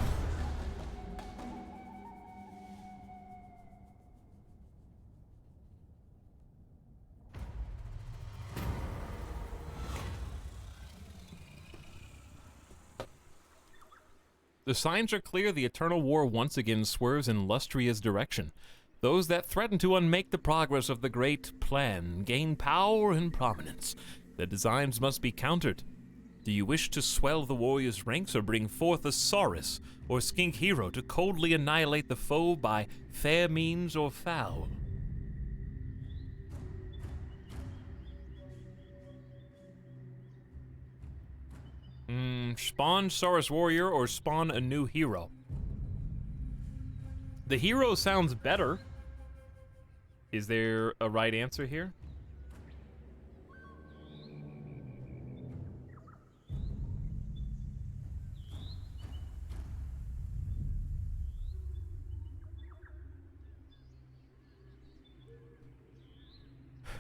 The signs are clear. The eternal war once again swerves in Lustria's direction. Those that threaten to unmake the progress of the great plan gain power and prominence. The designs must be countered. Do you wish to swell the warrior's ranks or bring forth a Saurus or skink hero to coldly annihilate the foe by fair means or foul? Spawn Saurus warrior or spawn a new hero? The hero sounds better. Is there a right answer here?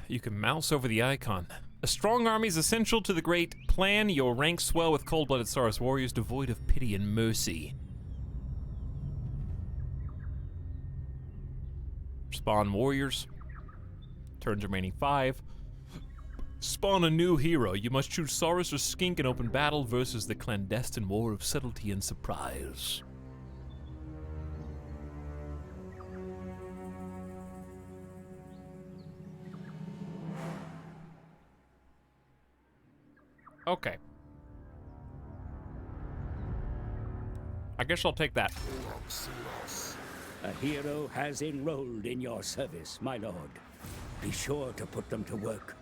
You can mouse over the icon. A strong army is essential to the great plan. Your ranks swell with cold-blooded Saurus warriors devoid of pity and mercy. Spawn warriors. Turns remaining 5. Spawn a new hero. You must choose Saurus or Skink in open battle versus the clandestine war of subtlety and surprise. Okay. I guess I'll take that. A hero has enrolled in your service, my lord. Be sure to put them to work.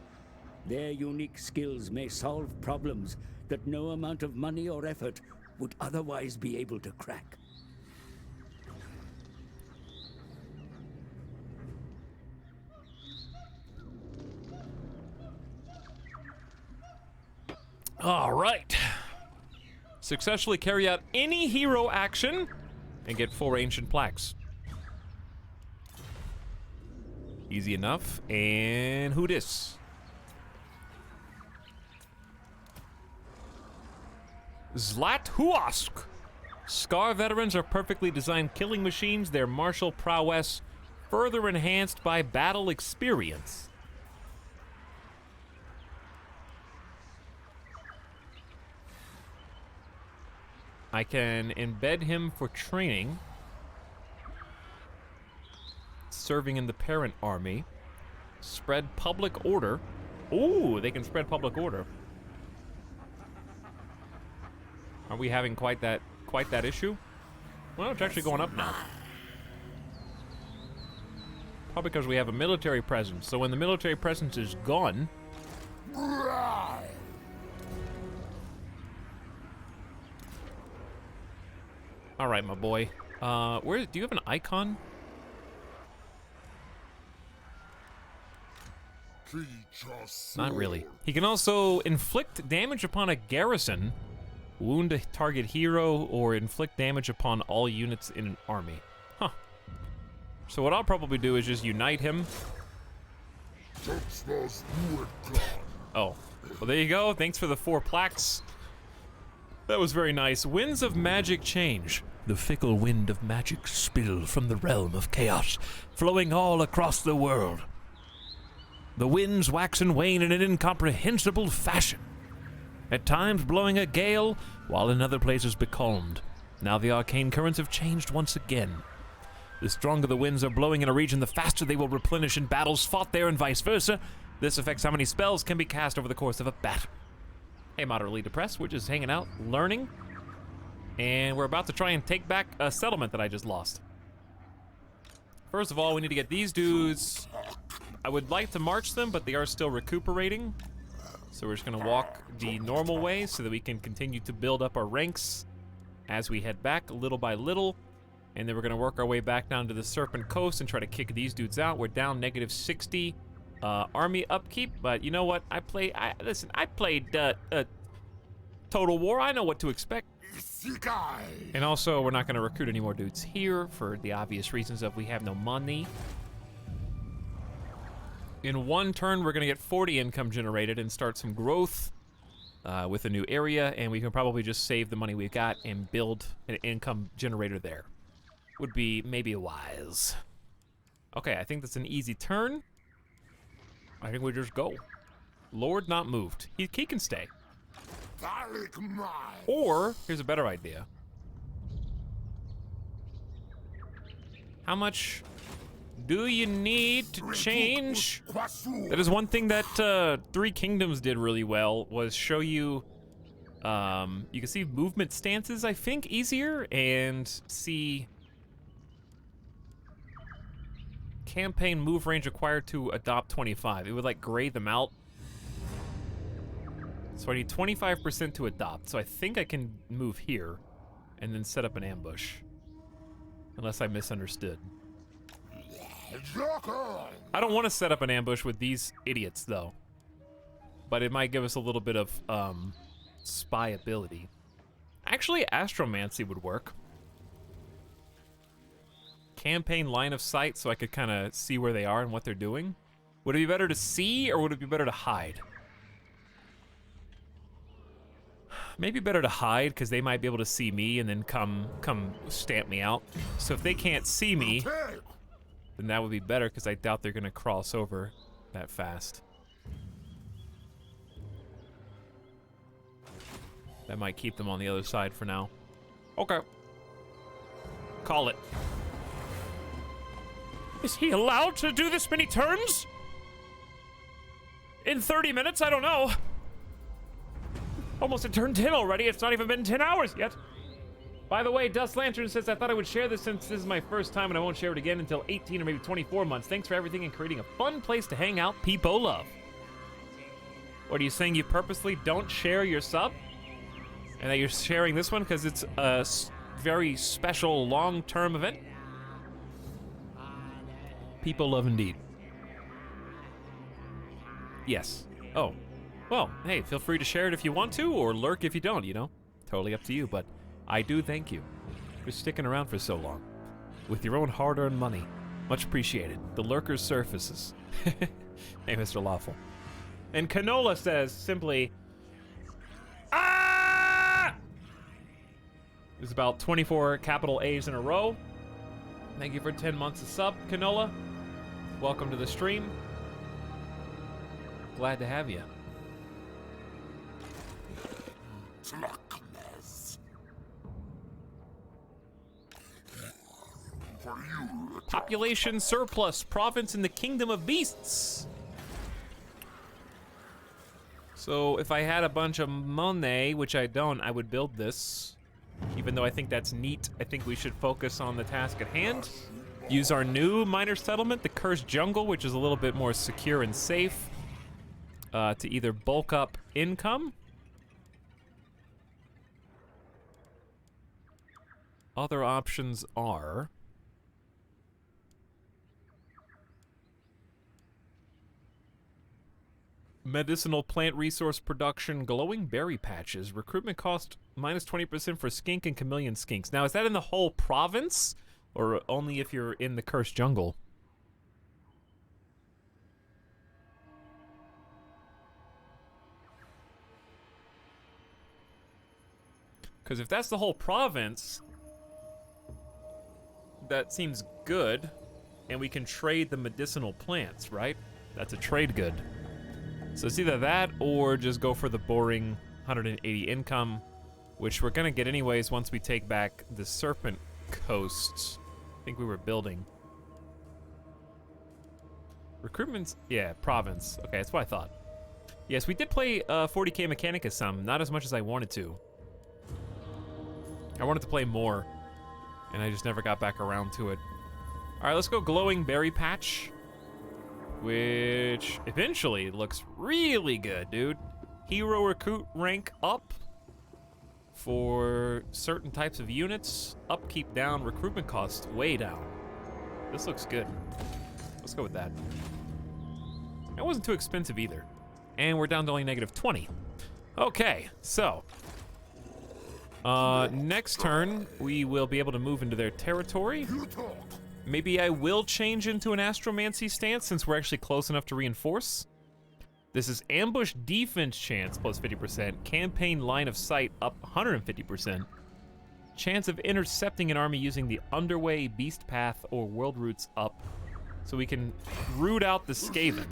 Their unique skills may solve problems that no amount of money or effort would otherwise be able to crack. All right. Successfully carry out any hero action and get 4 ancient plaques. Easy enough. And who dis? Zlathuask. Scar veterans are perfectly designed killing machines, their martial prowess further enhanced by battle experience. I can embed him for training. Serving in the parent army. Spread public order. Ooh, they can spread public order. Are we having quite that issue? Well, it's actually going up now. Probably because we have a military presence. So when the military presence is gone, all right, my boy. Where do you have an icon? Not really. He can also inflict damage upon a garrison, wound a target hero, or inflict damage upon all units in an army. Huh. So what I'll probably do is just unite him. Oh. Well, there you go. Thanks for the 4 plaques. That was very nice. Winds of magic change. The fickle wind of magic spill from the realm of chaos, flowing all across the world. The winds wax and wane in an incomprehensible fashion, at times blowing a gale, while in other places becalmed. Now the arcane currents have changed once again. The stronger the winds are blowing in a region, the faster they will replenish in battles fought there and vice versa. This affects how many spells can be cast over the course of a battle. Hey, moderately depressed, we're just hanging out, learning, and we're about to try and take back a settlement that I just lost. First of all, we need to get these dudes. I would like to march them, but they are still recuperating. So we're just gonna walk the normal way so that we can continue to build up our ranks as we head back little by little. And then we're gonna work our way back down to the Serpent Coast and try to kick these dudes out. We're down -60 army upkeep, but you know what? I played Total War. I know what to expect. And also, we're not gonna recruit any more dudes here for the obvious reasons of we have no money. In 1 turn, we're gonna get 40 income generated and start some growth with a new area, and we can probably just save the money we've got and build an income generator there. Would be maybe wise. Okay, I think that's an easy turn. I think we just go. Lord not moved. He can stay. Or, here's a better idea. How much do you need to change? That is one thing that 3 Kingdoms did really well, was show you You can see movement stances, I think, easier, and see campaign move range required to adopt 25. It would like gray them out. So I need 25% to adopt. So I think I can move here and then set up an ambush. Unless I misunderstood. I don't want to set up an ambush with these idiots though. But it might give us a little bit of spy ability. Actually, astromancy would work. Campaign line of sight so I could kind of see where they are and what they're doing. Would it be better to see or would it be better to hide? Maybe better to hide because they might be able to see me and then come stamp me out. So if they can't see me, then that would be better because I doubt they're gonna cross over that fast. That might keep them on the other side for now. Okay. Call it. Is he allowed to do this many turns? In 30 minutes? I don't know. Almost at turn 10 already. It's not even been 10 hours yet. By the way, Dust Lantern says, I thought I would share this since this is my first time and I won't share it again until 18 or maybe 24 months. Thanks for everything and creating a fun place to hang out. People love. What are you saying? You purposely don't share your sub? And that you're sharing this one because it's a very special long-term event? People love indeed. Yes. Oh. Well, hey, feel free to share it if you want to, or lurk if you don't, you know? Totally up to you, but I do thank you for sticking around for so long. With your own hard-earned money. Much appreciated. The lurker's surfaces. Hey, Mr. Lawful. And Canola says simply, ah! There's about 24 capital A's in a row. Thank you for 10 months of sub, Canola. Welcome to the stream. Glad to have you. Population surplus, province in the Kingdom of Beasts. So if I had a bunch of money, which I don't, I would build this. Even though I think that's neat, I think we should focus on the task at hand. Use our new minor settlement, the Cursed Jungle, which is a little bit more secure and safe, to either bulk up income. Other options are medicinal plant resource production, glowing berry patches, recruitment cost minus 20% for skink and chameleon skinks. Now, is that in the whole province or only if you're in the Cursed Jungle? Because if that's the whole province, that seems good, and we can trade the medicinal plants, right? That's a trade good. So it's either that or just go for the boring 180 income, which we're gonna get anyways once we take back the Serpent Coasts. I think we were building. Recruitment's, yeah, province. Okay, that's what I thought. Yes, we did play 40k Mechanicus some, not as much as I wanted to. I wanted to play more, and I just never got back around to it. All right, let's go glowing berry patch, which eventually looks really good, dude. Hero recruit rank up for certain types of units. Upkeep down, recruitment costs way down. This looks good. Let's go with that. It wasn't too expensive either. And we're down to only -20. Okay, so next turn, we will be able to move into their territory. Maybe I will change into an astromancy stance since we're actually close enough to reinforce. This is ambush defense chance plus 50%, campaign line of sight up 150%, chance of intercepting an army using the underway, beast path, or world routes up, so we can root out the Skaven.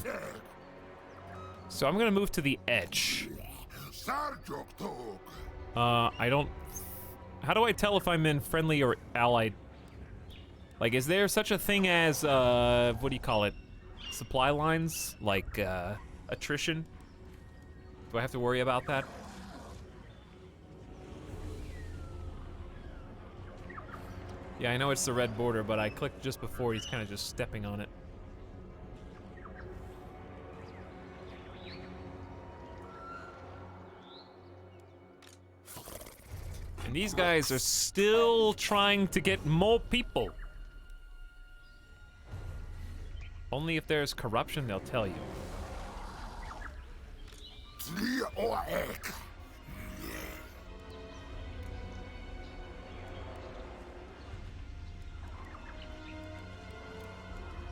So I'm gonna move to the edge. I don't... How do I tell if I'm in friendly or allied? Like, is there such a thing as, what do you call it? Supply lines? Like, attrition? Do I have to worry about that? Yeah, I know it's the red border, but I clicked just before. He's kind of just stepping on it. And these guys are still trying to get more people. Only if there's corruption, they'll tell you.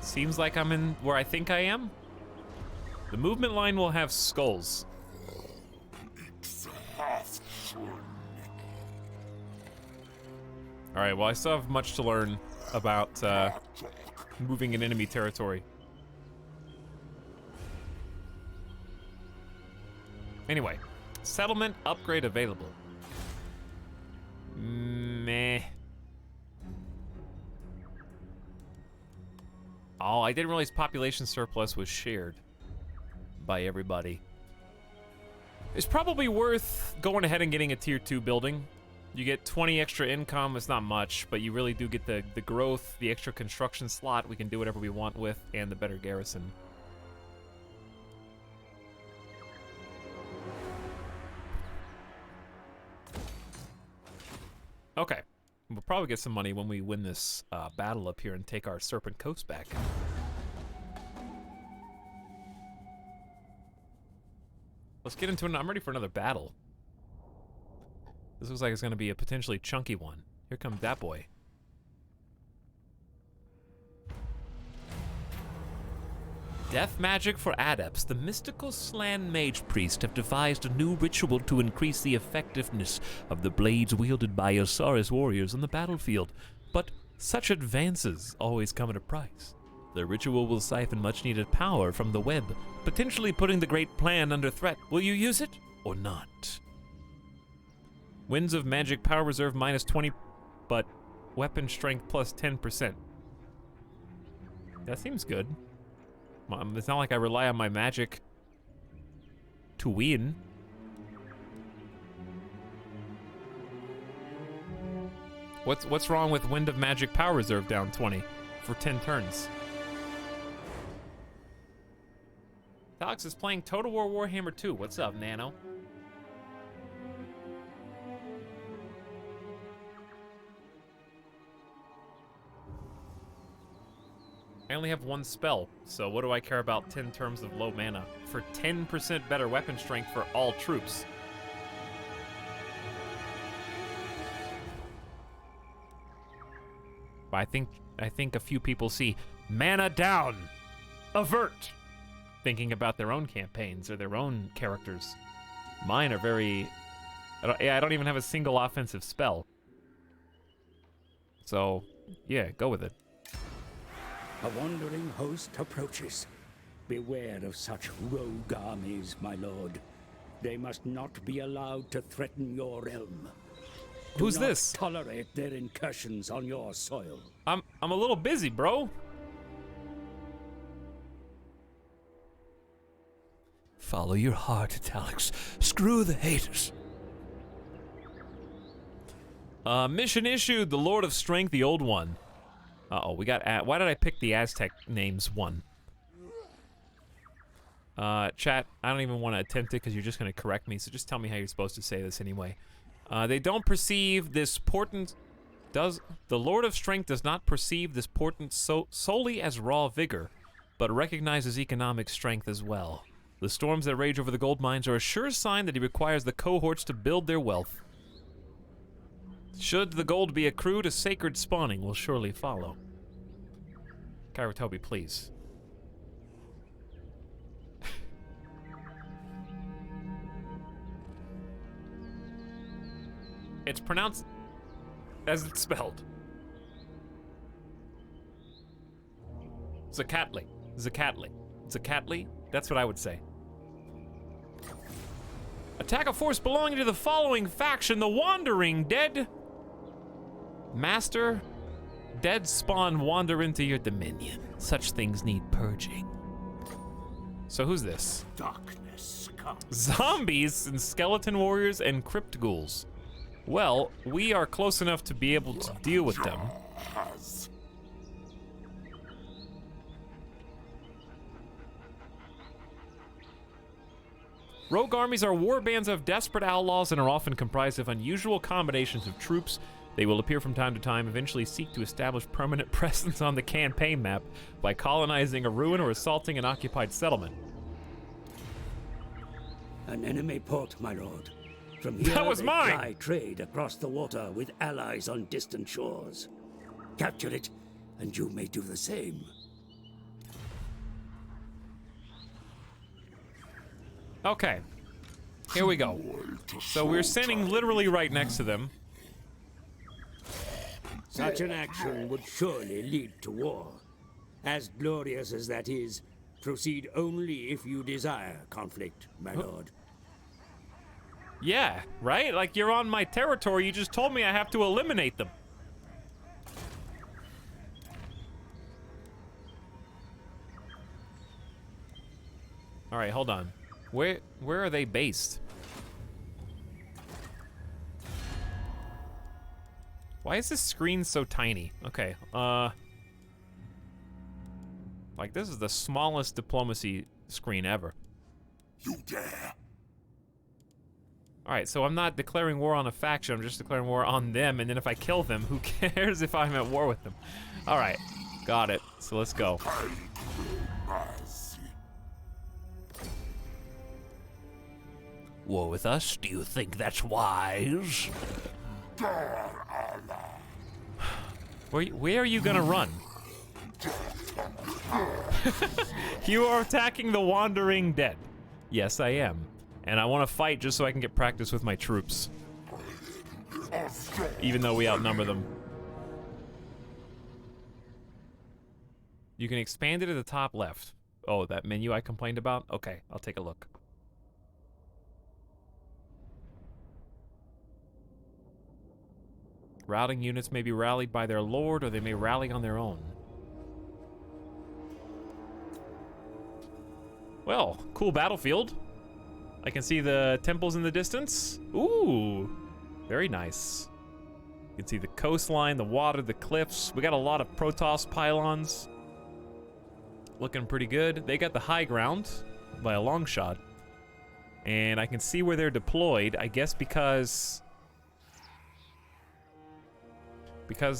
Seems like I'm in where I think I am. The movement line will have skulls. All right, well, I still have much to learn about moving in enemy territory. Anyway, settlement upgrade available. Meh. Oh, I didn't realize population surplus was shared by everybody. It's probably worth going ahead and getting a tier 2 building. You get 20 extra income. It's not much, but you really do get the growth, the extra construction slot we can do whatever we want with, and the better garrison. Okay, we'll probably get some money when we win this battle up here and take our Serpent Coast back. Let's get into it. I'm ready for another battle. This looks like it's going to be a potentially chunky one. Here comes that boy. Death magic for adepts. The mystical Slan mage priest have devised a new ritual to increase the effectiveness of the blades wielded by Osiris warriors on the battlefield. But such advances always come at a price. The ritual will siphon much needed power from the web, potentially putting the great plan under threat. Will you use it or not? Winds of magic power reserve -20, but weapon strength plus 10%. That seems good. It's not like I rely on my magic to win. What's wrong with Wind of Magic Power Reserve down 20 for 10 turns? Etalyx is playing Total War Warhammer 2. What's up, Nano? I only have one spell, so what do I care about 10 terms of low mana for 10% better weapon strength for all troops? I think a few people see mana down, avert, thinking about their own campaigns or their own characters. Mine are very, I don't even have a single offensive spell. So, yeah, go with it. A wandering host approaches. Beware of such rogue armies, my lord. They must not be allowed to threaten your realm. Who's Do not this? Tolerate their incursions on your soil. I'm a little busy, bro. Follow your heart, Etalyx. Screw the haters. Mission issued, the Lord of Strength, the Old One. Uh-oh, we got... why did I pick the Aztec names one? Chat, I don't even want to attempt it because you're just going to correct me, so just tell me how you're supposed to say this anyway. They don't perceive this portent... The Lord of Strength does not perceive this portent solely as raw vigor, but recognizes economic strength as well. The storms that rage over the gold mines are a sure sign that he requires the cohorts to build their wealth. Should the gold be accrued, a sacred spawning will surely follow. Kairatobi, please. It's pronounced as it's spelled. Zakatli. Zakatli. Zakatli? That's what I would say. Attack a force belonging to the following faction, the Wandering Dead. Master, dead spawn wander into your dominion. Such things need purging. So who's this? Darkness comes. Zombies and skeleton warriors and crypt ghouls. Well, we are close enough to be able to deal with them. has. Rogue armies are war bands of desperate outlaws and are often comprised of unusual combinations of troops. They will appear from time to time, eventually seek to establish permanent presence on the campaign map by colonizing a ruin or assaulting an occupied settlement. An enemy port, my lord. From here, That was they mine! fly trade across the water with allies on distant shores. Capture it, and you may do the same. Okay. Here we go. So we're standing literally right next to them. Such an action would surely lead to war. As glorious as that is, proceed only if you desire conflict, my lord. Yeah, right? Like, you're on my territory, you just told me I have to eliminate them. Alright, hold on. Where are they based? Why is this screen so tiny? Okay, like, this is the smallest diplomacy screen ever. You dare? Alright, so I'm not declaring war on a faction, I'm just declaring war on them, and then if I kill them, who cares if I'm at war with them? Alright, got it. So let's go. War with us? Do you think that's wise? Where are you gonna run? You are attacking the Wandering Dead. Yes, I am. And I want to fight just so I can get practice with my troops. Even though we outnumber them. You can expand it at the top left. Oh, that menu I complained about? Okay, I'll take a look. Routing units may be rallied by their lord, or they may rally on their own. Well, cool battlefield. I can see the temples in the distance. Ooh, very nice. You can see the coastline, the water, the cliffs. We got a lot of Protoss pylons. Looking pretty good. They got the high ground by a long shot. And I can see where they're deployed, I guess because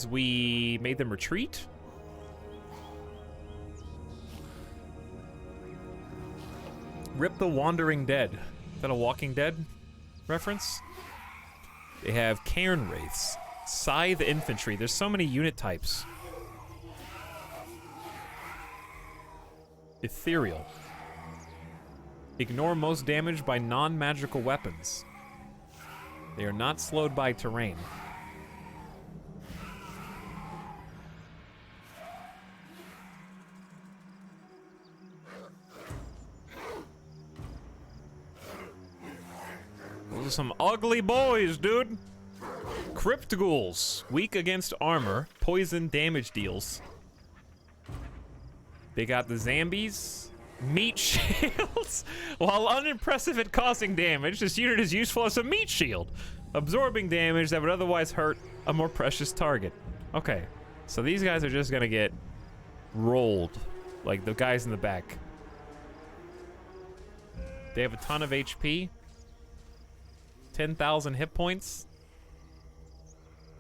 we made them retreat? Rip the Wandering Dead. Is that a Walking Dead reference? They have Cairn Wraiths, Scythe Infantry. There's so many unit types. Ethereal. Ignore most damage by non-magical weapons. They are not slowed by terrain. Those are some ugly boys, dude. Crypt Ghouls. Weak against armor. Poison damage deals. They got the Zombies. Meat shields. While unimpressive at causing damage, this unit is useful as a meat shield, absorbing damage that would otherwise hurt a more precious target. Okay, so these guys are just gonna get rolled, like the guys in the back. They have a ton of HP. 10,000 hit points.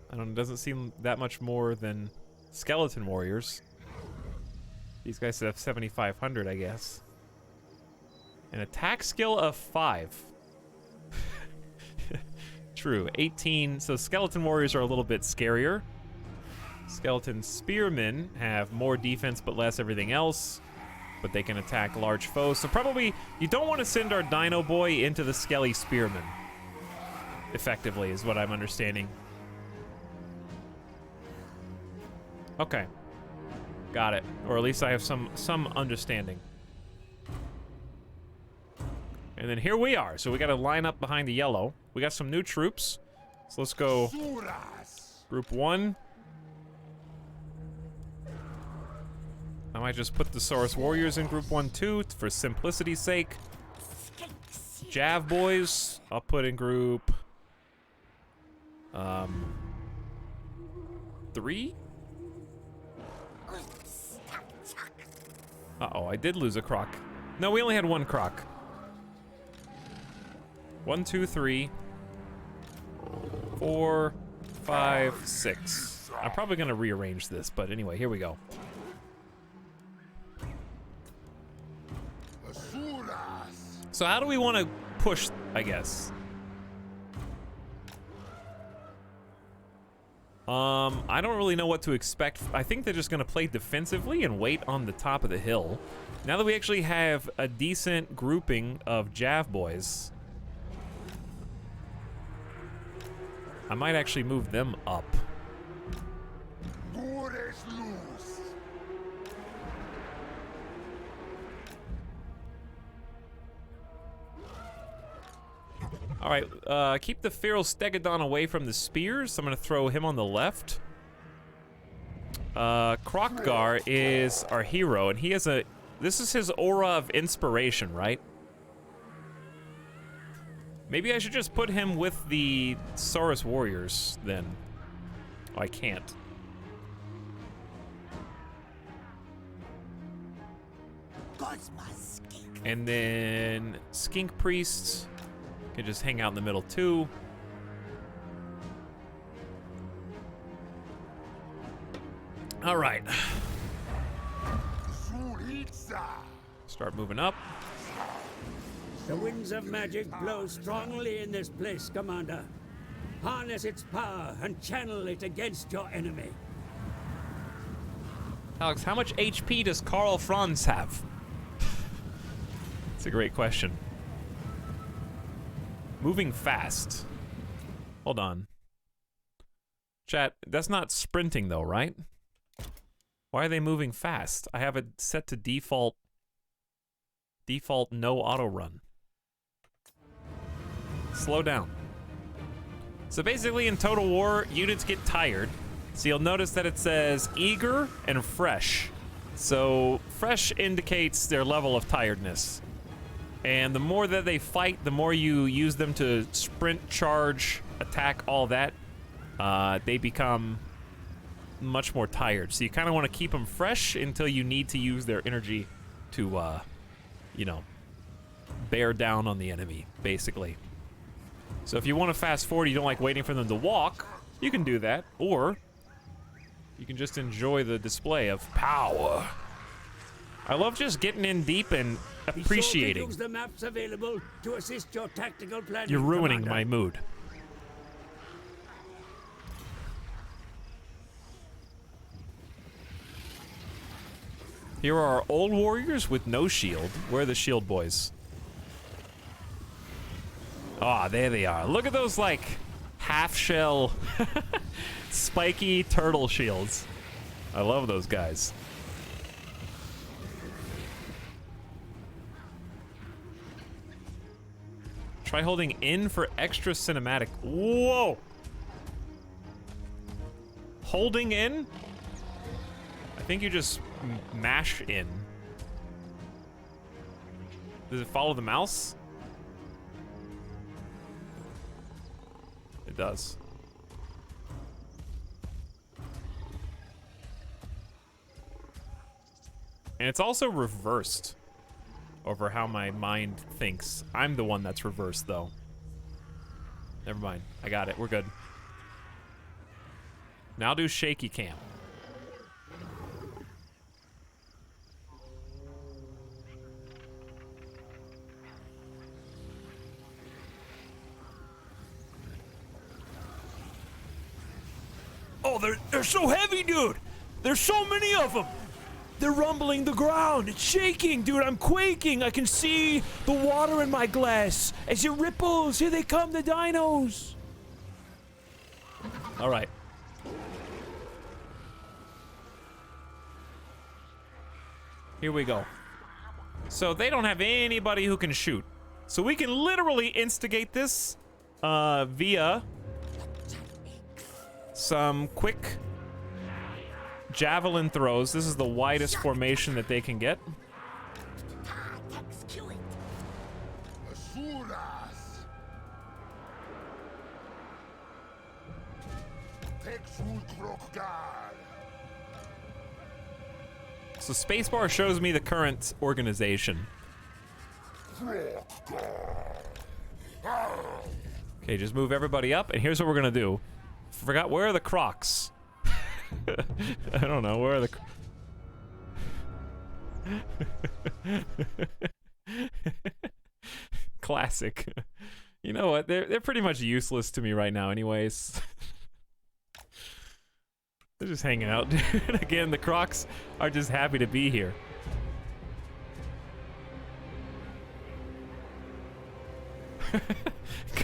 I don't know, doesn't seem that much more than skeleton warriors. These guys have 7,500, I guess. An attack skill of 5. True, 18. So skeleton warriors are a little bit scarier. Skeleton spearmen have more defense but less everything else. But they can attack large foes. So probably you don't want to send our Dino Boy into the Skelly Spearmen. Effectively, is what I'm understanding. Okay. Got it. Or at least I have some understanding. And then here we are. So we got to line up behind the yellow. We got some new troops. So let's go. Group 1. I might just put the Saurus Warriors in Group 1 too, for simplicity's sake. Jav Boys, I'll put in Group 3? Uh-oh, I did lose a croc. No, we only had one croc. 1, 2, 3, 4, 5, 6. I'm probably gonna rearrange this, but anyway, here we go. So how do we want to push, I guess? I don't really know what to expect. I think they're just gonna play defensively and wait on the top of the hill. Now that we actually have a decent grouping of Jav boys, I might actually move them up. All right, keep the Feral Stegodon away from the spears. I'm gonna throw him on the left. Krokgar is our hero, and he has a, this is his aura of inspiration, right? Maybe I should just put him with the Saurus warriors, then. Oh, I can't. And then Skink Priests can just hang out in the middle too. All right. Start moving up. The winds of magic blow strongly in this place, Commander. Harness its power and channel it against your enemy. Alex, how much HP does Karl Franz have? It's a great question. Moving fast. Hold on. Chat, that's not sprinting though, right? Why are they moving fast? I have it set to default no auto run. Slow down. So basically in Total War, units get tired. So you'll notice that it says eager and fresh. So fresh indicates their level of tiredness. And the more that they fight, the more you use them to sprint, charge, attack, all that, they become much more tired. So you kind of want to keep them fresh until you need to use their energy to, you know, bear down on the enemy, basically. So if you want to fast forward, you don't like waiting for them to walk, you can do that. Or you can just enjoy the display of power. I love just getting in deep and appreciating. Use the maps available to assist your tactical planning. You're ruining Commander. my mood. Here are our old warriors with no shield. Where are the shield boys? Ah, there they are. Look at those, like, half-shell, spiky turtle shields. I love those guys. Try holding in for extra cinematic. Whoa! Holding in? I think you just mash in. Does it follow the mouse? It does. And it's also reversed over how my mind thinks. I'm the one that's reversed, though. Never mind. I got it. We're good. Now do shaky cam. Oh, they're so heavy, dude. There's so many of them. They're rumbling the ground. It's shaking, dude. I'm quaking. I can see the water in my glass as it ripples. Here they come, the dinos. All right. Here we go. So they don't have anybody who can shoot. So we can literally instigate this via some quick javelin throws. This is the widest formation that they can get. So spacebar shows me the current organization. Okay, just move everybody up, and here's what we're gonna do. Forgot, where are the Crocs? I don't know, where are the... Classic. You know what, they're pretty much useless to me right now anyways. They're just hanging out, dude. Again, the Crocs are just happy to be here.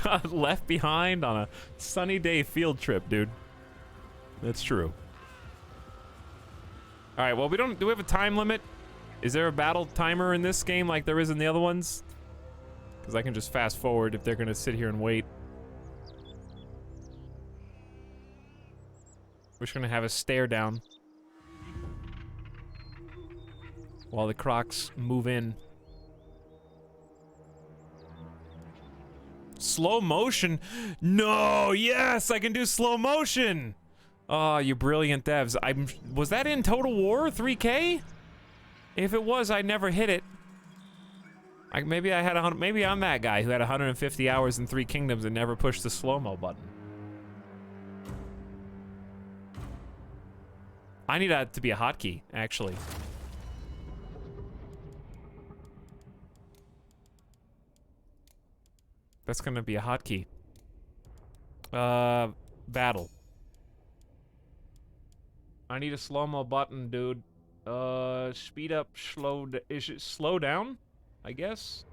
Got left behind on a sunny day field trip, dude. That's true. All right, well, do we have a time limit? Is there a battle timer in this game like there is in the other ones? Because I can just fast forward if they're gonna sit here and wait. We're just gonna have a stare down while the Crocs move in. Slow motion? No, yes, I can do slow motion. Oh, you brilliant devs. Was that in Total War 3K? If it was, I never hit it. Maybe I'm that guy who had 150 hours in 3 Kingdoms and never pushed the slow-mo button. I need that to be a hotkey, actually. That's gonna be a hotkey. Battle. I need a slow-mo button, dude. Speed up, is it slow down? I guess?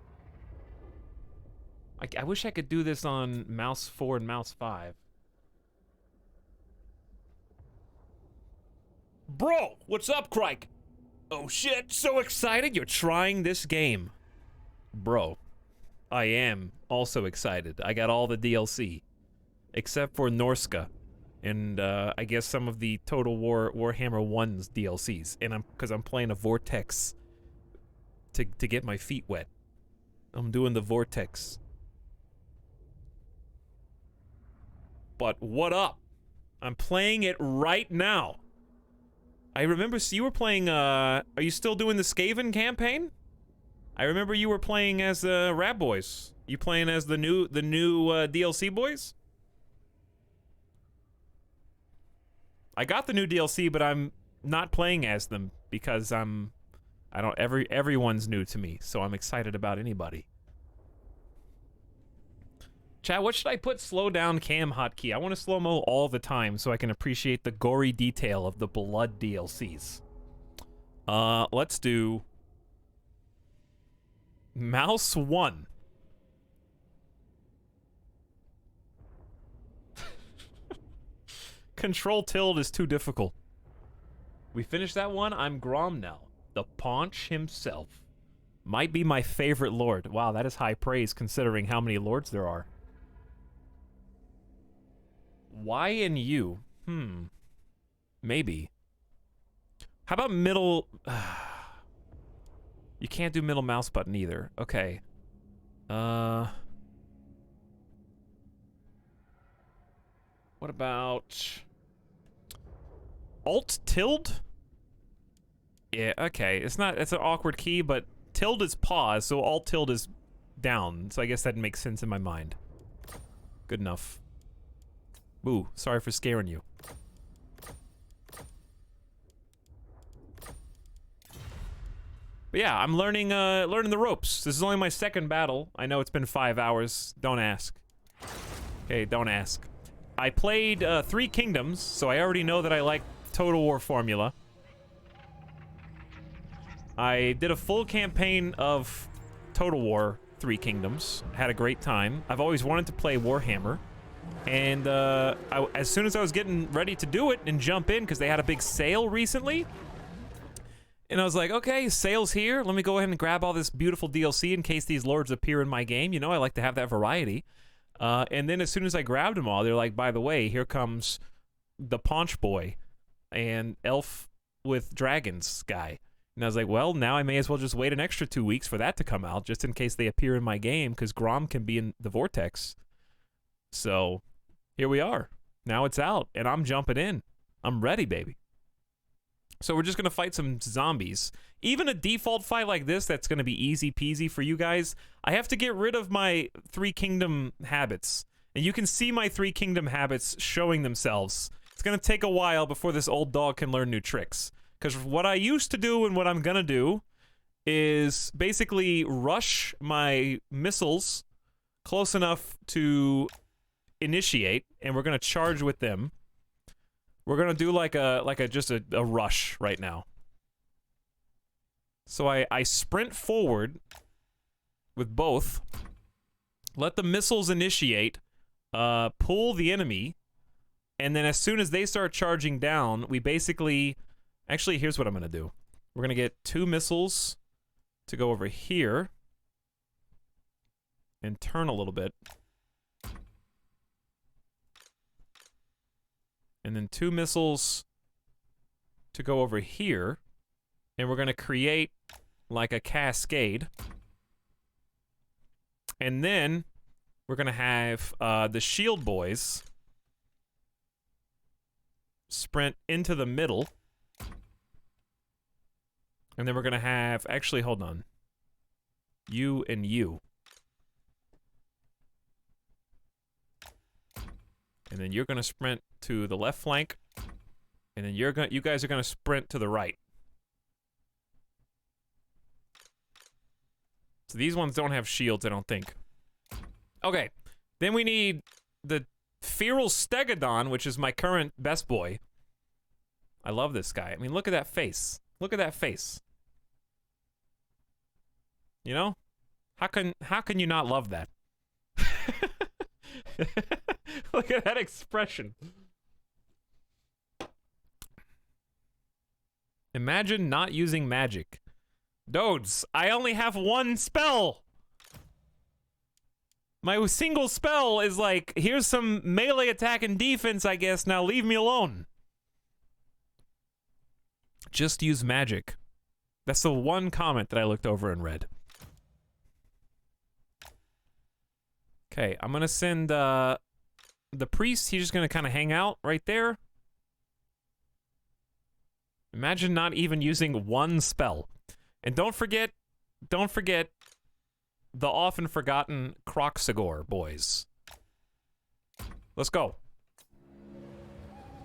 I wish I could do this on mouse 4 and mouse 5. Bro, what's up, Crike? Oh shit, so excited you're trying this game. Bro, I am also excited. I got all the DLC. Except for Norska. And I guess some of the Total War Warhammer 1's DLCs. And because I'm playing a Vortex to get my feet wet. I'm doing the Vortex. But what up? I'm playing it right now. I remember you were playing, are you still doing the Skaven campaign? I remember you were playing as Rab Boys. You playing as the new DLC boys? I got the new DLC, but I'm not playing as them because everyone's new to me, so I'm excited about anybody. Chat, what should I put slow down cam hotkey? I want to slow-mo all the time so I can appreciate the gory detail of the blood DLCs. Let's do mouse 1. Control tilde is too difficult. We finished that one. I'm Grom now. The Paunch himself. Might be my favorite lord. Wow, that is high praise considering how many lords there are. Y and U? Maybe. How about middle? You can't do middle mouse button either. Okay. What about Alt tilde? Yeah, okay. It's an awkward key, but tilde is pause, so Alt tilde is down. So I guess that makes sense in my mind. Good enough. Ooh, sorry for scaring you. But yeah, I'm learning the ropes. This is only my second battle. I know it's been 5 hours. Don't ask. Okay, don't ask. I played 3 Kingdoms, so I already know that I like Total War formula. I did a full campaign of Total War 3 Kingdoms. Had a great time. I've always wanted to play Warhammer. And as soon as I was getting ready to do it and jump in, because they had a big sale recently, and I was like, okay, sale's here. Let me go ahead and grab all this beautiful DLC in case these lords appear in my game. You know, I like to have that variety. And then as soon as I grabbed them all, they're like, by the way, here comes the Paunch Boy and Elf with Dragons guy. And I was like, well, now I may as well just wait an extra 2 weeks for that to come out, just in case they appear in my game, because Grom can be in the Vortex. So, here we are. Now it's out, and I'm jumping in. I'm ready, baby. So we're just gonna fight some zombies. Even a default fight like this that's gonna be easy peasy for you guys, I have to get rid of my Three Kingdom habits. And you can see my Three Kingdom habits showing themselves. It's gonna take a while before this old dog can learn new tricks. Because what I used to do and what I'm gonna do is basically rush my missiles close enough to initiate, and we're gonna charge with them. We're gonna do like a rush right now. So I sprint forward with both, let the missiles initiate, pull the enemy, and then as soon as they start charging down, we basically... Actually, here's what I'm gonna do. We're gonna get 2 missiles to go over here and turn a little bit. And then 2 missiles to go over here. And we're gonna create like a cascade. And then we're gonna have the shield boys sprint into the middle. And then we're gonna have, actually, hold on. You and you. And then you're gonna sprint to the left flank. And then you guys are gonna sprint to the right. So these ones don't have shields, I don't think. Okay. Then we need the Feral Stegodon, which is my current best boy. I love this guy. I mean, look at that face. Look at that face. You know? How can you not love that? Look at that expression. Imagine not using magic. Dodes, I only have 1 spell. My single spell is like, here's some melee attack and defense, I guess. Now leave me alone. Just use magic. That's the one comment that I looked over and read. Okay, I'm gonna send the priest. He's just gonna kind of hang out right there. Imagine not even using 1 spell. And don't forget the often forgotten Croxagore, boys. Let's go.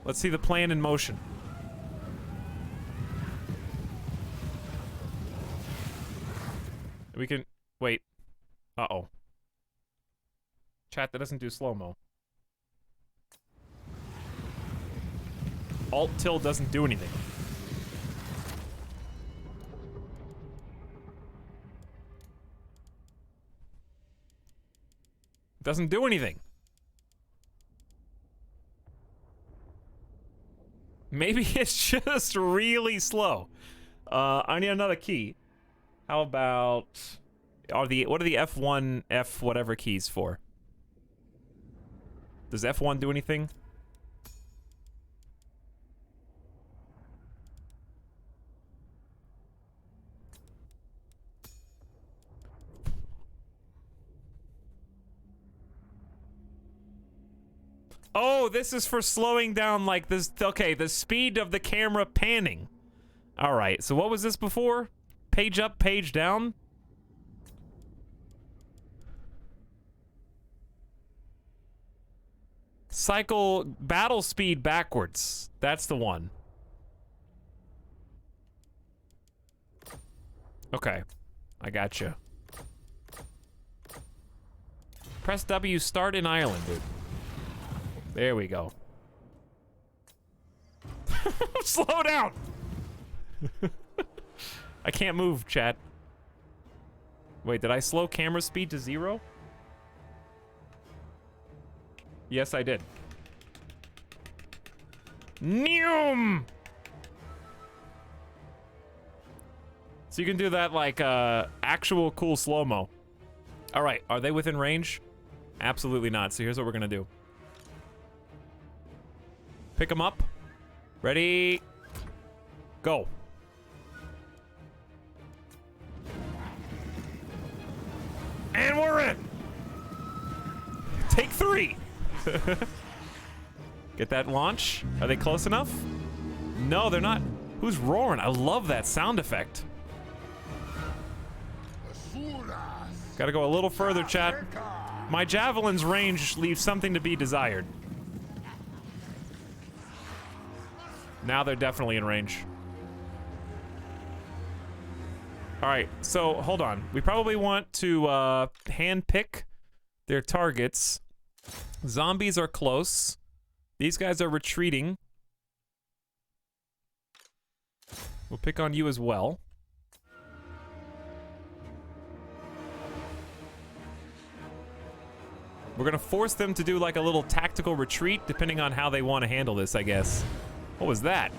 Let's see the plan in motion. We can... Wait. Uh-oh. Chat, that doesn't do slow-mo. Alt-till doesn't do anything. Doesn't do anything. Maybe it's just really slow. I need another key. How about... what are the F1, F whatever keys for? Does F1 do anything? Oh, this is for slowing down, like, this... Okay, the speed of the camera panning. Alright, so what was this before? Page up, page down? Cycle battle speed backwards. That's the one. Okay. I gotcha. Press W, start in Ireland, dude. There we go. Slow down! I can't move, chat. Wait, did I slow camera speed to 0? Yes, I did. Neum! So you can do that like actual cool slow-mo. Alright, are they within range? Absolutely not. So here's what we're gonna do. Pick them up. Ready? Go. And we're in. Take 3. Get that launch. Are they close enough? No, they're not Who's roaring? I love that sound effect. Gotta go a little further, chat. My javelin's range leaves something to be desired. Now they're definitely in range. Alright, so hold on. We probably want to hand pick their targets. Zombies are close. These guys are retreating. We'll pick on you as well. We're gonna force them to do like a little tactical retreat, depending on how they want to handle this, I guess. What was that?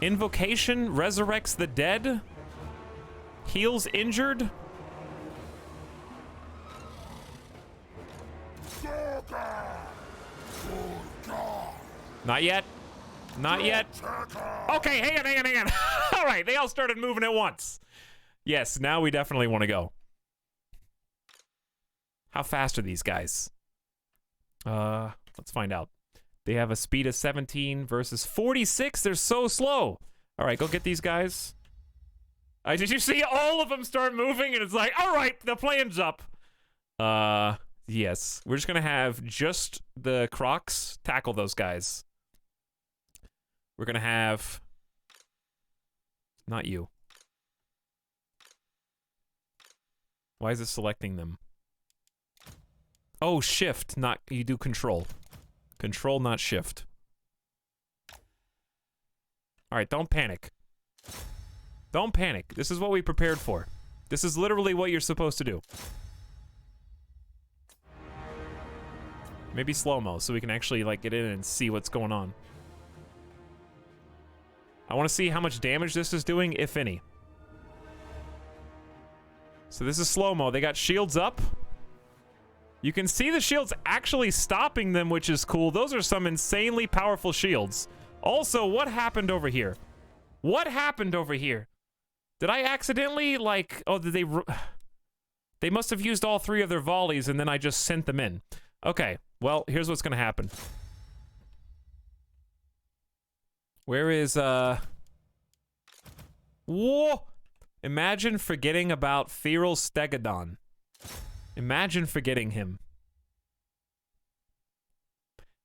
Invocation resurrects the dead? Heals injured? Not yet. Not yet. Okay, hang on. All right, they all started moving at once. Yes, now we definitely want to go. How fast are these guys? Let's find out. They have a speed of 17 versus 46. They're so slow. All right, go get these guys. Did you see all of them start moving? And it's like, all right, the plan's up. Yes. We're just going to have just the Crocs tackle those guys. We're going to have... Not you. Why is it selecting them? Oh, shift, not... You do control. Control, not shift. Alright, don't panic. Don't panic. This is what we prepared for. This is literally what you're supposed to do. Maybe slow-mo, so we can actually, like, get in and see what's going on. I want to see how much damage this is doing, if any. So this is slow-mo. They got shields up. You can see the shields actually stopping them, which is cool. Those are some insanely powerful shields. Also, what happened over here? What happened over here? Did I accidentally, like... Oh, did they... They must have used all 3 of their volleys, and then I just sent them in. Okay, well, here's what's gonna happen. Where is, Whoa! Imagine forgetting about Feral Stegodon. Imagine forgetting him.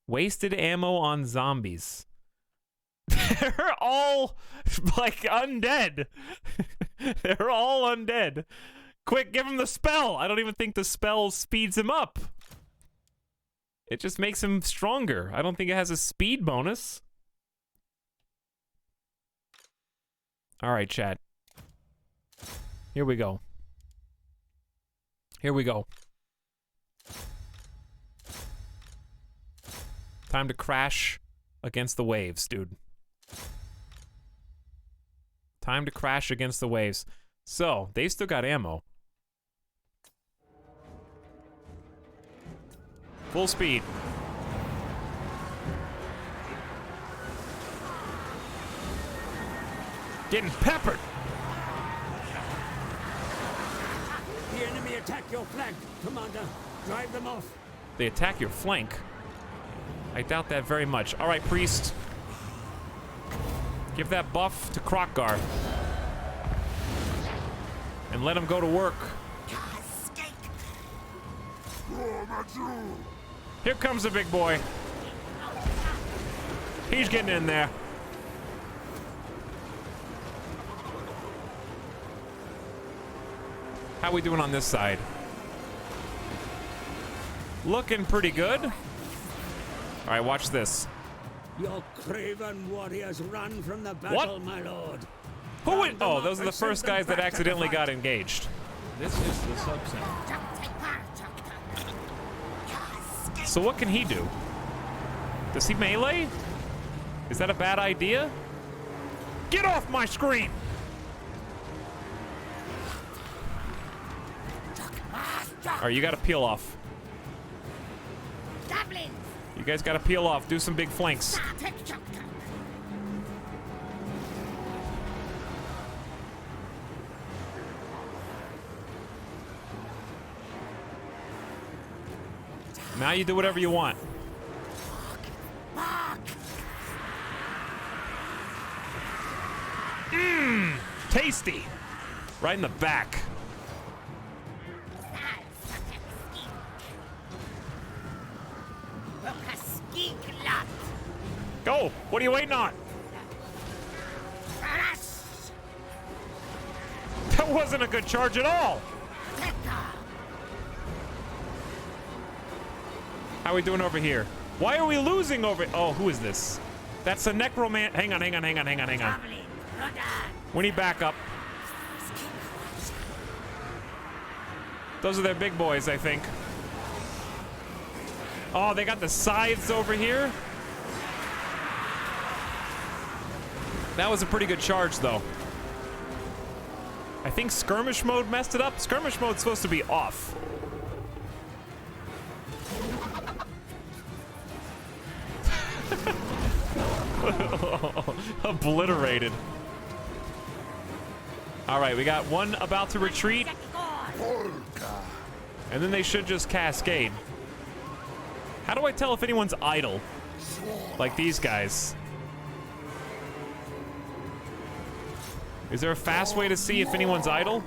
Wasted ammo on zombies. They're all, like, undead. They're all undead. Quick, give him the spell! I don't even think the spell speeds him up. It just makes him stronger. I don't think it has a speed bonus. Alright, chat. Here we go. Here we go. Time to crash against the waves, dude. Time to crash against the waves. So, they still got ammo. Full speed. Getting peppered. The enemy attack your flank, Commander. Drive them off. They attack your flank? I doubt that very much. All right, Priest. Give that buff to Krokgar. And let him go to work. Here comes the big boy. He's getting in there. How we doing on this side? Looking pretty good. All right, watch this. Your craven warriors run from the battle, What? my lord. Who went? Oh, those are the first guys that accidentally got engaged. This is the sub-sound. So what can he do? Does he melee? Is that a bad idea? Get off my screen! Alright, you gotta peel off. You guys gotta peel off. Do some big flanks. Now you do whatever you want. Tasty. Right in the back. Go. What are you waiting on? That wasn't a good charge at all. How are we doing over here? Why are we losing over? Oh, who is this? That's a necroman. Hang on. We need backup. Those are their big boys, I think. Oh, they got the scythes over here. That was a pretty good charge, though. I think skirmish mode messed it up. Skirmish mode's supposed to be off. Obliterated. All right, we got one about to retreat. And then they should just cascade. How do I tell if anyone's idle? Like these guys. Is there a fast way to see if anyone's idle?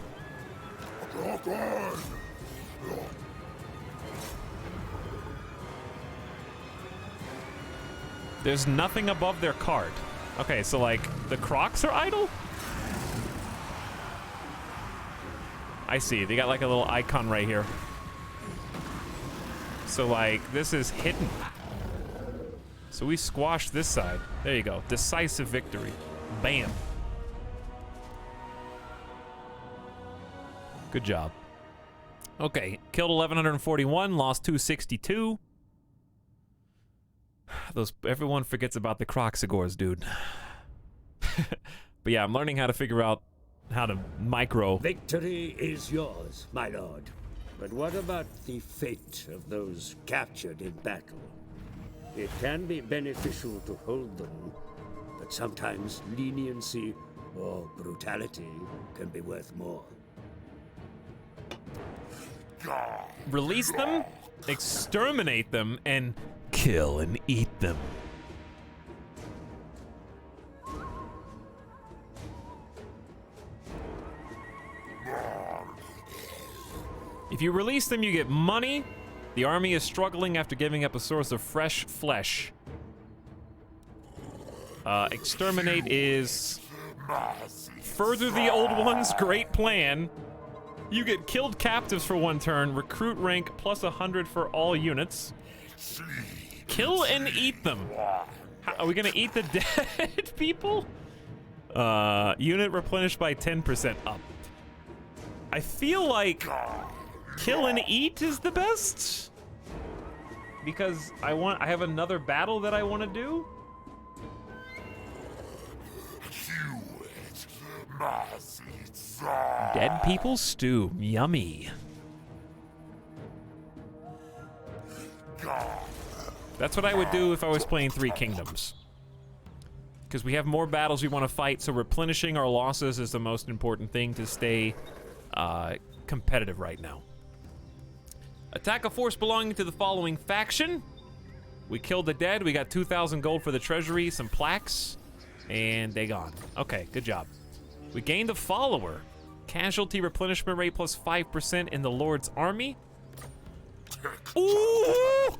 There's nothing above their card. Okay, so like the Crocs are idle? I see, they got like a little icon right here. So like this is hidden. So we squashed this side. There you go, decisive victory. Bam. Good job. Okay, killed 1,141, lost 262. Everyone forgets about the Croxigors, dude. But yeah, I'm learning how to figure out how to micro. Victory is yours, my lord. But what about the fate of those captured in battle? It can be beneficial to hold them, but sometimes leniency or brutality can be worth more. Release them, exterminate them, and kill and eat them. If you release them, you get money. The army is struggling after giving up a source of fresh flesh. Exterminate is further the old one's great plan. You get killed captives for 1 turn, recruit rank plus 100 for all units. Kill and eat them. Are we gonna eat the dead people? Unit replenished by 10% up. I feel like kill and eat is the best. Because I have another battle that I want to do. Dead people stew. Yummy. That's what I would do if I was playing 3 Kingdoms. Because we have more battles we want to fight, so replenishing our losses is the most important thing to stay competitive right now. Attack a force belonging to the following faction. We killed the dead. We got 2,000 gold for the treasury, some plaques, and they gone. Okay, good job. We gained a follower. Casualty replenishment rate plus 5% in the Lord's army. Ooh!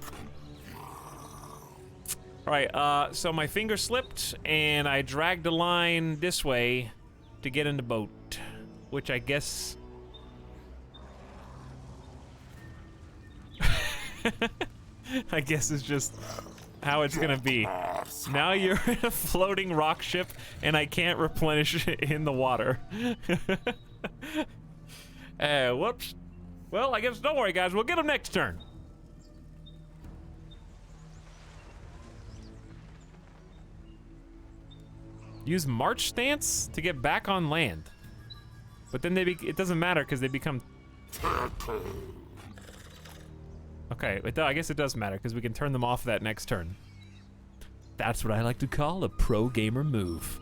All right, so my finger slipped, and I dragged a line this way to get in the boat, which I guess... I guess is just how it's gonna be. Now you're in a floating rock ship, and I can't replenish in the water. Whoops. Well, I guess don't worry, guys. We'll get them next turn. Use march stance to get back on land. But then it doesn't matter because they become... Okay, I guess it does matter because we can turn them off that next turn. That's what I like to call a pro gamer move.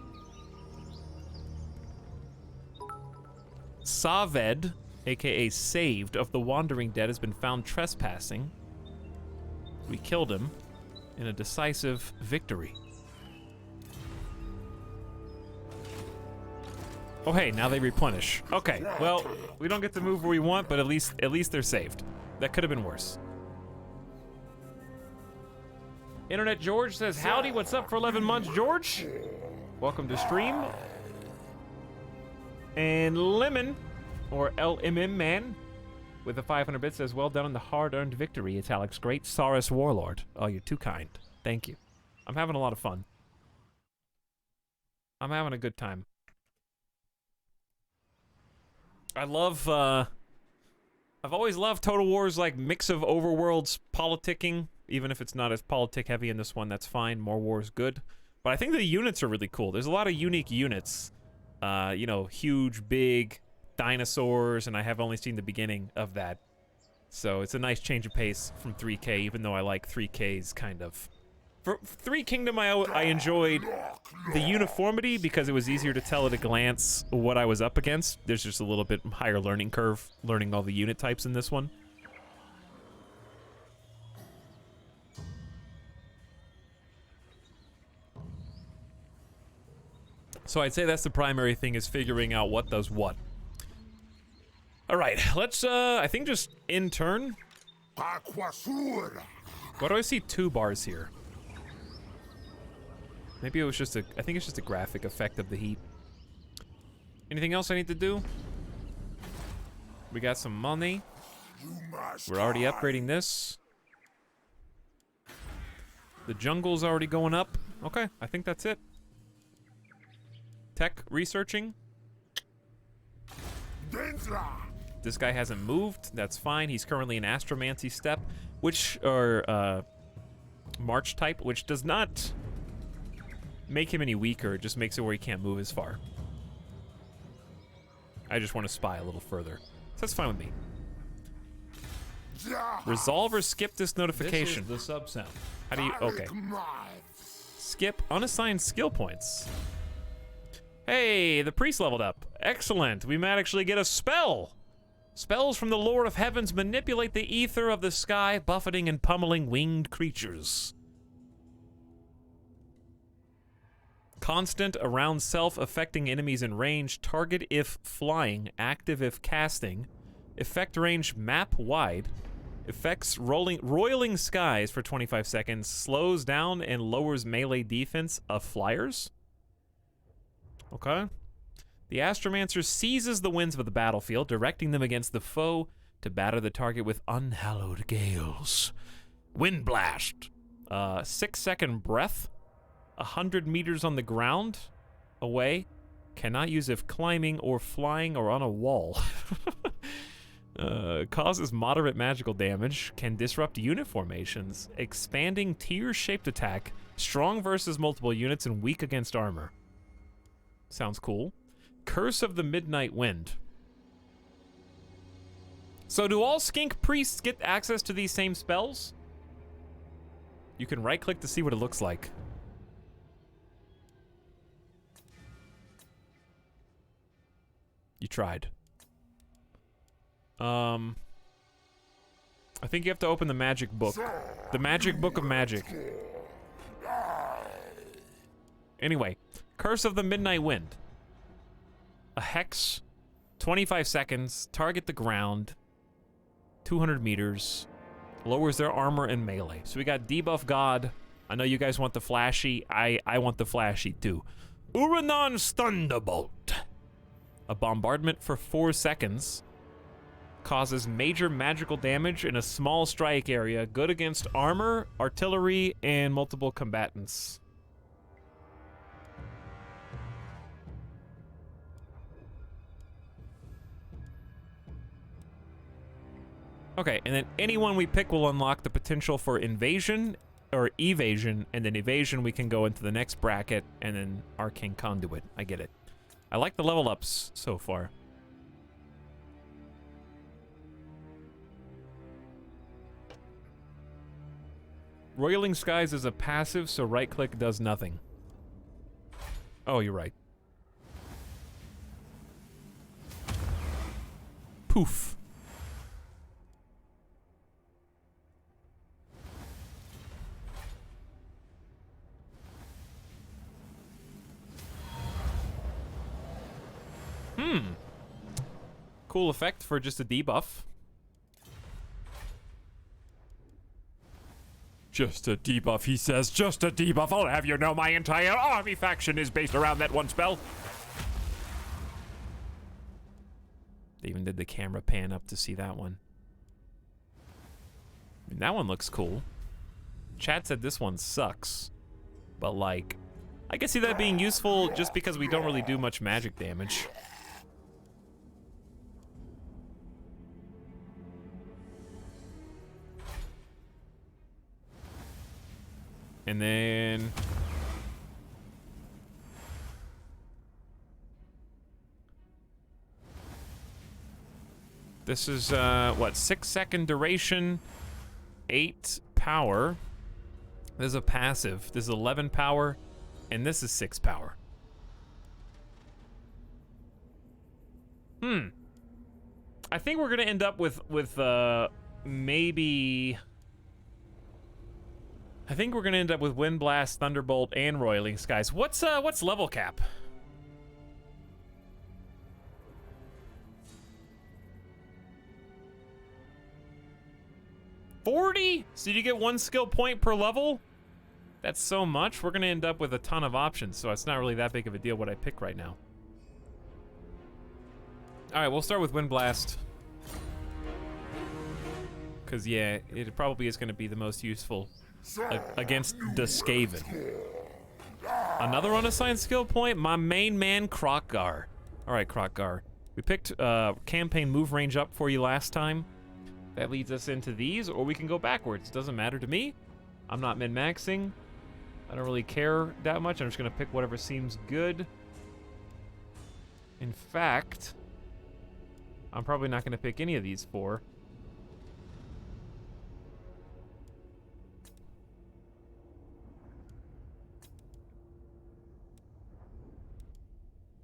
Saved, aka Saved, of the Wandering Dead has been found trespassing. We killed him in a decisive victory. Oh, hey, now they replenish. Okay, well, we don't get to move where we want, but at least they're saved. That could have been worse. Internet George says, howdy, what's up for 11 months, George? Welcome to stream. And Lemon, or LMM Man, with a 500 bits says, well done on the hard-earned victory, Etalyx. Great Saurus Warlord. Oh, you're too kind. Thank you. I'm having a lot of fun. I'm having a good time. I love, I've always loved Total War's, like, mix of overworlds politicking. Even if it's not as politic heavy in this one, that's fine. More war is good. But I think the units are really cool. There's a lot of unique units. You know, huge, big dinosaurs, and I have only seen the beginning of that. So it's a nice change of pace from 3K, even though I like 3K's kind of. For Three Kingdom, I enjoyed the uniformity because it was easier to tell at a glance what I was up against. There's just a little bit higher learning curve, learning all the unit types in this one. So I'd say that's the primary thing, is figuring out what does what. All right, let's, I think just in turn. Why do I see 2 bars here? Maybe it was just I think it's just a graphic effect of the heat. Anything else I need to do? We got some money. We're already upgrading this. The jungle's already going up. Okay, I think that's it. Tech researching. This guy hasn't moved. That's fine. He's currently in Astromancy step, which, or March type, which does not make him any weaker. It just makes it where he can't move as far. I just want to spy a little further. So that's fine with me. Resolve or skip this notification. This is the sub sound. How do you, okay. Skip unassigned skill points. Hey, the priest leveled up. Excellent. We might actually get a spell. Spells from the Lord of Heavens manipulate the ether of the sky, buffeting and pummeling winged creatures. Constant around self, affecting enemies in range. Target if flying. Active if casting. Effect range map wide. Effects roiling skies for 25 seconds. Slows down and lowers melee defense of flyers. Okay. The Astromancer seizes the winds of the battlefield, directing them against the foe to batter the target with unhallowed gales. Wind blast. 6-second breath. 100 meters on the ground. Away. Cannot use if climbing or flying or on a wall. Causes moderate magical damage. Can disrupt unit formations. Expanding tier-shaped attack. Strong versus multiple units and weak against armor. Sounds cool. Curse of the Midnight Wind. So do all skink priests get access to these same spells? You can right-click to see what it looks like. You tried. I think you have to open the magic book. The magic book of magic. Anyway. Curse of the Midnight Wind. A hex, 25 seconds, target the ground, 200 meters, lowers their armor and melee. So we got debuff god. I know you guys want the flashy. I want the flashy too. Uranon's Thunderbolt. A bombardment for 4 seconds. Causes major magical damage in a small strike area. Good against armor, artillery, and multiple combatants. Okay, and then anyone we pick will unlock the potential for invasion or evasion, and then evasion we can go into the next bracket, and then Arcane Conduit. I get it. I like the level ups so far. Roiling Skies is a passive, so right-click does nothing. Oh, you're right. Poof. Cool effect for just a debuff. Just a debuff, he says. Just a debuff. I'll have you know my entire army faction is based around that one spell. They even did the camera pan up to see that one. I mean, that one looks cool. Chat said this one sucks. But, like, I can see that being useful just because we don't really do much magic damage. And then... this is, what, 6-second duration, 8 power. This is a passive. This is 11 power, and this is 6 power. I think we're gonna end up with maybe... I think we're gonna end up with Wind Blast, Thunderbolt, and Roiling Skies. What's level cap? $40? So you get 1 skill point per level? That's so much. We're gonna end up with a ton of options, so it's not really that big of a deal what I pick right now. All right, we'll start with Wind Blast. Cause yeah, it probably is gonna be the most useful against the Skaven. Another unassigned skill point, my main man, Krokgar. All right, Krokgar. We picked campaign move range up for you last time. That leads us into these, or we can go backwards. Doesn't matter to me. I'm not min-maxing. I don't really care that much. I'm just gonna pick whatever seems good. In fact, I'm probably not gonna pick any of these 4.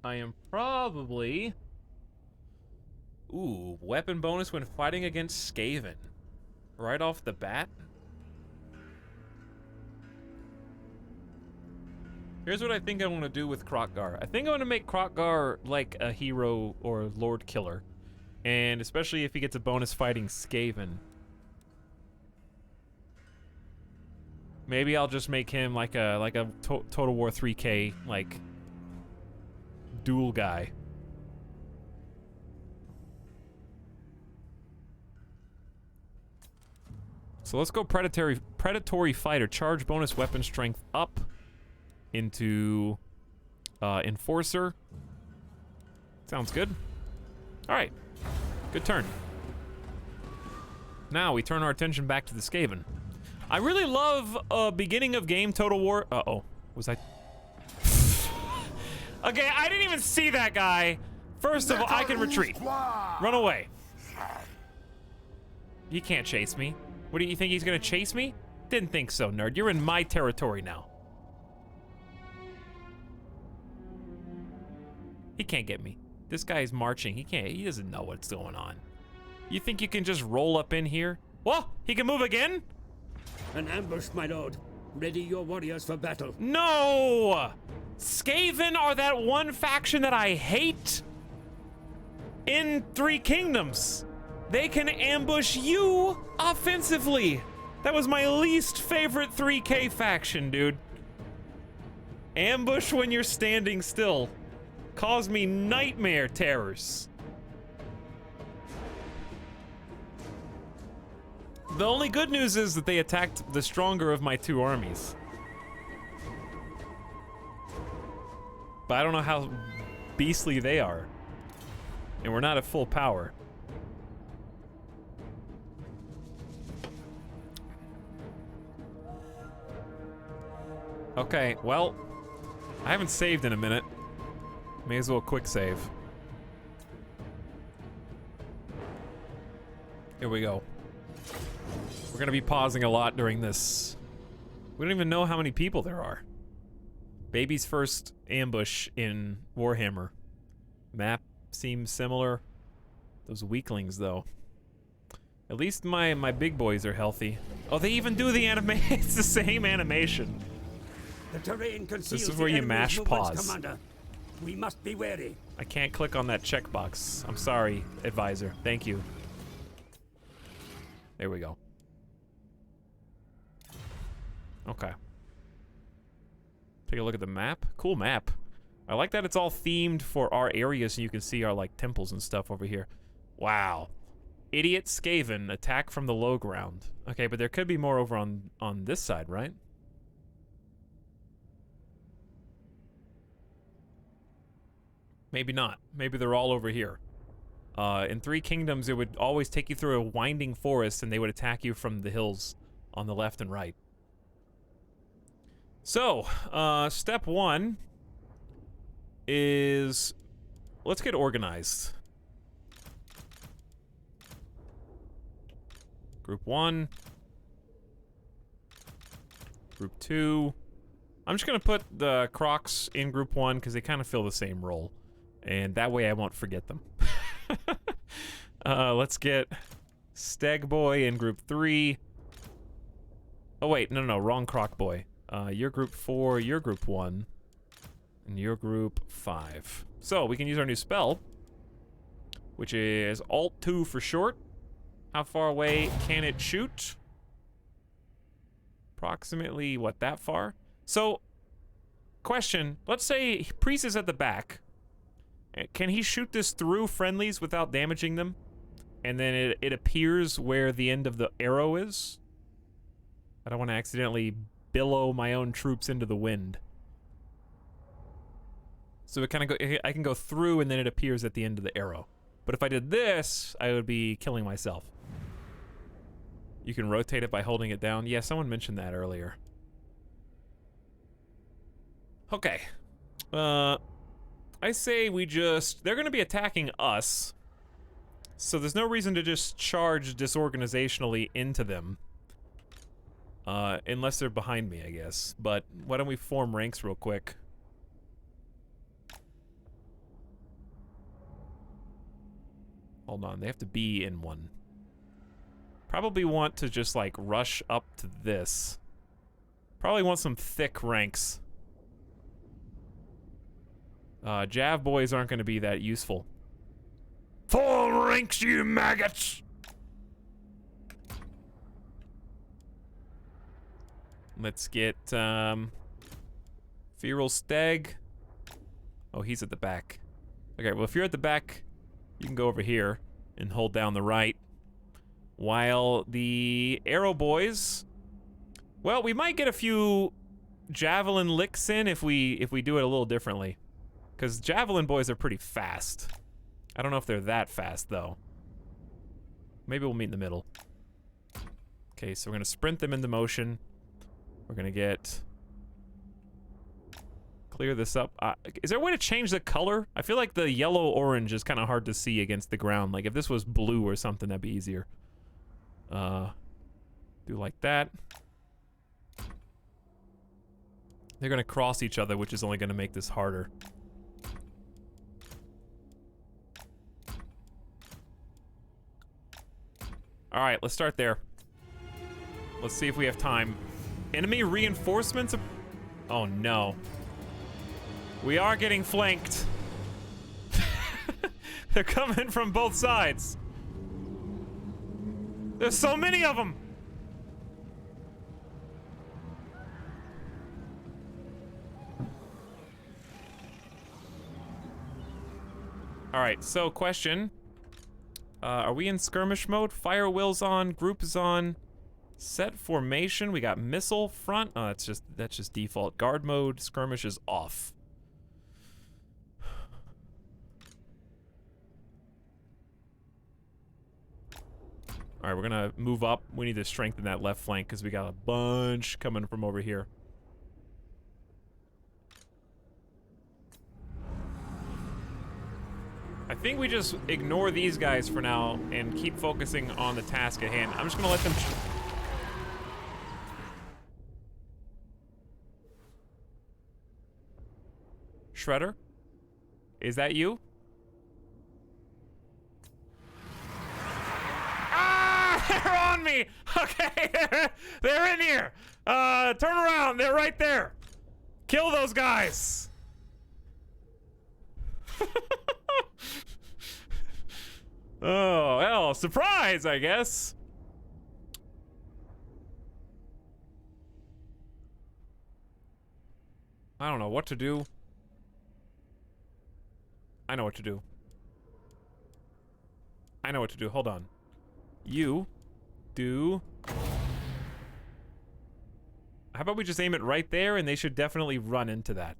I am probably... ooh, weapon bonus when fighting against Skaven. Right off the bat? Here's what I think I want to do with Krokgar. I think I want to make Krokgar like a hero or Lord Killer. And especially if he gets a bonus fighting Skaven. Maybe I'll just make him like a Total War 3K, like, duel guy. So let's go predatory fighter. Charge bonus weapon strength up into enforcer. Sounds good. All right, good turn. Now we turn our attention back to the Skaven. I really love beginning of game Total War. Uh-oh, was I? Okay, I didn't even see that guy. First of all, I can retreat. Run away. He can't chase me. What do you think, he's gonna chase me? Didn't think so, nerd. You're in my territory now. He can't get me. This guy is marching. He doesn't know what's going on. You think you can just roll up in here? Whoa, he can move again? An ambush, my lord. Ready your warriors for battle. No! Skaven are that one faction that I hate in Three Kingdoms. They can ambush you offensively. That was my least favorite 3K faction, dude. Ambush when you're standing still. Cause me nightmare terrors. The only good news is that they attacked the stronger of my 2 armies. But I don't know how beastly they are. And we're not at full power. Okay, well, I haven't saved in a minute. May as well quick save. Here we go. We're gonna be pausing a lot during this. We don't even know how many people there are. Baby's first ambush in Warhammer. Map seems similar. Those weaklings, though. At least my big boys are healthy. Oh, they even do the animation. It's the same animation. The terrain conceals This is where you mash pause. Commander. We must be wary. I can't click on that checkbox. I'm sorry, advisor. Thank you. There we go. Okay. Take a look at the map. Cool map. I like that it's all themed for our area so you can see our, like, temples and stuff over here. Wow. Idiot Skaven, attack from the low ground. Okay, but there could be more over on this side, right? Maybe not. Maybe they're all over here. In Three Kingdoms, it would always take you through a winding forest, and they would attack you from the hills on the left and right. So, step one is... let's get organized. Group 1. Group 2. I'm just gonna put the Crocs in Group 1 because they kind of fill the same role. And that way I won't forget them. Let's get Steg Boy in Group 3. Oh wait, no, wrong Croc Boy. You're Group 4, you're Group 1, and you're Group 5. So, we can use our new spell, which is Alt-2 for short. How far away can it shoot? Approximately, what, that far? So, question, let's say Priest is at the back. Can he shoot this through friendlies without damaging them? And then it appears where the end of the arrow is? I don't want to accidentally billow my own troops into the wind. So it kind of I can go through and then it appears at the end of the arrow. But if I did this, I would be killing myself. You can rotate it by holding it down. Yeah, someone mentioned that earlier. Okay. I say we just... they're going to be attacking us. So there's no reason to just charge disorganizationally into them. Unless they're behind me, I guess. But why don't we form ranks real quick? Hold on, they have to be in one. Probably want to just, like, rush up to this. Probably want some thick ranks. Jav boys aren't going to be that useful. Form ranks, you maggots! Let's get, Feral Steg. Oh, he's at the back. Okay, well, if you're at the back, you can go over here and hold down the right. While the Arrow Boys... well, we might get a few Javelin licks in if we do it a little differently. Because Javelin Boys are pretty fast. I don't know if they're that fast, though. Maybe we'll meet in the middle. Okay, so we're going to sprint them into motion. We're gonna get... clear this up. Is there a way to change the color? I feel like the yellow-orange is kind of hard to see against the ground. Like, if this was blue or something, that'd be easier. Do like that. They're gonna cross each other, which is only gonna make this harder. Alright, let's start there. Let's see if we have time. Enemy reinforcements? Oh no. We are getting flanked. They're coming from both sides. There's so many of them. Alright, so question. Are we in skirmish mode? Fire wheels on, group is on. Set formation, we got missile front. Oh, that's just default. Guard mode, skirmish is off. Alright, we're gonna move up. We need to strengthen that left flank because we got a bunch coming from over here. I think we just ignore these guys for now and keep focusing on the task at hand. I'm just gonna let them... Shredder? Is that you? Ah! They're on me! Okay, they're in here! Turn around, they're right there! Kill those guys! Oh, well, surprise, I guess. I don't know what to do. I know what to do. I know what to do. Hold on. You do. How about we just aim it right there and they should definitely run into that.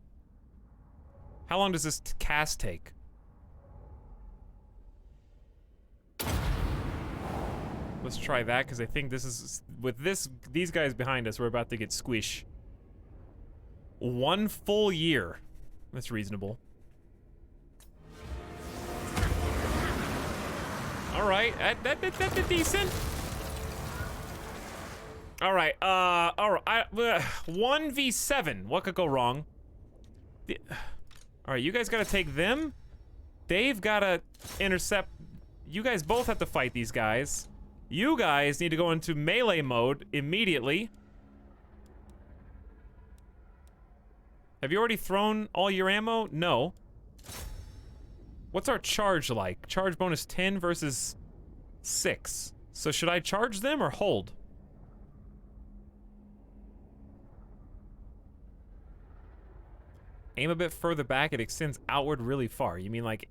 How long does this cast take? Let's try that because I think this is with these guys behind us, we're about to get squish. 1 full year. That's reasonable. All right, that's decent. All right, 1v7. What could go wrong? All right, you guys gotta take them. Dave gotta intercept. You guys both have to fight these guys. You guys need to go into melee mode immediately. Have you already thrown all your ammo? No. What's our charge like? Charge bonus 10 versus 6. So should I charge them or hold? Aim a bit further back, it extends outward really far. You mean like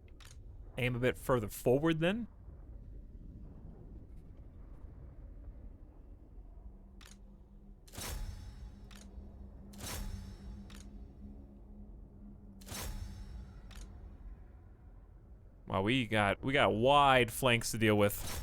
aim a bit further forward then? Wow, we got wide flanks to deal with.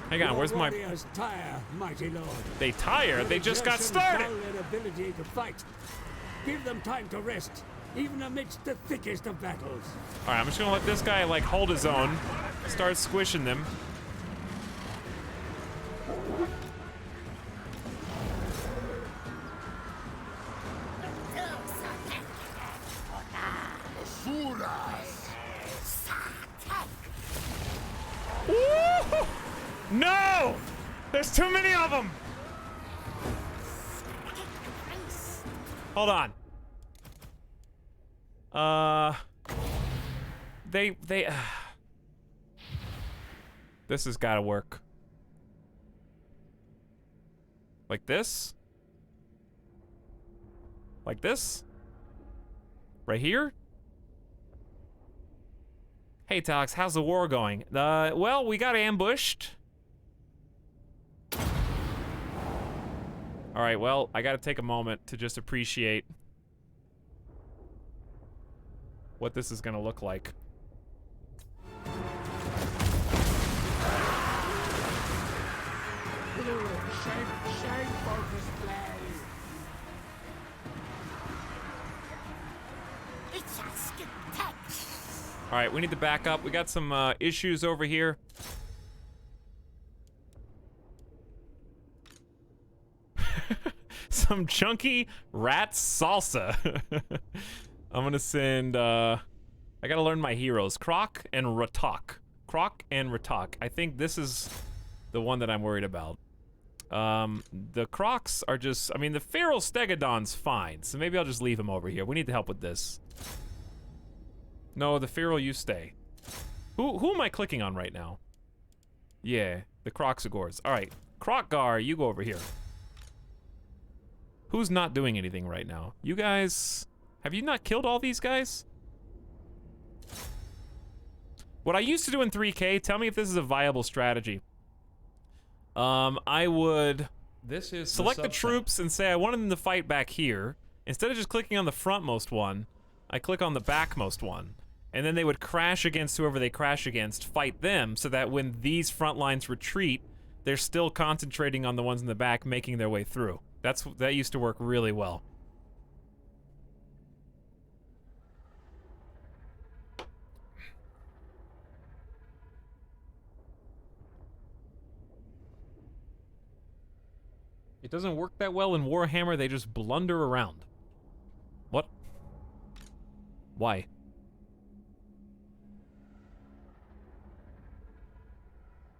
Hang on, where's my... warriors tire, mighty lord. They tire? They just got started! Their ability to fight. Give them time to rest, even amidst the thickest of battles. Alright, I'm just gonna let this guy, like, hold his own. Start squishing them. Woo! No! There's too many of them! Hold on. This has gotta work. Like this? Like this? Right here? Hey, Etalyx, how's the war going? Well, we got ambushed. Alright, well, I gotta take a moment to just appreciate what this is gonna look like. Alright, we need to back up. We got some issues over here. Some chunky rat salsa. I'm gonna send, I gotta learn my heroes. Croc and Ratok. Croc and Ratok. I think this is the one that I'm worried about. The Crocs are just, I mean, the Feral Stegodon's fine, so maybe I'll just leave him over here. We need to help with this. No, the Feral, you stay. Who am I clicking on right now? Yeah, the Croxagores. Alright, Crocgar, you go over here. Who's not doing anything right now? You guys... Have you not killed all these guys? What I used to do in 3K, tell me if this is a viable strategy. I would... This is select the troops and say I wanted them to fight back here. Instead of just clicking on the frontmost one, I click on the backmost one. And then they would crash against whoever they crash against, fight them, so that when these front lines retreat, they're still concentrating on the ones in the back, making their way through. That used to work really well. It doesn't work that well in Warhammer, they just blunder around. What? Why?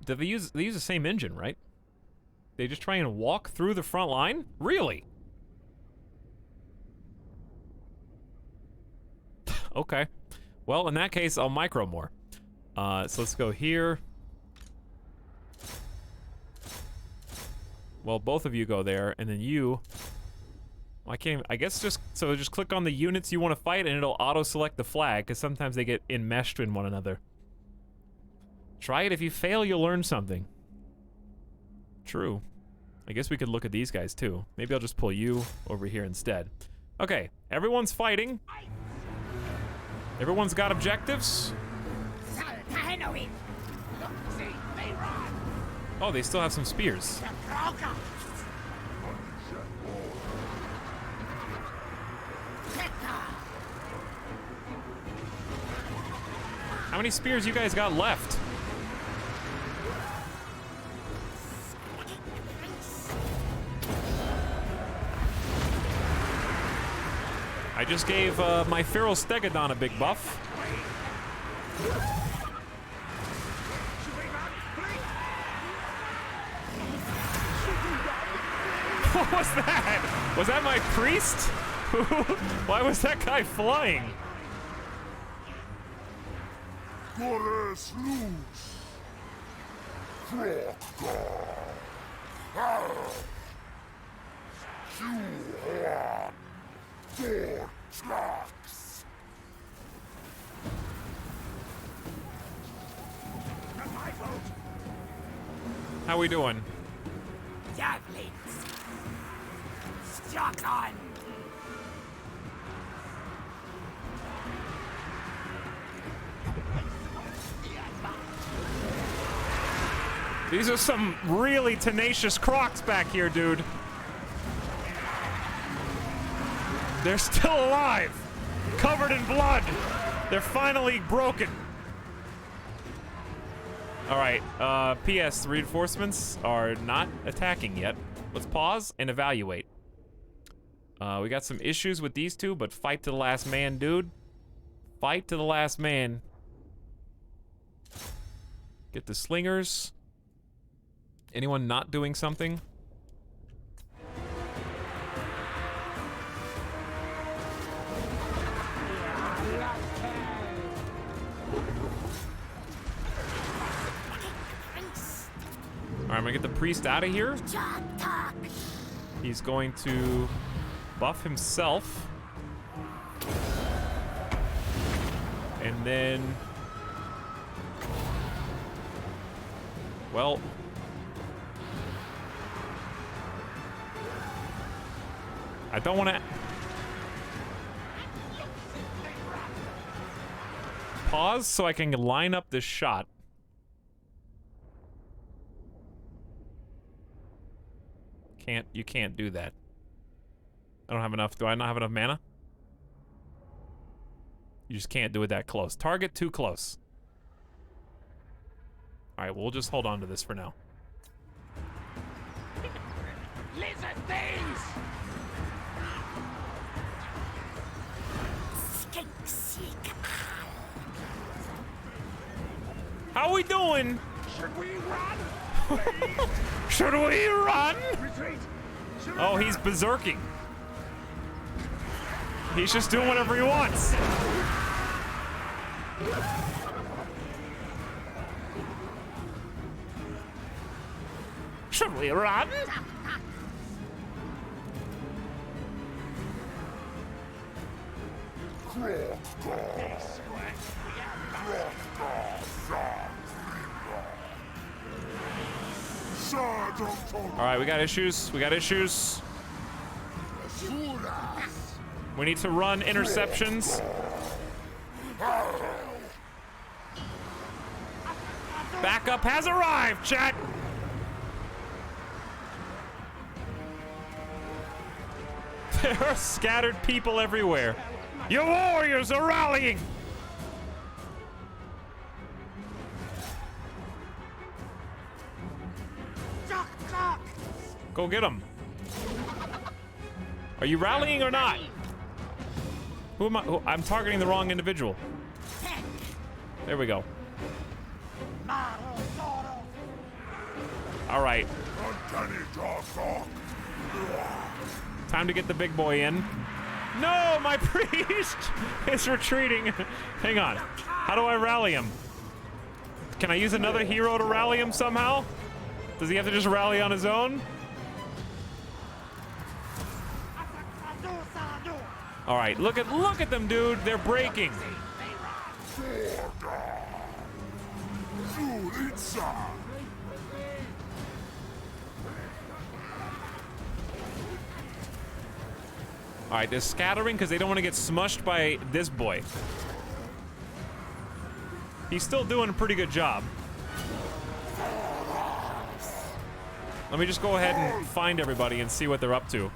Do they use the same engine, right? They just try and walk through the front line? Really? Okay. Well, in that case, I'll micro more. So let's go here. Well, both of you go there, and then you... I can't even, I guess just click on the units you want to fight, and it'll auto-select the flag, because sometimes they get enmeshed in one another. Try it. If you fail, you'll learn something. True. I guess we could look at these guys, too. Maybe I'll just pull you over here instead. Okay, everyone's fighting. Everyone's got objectives. Oh, they still have some spears. How many spears you guys got left? I just gave my Feral Stegodon a big buff. What was that? Was that my priest? Why was that guy flying? How we doing? Stuck on. These are some really tenacious crocs back here, dude. They're still alive, covered in blood. They're finally broken. All right, P.S. Reinforcements are not attacking yet. Let's pause and evaluate. We got some issues with these two, but fight to the last man, dude. Fight to the last man. Get the slingers. Anyone not doing something? Alright, I'm gonna get the priest out of here. He's going to buff himself. And then... well... I don't want to... pause so I can line up this shot. You can't do that. I don't have enough. Do I not have enough mana? You just can't do it that close. Target too close. Alright, we'll just hold on to this for now. Lizard things! How we doing? Should we run? Should we run? Retreat. Oh, he's berserking. He's just doing whatever he wants. Should we run? All right, we got issues. We got issues. We need to run interceptions. Backup has arrived, chat. There are scattered people everywhere. Your warriors are rallying. Go get them. Are you rallying or not? Who am I? I'm targeting the wrong individual. There we go. All right. Time to get the big boy in. No, my priest is retreating. Hang on. How do I rally him? Can I use another hero to rally him somehow? Does he have to just rally on his own? All right, look at them, dude. They're breaking. All right, they're scattering because they don't want to get smushed by this boy. He's still doing a pretty good job. Let me just go ahead and find everybody and see what they're up to.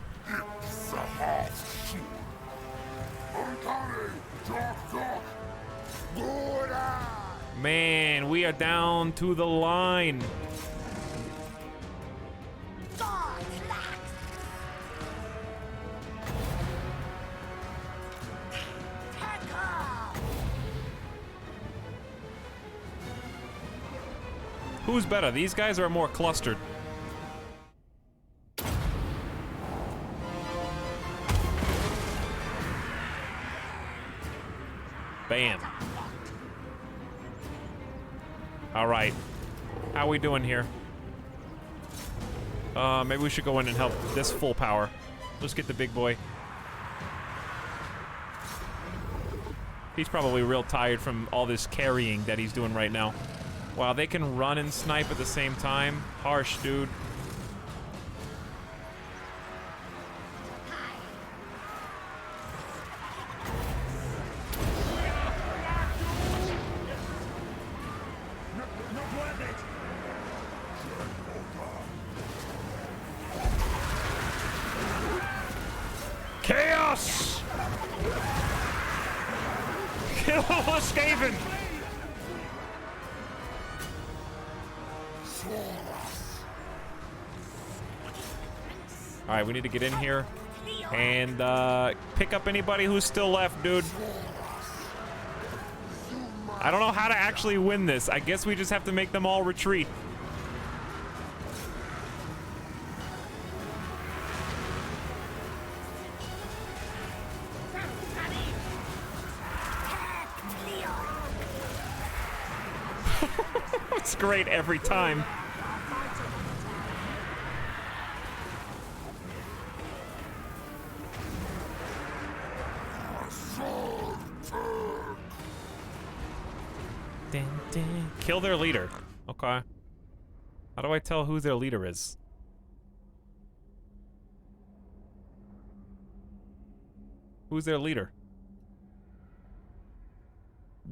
Man, we are down to the line. Who's better? These guys are more clustered. Bam. All right. How we doing here? Maybe we should go in and help this full power. Let's get the big boy. He's probably real tired from all this carrying that he's doing right now. Wow, they can run and snipe at the same time. Harsh, dude. Chaos! Kill the Skaven! All right, we need to get in here and pick up anybody who's still left, dude. I don't know how to actually win this. I guess we just have to make them all retreat. It's great every time. Kill their leader. Okay. How do I tell who their leader is? Who's their leader?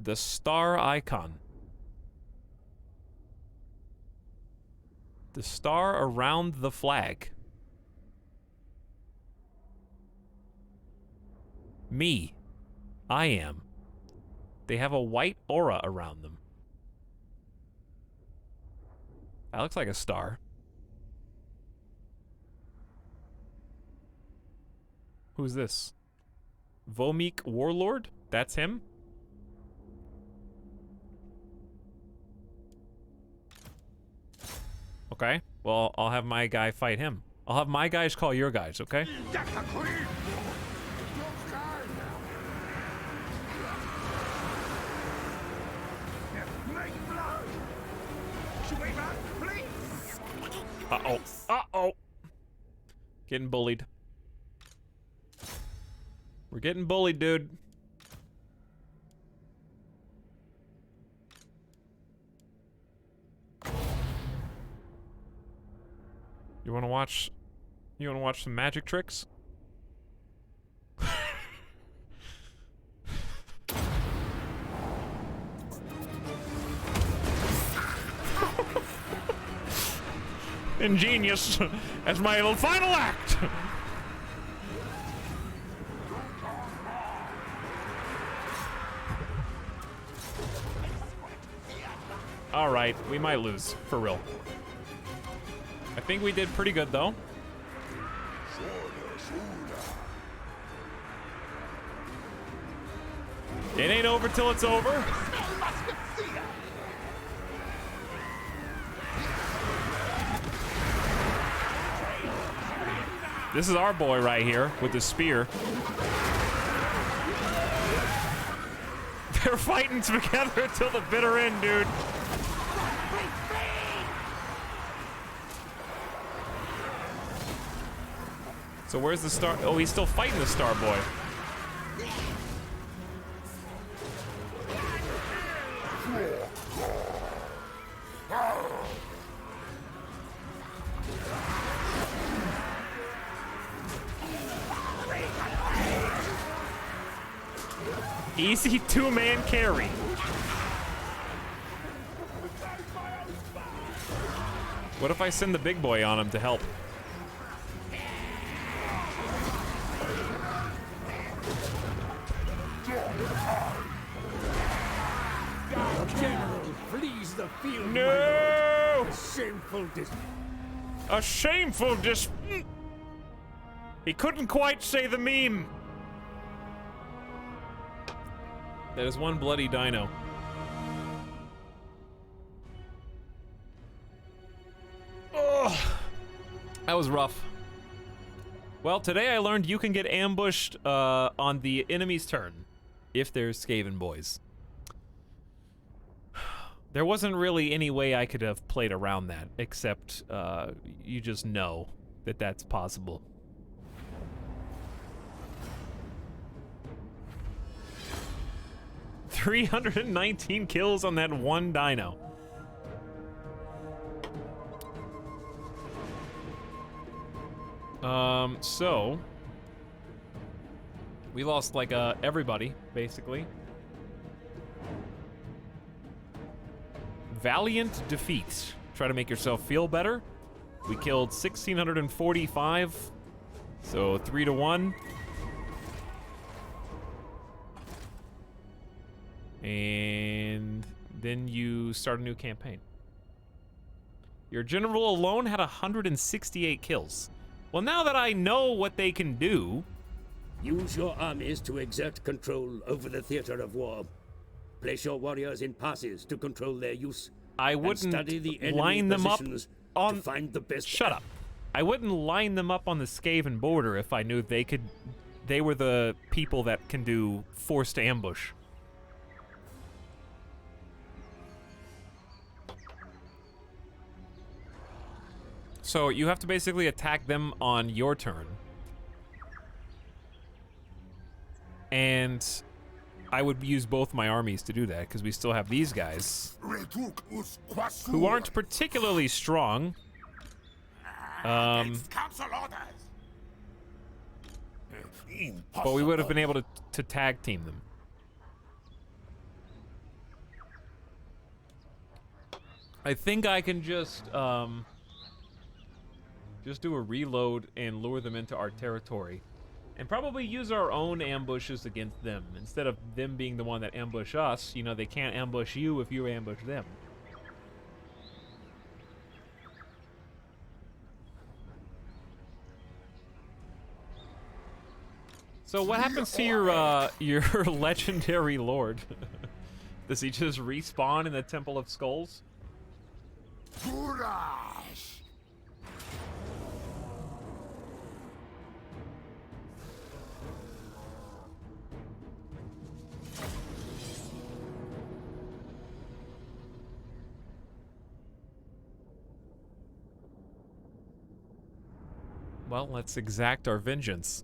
The star icon. The star around the flag. Me. I am. They have a white aura around them. That looks like a star. Who's this? Vomik Warlord? That's him? Okay. Well, I'll have my guy fight him. I'll have my guys call your guys, okay? Uh-oh. Uh-oh. Getting bullied. We're getting bullied, dude. You wanna watch some magic tricks? Ingenious as my little final act. All right, we might lose for real. I think we did pretty good though. It ain't over till it's over. This is our boy right here with the spear. They're fighting together until the bitter end, dude. So where's the star? Oh, he's still fighting the star boy. Easy two-man carry. What if I send the big boy on him to help? General, flees the field. No! A shameful He couldn't quite say the meme. That is one bloody dino. Ugh. That was rough. Well, today I learned you can get ambushed on the enemy's turn if there's Skaven boys. There wasn't really any way I could have played around that, except you just know that that's possible. $319 kills on that one dino. So we lost like everybody, basically. Valiant defeats. Try to make yourself feel better. We killed 1,645, so 3-1. And then you start a new campaign. Your general alone had 168 kills. Well, now that I know what they can do... Use your armies to exert control over the theater of war. Place your warriors in passes to control their use. I wouldn't study the line them up on... to find the best... Shut up. I wouldn't line them up on the Skaven border if I knew they were the people that can do forced ambush. So you have to basically attack them on your turn. And I would use both my armies to do that, because we still have these guys who aren't particularly strong. But we would have been able to tag team them. I think I can just do a reload and lure them into our territory. And probably use our own ambushes against them. Instead of them being the one that ambush us, you know, they can't ambush you if you ambush them. So what happens to your legendary lord? Does he just respawn in the Temple of Skulls? Well, let's exact our vengeance.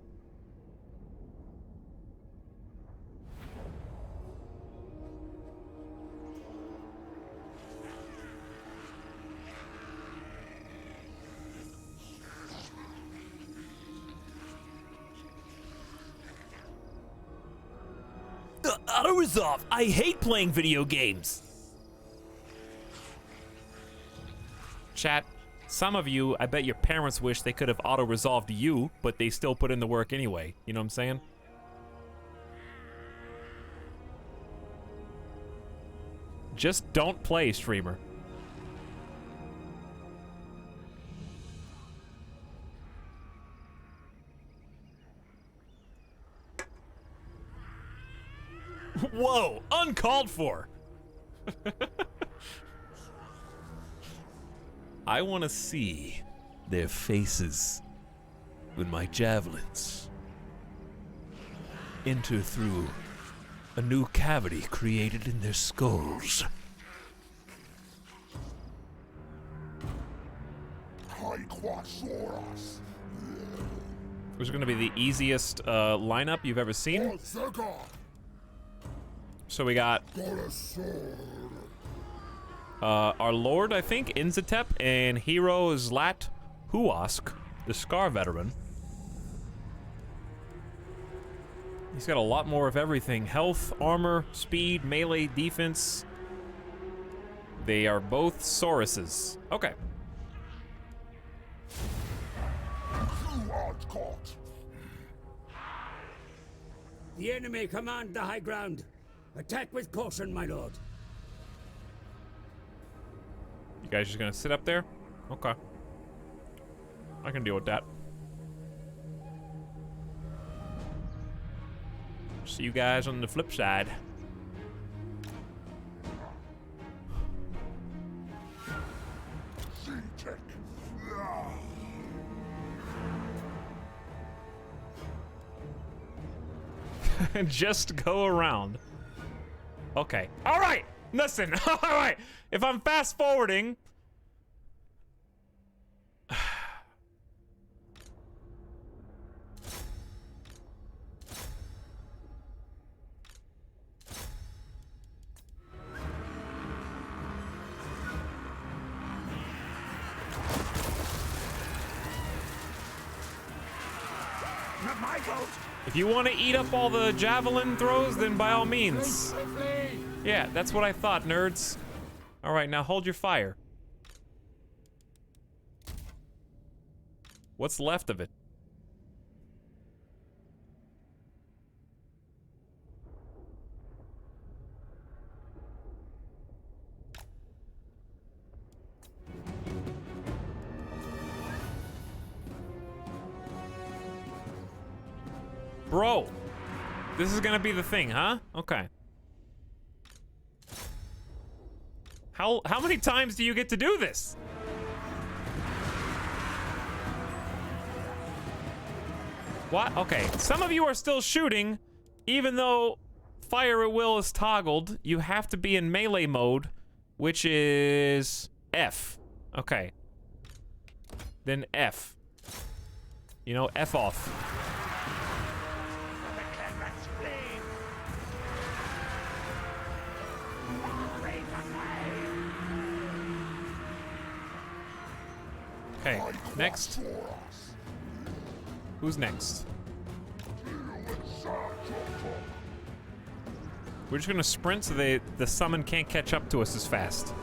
Auto-resolve! I hate playing video games! Chat, some of you, I bet your parents wish they could have auto-resolved you, but they still put in the work anyway. You know what I'm saying? Just don't play, streamer. Whoa, uncalled for. I want to see their faces. when my javelins enter through a new cavity created in their skulls. Which is going to be the easiest lineup you've ever seen. So we got our Lord, I think, Inzatep, and Hero Zlat Huask, the Scar veteran. He's got a lot more of everything. Health, armor, speed, melee, defense. They are both Sauruses. Okay. The enemy command the high ground. Attack with caution, my lord. You guys just gonna sit up there? Okay. I can deal with that. See you guys on the flip side. Just go around. Okay. All right. Listen. All right. If I'm fast forwarding. If you want to eat up all the javelin throws, then by all means. Yeah, that's what I thought, nerds. All right, now hold your fire. What's left of it? Bro, this is gonna be the thing, huh? Okay. How many times do you get to do this? What? Okay, some of you are still shooting, even though fire at will is toggled. You have to be in melee mode, which is F. Okay. Then F. You know, F off. Okay, next. Who's next? We're just gonna sprint so the summon can't catch up to us as fast.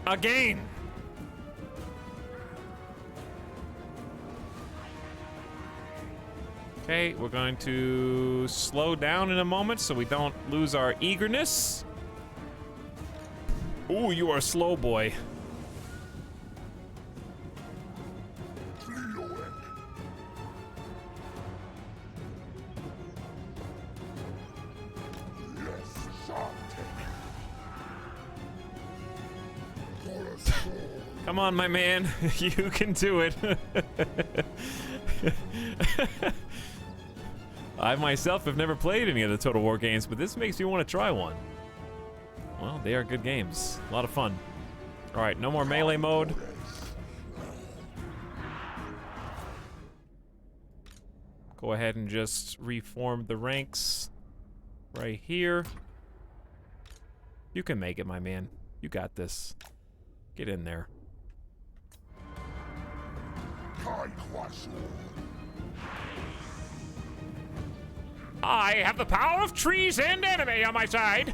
Again! Okay, we're going to slow down in a moment so we don't lose our eagerness. Ooh, you are a slow boy. Come on, my man. You can do it. I myself have never played any of the Total War games, but this makes me want to try one. Well, they are good games. A lot of fun. All right, no more melee mode. Go ahead and just reform the ranks right here. You can make it, my man. You got this. Get in there. I have the power of trees and anime on my side.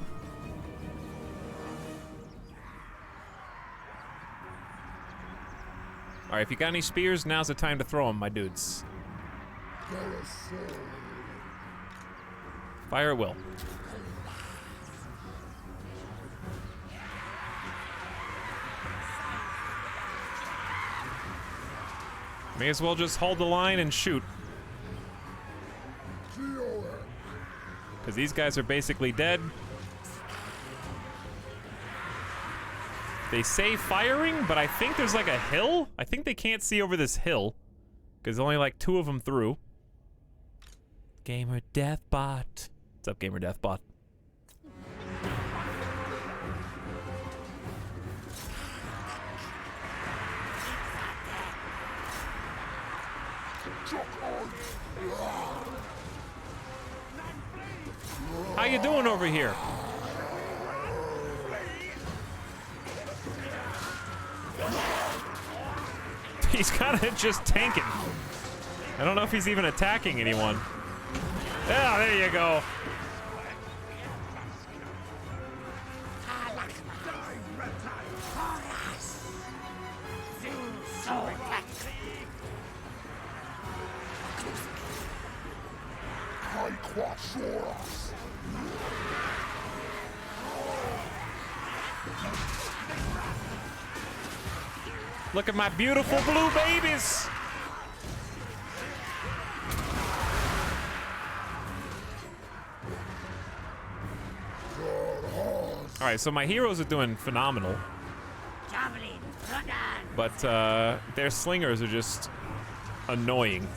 All right, if you got any spears, now's the time to throw them, my dudes. Fire at will. May as well just hold the line and shoot. Because these guys are basically dead. They say firing, but I think there's like a hill. I think they can't see over this hill because only like 2 of them through. Gamer Deathbot. What's up, Gamer Deathbot? How you doing over here? He's kind of just tanking. I don't know if he's even attacking anyone. Yeah, there you go. Look at my beautiful blue babies. All right, so my heroes are doing phenomenal. But their slingers are just annoying.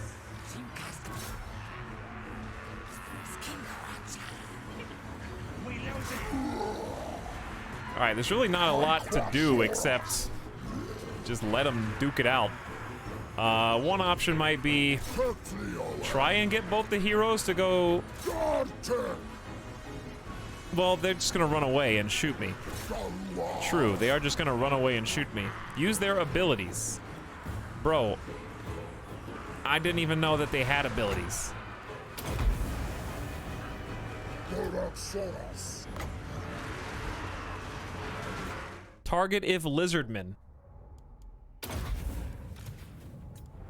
All right, there's really not a lot to do except just let them duke it out. One option might be try and get both the heroes to go. Well, they're just gonna run away and shoot me. True, they are just gonna run away and shoot me. Use their abilities. Bro, I didn't even know that they had abilities. Target if lizardmen.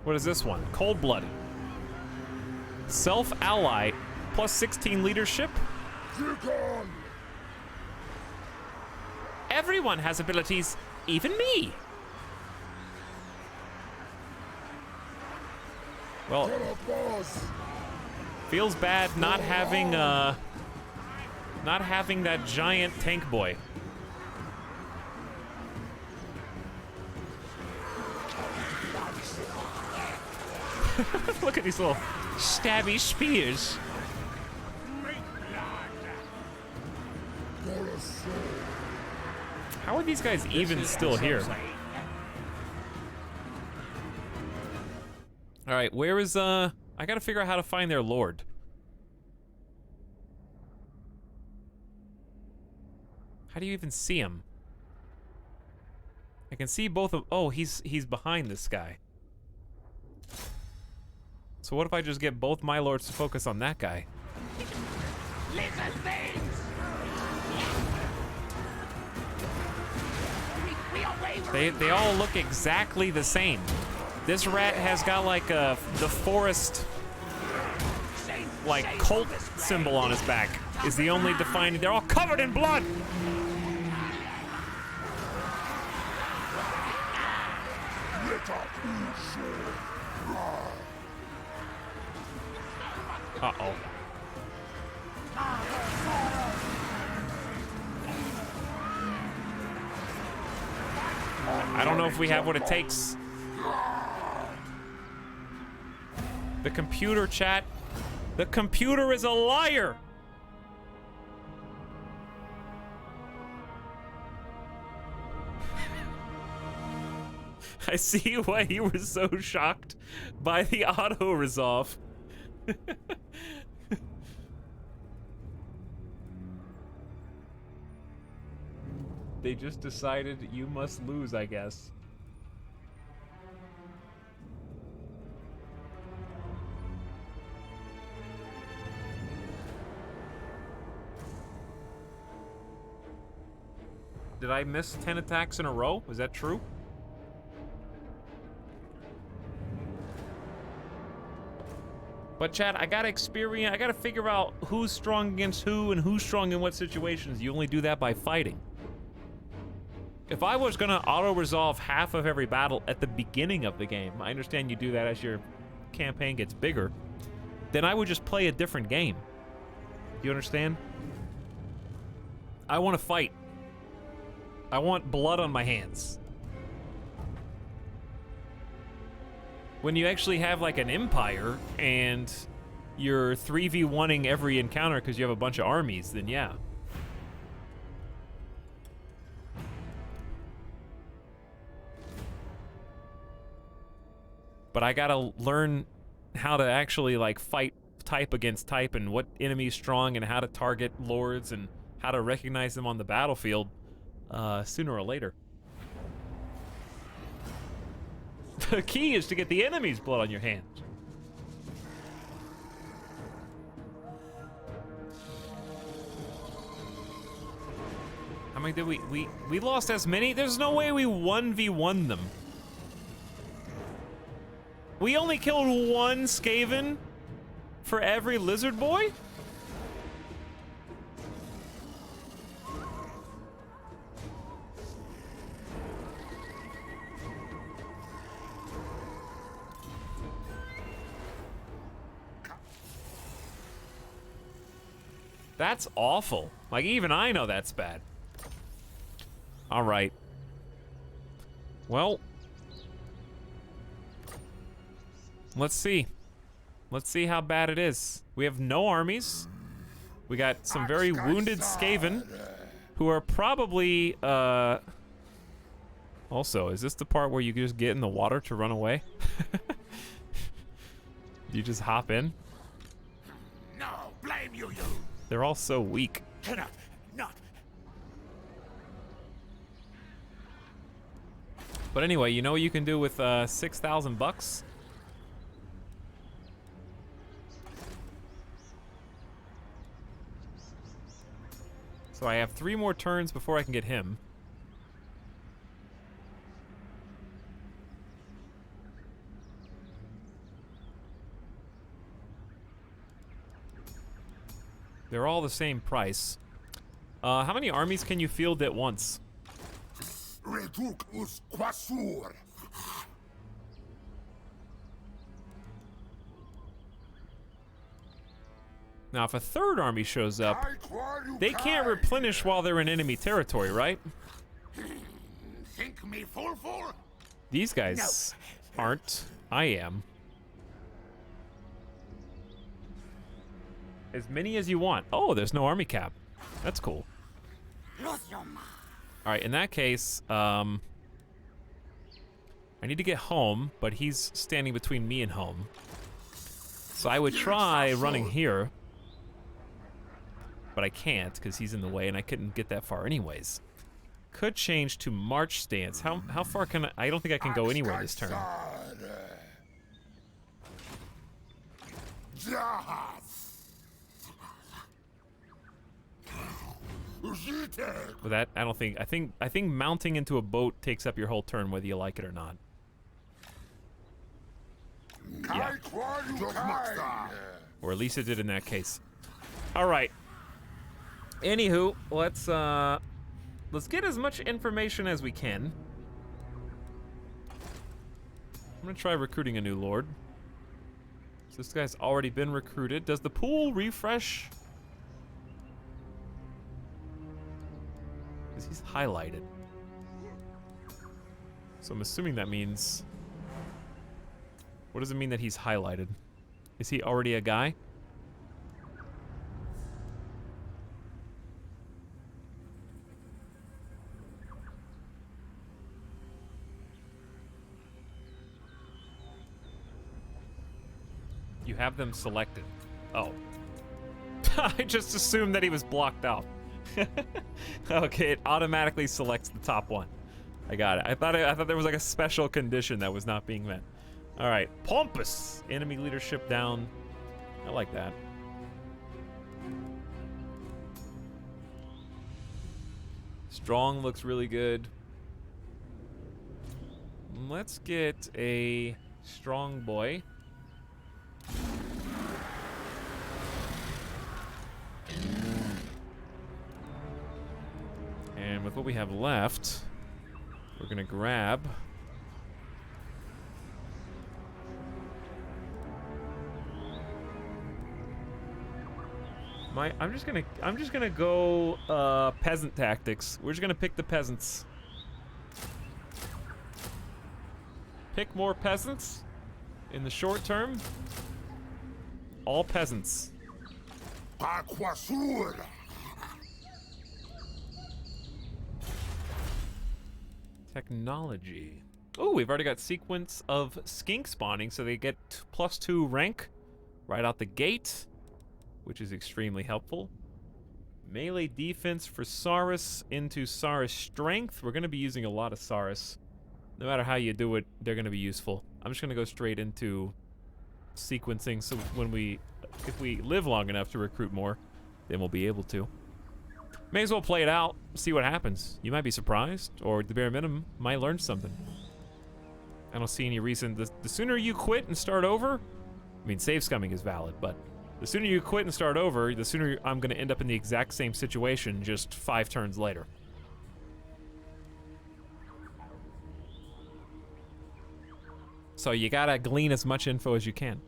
What is this one? Cold-blooded. Self-ally, plus 16 leadership. Everyone has abilities, even me. Well, feels bad not having that giant tank boy. Look at these little stabby spears. How are these guys even still here? All right, where is I gotta figure out how to find their lord. How do you even see him? I can see both of. Oh, he's behind this guy. So what if I just get both my lords to focus on that guy? They all look exactly the same. This rat has got like the forest like cult symbol on his back is the only defining. They're all covered in blood. Uh-oh. I don't know if we have what it takes. The computer, chat. The computer is a liar. I see why you were so shocked by the auto-resolve. They just decided you must lose, I guess. Did I miss 10 attacks in a row? Is that true? But chat, I gotta experience, I gotta figure out who's strong against who and who's strong in what situations. You only do that by fighting. If I was gonna auto-resolve half of every battle at the beginning of the game, I understand you do that as your campaign gets bigger, then I would just play a different game. You understand? I wanna fight. I want blood on my hands. When you actually have like an empire and you're 3v1ing every encounter because you have a bunch of armies, then yeah. But I gotta learn how to actually like fight type against type and what enemy's strong and how to target lords and how to recognize them on the battlefield sooner or later. The key is to get the enemy's blood on your hands. How many did we lost as many? There's no way we 1v1 them. We only killed one Skaven for every lizard boy? That's awful. Like, even I know that's bad. All right. Well, let's see. Let's see how bad it is. We have no armies. We got some very wounded Skaven who are probably, also, is this the part where you just get in the water to run away? You just hop in? No, blame you. They're all so weak. Cannot, not. But anyway, you know what you can do with 6,000 bucks? So I have 3 more turns before I can get him. They're all the same price. How many armies can you field at once? Reduc us quasur. Now, if a third army shows up, they can't replenish while they're in enemy territory, right? Think me fool? These guys aren't. I am. As many as you want. Oh, there's no army cap. That's cool. Alright, in that case, I need to get home, but he's standing between me and home. So I would try running here. But I can't, because he's in the way, and I couldn't get that far anyways. Could change to march stance. How far can I don't think I can go anywhere this turn. With that, I don't think. I think mounting into a boat takes up your whole turn, whether you like it or not. Yeah. Or at least it did in that case. All right. Anywho, let's get as much information as we can. I'm gonna try recruiting a new lord. So this guy's already been recruited. Does the pool refresh? Because he's highlighted. So I'm assuming that means... What does it mean that he's highlighted? Is he already a guy? You have them selected. Oh. I just assumed that he was blocked out. Okay, it automatically selects the top one. I got it. I thought there was like a special condition that was not being met. All right, pompous. Enemy leadership down. I like that. Strong looks really good. Let's get a strong boy. And with what we have left, we're gonna grab I'm just gonna go peasant tactics. We're just gonna pick the peasants. Pick more peasants in the short term. All peasants. Technology. Oh, we've already got sequence of skink spawning, so they get +2 rank right out the gate, which is extremely helpful. Melee defense for Saurus into Saurus strength. We're going to be using a lot of Saurus. No matter how you do it, they're going to be useful. I'm just going to go straight into sequencing, so if we live long enough to recruit more, then we'll be able to. May as well play it out, see what happens. You might be surprised, or at the bare minimum, might learn something. I don't see any reason. The sooner you quit and start over, I mean, save scumming is valid, but the sooner you quit and start over, the sooner I'm going to end up in the exact same situation just 5 turns later. So you gotta glean as much info as you can.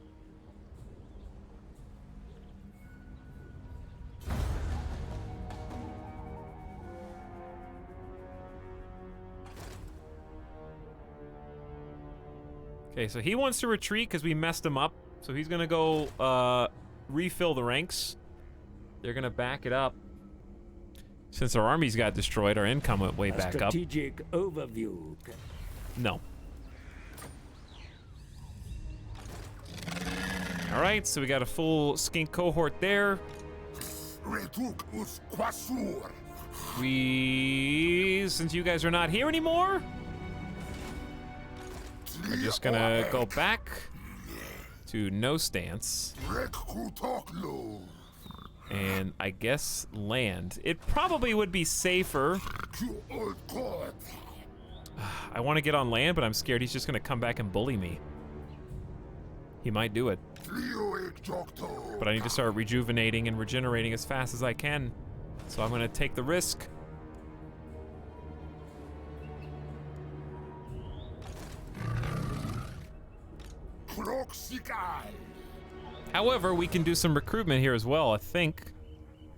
Okay, so he wants to retreat because we messed him up. So he's gonna go refill the ranks. They're gonna back it up. Since our armies got destroyed, our income went way back up. Strategic overview. No. All right, so we got a full skink cohort there. Since you guys are not here anymore, we're just gonna go back to no stance. And I guess land. It probably would be safer. I want to get on land, but I'm scared he's just gonna come back and bully me. He might do it. But I need to start rejuvenating and regenerating as fast as I can. So I'm gonna take the risk. However, we can do some recruitment here as well, I think.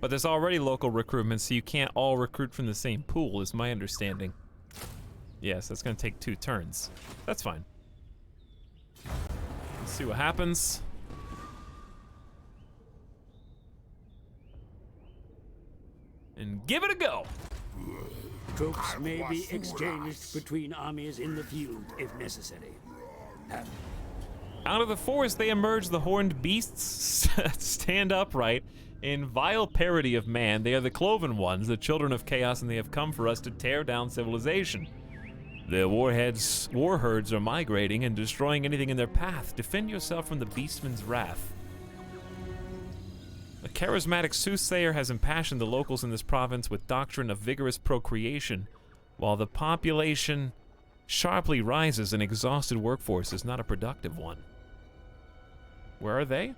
But there's already local recruitment, so you can't all recruit from the same pool, is my understanding. Yes, that's gonna take 2 turns. That's fine. Let's see what happens. And give it a go. Troops may be exchanged between armies in the field if necessary. Out of the forest they emerge, the horned beasts stand upright. In vile parody of man, they are the cloven ones, the children of chaos, and they have come for us to tear down civilization. Their war herds are migrating and destroying anything in their path. Defend yourself from the beastman's wrath. A charismatic soothsayer has impassioned the locals in this province with doctrine of vigorous procreation, while the population sharply rises, an exhausted workforce is not a productive one. Where are they?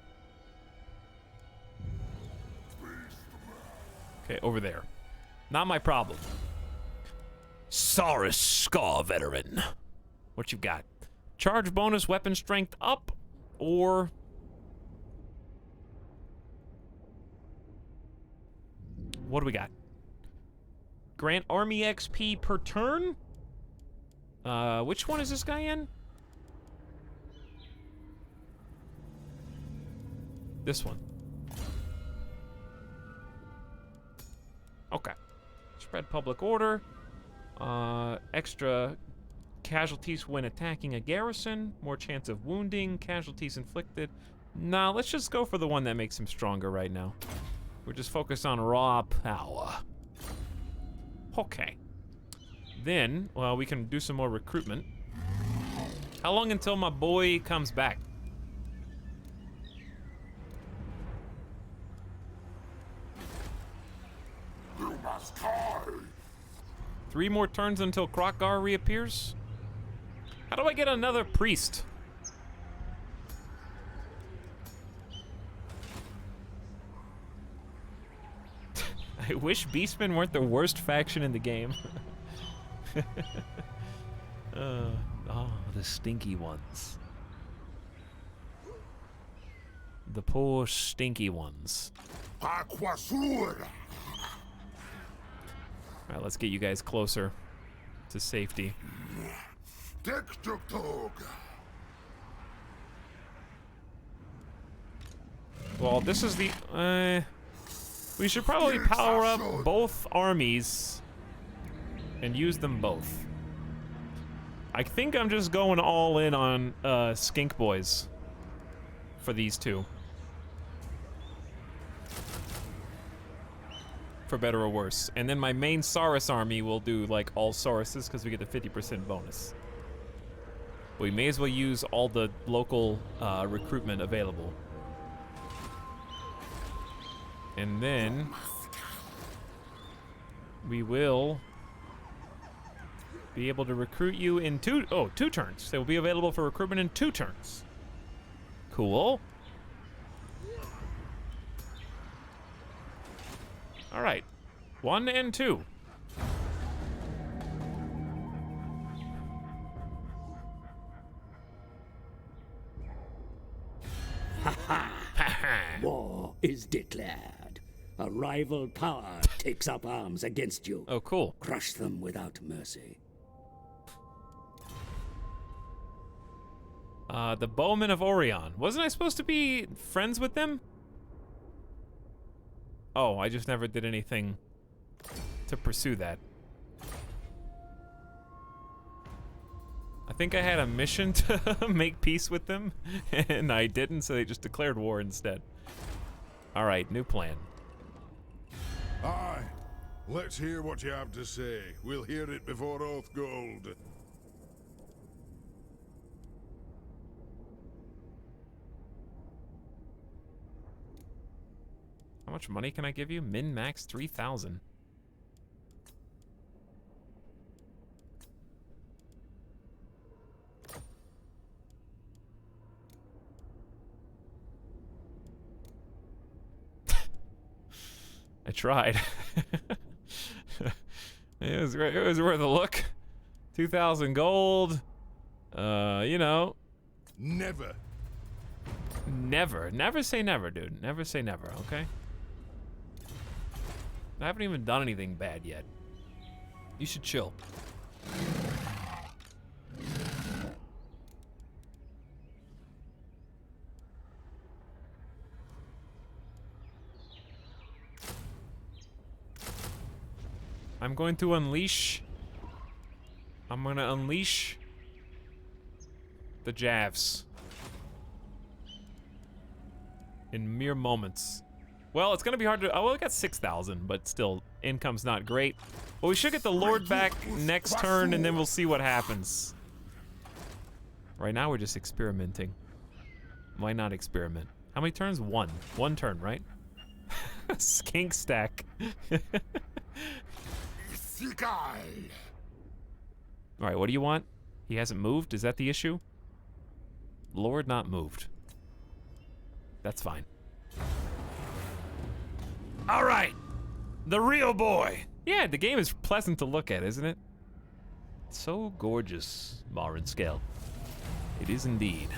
Okay, over there. Not my problem. Saurus Scar Veteran. What you got? Charge bonus, weapon strength up, or... What do we got? Grant army XP per turn? Which one is this guy in? This one. Okay. Spread public order. Extra casualties when attacking a garrison. More chance of wounding. Casualties inflicted. Nah, let's just go for the one that makes him stronger right now. We're just focused on raw power. Okay. Then, well, we can do some more recruitment. How long until my boy comes back? You must die. 3 more turns until Krokgar reappears? How do I get another priest? I wish Beastmen weren't the worst faction in the game. The stinky ones. The poor stinky ones. Aquasur. Alright, let's get you guys closer to safety. Well, this is the... we should probably power up both armies and use them both. I think I'm just going all in on Skink Boys for these two. For better or worse. And then my main Saurus army will do like all Sauruses because we get the 50% bonus. We may as well use all the local recruitment available. And then we will be able to recruit you in two turns. They will be available for recruitment in 2 turns. Cool. All right, 1 and 2. War is declared. A rival power takes up arms against you. Oh, cool. Crush them without mercy. The Bowmen of Orion. Wasn't I supposed to be friends with them? Oh, I just never did anything to pursue that. I think I had a mission to make peace with them, and I didn't, so they just declared war instead. All right, new plan. Aye. Let's hear what you have to say. We'll hear it before Oath Gold. How much money can I give you? Min max 3,000. I tried. It was worth a look. 2,000 gold. You know. Never. Never say never, dude. Never say never, okay? I haven't even done anything bad yet. You should chill. I'm going to unleash. I'm gonna unleash the Javs in mere moments. Well, it's gonna be hard to. Oh, well, we got 6,000, but still, income's not great. Well, we should get the Lord back next turn, and then we'll see what happens. Right now, we're just experimenting. Why not experiment? How many turns? 1. 1 turn, right? Skink stack. All right, what do you want? He hasn't moved? Is that the issue? Lord not moved. That's fine. All right, the real boy. Yeah, the game is pleasant to look at, isn't it? So gorgeous, Scale. It is indeed.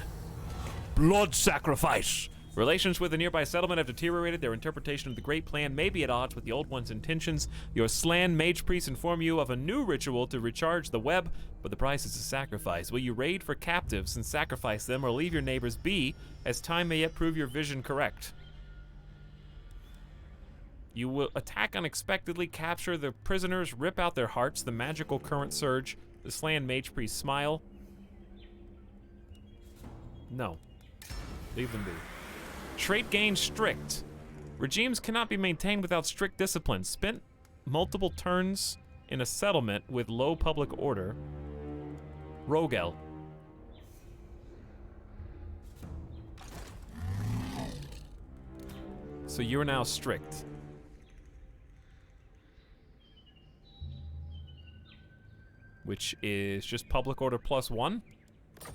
Blood sacrifice. Relations with the nearby settlement have deteriorated. Their interpretation of the Great Plan may be at odds with the Old One's intentions. Your Slan mage priests inform you of a new ritual to recharge the web, but the price is a sacrifice. Will you raid for captives and sacrifice them, or leave your neighbors be, as time may yet prove your vision correct? You will attack unexpectedly, capture the prisoners, rip out their hearts, the magical current surge, the Slan mage priest smile. No. Leave them be. Trait gain strict. Regimes cannot be maintained without strict discipline. Spent multiple turns in a settlement with low public order. Rogel. So you're now strict. Which is just public order +1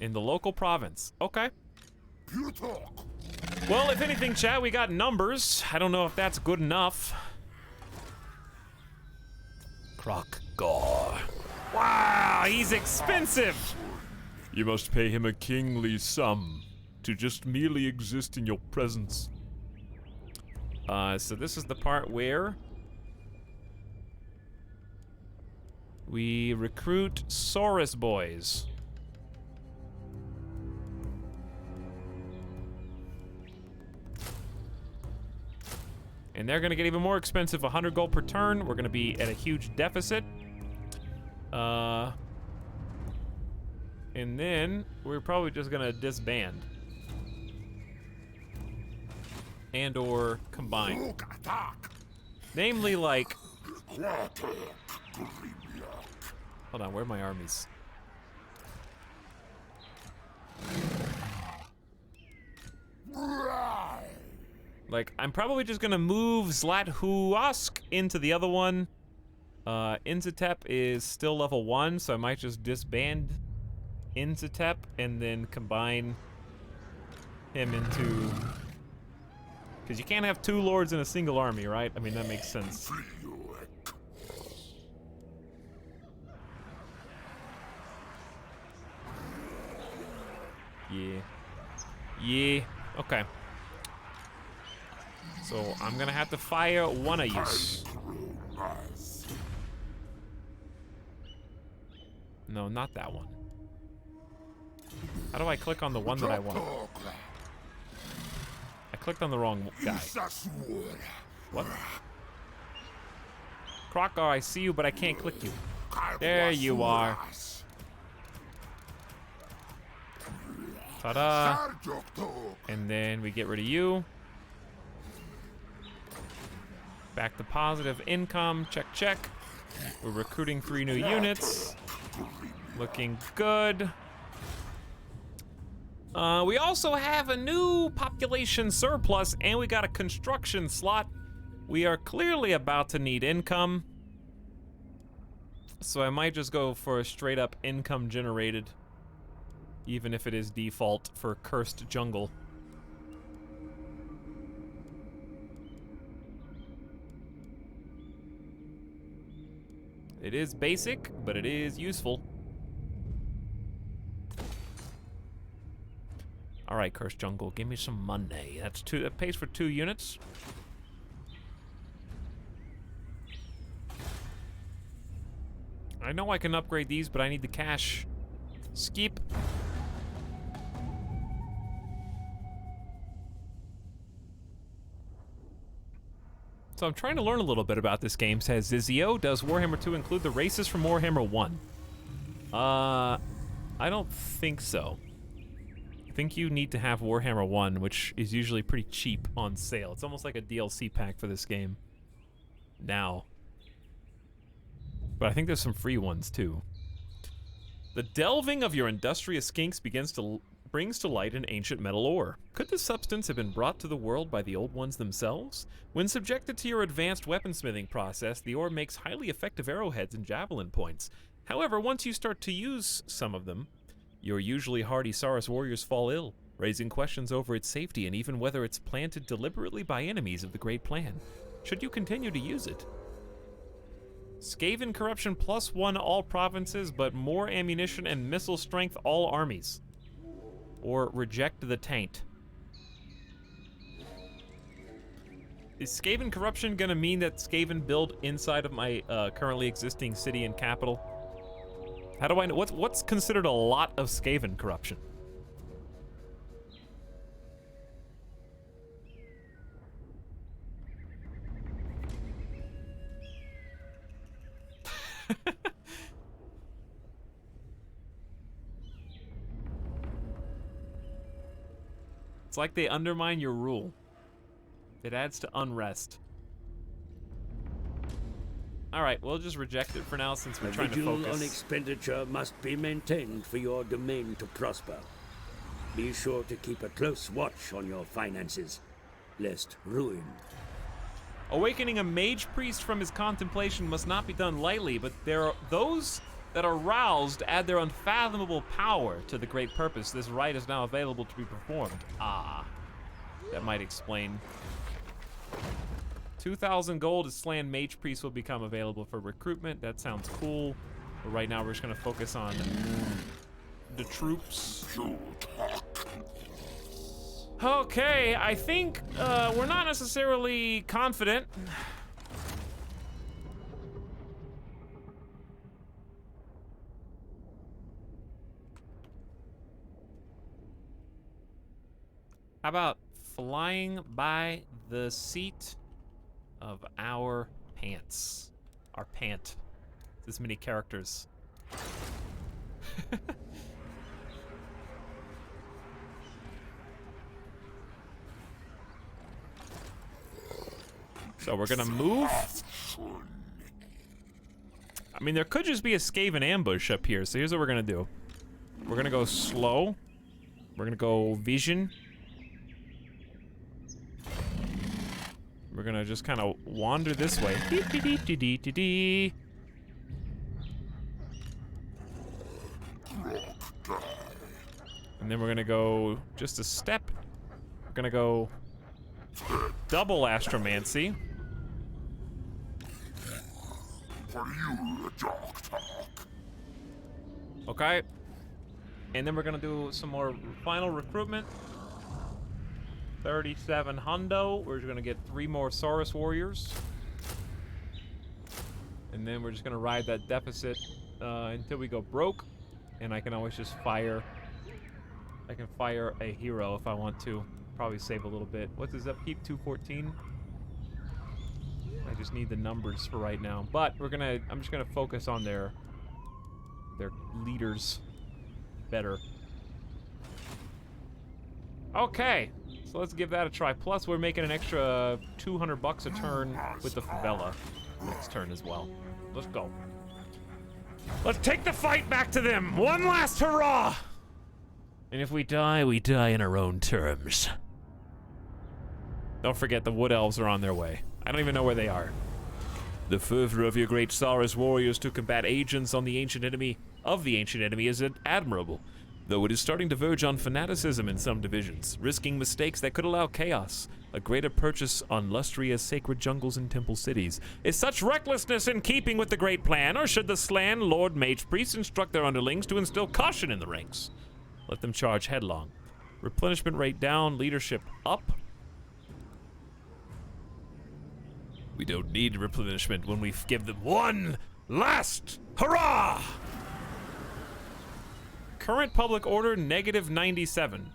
in the local province. Okay. Well, if anything, chat, we got numbers. I don't know if that's good enough. Croc Gore. Wow, he's expensive. You must pay him a kingly sum to just merely exist in your presence. So this is the part where we recruit Saurus boys. And they're gonna get even more expensive, 100 gold per turn. We're gonna be at a huge deficit. And then we're probably just gonna disband. And or combine. Namely, like... Hold on, where are my armies? Like, I'm probably just gonna move Zlathuask into the other one. Inzatep is still level 1, so I might just disband Inzatep and then combine him into... Because you can't have 2 lords in a single army, right? I mean, that makes sense. Yeah. Yeah. Okay. So I'm gonna have to fire one of you. No, not that one. How do I click on the one that I want? I clicked on the wrong guy. What? Krokar, I see you, but I can't click you. There you are. Ta-da! And then we get rid of you. Back to positive income. Check, check. We're recruiting 3 new units. Looking good. We also have a new population surplus, and we got a construction slot. We are clearly about to need income. So I might just go for a straight up income generated, even if it is default for Cursed Jungle. It is basic, but it is useful. All right, Cursed Jungle, give me some money. That's 2. That pays for 2 units. I know I can upgrade these, but I need the cash. Skip. So I'm trying to learn a little bit about this game, says Zizio. Does Warhammer 2 include the races from Warhammer 1? I don't think so. I think you need to have Warhammer 1, which is usually pretty cheap on sale. It's almost like a DLC pack for this game now. But I think there's some free ones too. The delving of your industrious skinks brings to light an ancient metal ore. Could this substance have been brought to the world by the old ones themselves? When subjected to your advanced weaponsmithing process, the ore makes highly effective arrowheads and javelin points. However, once you start to use some of them, your usually hardy Saurus warriors fall ill, raising questions over its safety and even whether it's planted deliberately by enemies of the Great Plan. Should you continue to use it? Skaven corruption +1 all provinces, but more ammunition and missile strength all armies. Or reject the taint. Is Skaven corruption gonna mean that Skaven build inside of my currently existing city and capital? How do I know what's considered a lot of Skaven corruption? It's like they undermine your rule. It adds to unrest. All right, we'll just reject it for now since we're trying to vigil focus. on expenditure must be maintained for your domain to prosper. Be sure to keep a close watch on your finances, lest ruin. Awakening a mage priest from his contemplation must not be done lightly, but there are those that are roused add their unfathomable power to the great purpose. This rite is now available to be performed. Ah, that might explain. 2,000 gold as Slan Mage Priest will become available for recruitment. That sounds cool. But right now we're just gonna focus on the troops. Okay, I think we're not necessarily confident. How about flying by the seat of our pants? Our pant. This many characters. So we're gonna move. I mean, there could just be a Skaven ambush up here. So here's what we're gonna do. We're gonna go slow. We're gonna go vision. We're gonna just kind of wander this way. And then we're gonna go just a step. We're gonna go double astromancy. Okay. And then we're gonna do some more final recruitment. 37 hundo. We're just gonna get 3 more Saurus warriors. And then we're just gonna ride that deficit until we go broke. And I can always just fire. I can fire a hero if I want to. Probably save a little bit. What's his upkeep? 214. I just need the numbers for right now. But I'm just gonna focus on their leaders better. Okay, so let's give that a try. Plus, we're making an extra 200 bucks a turn with the favela next turn as well. Let's go. Let's take the fight back to them. One last hurrah! And if we die in our own terms. Don't forget the wood elves are on their way. I don't even know where they are. The fervor of your great Saurus warriors to combat agents on the ancient enemy is admirable, though it is starting to verge on fanaticism in some divisions, risking mistakes that could allow chaos. A greater purchase on Lustria's sacred jungles and temple cities. Is such recklessness in keeping with the great plan, or should the slan Lord Mage Priests instruct their underlings to instill caution in the ranks? Let them charge headlong. Replenishment rate down, leadership up. We don't need replenishment when we give them one last hurrah! Current public order, -97.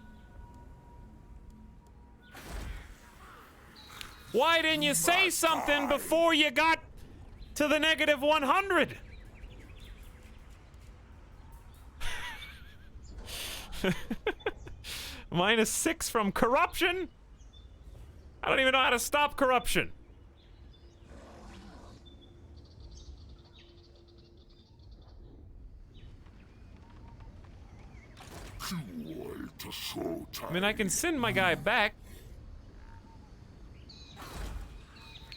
Why didn't you say something before you got to the -100? -6 from corruption? I don't even know how to stop corruption. I mean, I can send my guy back.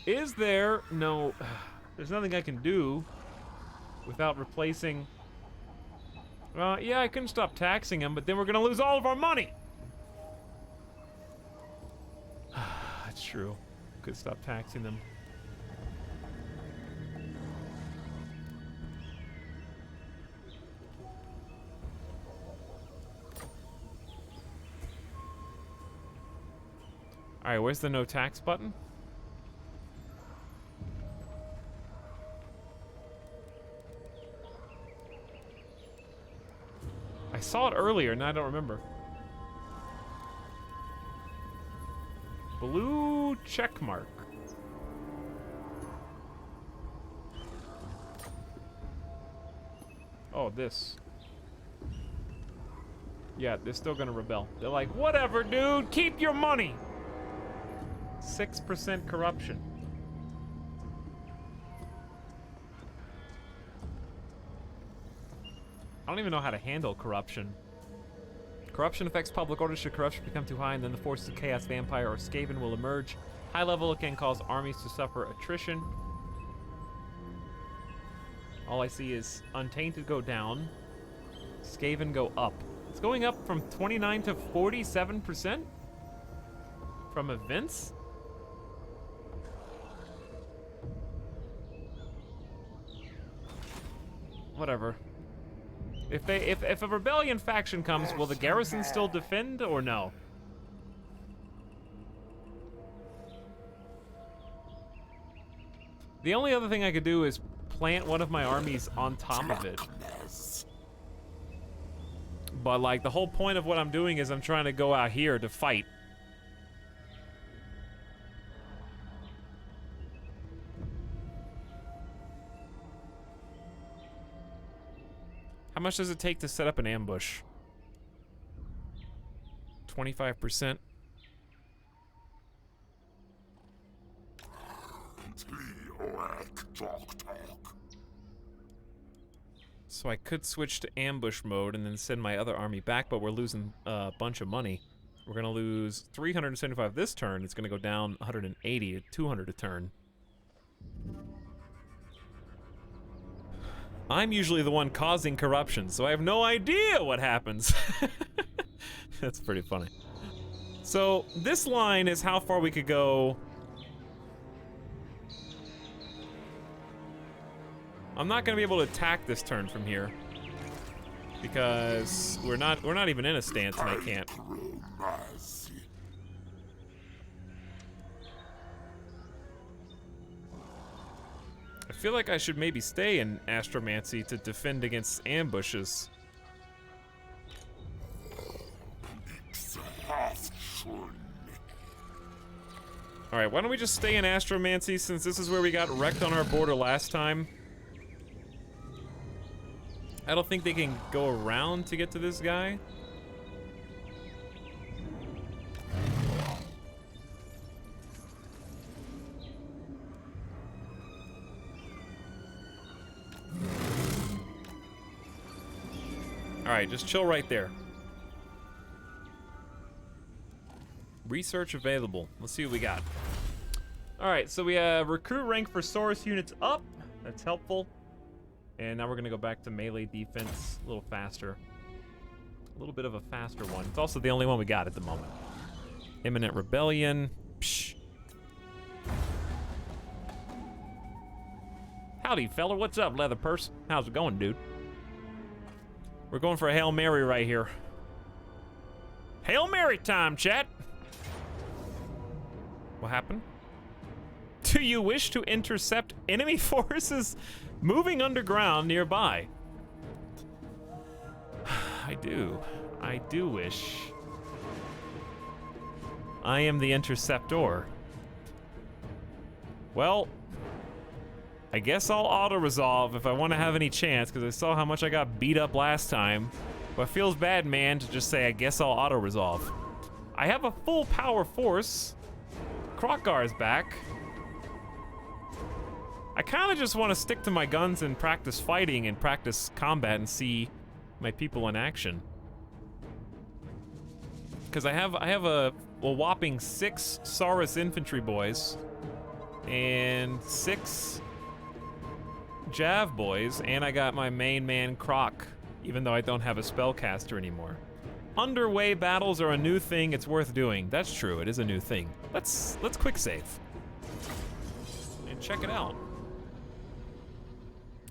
Is there no... There's nothing I can do without replacing... yeah, I couldn't stop taxing him, but then we're gonna lose all of our money. That's true. Could stop taxing them. All right, where's the no tax button? I saw it earlier and I don't remember. Blue check mark. Oh, this. Yeah, they're still gonna rebel. They're like, whatever, dude, keep your money. 6% corruption. I don't even know how to handle corruption. Corruption affects public order. Should corruption become too high, and then the forces of Chaos, Vampire, or Skaven will emerge. High level can cause armies to suffer attrition. All I see is Untainted go down, Skaven go up. It's going up from 29 to 47% from events. Whatever. If a rebellion faction comes, will the garrison still defend or no? The only other thing I could do is plant one of my armies on top of it. But like the whole point of what I'm doing is I'm trying to go out here to fight. How much does it take to set up an ambush? 25%. So I could switch to ambush mode and then send my other army back, but we're losing a bunch of money. We're gonna lose 375 this turn. It's gonna go down 180 to 200 a turn. I'm usually the one causing corruption, so I have no idea what happens. That's pretty funny. So this line is how far we could go. I'm not gonna be able to attack this turn from here because we're not even in a stance and I can't. I feel like I should maybe stay in Astromancy to defend against ambushes. Alright, why don't we just stay in Astromancy since this is where we got wrecked on our border last time. I don't think they can go around to get to this guy. Alright, just chill right there. Research available. Let's see what we got. Alright, so we have recruit rank for Saurus units up. That's helpful. And now we're gonna go back to melee defense a little faster. A little bit of a faster one. It's also the only one we got at the moment. Imminent Rebellion. Psh. Howdy, fella. What's up, Leather Purse? How's it going, dude? We're going for a Hail Mary right here. Hail Mary time, chat! What happened? Do you wish to intercept enemy forces moving underground nearby? I do. I do wish. I am the interceptor. Well, I guess I'll auto-resolve if I want to have any chance, because I saw how much I got beat up last time. But it feels bad, man, to just say, I guess I'll auto-resolve. I have a full power force. Krokgar's back. I kind of just want to stick to my guns and practice fighting and practice combat and see my people in action. Because I have a whopping 6 Saurus infantry boys and 6 Jav boys, and I got my main man Krok, even though I don't have a spellcaster anymore. Underway battles are a new thing. It's worth doing. That's true. It is a new thing. Let's quick save and check it out.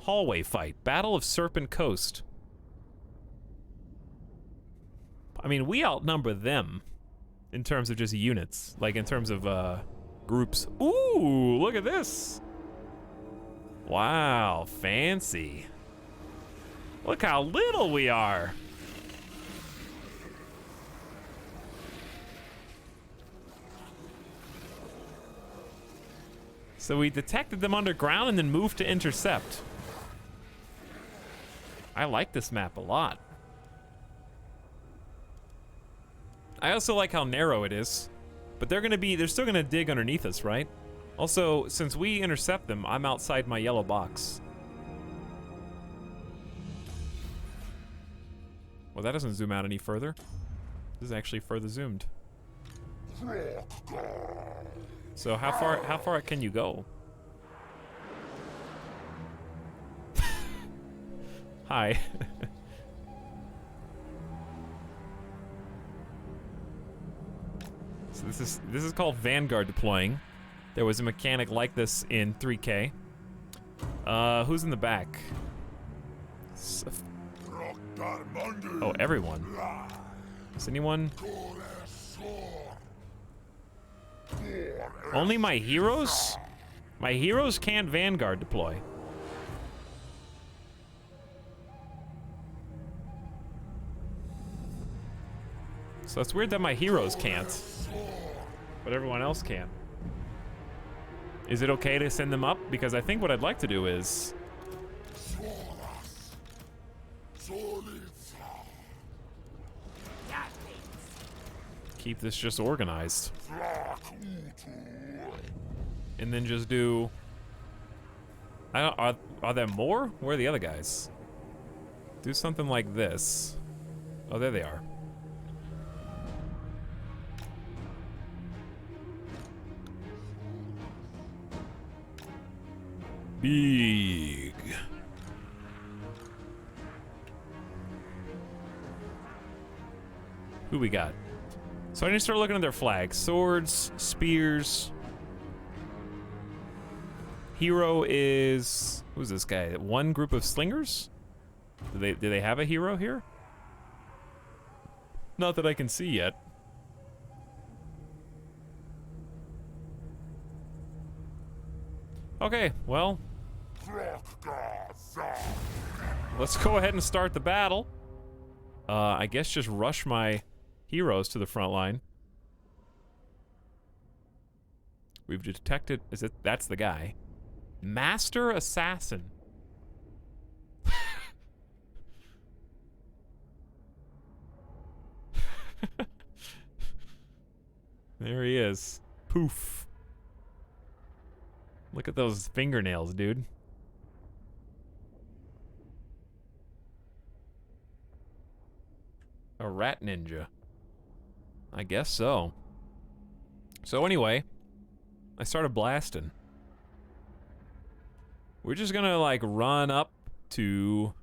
Hallway fight. Battle of Serpent Coast. I mean, we outnumber them in terms of just units, like in terms of groups. Ooh, look at this. Wow, fancy. Look how little we are. So we detected them underground and then moved to intercept. I like this map a lot. I also like how narrow it is, but they're still gonna dig underneath us, right? Also, since we intercept them, I'm outside my yellow box. Well, that doesn't zoom out any further. This is actually further zoomed. So how far can you go? Hi. So this is called Vanguard deploying. There was a mechanic like this in 3K. Who's in the back? Oh, everyone. Is anyone? Only my heroes? My heroes can't Vanguard deploy. So it's weird that my heroes can't, but everyone else can. Is it okay to send them up? Because I think what I'd like to do is... keep this just organized. And then just do... I don't, are there more? Where are the other guys? Do something like this. Oh, there they are. Big. Who we got? So I need to start looking at their flags. Swords, spears. Hero is... who's this guy? One group of slingers? Do they have a hero here? Not that I can see yet. Okay, well... let's go ahead and start the battle. I guess just rush my heroes to the front line. We've detected... is it... that's the guy. Master Assassin. There he is. Poof. Look at those fingernails, dude. A rat ninja. I guess so. So anyway, I started blasting. We're just gonna like run up to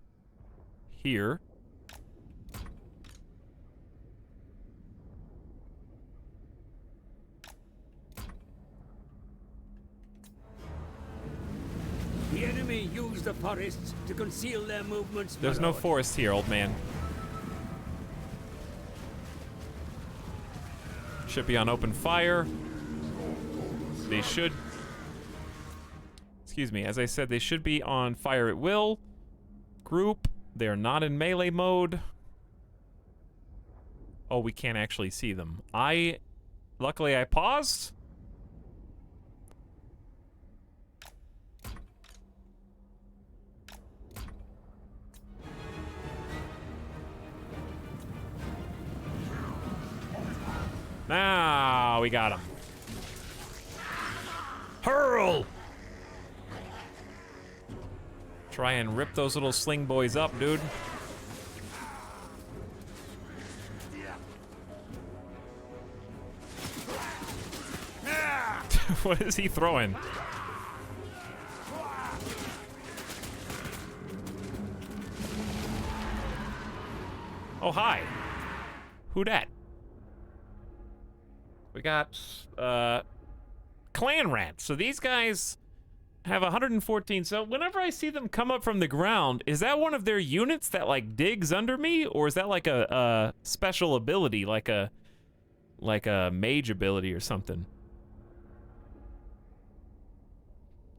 here. The enemy use the forests to conceal their movements. There's no forest here, old man. Should be on open fire. They should... excuse me, as I said, they should be on fire at will. Group, they're not in melee mode. Oh, we can't actually see them. Luckily I paused. Now we got him. Hurl! Try and rip those little sling boys up, dude. What is he throwing? Oh, hi. Who dat? We got, clan rats. So these guys have 114. So whenever I see them come up from the ground, is that one of their units that, like, digs under me? Or is that, like, a special ability, like a mage ability or something?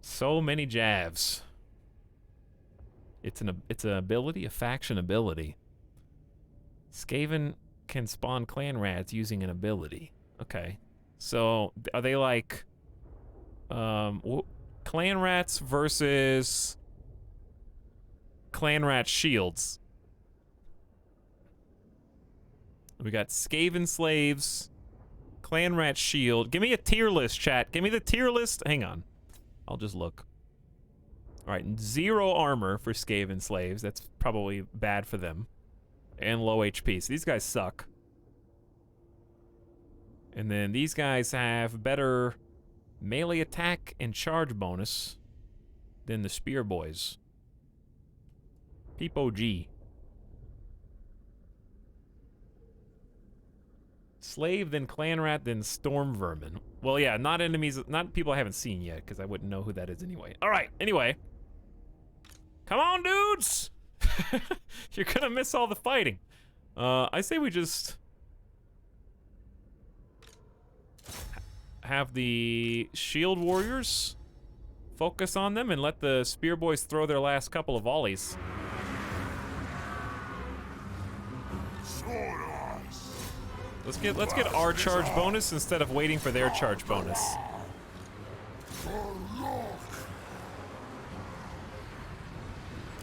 So many javs. It's an ability, a faction ability. Skaven can spawn clan rats using an ability. Okay, so are they like clan rats versus clan rat shields? We got Skaven slaves, clan rat shield. Give me a tier list, chat. Give me the tier list. Hang on, I'll just look. All right, 0 armor for Skaven slaves. That's probably bad for them, and low HP. So these guys suck. And then these guys have better melee attack and charge bonus than the spear boys. Peepo G. Slave, then clan rat, then storm vermin. Well, yeah, not enemies, not people I haven't seen yet, because I wouldn't know who that is anyway. All right, anyway. Come on, dudes! You're gonna miss all the fighting. I say we just... have the shield warriors focus on them and let the spear boys throw their last couple of volleys. Let's get our charge bonus instead of waiting for their charge bonus.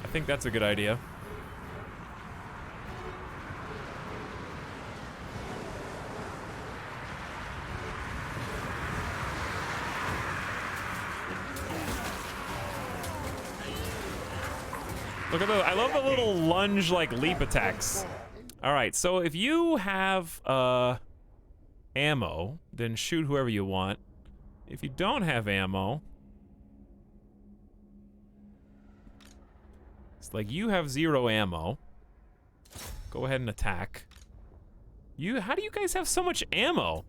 I think that's a good idea. Look at those. I love the little lunge, like, leap attacks. All right, so if you have ammo, then shoot whoever you want. If you don't have ammo, it's like you have 0 ammo. Go ahead and attack. How do you guys have so much ammo?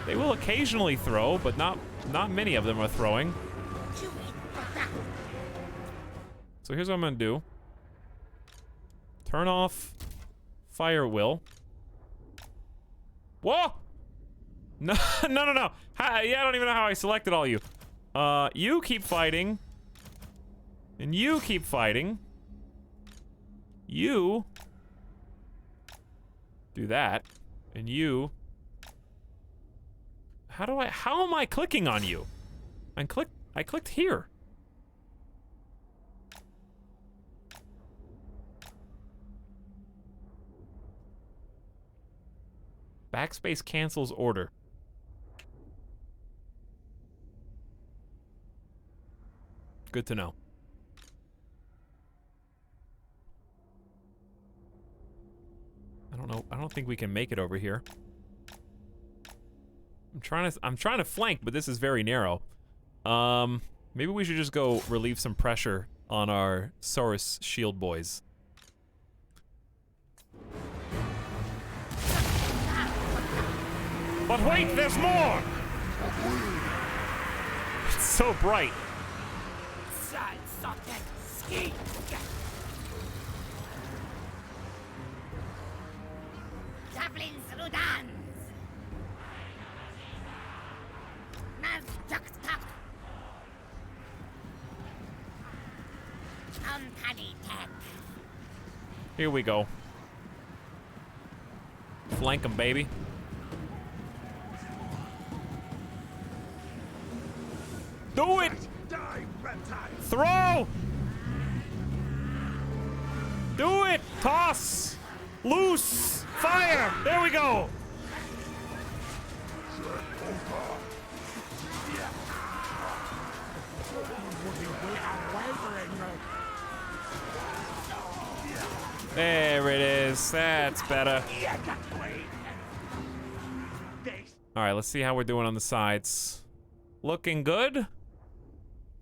They will occasionally throw, but not many of them are throwing. So here's what I'm gonna do. Turn off fire will. Whoa! No, no. Hi, yeah, I don't even know how I selected all you. You keep fighting. And you keep fighting. You do that. And you. How am I clicking on you? I clicked here. Backspace cancels order. Good to know. I don't know. I don't think we can make it over here. I'm trying to flank, but this is very narrow. Maybe we should just go relieve some pressure on our Saurus shield boys. But wait, there's more! It's so bright. Here we go. Flank them, baby. Do it! Throw! Do it! Toss! Loose! Fire! There we go! There it is. That's better. Alright, let's see how we're doing on the sides. Looking good.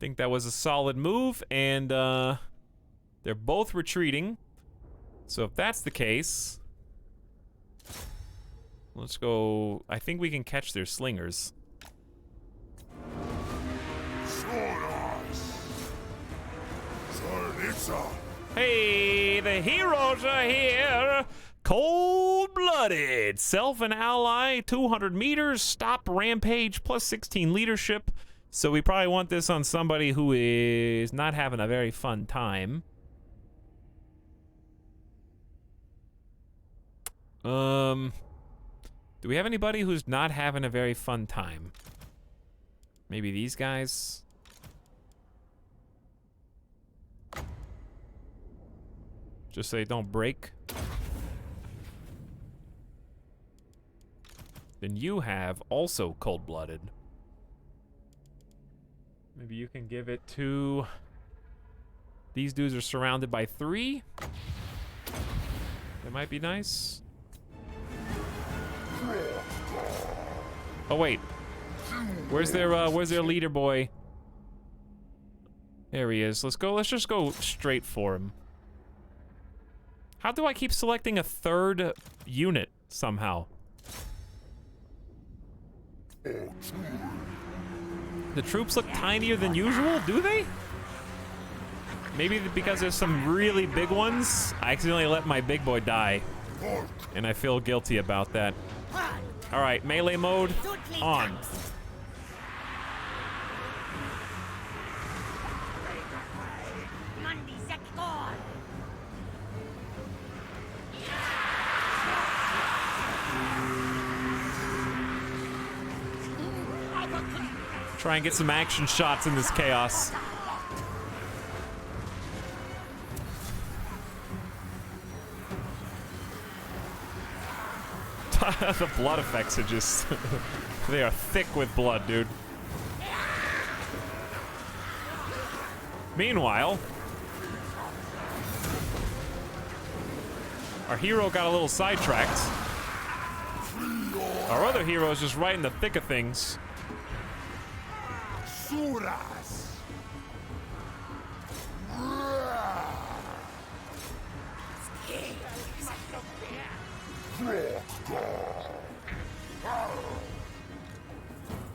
Think that was a solid move, and they're both retreating. So if that's the case, let's go. I think we can catch their slingers. Hey, the heroes are here. Cold-blooded. Self and ally, 200 meters. Stop rampage, plus 16 leadership. So we probably want this on somebody who is not having a very fun time. Do we have anybody who's not having a very fun time? Maybe these guys? Just say don't break. Then you have also cold-blooded. Maybe you can give it to... These dudes are surrounded by 3. That might be nice. Oh wait. Where's their leader boy? There he is. Let's just go straight for him. How do I keep selecting a 3rd unit somehow? The troops look tinier than usual, do they? Maybe because there's some really big ones. I accidentally let my big boy die, and I feel guilty about that. All right, melee mode on. Try and get some action shots in this chaos. The blood effects are just... they are thick with blood, dude. Meanwhile, our hero got a little sidetracked. Our other hero is just right in the thick of things. Suras.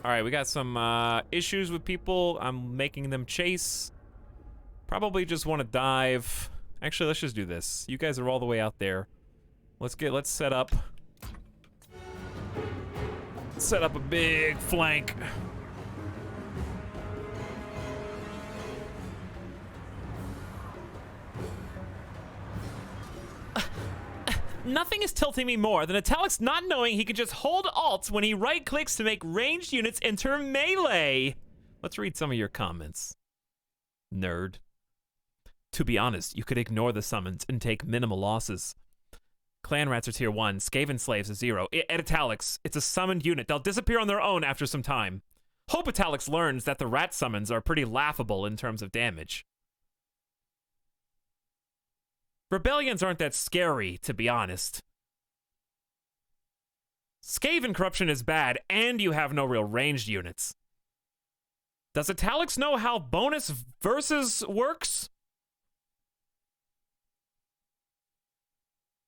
All right, we got some issues with people. I'm making them chase. Probably just want to dive. Actually, let's just do this. You guys are all the way out there. Let's set up a big flank. Nothing is tilting me more than Etalyx not knowing he could just hold Alt when he right-clicks to make ranged units enter melee. Let's read some of your comments. Nerd. To be honest, you could ignore the summons and take minimal losses. Clan rats are tier 1, Skaven slaves are 0. At Etalyx, it's a summoned unit. They'll disappear on their own after some time. Hope Etalyx learns that the rat summons are pretty laughable in terms of damage. Rebellions aren't that scary, to be honest. Skaven corruption is bad, and you have no real ranged units. Does Etalyx know how bonus versus works?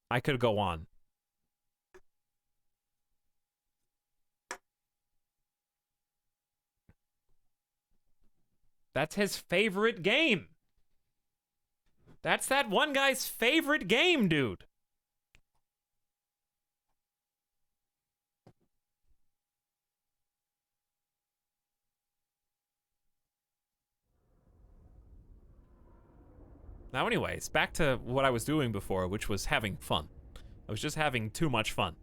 I could go on. That's his favorite game. That's that one guy's favorite game, dude. Now anyways, back to what I was doing before, which was having fun. I was just having too much fun.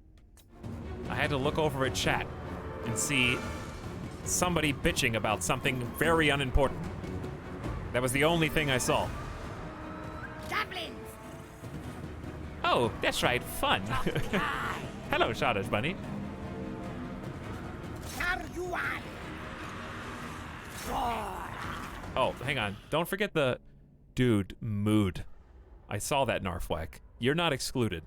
I had to look over at chat and see somebody bitching about something very unimportant. That was the only thing I saw. Goblins! Oh, that's right, fun. Hello, Shadow's Bunny. Oh, hang on. Don't forget the dude mood. I saw that, Narfwhack. You're not excluded.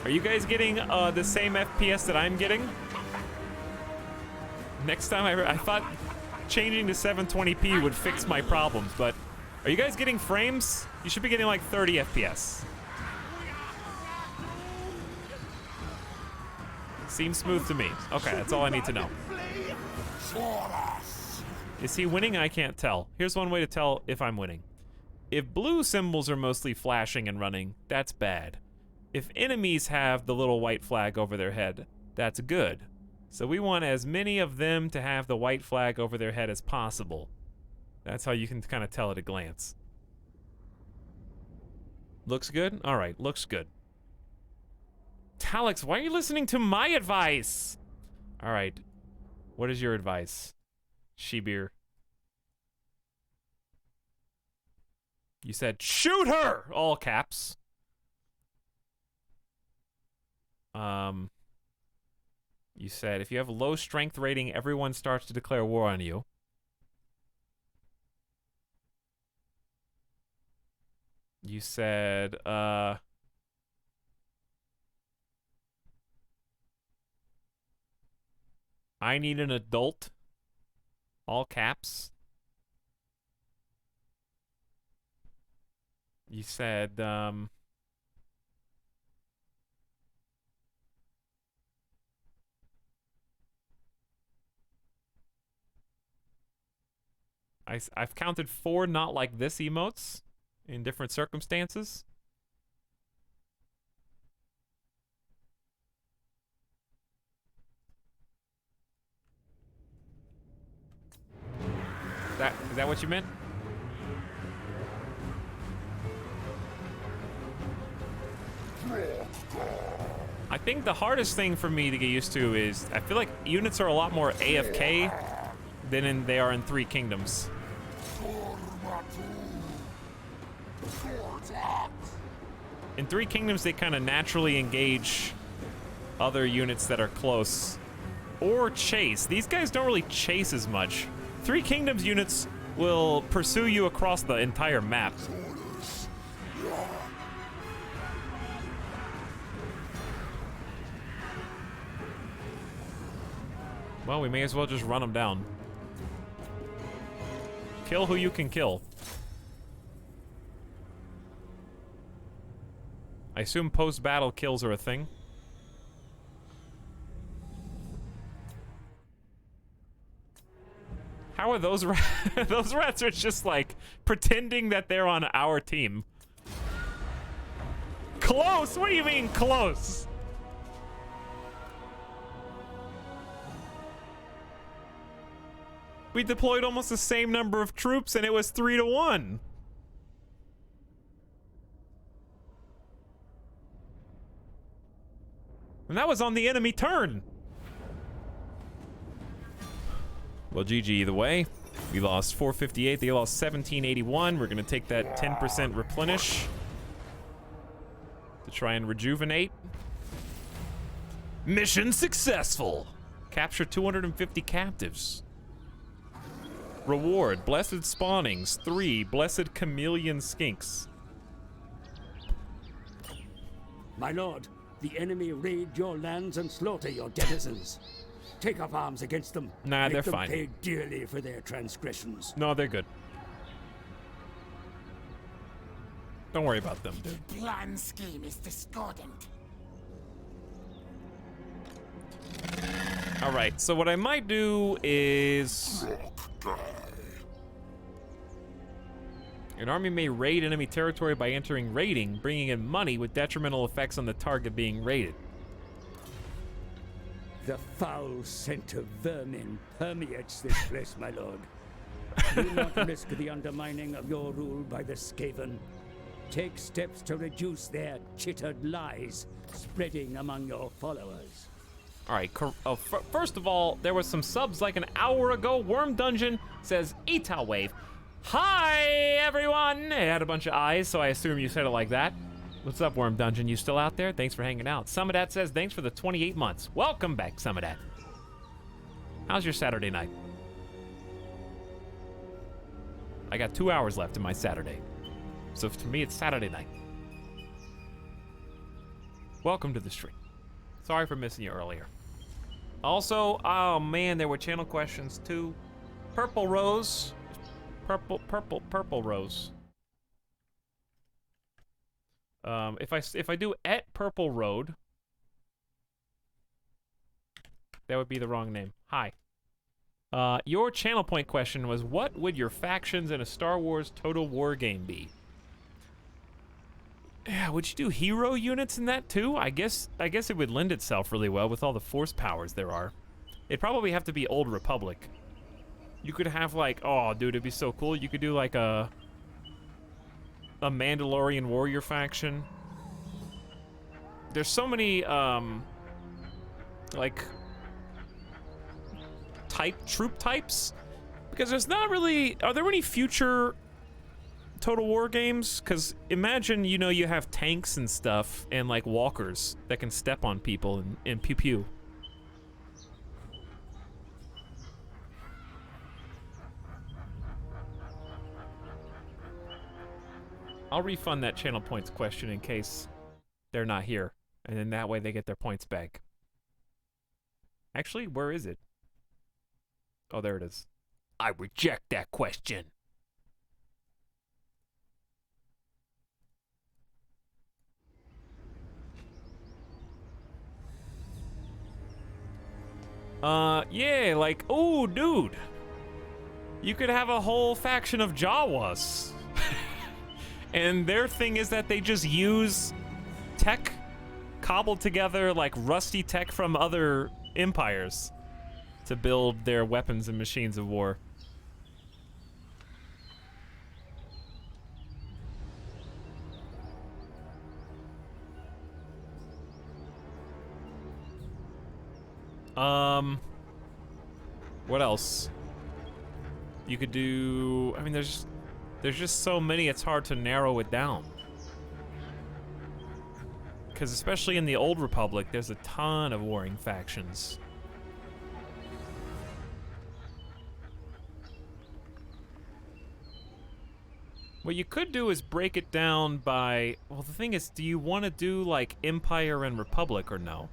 Are you guys getting the same FPS that I'm getting? Next time I thought changing to 720p would fix my problems, but are you guys getting frames? You should be getting like 30 FPS. Seems smooth to me. Okay, that's all I need to know. Is he winning? I can't tell. Here's one way to tell if I'm winning. If blue symbols are mostly flashing and running, that's bad. If enemies have the little white flag over their head, that's good. So we want as many of them to have the white flag over their head as possible. That's how you can kind of tell at a glance. Looks good? All right, looks good. Etalyx, why are you listening to my advice? All right, what is your advice? Shebeer. You said, shoot her! All caps. You said, if you have a low strength rating, everyone starts to declare war on you. You said, I need an adult. All caps. You said, I've counted 4 not like this emotes in different circumstances. Is that what you meant? I think the hardest thing for me to get used to is I feel like units are a lot more AFK than they are in Three Kingdoms. In Three Kingdoms, they kind of naturally engage other units that are close. Or chase. These guys don't really chase as much. Three Kingdoms units will pursue you across the entire map. Well, we may as well just run them down. Kill who you can kill. I assume post-battle kills are a thing. How are those rats? Those rats are just like pretending that they're on our team. Close? What do you mean close? We deployed almost the same number of troops and it was 3-1. And that was on the enemy turn. Well, GG either way. We lost 458. They lost 1781. We're going to take that 10% replenish to try and rejuvenate. Mission successful. Capture 250 captives. Reward, blessed spawnings. 3 blessed chameleon skinks. My lord, the enemy raid your lands and slaughter your denizens. Take up arms against them. Nah, they're fine. fine. Pay dearly for their transgressions. No, they're good. Don't worry about them. The plan scheme is discordant. All right, so what I might do is... An army may raid enemy territory by entering raiding, bringing in money with detrimental effects on the target being raided. The foul scent of vermin permeates this place, my lord. Do not risk the undermining of your rule by the Skaven. Take steps to reduce their chittered lies spreading among your followers. All right, first of all, there was some subs like an hour ago. Worm Dungeon says, Etal Wave. Hi, everyone! It had a bunch of eyes, so I assume you said it like that. What's up, Worm Dungeon? You still out there? Thanks for hanging out. Summedat says, thanks for the 28 months. Welcome back, Summedat. How's your Saturday night? I got 2 hours left in my Saturday. So to me, it's Saturday night. Welcome to the stream. Sorry for missing you earlier. Also, oh man, there were channel questions too. Purple Rose. Purple Rose. If I do at Purple Road, that would be the wrong name. Hi. Your channel point question was, what would your factions in a Star Wars Total War game be? Yeah, would you do hero units in that too? I guess it would lend itself really well with all the force powers there are. It'd probably have to be Old Republic. You could have like, oh dude, it'd be so cool. You could do like a Mandalorian warrior faction. There's so many like troop types, because there's not really, are there any future Total War games? Because imagine, you know, you have tanks and stuff and like walkers that can step on people and pew pew. I'll refund that channel points question in case they're not here, and then that way they get their points back. Actually, where is it? Oh, there it is. I reject that question. Yeah, like, oh, dude. You could have a whole faction of Jawas. And their thing is that they just use tech cobbled together, like rusty tech from other empires, to build their weapons and machines of war. What else? You could do... I mean, there's just so many, it's hard to narrow it down. Because especially in the Old Republic, there's a ton of warring factions. What you could do is break it down by... Well, the thing is, do you want to do, like, Empire and Republic or no?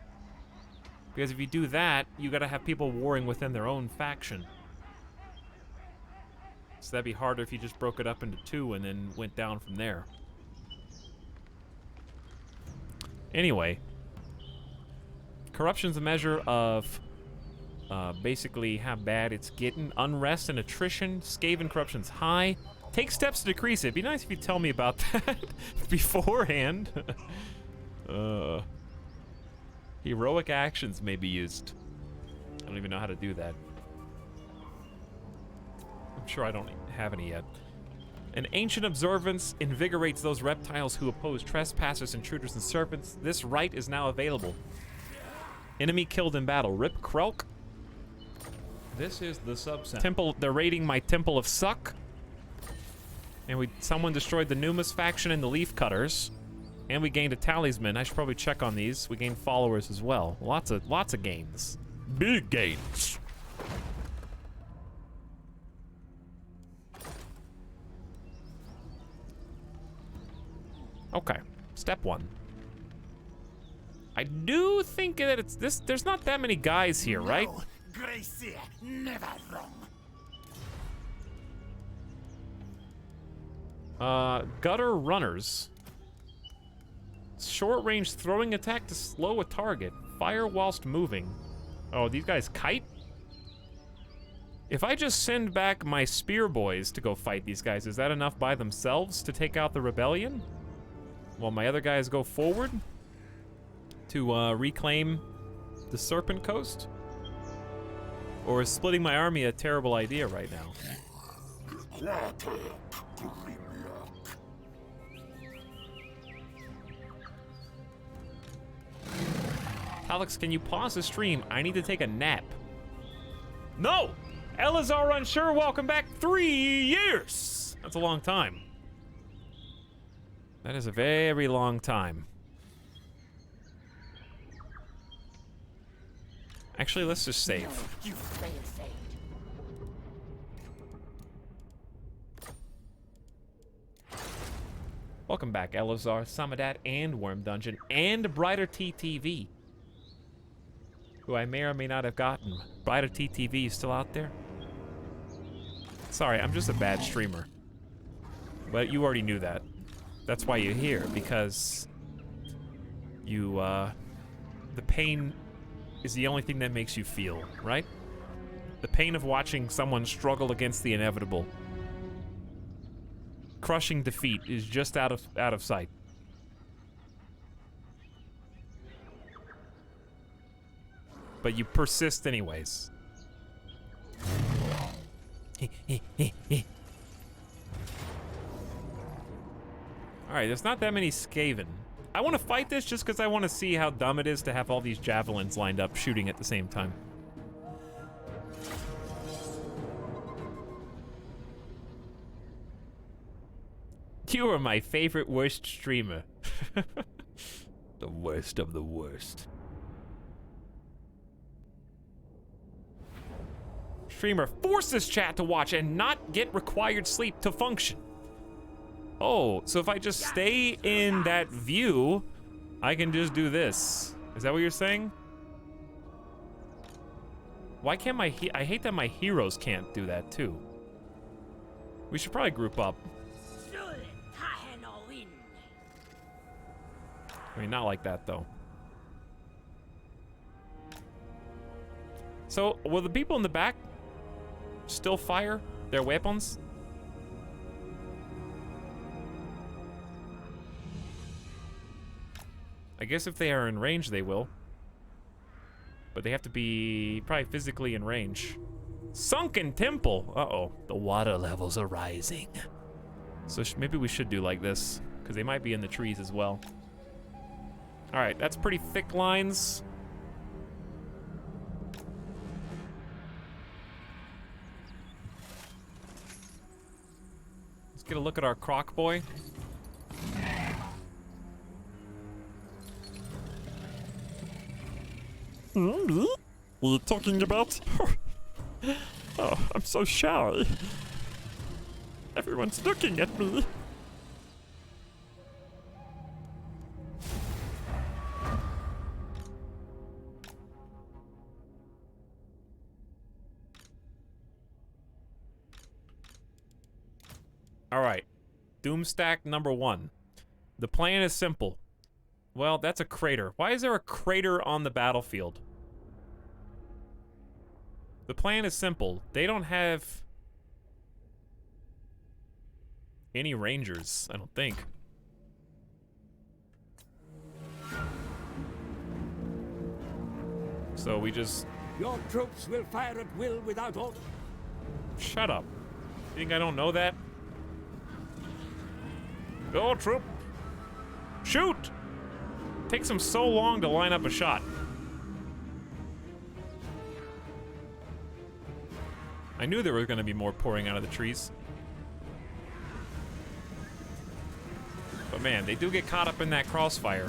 Because if you do that, you gotta have people warring within their own faction. So that'd be harder if you just broke it up into two and then went down from there. Anyway. Corruption's a measure of basically how bad it's getting. Unrest and attrition. Skaven corruption's high. Take steps to decrease it. It'd be nice if you tell me about that beforehand. Heroic actions may be used. I don't even know how to do that. I'm sure I don't have any yet. An ancient observance invigorates those reptiles who oppose trespassers, intruders, and serpents. This right is now available. Enemy killed in battle. Rip Krelk. This is the subsound. Temple. They're raiding my Temple of Suck. And someone destroyed the Numas faction and the Leaf Cutters. And we gained a talisman. I should probably check on these. We gained followers as well. Lots of gains. Big gains. Okay, step one. I do think that it's this. There's not that many guys here, right? No, Gracie, never wrong. Gutter runners. Short range throwing attack to slow a target. Fire whilst moving. Oh, these guys kite? If I just send back my spear boys to go fight these guys, is that enough by themselves to take out the rebellion? While my other guys go forward to reclaim the Serpent Coast? Or is splitting my army a terrible idea right now? Etalyx, can you pause the stream? I need to take a nap. No! Elazar Unsure, welcome back. 3 years! That's a long time. That is a very long time. Actually, let's just save. You fail-safe. Welcome back, Elazar, Samadat, and Worm Dungeon, and Brighter TTV. Who I may or may not have gotten. Brighter TTV, still out there? Sorry, I'm just a bad streamer. But you already knew that. That's why you're here, because you, the pain is the only thing that makes you feel, right? The pain of watching someone struggle against the inevitable. Crushing defeat is just out of sight. But you persist anyways. Alright, there's not that many Skaven. I want to fight this just because I want to see how dumb it is to have all these javelins lined up shooting at the same time. You are my favorite worst streamer. The worst of the worst. Streamer forces chat to watch and not get required sleep to function. Oh, so if I just stay in that view, I can just do this. Is that what you're saying? Why can't I hate that my heroes can't do that too. We should probably group up. I mean, not like that though. So, will the people in the back still fire their weapons? I guess if they are in range, they will. But they have to be probably physically in range. Sunken temple! Uh-oh. The water levels are rising. So maybe we should do like this, because they might be in the trees as well. Alright, that's pretty thick lines. Let's get a look at our croc boy. What are you talking about? Oh, I'm so shy. Everyone's looking at me. Alright. Doomstack number 1. The plan is simple. Well, that's a crater. Why is there a crater on the battlefield? The plan is simple. They don't have any rangers, I don't think. So we just... Your troops will fire at will without order. Shut up. You think I don't know that? Go, troop! Shoot! Takes them so long to line up a shot. I knew there was going to be more pouring out of the trees. But man, they do get caught up in that crossfire.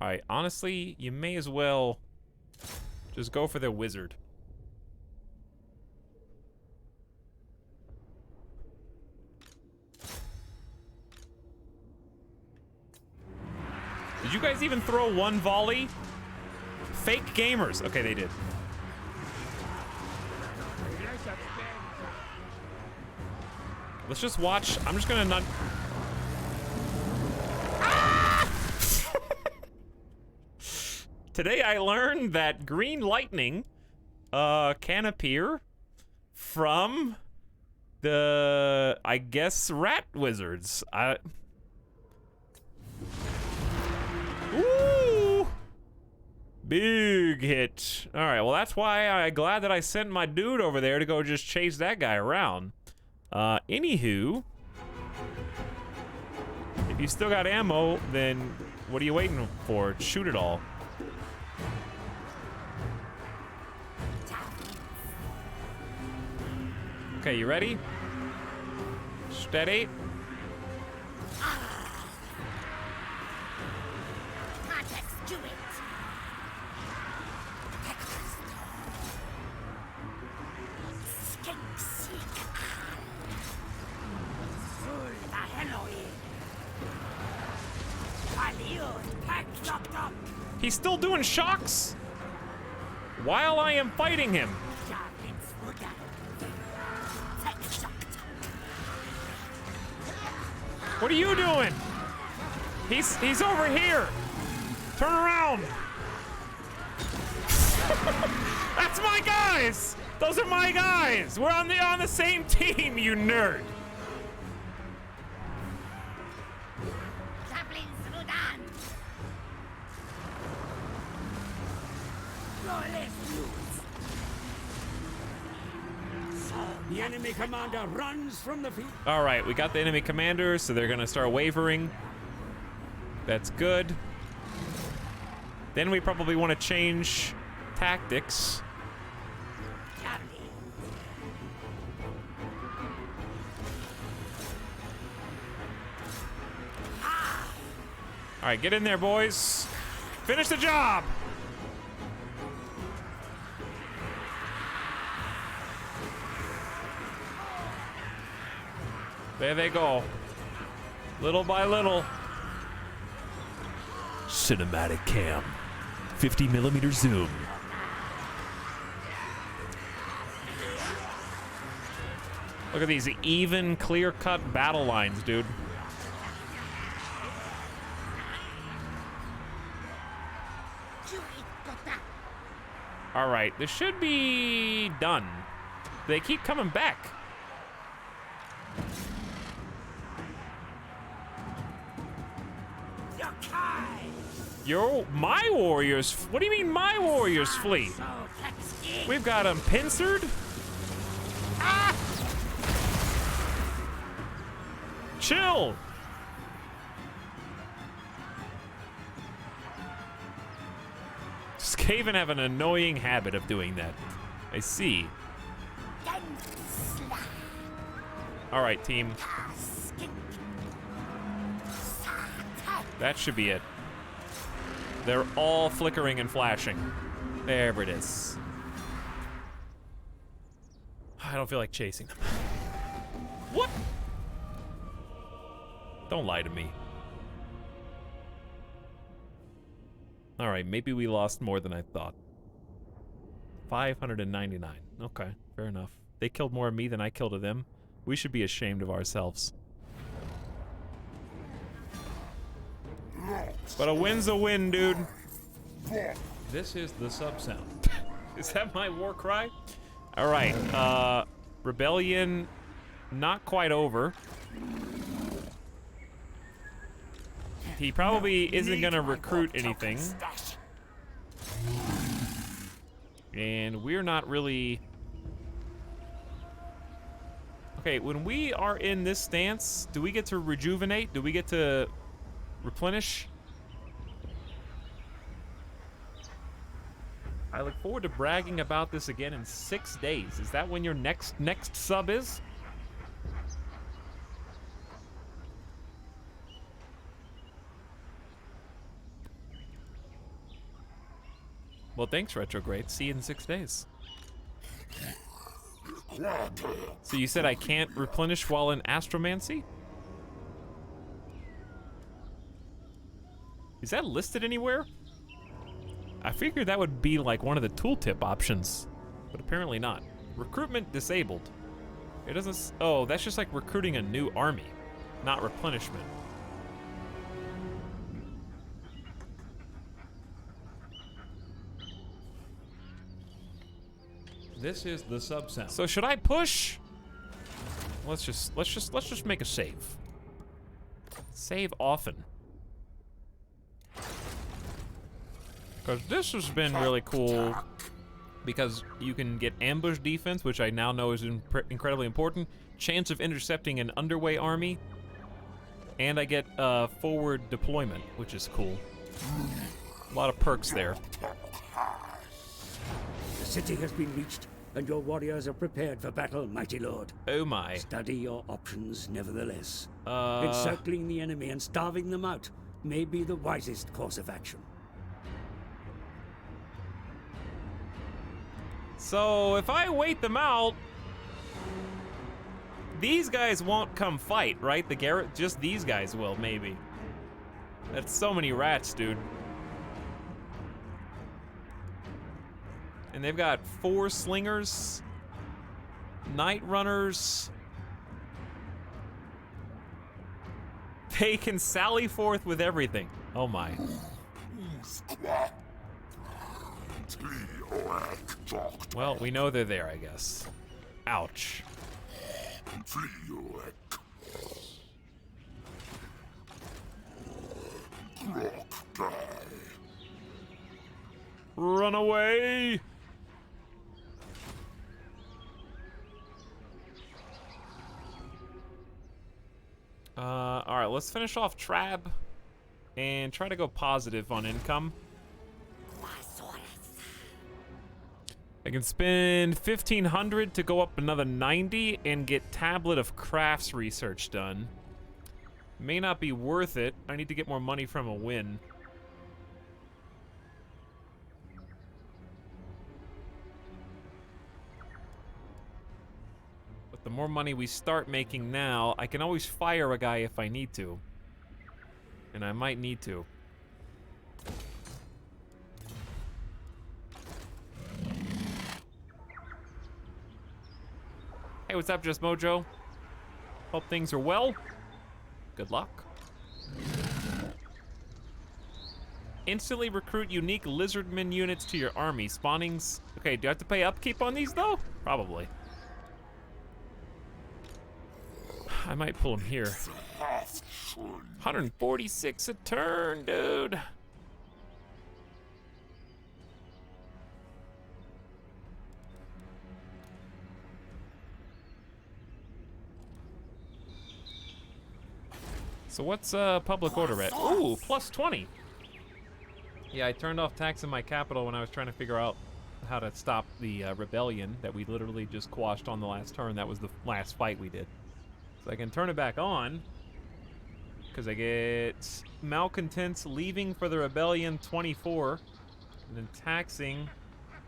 Alright, honestly, you may as well just go for their wizard. Did you guys even throw one volley? Fake gamers. Okay, they did. Let's just watch. I'm just gonna not... Today I learned that green lightning can appear from the, I guess, rat wizards. Ooh! Big hit. Alright, well that's why I'm glad that I sent my dude over there to go just chase that guy around. Anywho, if you still got ammo, then what are you waiting for? Shoot it all. Okay, you ready? Steady. He's still doing shocks while I am fighting him. What are you doing? He's over here. Turn around. That's my guys. Those are my guys. We're on the same team, you nerd. The enemy commander runs from the field. All right, we got the enemy commander, so they're gonna start wavering. That's good. Then we probably want to change tactics. All right, get in there, boys. Finish the job. There they go. Little by little. Cinematic cam. 50mm zoom. Look at these even, clear-cut battle lines, dude. All right, this should be done. They keep coming back. My warriors? What do you mean my warriors flee? We've got them pincered. Ah! Chill. Just Skaven have an annoying habit of doing that. I see. All right, team. That should be it. They're all flickering and flashing. There it is. I don't feel like chasing them. What? Don't lie to me. All right, maybe we lost more than I thought. 599. Okay, fair enough. They killed more of me than I killed of them. We should be ashamed of ourselves. But a win's a win, dude. This is the sub sound. Is that my war cry? All right, rebellion not quite over. He probably isn't gonna recruit anything. And we're not really... Okay, when we are in this stance, do we get to rejuvenate? Do we get to replenish? I look forward to bragging about this again in 6 days. Is that when your next sub is? Well, thanks, Retrograde. See you in 6 days. So you said I can't replenish while in Astromancy? Is that listed anywhere? I figured that would be like one of the tooltip options, but apparently not. Recruitment disabled. It doesn't... Oh, that's just like recruiting a new army, not replenishment. This is the sub sound. So should I push? Let's just make a save. Save often. Because this has been really cool because you can get ambush defense, which I now know is incredibly important. Chance of intercepting an underway army. And I get forward deployment, which is cool. A lot of perks there. The city has been reached, and your warriors are prepared for battle, mighty lord. Oh my. Study your options, nevertheless. Encircling the enemy and starving them out may be the wisest course of action. So if I wait them out, these guys won't come fight, right? The Garrett, just these guys will, maybe. That's so many rats, dude. And they've got 4 slingers, night runners. They can sally forth with everything. Oh my. Well, we know they're there, I guess. Ouch. Run away! Alright, let's finish off Trab and try to go positive on income. I can spend 1,500 to go up another 90 and get Tablet of Crafts research done. May not be worth it. I need to get more money from a win. But the more money we start making now, I can always fire a guy if I need to. And I might need to. Hey, what's up, Just Mojo? Hope things are well. Good luck. Instantly recruit unique lizardmen units to your army. Spawnings. Okay, do I have to pay upkeep on these, though? Probably. I might pull them here. 146 a turn, dude. So what's public order at? Ooh, plus 20. Yeah, I turned off taxing my capital when I was trying to figure out how to stop the rebellion that we literally just quashed on the last turn. That was the last fight we did. So I can turn it back on, because I get malcontents leaving for the rebellion 24, and then taxing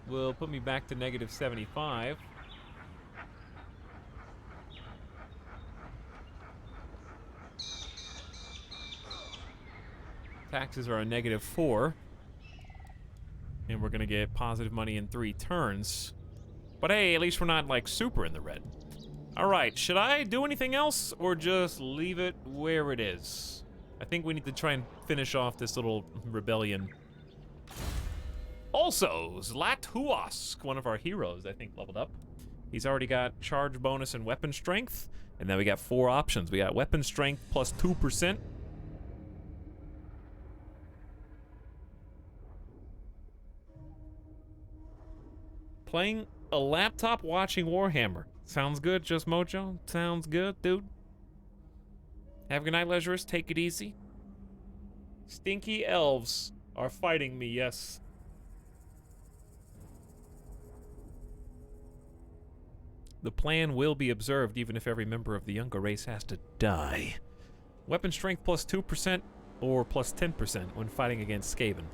will put me back to negative 75. Taxes are a negative 4. And we're gonna get positive money in 3 turns. But hey, at least we're not like super in the red. All right, should I do anything else or just leave it where it is? I think we need to try and finish off this little rebellion. Also, Zlathuask, one of our heroes, I think leveled up. He's already got charge bonus and weapon strength. And then we got 4 options. We got weapon strength plus 2%. Playing a laptop watching Warhammer. Sounds good, Just Mojo? Sounds good, dude. Have a good night, Leisurers. Take it easy. Stinky elves are fighting me, yes. The plan will be observed even if every member of the younger race has to die. Weapon strength plus 2% or plus 10% when fighting against Skaven.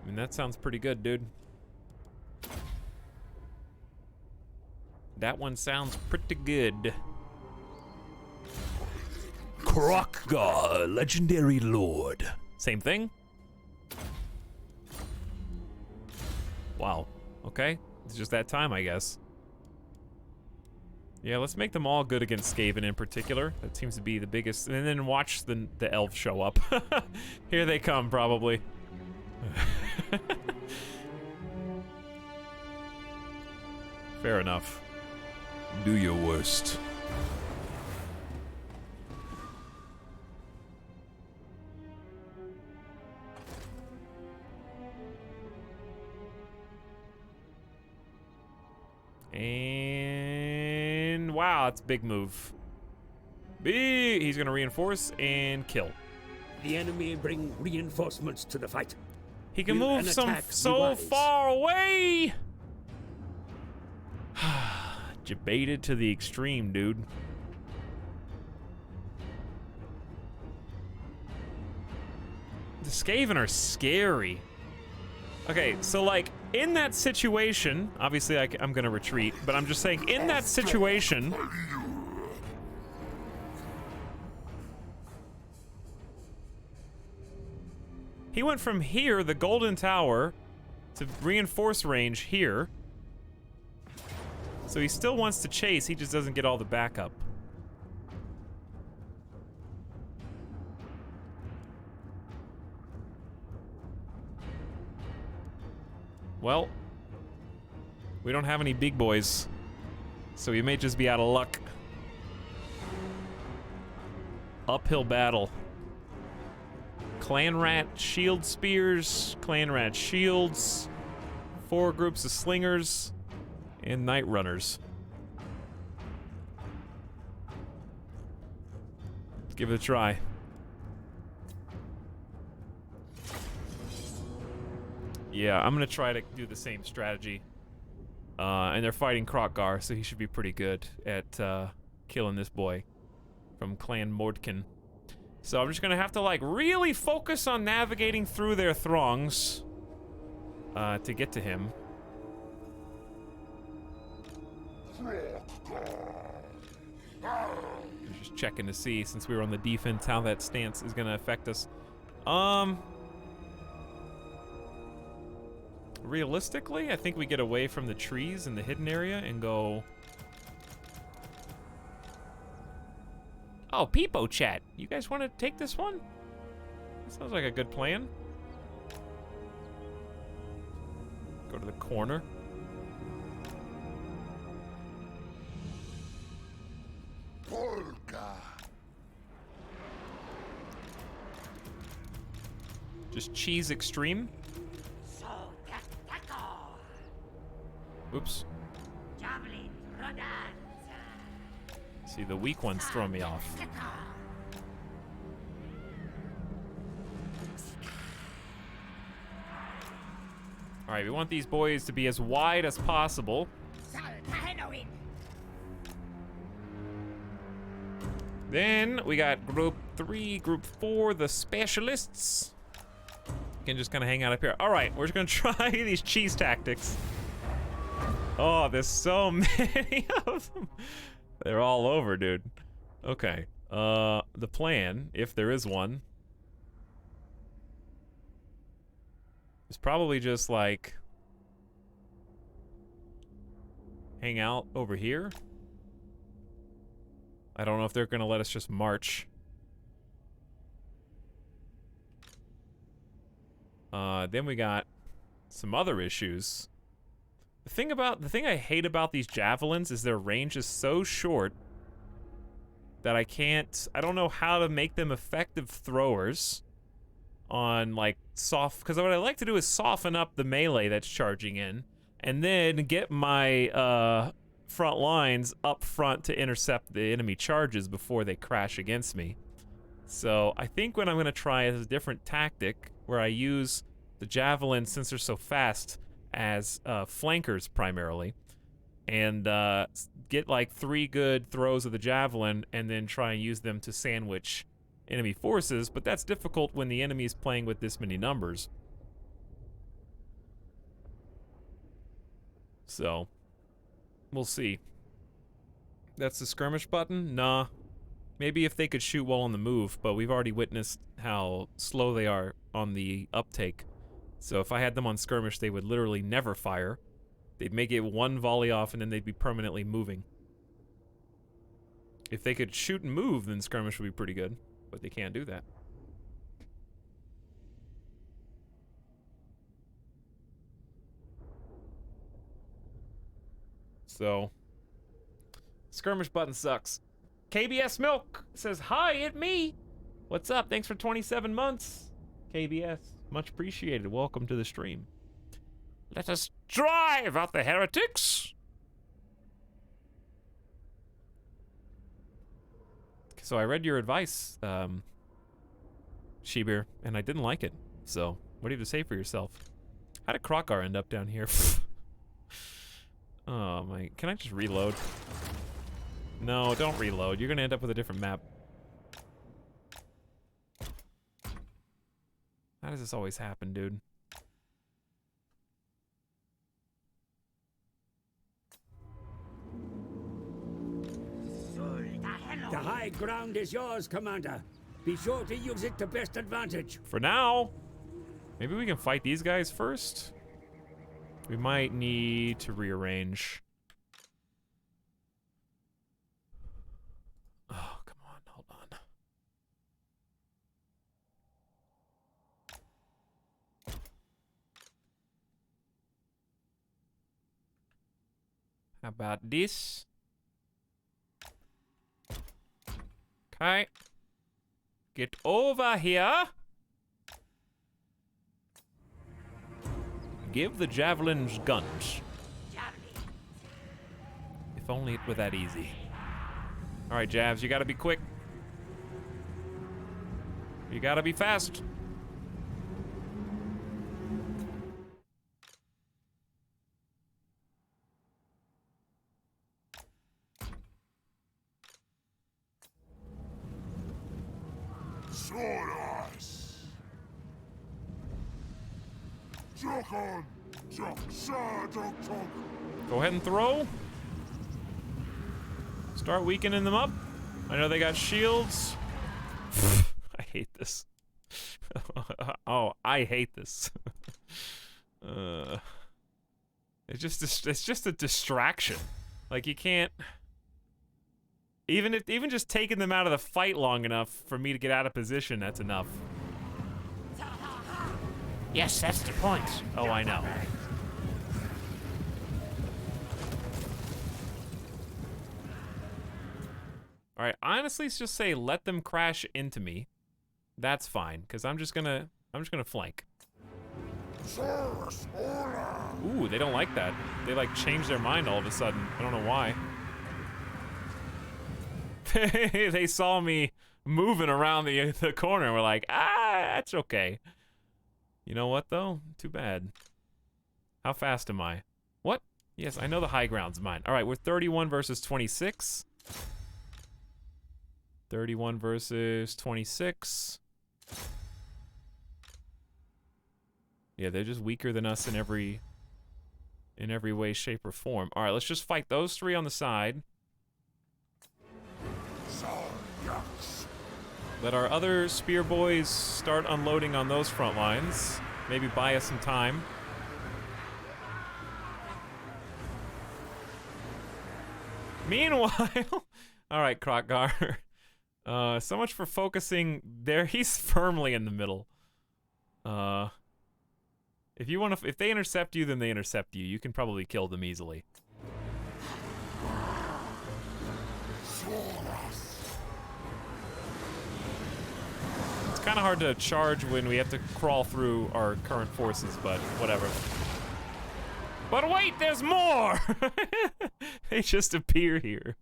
I mean, that sounds pretty good, dude. That one sounds pretty good. Krokgar, legendary lord. Same thing? Wow. Okay. It's just that time, I guess. Yeah, let's make them all good against Skaven in particular. That seems to be the biggest. And then watch the elves show up. Here they come, probably. Fair enough. Do your worst. And wow, that's a big move. He's gonna reinforce and kill. The enemy bring reinforcements to the fight. He can move so far away. Debated to the extreme, dude. The Skaven are scary. Okay, so like in that situation, obviously I'm gonna retreat, but I'm just saying in that situation, he went from here, the Golden Tower, to reinforce range here. So he still wants to chase, he just doesn't get all the backup. Well, we don't have any big boys, so we may just be out of luck. Uphill battle. Clan Rat shield spears, Clan Rat shields, 4 groups of slingers, and night runners. Let's give it a try. Yeah, I'm gonna try to do the same strategy. And they're fighting Krokgar, so he should be pretty good at killing this boy from Clan Mordkin. So I'm just gonna have to like really focus on navigating through their throngs to get to him. Just checking to see, since we were on the defense, how that stance is gonna affect us. Realistically, I think we get away from the trees in the hidden area and go... Oh, Peepo chat. You guys want to take this one? That sounds like a good plan. Go to the corner. Just cheese extreme. Oops. See, the weak ones throw me off. All right, we want these boys to be as wide as possible. Then we got group 3, group 4, the specialists. You can just kind of hang out up here. All right, we're just gonna try these cheese tactics. Oh, there's so many of them. They're all over, dude. Okay, the plan, if there is one, is probably just like hang out over here. I don't know if they're gonna let us just march. Then we got some other issues. The thing I hate about these javelins is their range is so short that I don't know how to make them effective throwers on like because what I like to do is soften up the melee that's charging in and then get my front lines up front to intercept the enemy charges before they crash against me. So I think what I'm gonna try is a different tactic where I use the javelin, since they're so fast, as flankers primarily, and get like 3 good throws of the javelin and then try and use them to sandwich enemy forces, but that's difficult when the enemy is playing with this many numbers. So we'll see. That's the skirmish button? Nah. Maybe if they could shoot while on the move, but we've already witnessed how slow they are on the uptake. So if I had them on skirmish, they would literally never fire. They'd make it 1 volley off and then they'd be permanently moving. If they could shoot and move, then skirmish would be pretty good, but they can't do that. So, skirmish button sucks. KBS Milk says, hi, it me. What's up? Thanks for 27 months, KBS. Much appreciated. Welcome to the stream. Let us drive out the heretics. So I read your advice, Sheeber, and I didn't like it. So, what do you have to say for yourself? How did Krokar end up down here? Oh my, can I just reload? No, don't reload. You're gonna end up with a different map. How does this always happen, dude? The high ground is yours, Commander. Be sure to use it to best advantage. For now. Maybe we can fight these guys first? We might need to rearrange. Oh, come on, hold on. How about this? Okay. Get over here. Give the javelins guns. If only it were that easy. All right, Javs, you gotta be quick. You gotta be fast. Go ahead and throw. Start weakening them up. I know they got shields. I hate this. Oh, I hate this. It's just a distraction. Like, you can't. Even just taking them out of the fight long enough for me to get out of position, that's enough. Yes, that's the point. Oh, I know. All right, honestly, let's just say let them crash into me. That's fine, because I'm just gonna flank. Ooh, they don't like that. They like changed their mind all of a sudden. I don't know why. They saw me moving around the corner and were like, ah, that's okay. You know what though? Too bad. How fast am I? What? Yes, I know the high ground's mine. All right, we're 31 versus 26. 31 versus 26. Yeah, they're just weaker than us in every way, shape, or form. All right, let's just fight those three on the side. Let our other spear boys start unloading on those front lines. Maybe buy us some time. Meanwhile, all right, Krokgar. So much for focusing there. He's firmly in the middle. If they intercept you, then they intercept you. You can probably kill them easily. It's kind of hard to charge when we have to crawl through our current forces, but whatever. But wait, there's more! They just appear here.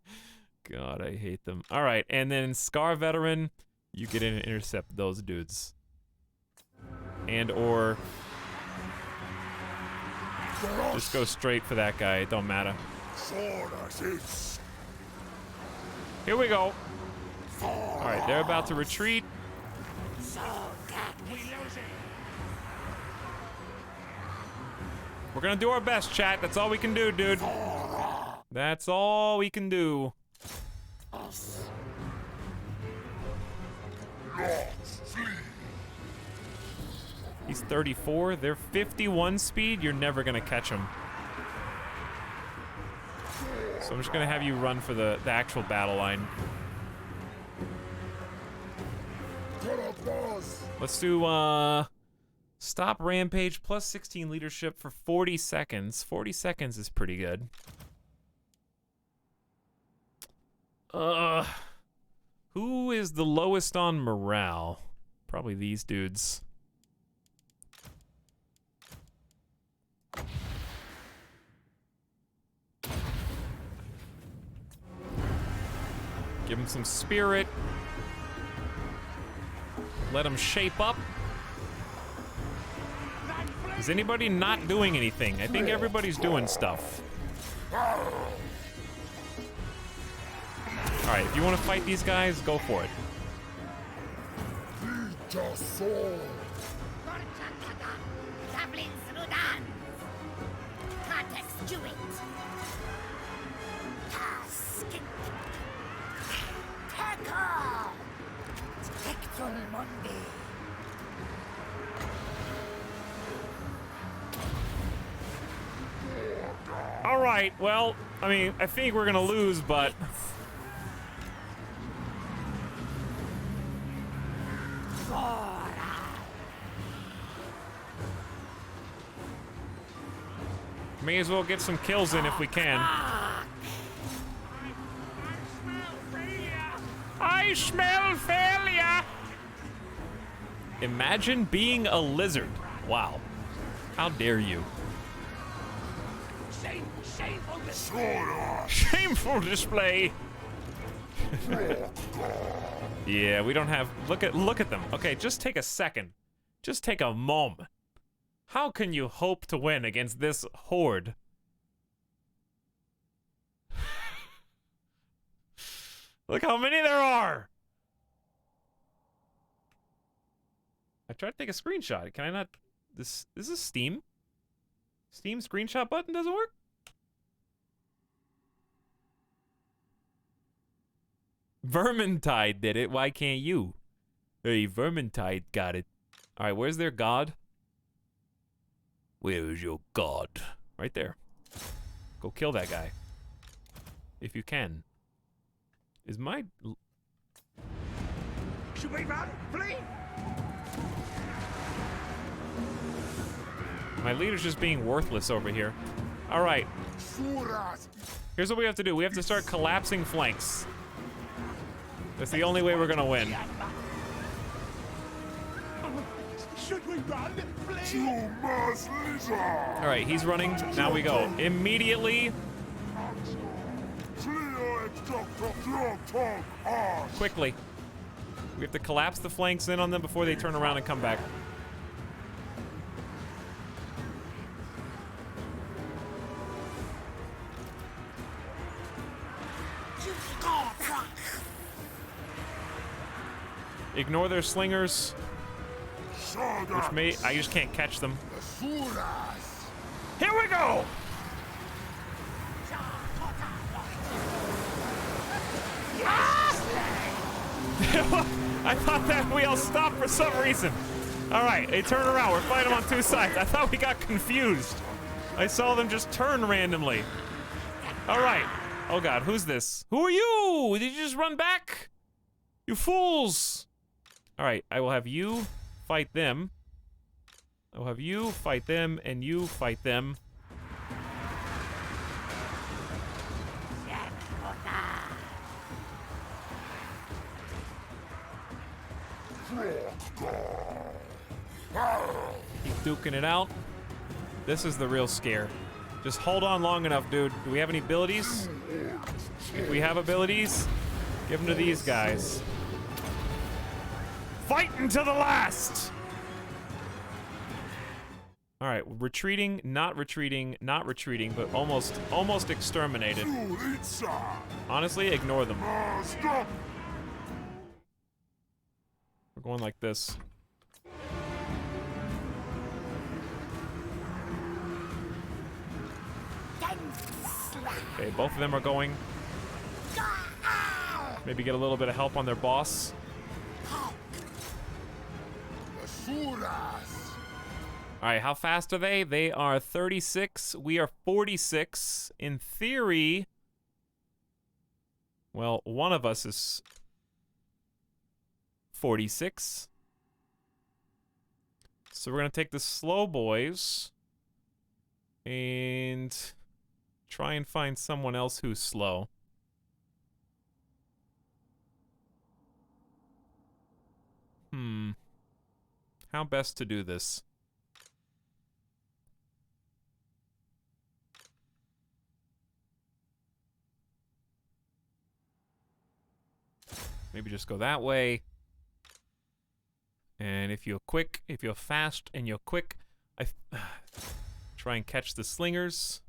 God, I hate them. All right, and then Scar Veteran, you get in and intercept those dudes. And or just go straight for that guy, it don't matter. Here we go. All right, they're about to retreat. We're gonna do our best, chat. That's all we can do, dude. That's all we can do. He's 34. They're 51 speed. You're never gonna catch them. So I'm just gonna have you run for the actual battle line. Let's do stop rampage plus 16 leadership for 40 seconds. 40 seconds is pretty good. Who is the lowest on morale? Probably these dudes. Give him some spirit. Let him shape up. Is anybody not doing anything? I think everybody's doing stuff. Alright, if you want to fight these guys, go for it. Alright, well, I mean, I think we're gonna lose, but... May as well get some kills in if we can. I smell failure! Imagine being a lizard. Wow. How dare you? Shameful display. Yeah, we don't have. Look at them. Okay, just take a second. Just take a moment. How can you hope to win against this horde? Look how many there are. I tried to take a screenshot. Can I not? This is Steam. Steam screenshot button doesn't work. Vermintide did it. Why can't you? Hey, Vermintide got it. All right, where's their god? Where is your god? Right there. Go kill that guy. If you can. Is my... Should we run? Flee? My leader's just being worthless over here. All right. Here's what we have to do. We have to start collapsing flanks. That's the only way we're gonna win. Should we run? All right, he's running. Now we go. Immediately. Quickly. We have to collapse the flanks in on them before they turn around and come back. Ignore their slingers. Which I just can't catch them. Here we go! I thought that we all stopped for some reason. All right, they turn around. We're fighting them on two sides. I thought we got confused. I saw them just turn randomly. All right. Oh God, who's this? Who are you? Did you just run back? You fools! All right, I will have you fight them. I will have you fight them, and you fight them. Keep duking it out. This is the real scare. Just hold on long enough, dude. Do we have any abilities? If we have abilities, give them to these guys. Fighting to the last! All right, retreating, not retreating, not retreating, but almost exterminated. Honestly, ignore them. We're going like this. Okay, both of them are going. Maybe get a little bit of help on their boss. Alright, how fast are they? They are 36. We are 46. In theory, well, one of us is 46. So we're going to take the slow boys and try and find someone else who's slow. How best to do this? Maybe just go that way. And if you're quick, if you're fast and you're quick, try and catch the slingers.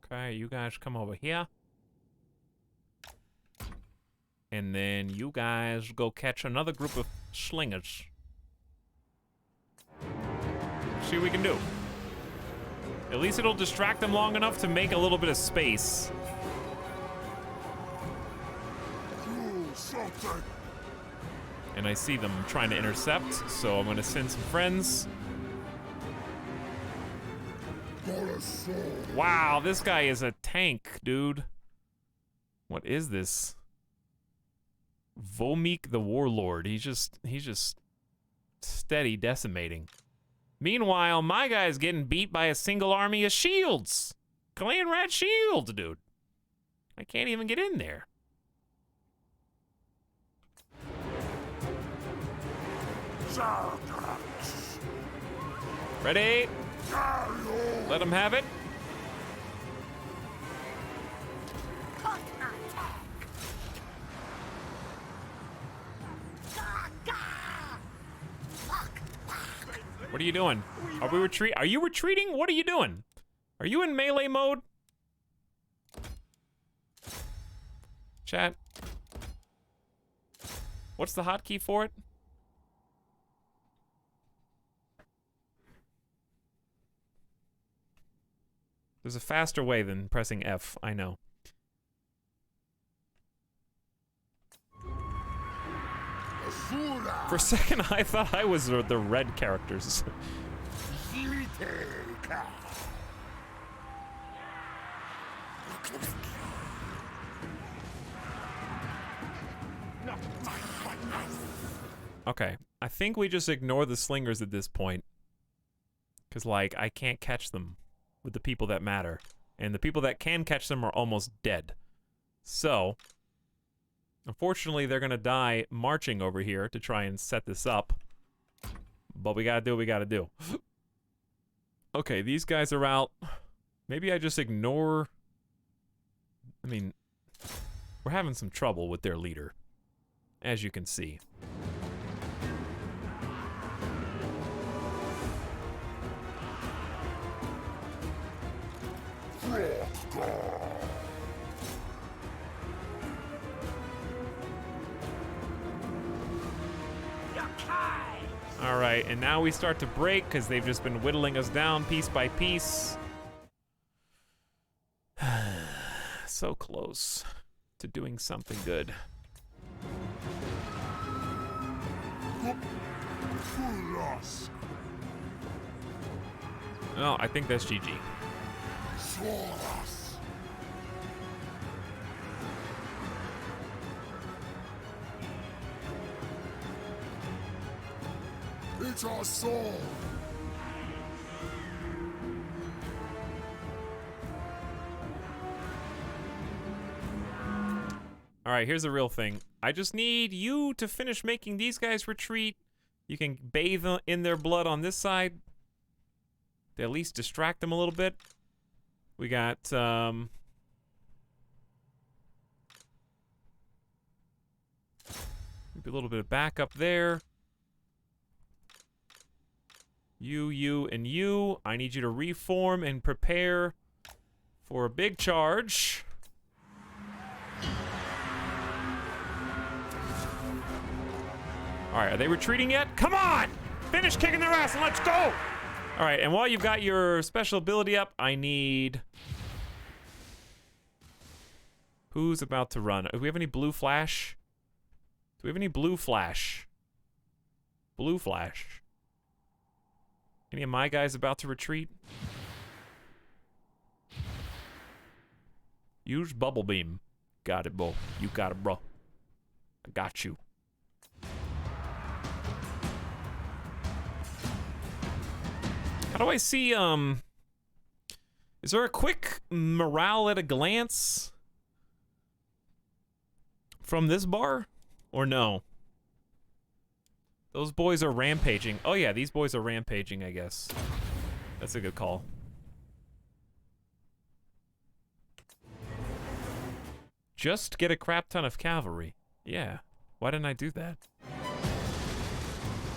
Okay, you guys come over here. And then you guys go catch another group of slingers. See what we can do. At least it'll distract them long enough to make a little bit of space. And I see them trying to intercept, so I'm gonna send some friends. Wow, this guy is a tank, dude. What is this? Vomik the Warlord. He's just steady decimating. Meanwhile, my guy's getting beat by a single army of shields. Clan Rat shields, dude. I can't even get in there. Ready? Let him have it. What are you doing? Are we retreat? Are you retreating? What are you doing? Are you in melee mode? Chat. What's the hotkey for it? There's a faster way than pressing F, I know. For a second, I thought I was the red characters. Okay, I think we just ignore the slingers at this point. Because, like, I can't catch them with the people that matter. And the people that can catch them are almost dead. So, unfortunately, they're gonna die marching over here to try and set this up. But we gotta do what we gotta do. Okay, these guys are out. Maybe I just ignore... I mean, we're having some trouble with their leader, as you can see. All right, and now we start to break because they've just been whittling us down piece by piece. So close to doing something good. Oh, I think that's GG. It's our soul. All right, here's the real thing. I just need you to finish making these guys retreat. You can bathe in their blood on this side. To at least distract them a little bit. We got, maybe a little bit of backup there. You, and you. I need you to reform and prepare for a big charge. All right, are they retreating yet? Come on! Finish kicking their ass and let's go! All right, and while you've got your special ability up, I need... Who's about to run? Do we have any blue flash? Do we have any blue flash? Blue flash. Any of my guys about to retreat? Use bubble beam. Got it, bro. You got it, bro. I got you. How do I see, is there a quick morale at a glance from this bar? Or no? Those boys are rampaging. Oh yeah, these boys are rampaging, I guess. That's a good call. Just get a crap ton of cavalry. Yeah, why didn't I do that?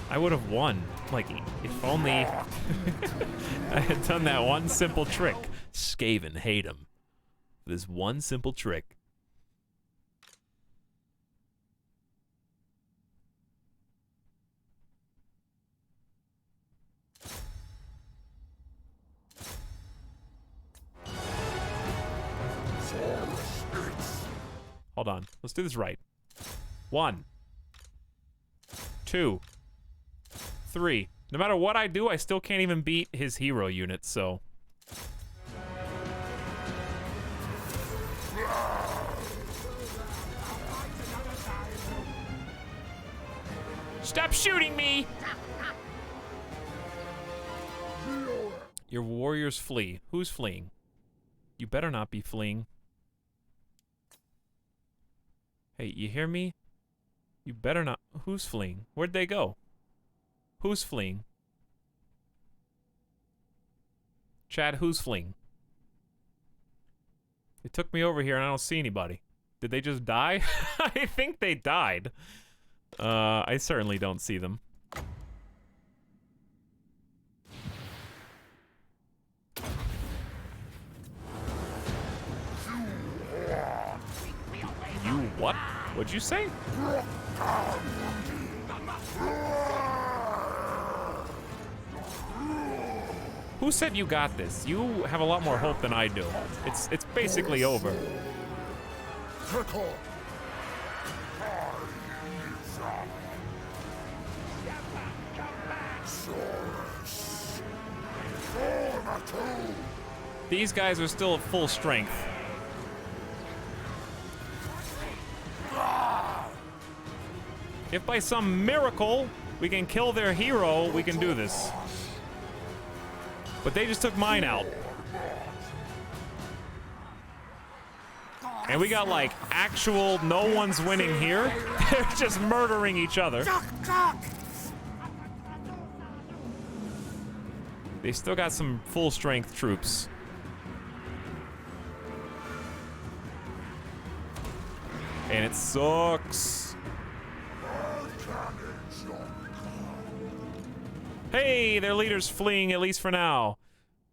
I would have won. Like, if only I had done that one simple trick. Skaven hate him. This one simple trick. Hold on. Let's do this right. 1, 2, 3. No matter what I do, I still can't even beat his hero unit, so... Stop shooting me! Your warriors flee. Who's fleeing? You better not be fleeing. Hey, you hear me? You better not... Who's fleeing? Where'd they go? Who's fleeing? Chad, who's fleeing? They took me over here and I don't see anybody. Did they just die? I think they died. I certainly don't see them. You what? What'd you say? Who said you got this? You have a lot more hope than I do. It's basically over. These guys are still at full strength. If by some miracle we can kill their hero, we can do this. But they just took mine out. And we got like actual no one's winning here. They're just murdering each other. They still got some full strength troops. And it sucks. Hey, their leader's fleeing, at least for now.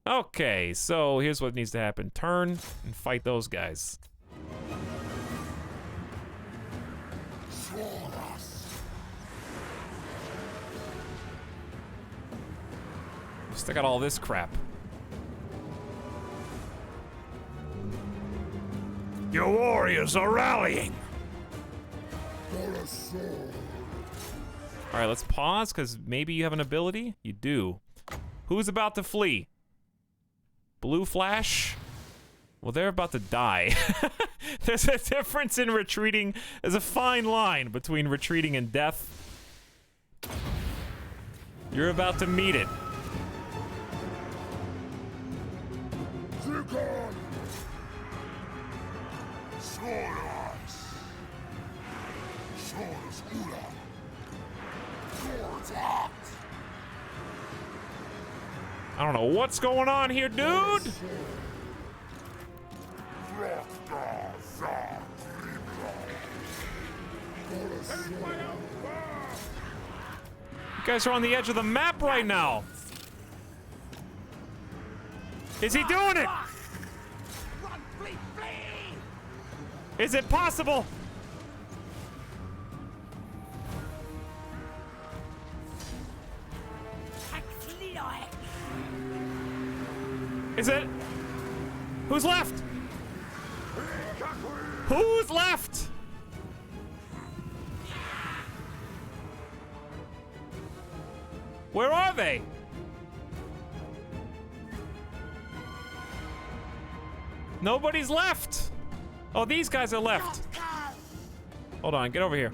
Okay, so here's what needs to happen. Turn and fight those guys. Still got all this crap. Your warriors are rallying. All right, let's pause, because maybe you have an ability. You do. Who's about to flee? Blue Flash? Well, they're about to die. There's a difference in retreating. There's a fine line between retreating and death. You're about to meet it. I don't know what's going on here, dude. You guys are on the edge of the map right now. Is he doing it? Is it possible? Is it? Who's left? Who's left? Where are they? Nobody's left. Oh, these guys are left. Hold on, get over here.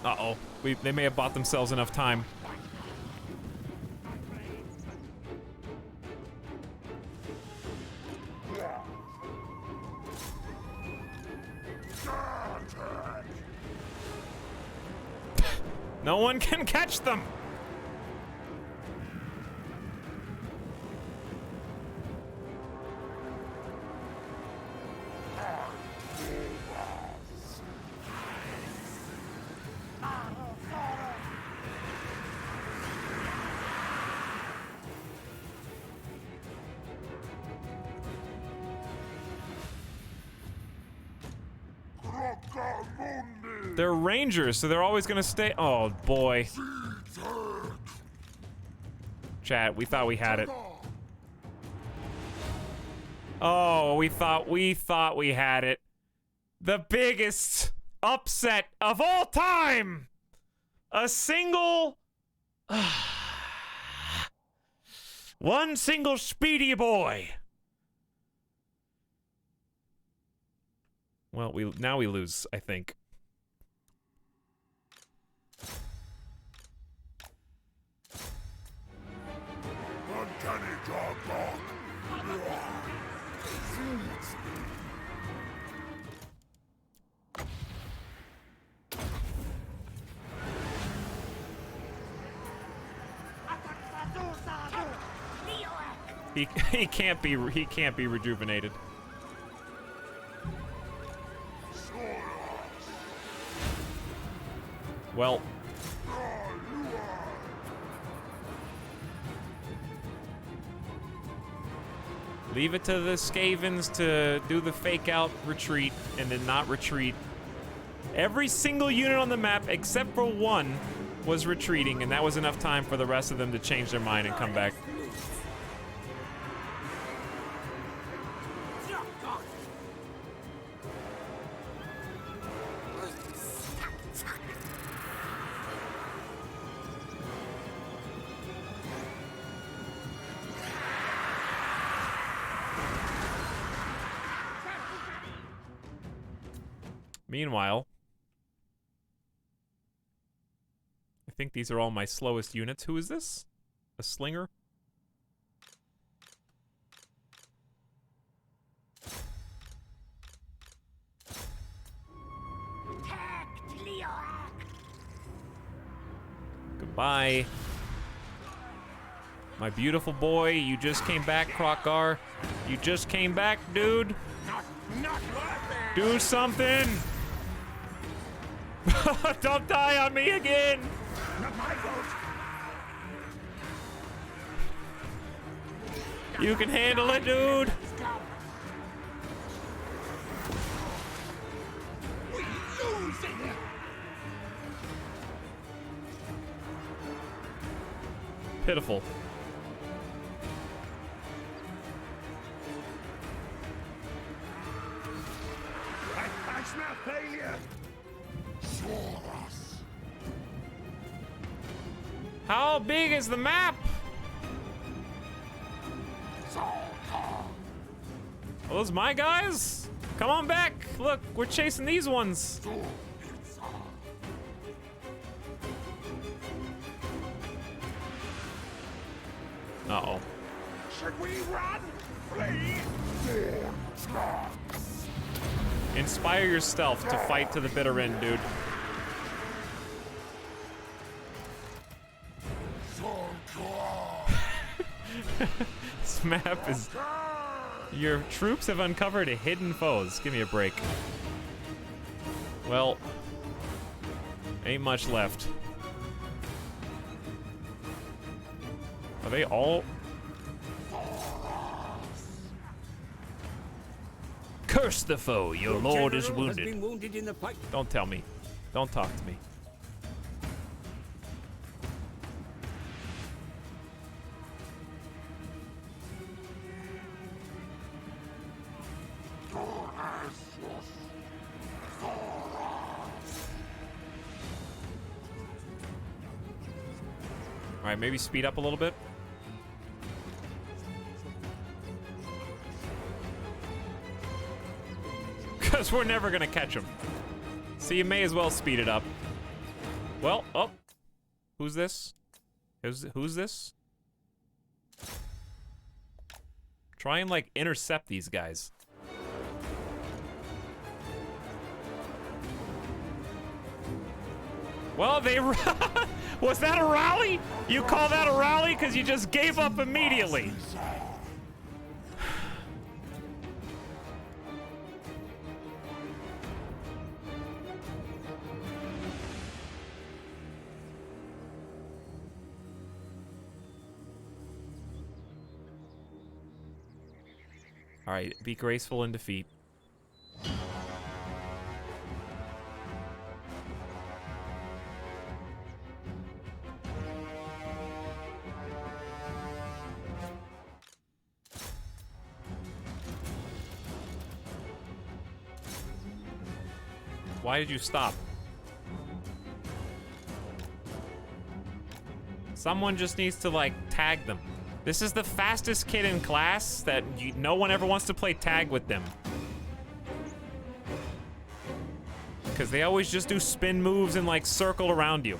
Uh-oh. They may have bought themselves enough time. No one can catch them. They're rangers, so they're always gonna stay. Oh boy. Chat, we thought we had it. Oh, we thought we had it. The biggest upset of all time. A single one single speedy boy. Well, now we lose, I think. He can't be rejuvenated. Well, leave it to the Skavens to do the fake out retreat and then not retreat. Every single unit on the map except for one was retreating, and that was enough time for the rest of them to change their mind and come back. Meanwhile, I think these are all my slowest units. Who is this? A slinger? Goodbye. My beautiful boy, you just came back, Krokgar. You just came back, dude. Not worth it. Do something. Don't die on me again. Not my fault. You can handle it, dude. We losing pitiful. I smell failure. How big is the map? Are those my guys? Come on back. Look, we're chasing these ones. Uh-oh. Should we run? Flee? Inspire your stealth to fight to the bitter end, dude. This map is... Your troops have uncovered hidden foes. Give me a break. Well, ain't much left. Are they all... Curse the foe, your lord is wounded. In the fight. Don't tell me. Don't talk to me. All right, maybe speed up a little bit. Because we're never gonna catch him. So you may as well speed it up. Well, oh. Who's this? Who's this? Try and, like, intercept these guys. Well, they... Was that a rally? You call that a rally? Because you just gave up immediately. All right, be graceful in defeat. Why did you stop? Someone just needs to, like, tag them. This is the fastest kid in class that no one ever wants to play tag with them. Because they always just do spin moves and, like, circle around you.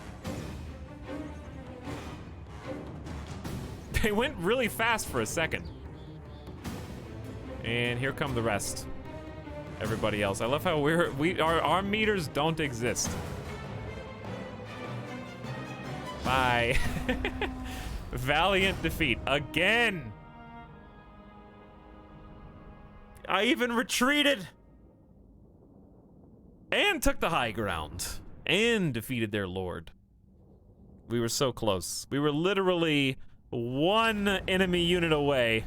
They went really fast for a second. And here come the rest. Everybody else. I love how our meters don't exist. Bye. Valiant defeat again. I even retreated and took the high ground and defeated their lord. We were so close. We were literally one enemy unit away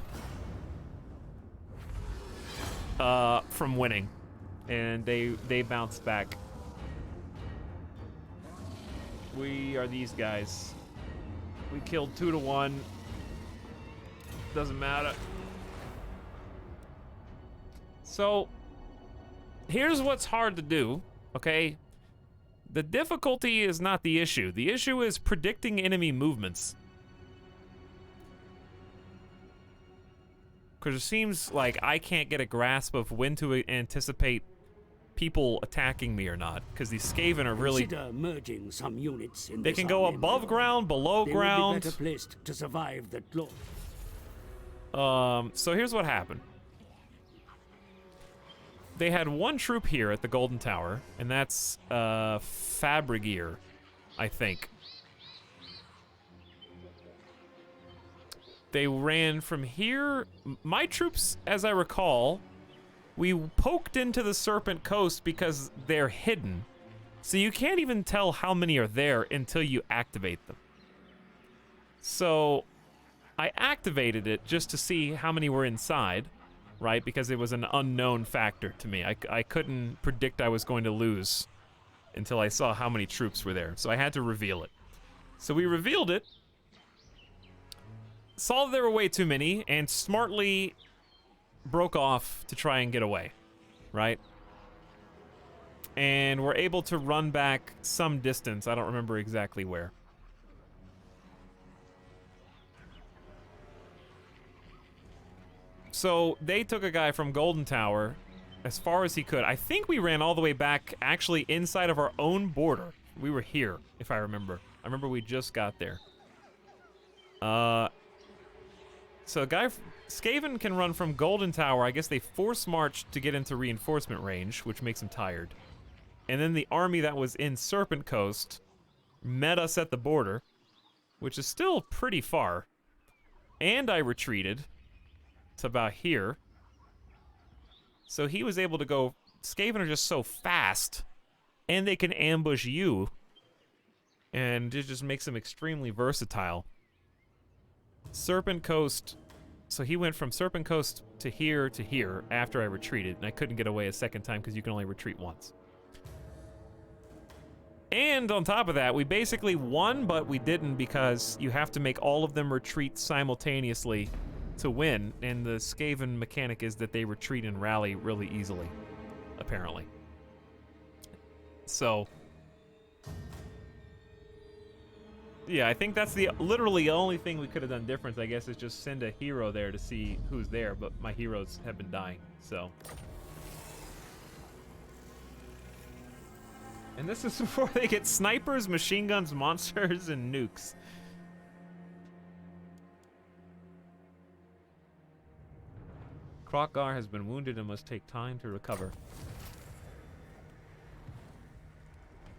from winning, and they bounced back. We are these guys. We killed 2 to 1. Doesn't matter. So, here's what's hard to do, okay? The difficulty is not the issue. The issue is predicting enemy movements. Because it seems like I can't get a grasp of when to anticipate people attacking me or not. Because these Skaven are really... Consider merging some units in They this can go army, above ground, below they ground. Will be better placed to survive the law. So here's what happened. They had one troop here at the Golden Tower, and that's Fabrigir, I think. They ran from here. My troops, as I recall, we poked into the Serpent Coast because they're hidden. So you can't even tell how many are there until you activate them. So I activated it just to see how many were inside, right? Because it was an unknown factor to me. I couldn't predict I was going to lose until I saw how many troops were there. So I had to reveal it. So we revealed it. saw there were way too many and smartly broke off to try and get away, right? And we're able to run back some distance. I don't remember exactly where. So they took a guy from Golden Tower as far as he could. I think we ran all the way back actually inside of our own border. We were here, if I remember. I remember we just got there. So Skaven can run from Golden Tower. I guess they force marched to get into reinforcement range, which makes them tired. And then the army that was in Serpent Coast met us at the border, which is still pretty far. And I retreated to about here. So he was able to go. Skaven are just so fast, and they can ambush you. And it just makes them extremely versatile. Serpent Coast, so he went from Serpent Coast to here after I retreated, and I couldn't get away a second time because you can only retreat once. And on top of that, we basically won, but we didn't because you have to make all of them retreat simultaneously to win, and the Skaven mechanic is that they retreat and rally really easily, apparently. So, yeah, I think that's the literally only thing we could have done different, I guess, is just send a hero there to see who's there, but my heroes have been dying, so. And this is before they get snipers, machine guns, monsters, and nukes. Krogar has been wounded and must take time to recover.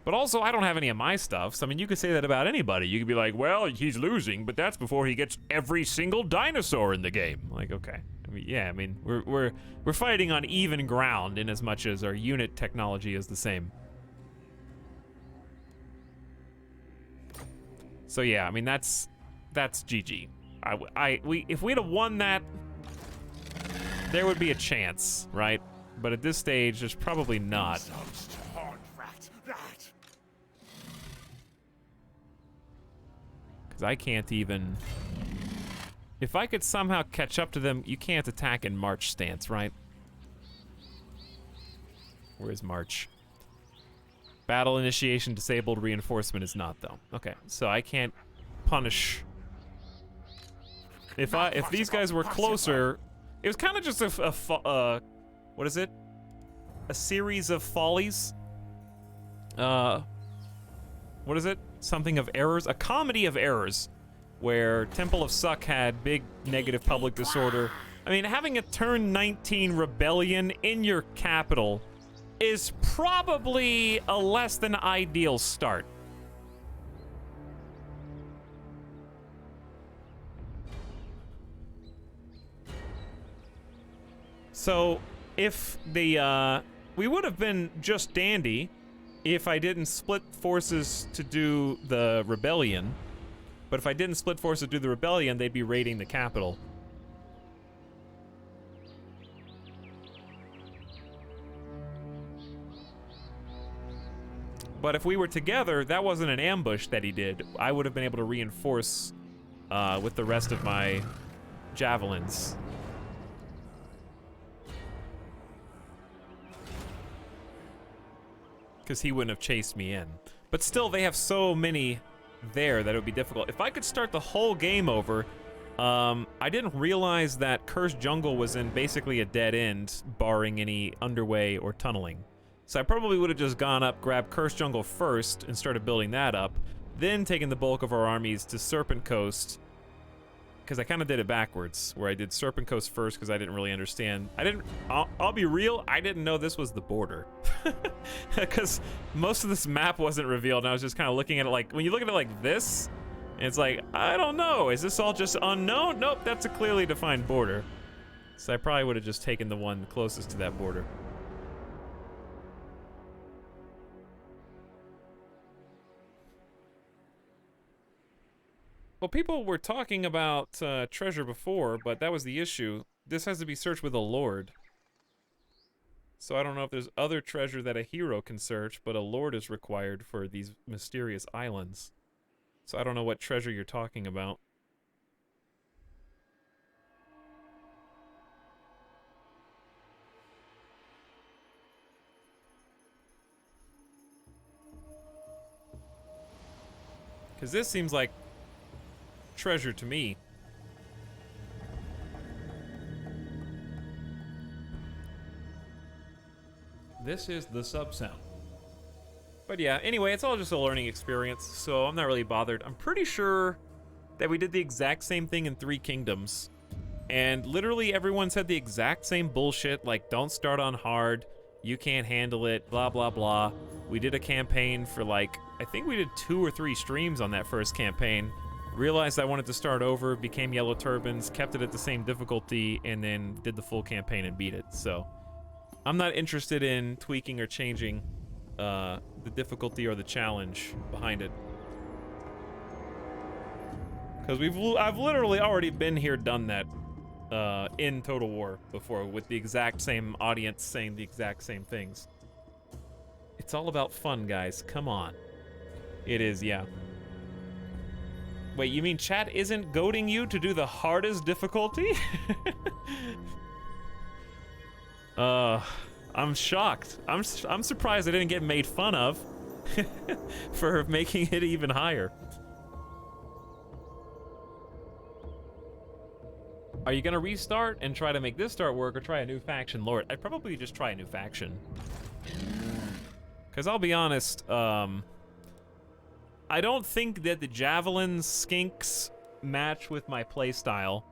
But also, I don't have any of my stuff, so I mean, you could say that about anybody. You could be like, well, he's losing, but that's before he gets every single dinosaur in the game. Like, okay. I mean, yeah, I mean, we're fighting on even ground in as much as our unit technology is the same. So yeah, I mean, that's GG. If we'd have won that, there would be a chance, right? But at this stage, there's probably not. Because I can't even... If I could somehow catch up to them, you can't attack in March stance, right? Where is March? Battle initiation disabled, reinforcement is not, though. Okay, so I can't punish... If these guys were closer... It was kind of just what is it? A series of follies? What is it? Something of errors? A comedy of errors, where Temple of Suck had big negative public disorder. I mean, having a turn 19 rebellion in your capital is probably a less than ideal start. So, if the, we would have been just dandy if I didn't split forces to do the rebellion. But if I didn't split forces to do the rebellion, they'd be raiding the capital. But if we were together, that wasn't an ambush that he did. I would have been able to reinforce with the rest of my javelins. Because he wouldn't have chased me in. But still, they have so many there that it would be difficult. If I could start the whole game over, I didn't realize that Cursed Jungle was in basically a dead end, barring any underway or tunneling. So I probably would have just gone up, grabbed Cursed Jungle first, and started building that up, then taken the bulk of our armies to Serpent Coast, because I kind of did it backwards, where I did Serpent Coast first because I didn't really understand. I'll be real, I didn't know this was the border. Because most of this map wasn't revealed, and I was just kind of looking at it like, when you look at it like this, and it's like, I don't know, is this all just unknown? Nope, that's a clearly defined border. So I probably would have just taken the one closest to that border. Well, people were talking about treasure before, but that was the issue. This has to be searched with a lord. So I don't know if there's other treasure that a hero can search, but a lord is required for these mysterious islands. So I don't know what treasure you're talking about. Because this seems like treasure to me. This is the sub sound. But yeah, anyway, it's all just a learning experience, so I'm not really bothered. I'm pretty sure that we did the exact same thing in 3 Kingdoms. And literally everyone said the exact same bullshit, like, don't start on hard, you can't handle it, blah, blah, blah. We did a campaign for, like, I think we did 2 or 3 streams on that first campaign. Realized I wanted to start over, became Yellow Turbans, kept it at the same difficulty, and then did the full campaign and beat it. So I'm not interested in tweaking or changing the difficulty or the challenge behind it. Because I've literally already been here, done that in Total War before with the exact same audience saying the exact same things. It's all about fun, guys. Come on. It is, yeah. Wait, you mean chat isn't goading you to do the hardest difficulty? I'm shocked. I'm surprised I didn't get made fun of for making it even higher. Are you gonna restart and try to make this start work or try a new faction? Lord, I'd probably just try a new faction. Because I'll be honest, I don't think that the Javelin skinks match with my playstyle.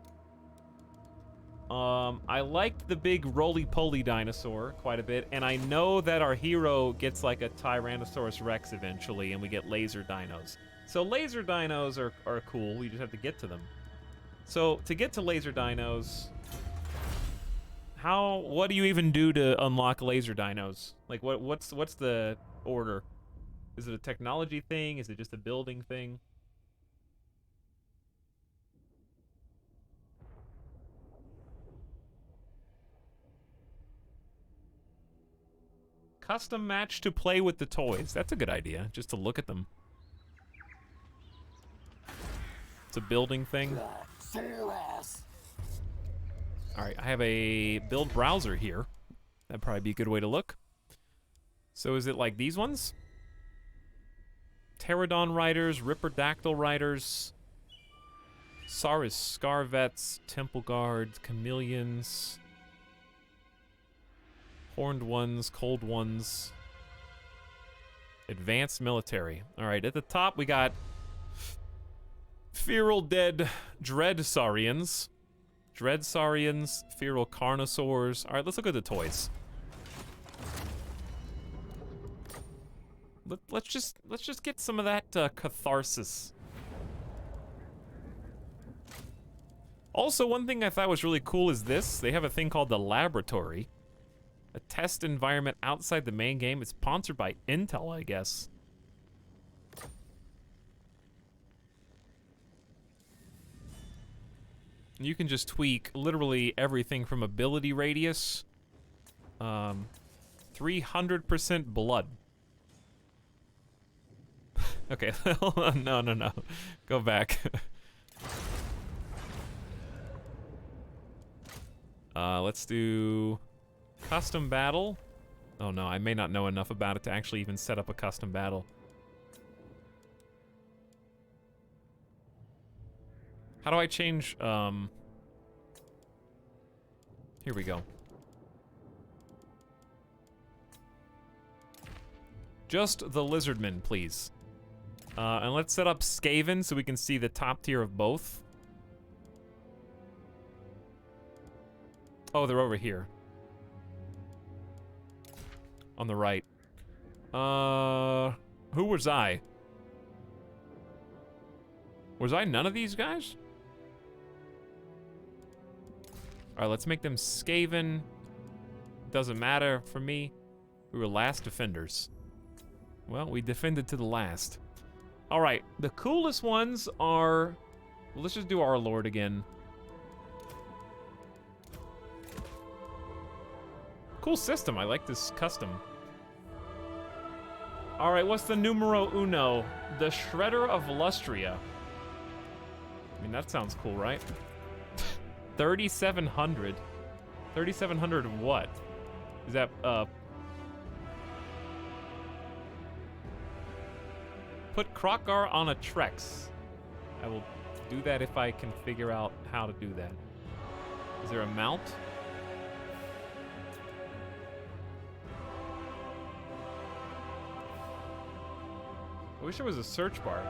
I liked the big roly-poly dinosaur quite a bit, and I know that our hero gets like a Tyrannosaurus Rex eventually, and we get laser dinos. So laser dinos are cool, we just have to get to them. So to get to laser dinos, what do you even do to unlock laser dinos? Like what's the order? Is it a technology thing? Is it just a building thing? Custom match to play with the toys. That's a good idea, just to look at them. It's a building thing. Alright, I have a build browser here. That'd probably be a good way to look. So is it like these ones? Pterodon riders, Ripperdactyl riders, Saurus Scarvets, Temple Guards, Chameleons, Horned ones, Cold ones, Advanced military. Alright, at the top we got Feral Dead Dreadsaurians, Feral Carnosaurs. Alright, let's look at the toys. Let's just get some of that catharsis. Also, one thing I thought was really cool is this. They have a thing called the Laboratory. A test environment outside the main game. It's sponsored by Intel, I guess. You can just tweak literally everything from ability radius, 300% blood. Okay, no. Go back. Let's do custom battle. Oh no, I may not know enough about it to actually even set up a custom battle. How do I change, here we go. Just the Lizardmen, please. And let's set up Skaven so we can see the top tier of both. Oh, they're over here. On the right. Who was I? Was I none of these guys? Alright, let's make them Skaven. Doesn't matter for me. We were last defenders. Well, we defended to the last. Alright, the coolest ones are... Well, let's just do our Lord again. Cool system, I like this custom. Alright, what's the numero uno? The Shredder of Lustria. I mean, that sounds cool, right? 3,700. 3,700 what? Is that, Put Krokgar on a Trex. I will do that if I can figure out how to do that. Is there a mount? I wish there was a search bar.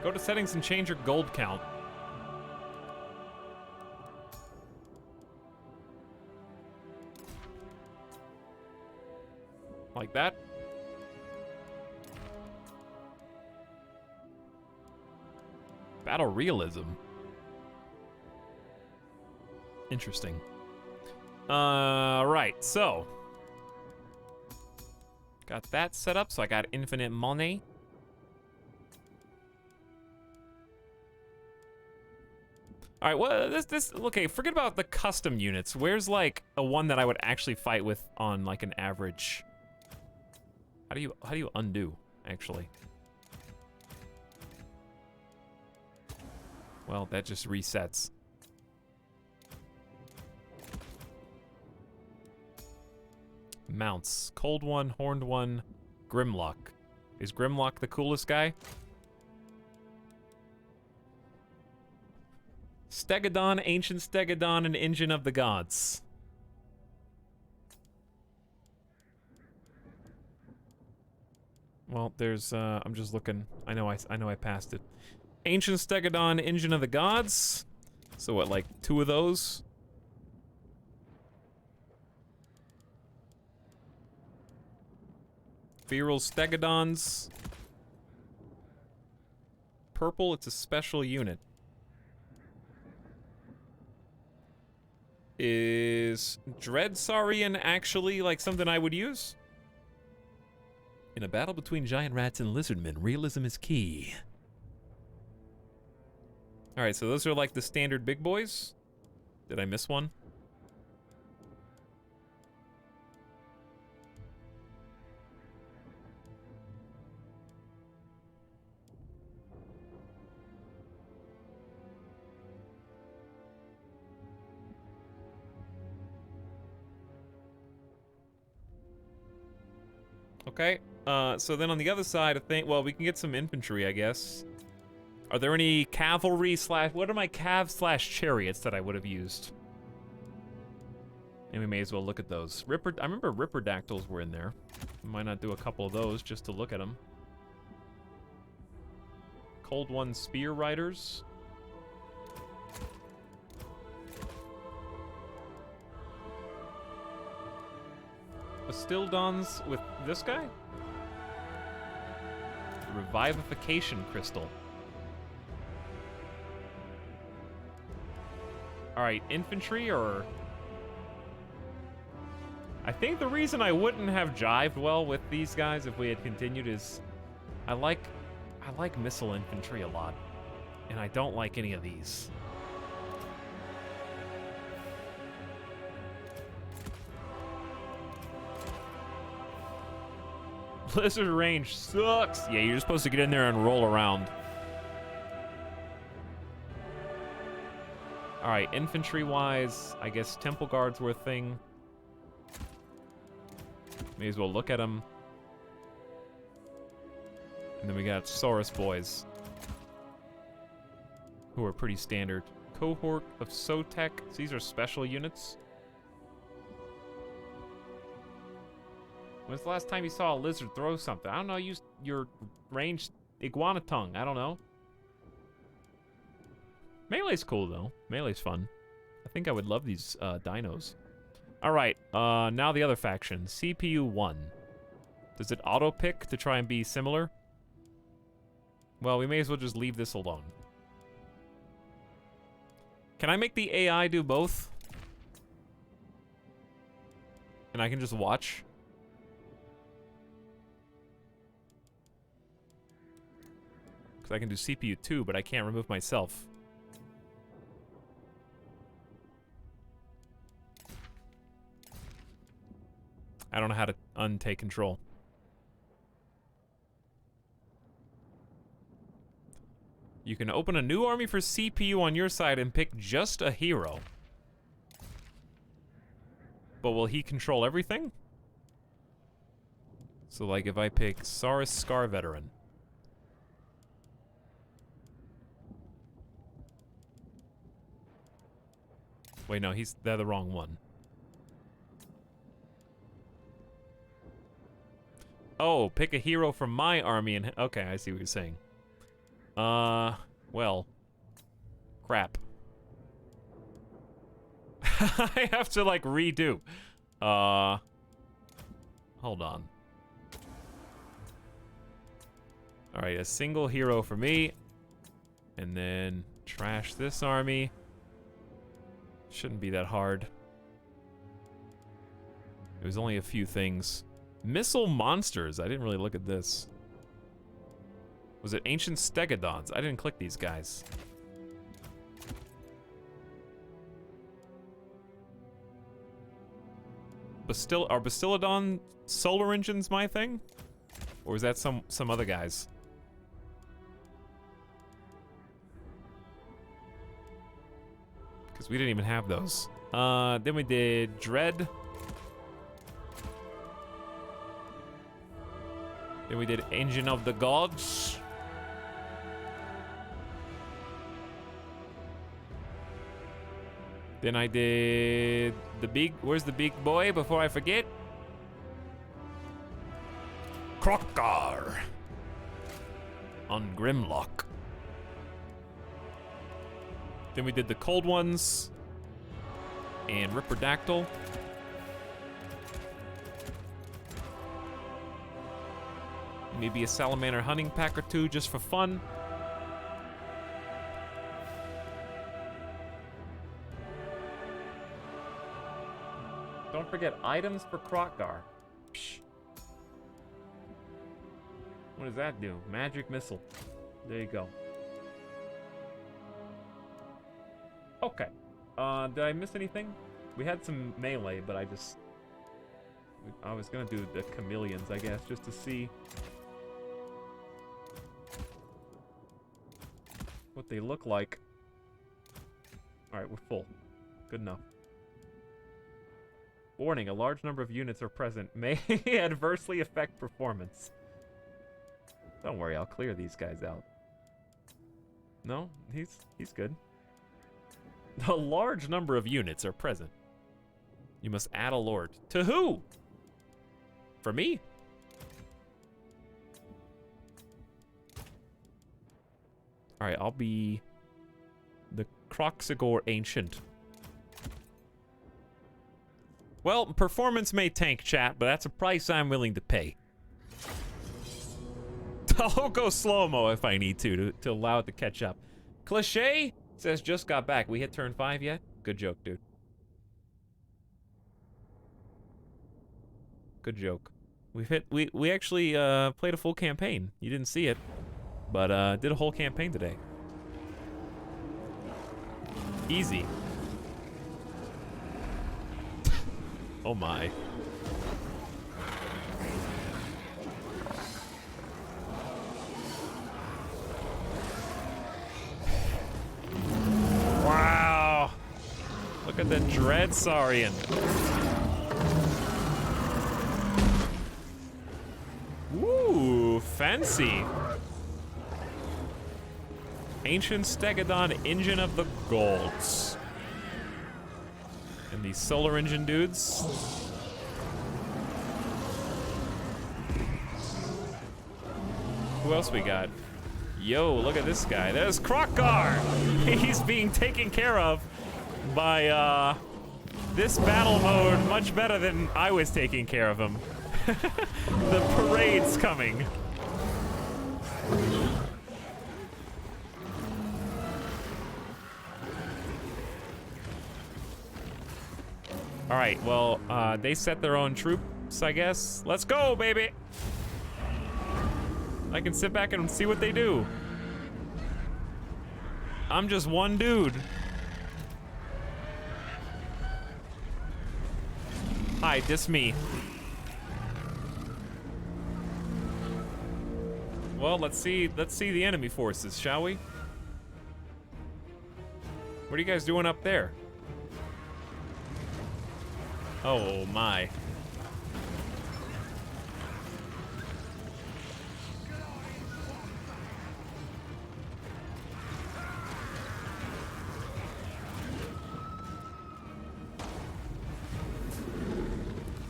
Go to settings and change your gold count. Like that. Battle realism. Interesting. Right, so. Got that set up, so I got infinite money. All right, well, okay, forget about the custom units. Where's, like, a one that I would actually fight with on, like, an average? How do you undo, actually? Well, that just resets. Mounts. Cold one, horned one, Grimlock. Is Grimlock the coolest guy? Stegodon, Ancient Stegodon, and Engine of the Gods. Well, there's, I'm just looking. I know I passed it. Ancient Stegodon, Engine of the Gods. So what, like 2 of those? Feral Stegodons. Purple, it's a special unit. Is Dreadsaurian actually like something I would use? In a battle between giant rats and lizardmen, realism is key. Alright, so those are like the standard big boys. Did I miss one? Okay, so then on the other side, I think, well, we can get some infantry, I guess. Are there any cavalry slash, what are my cav slash chariots that I would have used? And we may as well look at those. I remember Ripperdactyls were in there. Might not do a couple of those just to look at them. Cold One Spear Riders. Astildons with this guy? Revivification Crystal. Alright, infantry or... I think the reason I wouldn't have jived well with these guys if we had continued is... I like missile infantry a lot. And I don't like any of these. Blizzard range sucks. Yeah, you're supposed to get in there and roll around. Alright, infantry-wise, I guess Temple Guards were a thing. May as well look at them. And then we got Saurus Boys, who are pretty standard. Cohort of Sotek. These are special units. When's the last time you saw a lizard throw something? I don't know, use your ranged iguana tongue. I don't know. Melee's cool, though. Melee's fun. I think I would love these dinos. Alright, now the other faction. CPU 1. Does it auto-pick to try and be similar? Well, we may as well just leave this alone. Can I make the AI do both? And I can just watch? Because I can do CPU 2, but I can't remove myself. I don't know how to untake control. You can open a new army for CPU on your side and pick just a hero. But will he control everything? So, like, if I pick Saurus Scar Veteran. Wait, no, they're the wrong one. Oh, pick a hero from my army and... Okay, I see what you're saying. Well. Crap. I have to, like, redo. Hold on. Alright, a single hero for me. And then trash this army. Shouldn't be that hard. It was only a few things. Missile monsters. I didn't really look at this. Was it ancient stegodons? I didn't click these guys. Are Bastillodon solar engines my thing? Or is that some other guys? Because we didn't even have those. Then we did Dread. Then we did Engine of the Gods. Then I did where's the big boy before I forget? Krokkar on Grimlock. Then we did the cold ones and Ripperdactyl. Maybe a salamander hunting pack or two just for fun. Don't forget items for Krokkar. Psh. What does that do? Magic missile. There you go. Okay. Did I miss anything? We had some melee, but I was gonna do the chameleons, I guess, just to see what they look like. Alright, we're full. Good enough. Warning, a large number of units are present. May adversely affect performance. Don't worry, I'll clear these guys out. No, he's good. A large number of units are present. You must add a lord. To who? For me? Alright, I'll be the Kroxigor Ancient. Well, performance may tank, chat, but that's a price I'm willing to pay. I'll go slow-mo if I need to allow it to catch up. Cliché says just got back. We hit turn 5 yet? Good joke, dude. Good joke. We actually played a full campaign. You didn't see it, but did a whole campaign today. Easy. Oh my. Wow. Look at the Dread Saurian. Ooh, fancy. Ancient Stegodon Engine of the Golds. And these solar engine dudes. Who else we got? Yo, look at this guy. There's Krokkar. He's being taken care of by this battle mode much better than I was taking care of him. The parade's coming. All right, well, they set their own troops, I guess. Let's go, baby. I can sit back and see what they do. I'm just one dude. Hi, this me. Well, let's see the enemy forces, shall we? What are you guys doing up there? Oh my.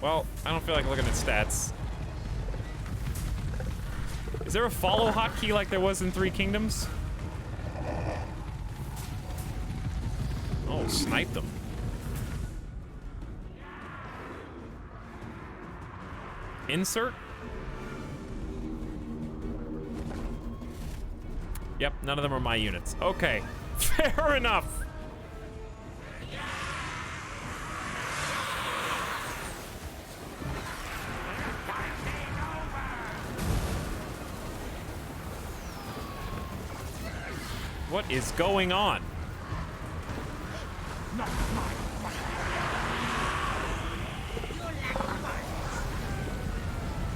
Well, I don't feel like looking at stats. Is there a follow hotkey like there was in Three Kingdoms? Oh, sniped them. Insert? Yep, none of them are my units. Okay, fair enough. What is going on?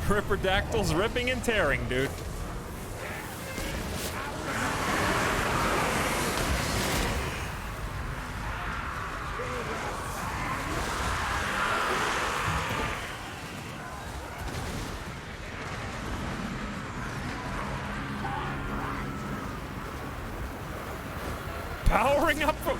Ripperdactyls ripping and tearing, dude. Powering up from...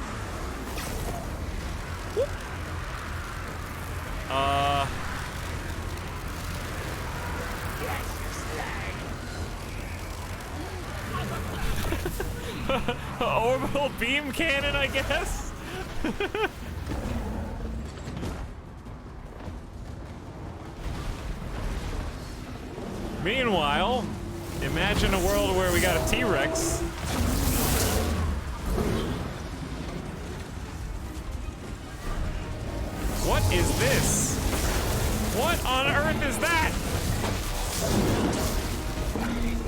Orbital beam cannon, I guess? Meanwhile, imagine a world where we got a T-Rex. What is this? What on earth is that?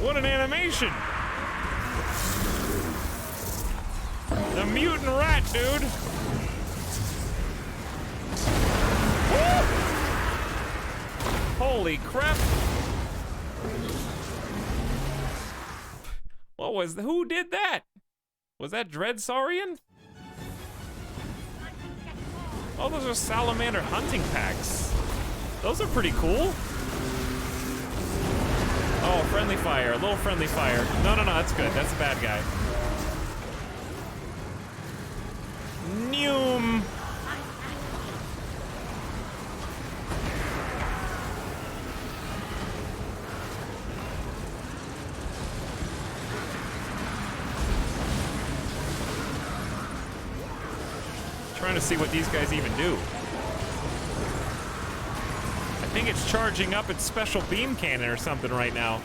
What an animation! The mutant rat, dude! Woo! Holy crap! What was who did that? Was that Dreadsaurian? Oh, those are salamander hunting packs. Those are pretty cool. Oh, friendly fire, a little friendly fire. No, that's good. That's a bad guy. Noom. Trying to see what these guys even do. I think it's charging up its special beam cannon or something right now.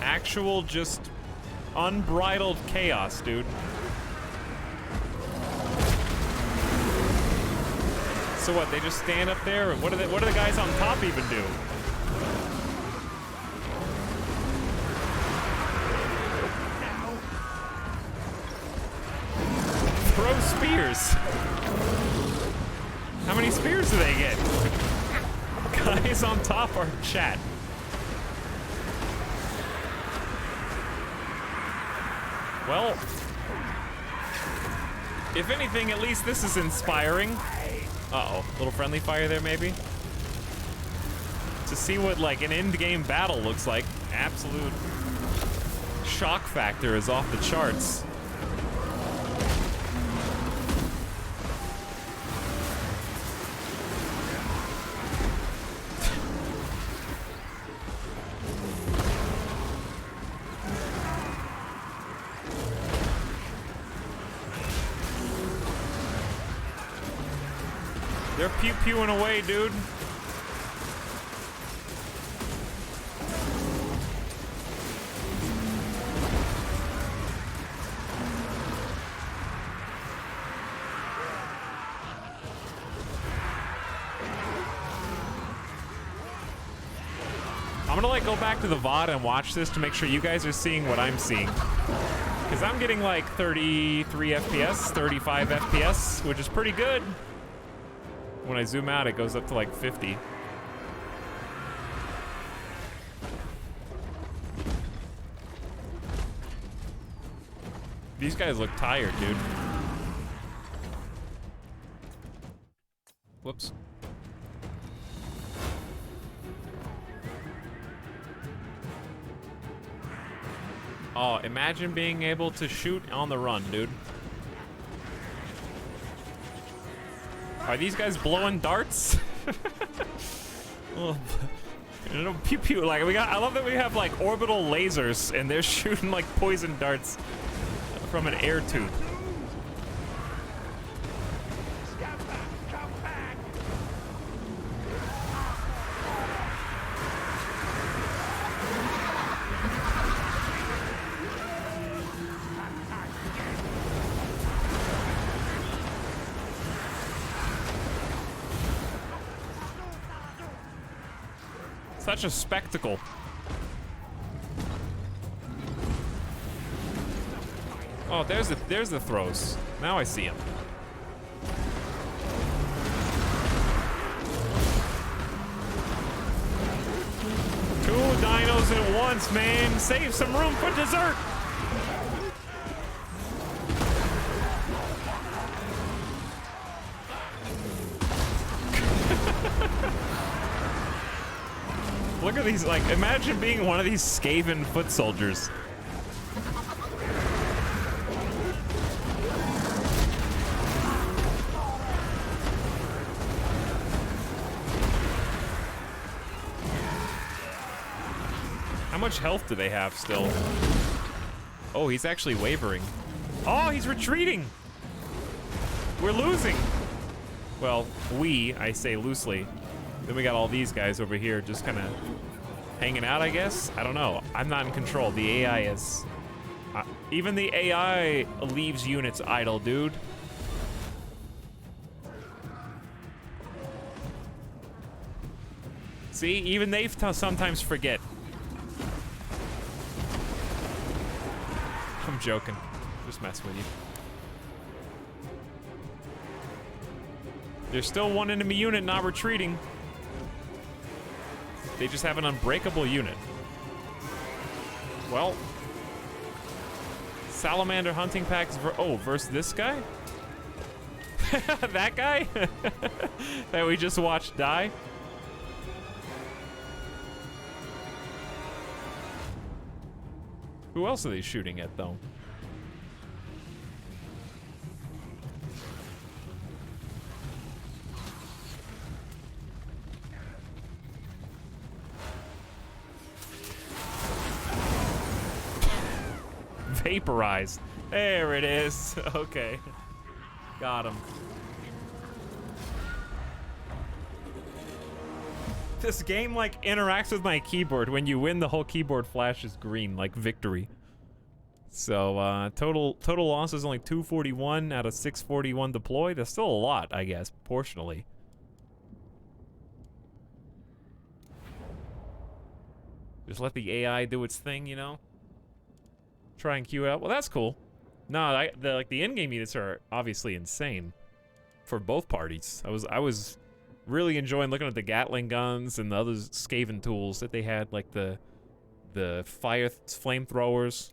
Actual just unbridled chaos, dude. So what, they just stand up there? What do the guys on top even do? Throw spears. How many spears do they get? Guys on top are chat. Well, if anything, at least this is inspiring. Uh-oh, little friendly fire there, maybe? To see what, like, an end-game battle looks like. Absolute shock factor is off the charts. They're pew-pewing away, dude. I'm gonna like go back to the VOD and watch this to make sure you guys are seeing what I'm seeing. Because I'm getting like 33 FPS, 35 FPS, which is pretty good. When I zoom out, it goes up to like 50. These guys look tired, dude. Whoops. Oh, imagine being able to shoot on the run, dude. Are these guys blowing darts? Oh, pew pew. Like I love that we have like orbital lasers and they're shooting like poison darts from an air tube. Such a spectacle. Oh, there's the throws. Now I see him. Two dinos at once, man. Save some room for dessert. Look at these, like, imagine being one of these Skaven foot soldiers. How much health do they have still? Oh, he's actually wavering. Oh, he's retreating! We're losing! Well, I say loosely. Then we got all these guys over here just kind of hanging out, I guess? I don't know. I'm not in control. The AI is... even the AI leaves units idle, dude. See? Even they sometimes forget. I'm joking. Just messing with you. There's still one enemy unit not retreating. They just have an unbreakable unit. Well, salamander hunting packs versus this guy? That guy? That we just watched die? Who else are they shooting at, though? Vaporized. There it is. Okay. Got him. This game like interacts with my keyboard. When you win, the whole keyboard flashes green, like victory. So total loss is only 241 out of 641 deployed. That's still a lot, I guess, proportionally. Just let the AI do its thing, you know? Try and queue out. Well, that's cool. No, the in-game units are obviously insane for both parties. I was really enjoying looking at the Gatling guns and the other Skaven tools that they had, like the flamethrowers.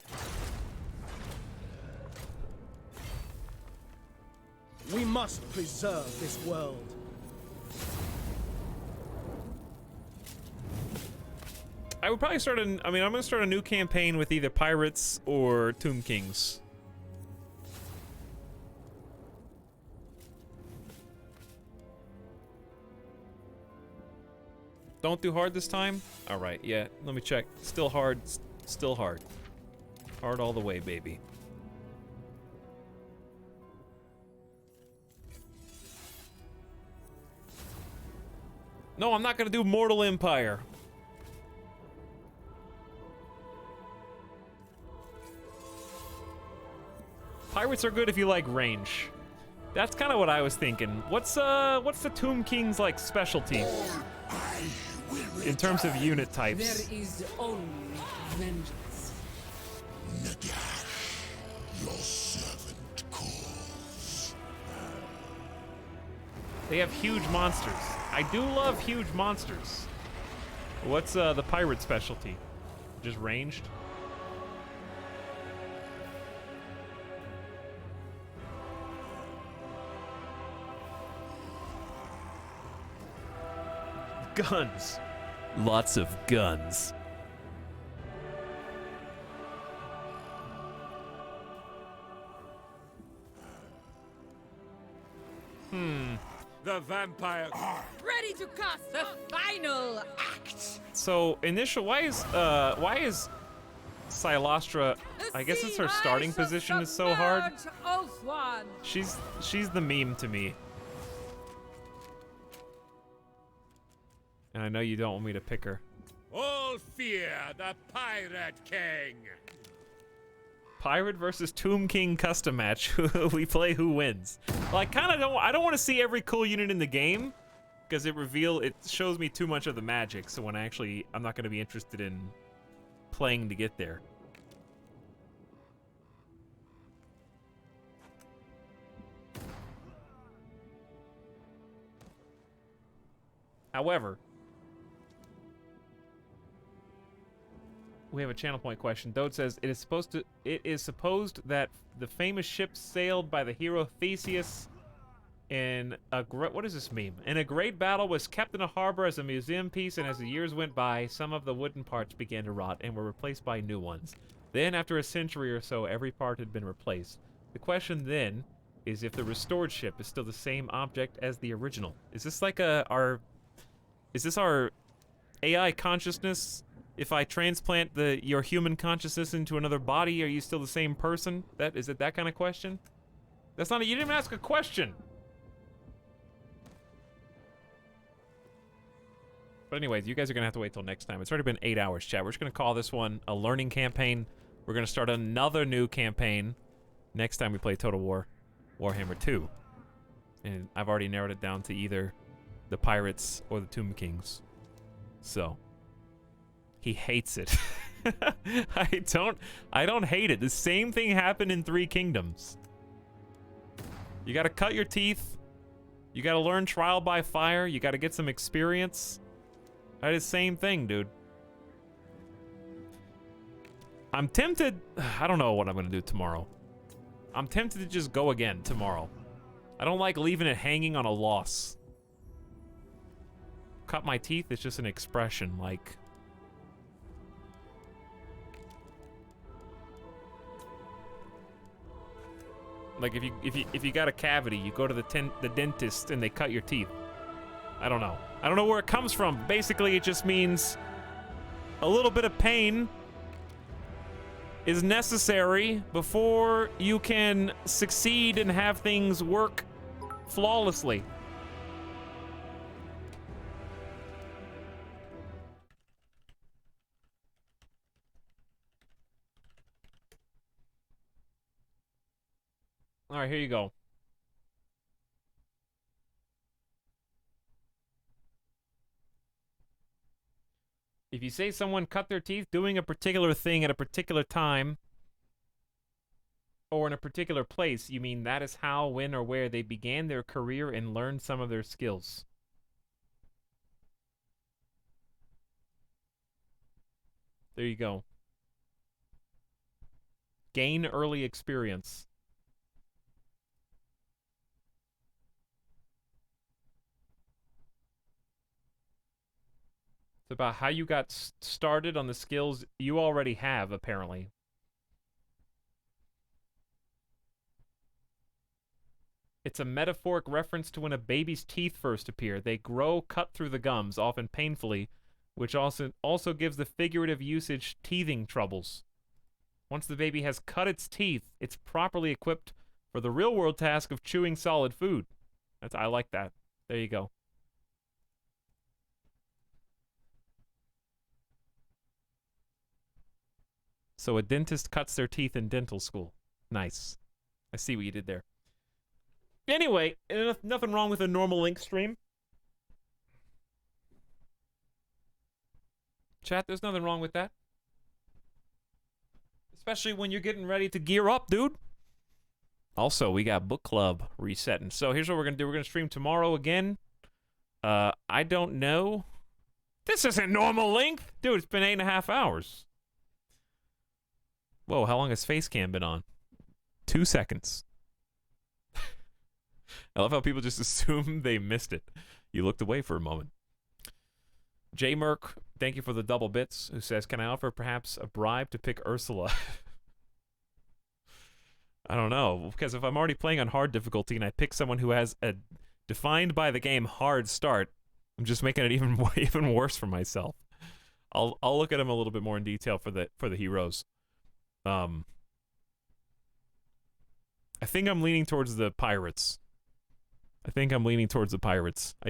We must preserve this world. I would probably start I'm gonna start a new campaign with either pirates or Tomb Kings. Don't do hard this time? Alright, yeah, let me check. Still hard, still hard. Hard all the way, baby. No, I'm not gonna do Mortal Empire. Pirates are good if you like range. That's kind of what I was thinking. What's the Tomb King's like specialty in terms of unit types? There is only vengeance. Nagash, your servant calls. They have huge monsters. I do love huge monsters. What's the pirate specialty? Just ranged? Guns. Lots of guns. The vampire. Ready to cast the final act. So initial, why is Silostra? I guess it's her starting position is so hard. She's the meme to me. And I know you don't want me to pick her. All fear the Pirate King. Pirate versus Tomb King custom match. We play who wins. Well, I don't want to see every cool unit in the game because it shows me too much of the magic. So I'm not going to be interested in playing to get there. However, we have a channel point question. Dode says it is supposed that the famous ship sailed by the hero Theseus in what does this mean? In a great battle was kept in a harbor as a museum piece, and as the years went by, some of the wooden parts began to rot and were replaced by new ones. Then, after a century or so, every part had been replaced. The question then is if the restored ship is still the same object as the original. Is this like our AI consciousness? If I transplant your human consciousness into another body, are you still the same person? Is it that kind of question? That's not you didn't even ask a question. But anyways, you guys are gonna have to wait till next time. It's already been 8 hours, chat. We're just gonna call this one a learning campaign. We're gonna start another new campaign next time we play Total War Warhammer 2. And I've already narrowed it down to either the Pirates or the Tomb Kings. So he hates it. I don't hate it. The same thing happened in 3 Kingdoms. You gotta cut your teeth. You gotta learn trial by fire. You gotta get some experience. That is the same thing, dude. I'm tempted. I don't know what I'm gonna do tomorrow. I'm tempted to just go again tomorrow. I don't like leaving it hanging on a loss. Cut my teeth is just an expression, like. Like if you got a cavity, you go to the dentist and they cut your teeth. I don't know. I don't know where it comes from. Basically, it just means a little bit of pain is necessary before you can succeed and have things work flawlessly. All right, here you go. If you say someone cut their teeth doing a particular thing at a particular time or in a particular place, you mean that is how, when, or where they began their career and learned some of their skills. There you go. Gain early experience. It's about how you got started on the skills you already have, apparently. It's a metaphoric reference to when a baby's teeth first appear. They grow cut through the gums, often painfully, which also gives the figurative usage teething troubles. Once the baby has cut its teeth, it's properly equipped for the real-world task of chewing solid food. I like that. There you go. So a dentist cuts their teeth in dental school. Nice. I see what you did there. Anyway, nothing wrong with a normal link stream. Chat, there's nothing wrong with that. Especially when you're getting ready to gear up, dude. Also, we got book club resetting. So here's what we're going to do. We're going to stream tomorrow again. I don't know. This isn't normal length. Dude, it's been 8.5 hours. Whoa, how long has Facecam been on? 2 seconds. I love how people just assume they missed it. You looked away for a moment. J Merck, thank you for the double bits, who says, can I offer perhaps a bribe to pick Ursula? I don't know, because if I'm already playing on hard difficulty and I pick someone who has a defined by the game hard start, I'm just making it even worse for myself. I'll look at them a little bit more in detail for the heroes. I think I'm leaning towards the pirates. I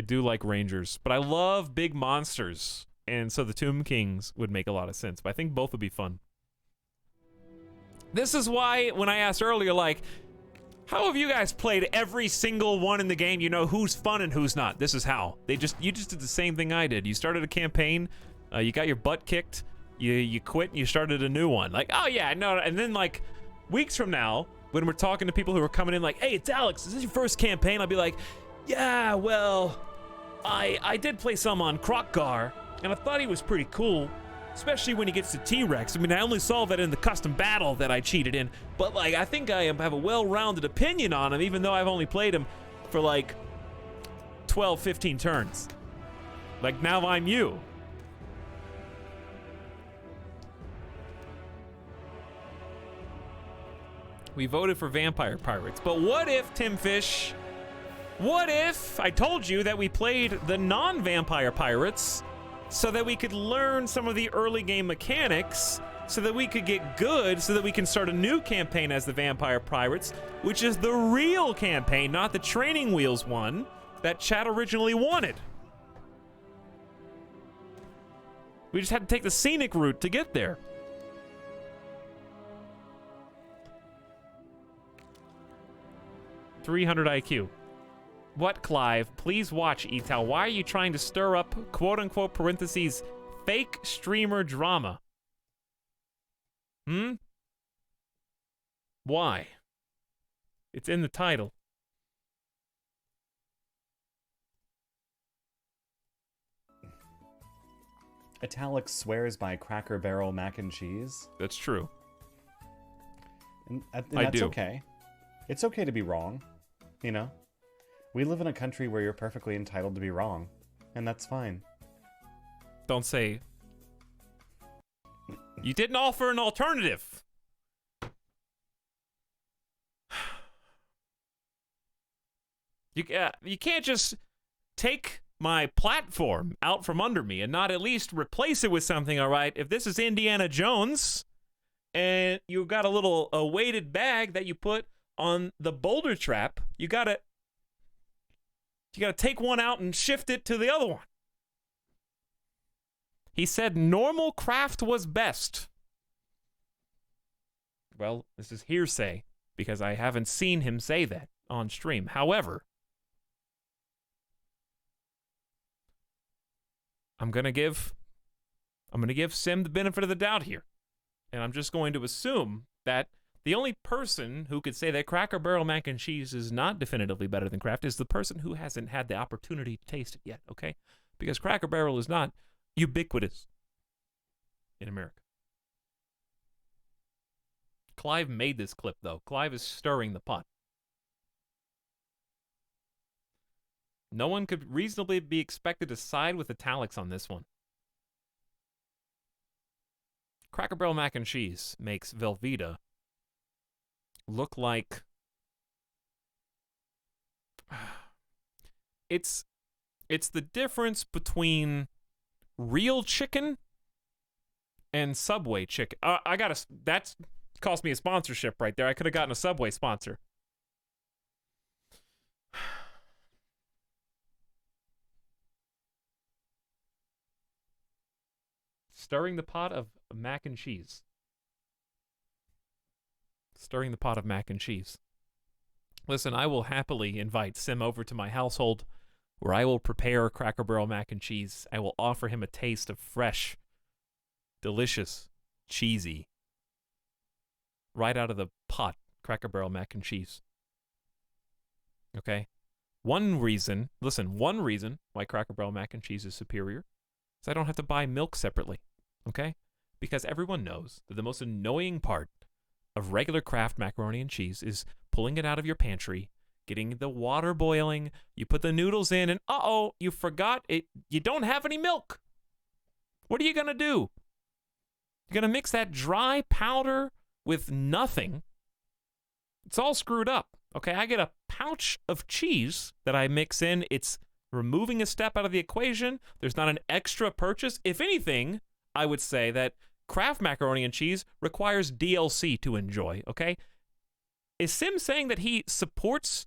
do like rangers, but I love big monsters, and so the Tomb Kings would make a lot of sense, but I think both would be fun. This is why when I asked earlier, like, how have you guys played every single one in the game? You know who's fun and who's not. This is how. You just did the same thing I did. You started a campaign, you got your butt kicked, you quit, and you started a new one. Like, oh yeah, no, and then like weeks from now, when we're talking to people who are coming in like, hey, it's Alex, is this your first campaign? I'll be like, yeah, well, I did play some on Krokgar, and I thought he was pretty cool. Especially when he gets to T-Rex. I mean, I only saw that in the custom battle that I cheated in, but like, I think I have a well-rounded opinion on him, even though I've only played him for like 12, 15 turns. Like, now I'm you. We voted for Vampire Pirates, but what if, Tim Fish, what if I told you that we played the non-Vampire Pirates so that we could learn some of the early game mechanics, so that we could get good, so that we can start a new campaign as the Vampire Pirates, which is the real campaign, not the Training Wheels one that chat originally wanted. We just had to take the scenic route to get there. $300 IQ. What, Clive? Please watch, Etal. Why are you trying to stir up, quote-unquote, parentheses, fake streamer drama? Why? It's in the title. Etalyx swears by Cracker Barrel mac and cheese. That's true. And that's okay. It's okay to be wrong, you know? We live in a country where you're perfectly entitled to be wrong, and that's fine. Don't say... You didn't offer an alternative. You can't just take my platform out from under me and not at least replace it with something, all right? If this is Indiana Jones, and you got a weighted bag that you put on the boulder trap, you gotta take one out and shift it to the other one. He said normal craft was best. Well, this is hearsay, because I haven't seen him say that on stream. However, I'm gonna give Sim the benefit of the doubt here. And I'm just going to assume that the only person who could say that Cracker Barrel mac and cheese is not definitively better than Kraft is the person who hasn't had the opportunity to taste it yet, okay? Because Cracker Barrel is not ubiquitous in America. Clive made this clip, though. Clive is stirring the pot. No one could reasonably be expected to side with Etalyx on this one. Cracker Barrel mac and cheese makes Velveeta look like... It's the difference between real chicken and Subway chicken. That's cost me a sponsorship right there. I could have gotten a Subway sponsor. Stirring the pot of mac and cheese. Stirring the pot of mac and cheese. Listen, I will happily invite Sim over to my household where I will prepare Cracker Barrel mac and cheese. I will offer him a taste of fresh, delicious, cheesy, right out of the pot, Cracker Barrel mac and cheese. Okay? One reason why Cracker Barrel mac and cheese is superior is I don't have to buy milk separately. Okay? Because everyone knows that the most annoying part of regular Kraft macaroni and cheese is pulling it out of your pantry, getting the water boiling, you put the noodles in, and uh-oh, you forgot it. You don't have any milk. What are you going to do? You're going to mix that dry powder with nothing. It's all screwed up. Okay, I get a pouch of cheese that I mix in. It's removing a step out of the equation. There's not an extra purchase. If anything, I would say that Kraft macaroni and cheese requires DLC to enjoy, okay? Is Sim saying that he supports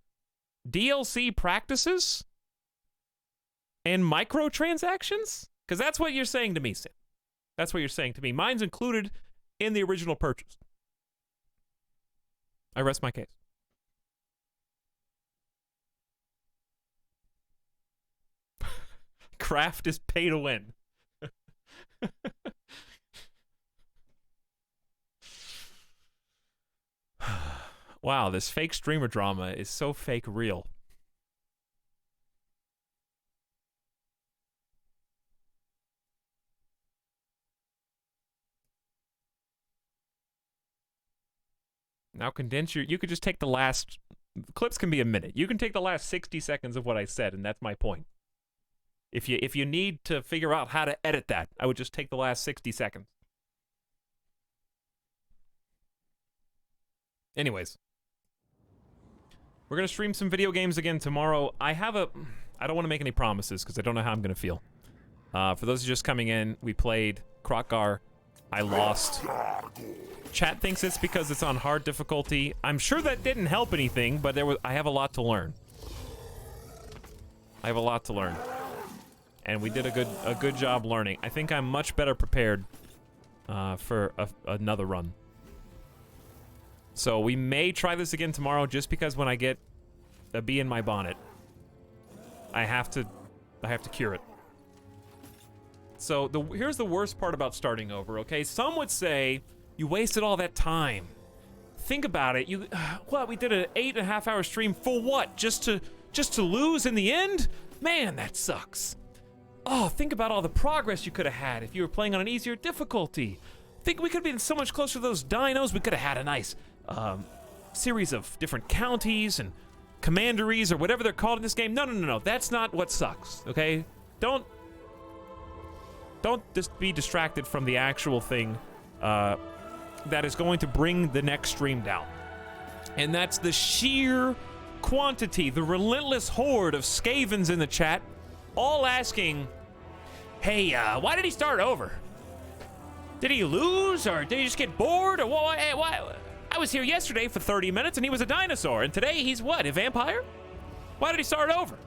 DLC practices and microtransactions? Because that's what you're saying to me, Sim. That's what you're saying to me. Mine's included in the original purchase. I rest my case. Kraft is pay to win. Wow, this fake streamer drama is so fake real. Now condense you could just take the last, clips can be a minute. You can take the last 60 seconds of what I said, and that's my point. If you need to figure out how to edit that, I would just take the last 60 seconds. Anyways. We're going to stream some video games again tomorrow. I don't want to make any promises because I don't know how I'm going to feel. For those just coming in, we played Krokgar. I lost. Chat thinks it's because it's on hard difficulty. I'm sure that didn't help anything, but I have a lot to learn. I have a lot to learn. And we did a good job learning. I think I'm much better prepared for another run. So we may try this again tomorrow just because when I get a bee in my bonnet, I have to cure it. So here's the worst part about starting over, okay? Some would say you wasted all that time. Think about it. We did an 8.5-hour stream for what? Just to lose in the end? Man, that sucks. Oh, think about all the progress you could have had if you were playing on an easier difficulty. Think we could have been so much closer to those dinos. We could have had a nice series of different counties and commanderies or whatever they're called in this game. No. That's not what sucks, okay? Don't just be distracted from the actual thing that is going to bring the next stream down. And that's the sheer quantity, the relentless horde of Skavens in the chat, all asking, hey, why did he start over? Did he lose, or did he just get bored, or why? I was here yesterday for 30 minutes, and he was a dinosaur, and today he's what, a vampire? Why did he start over?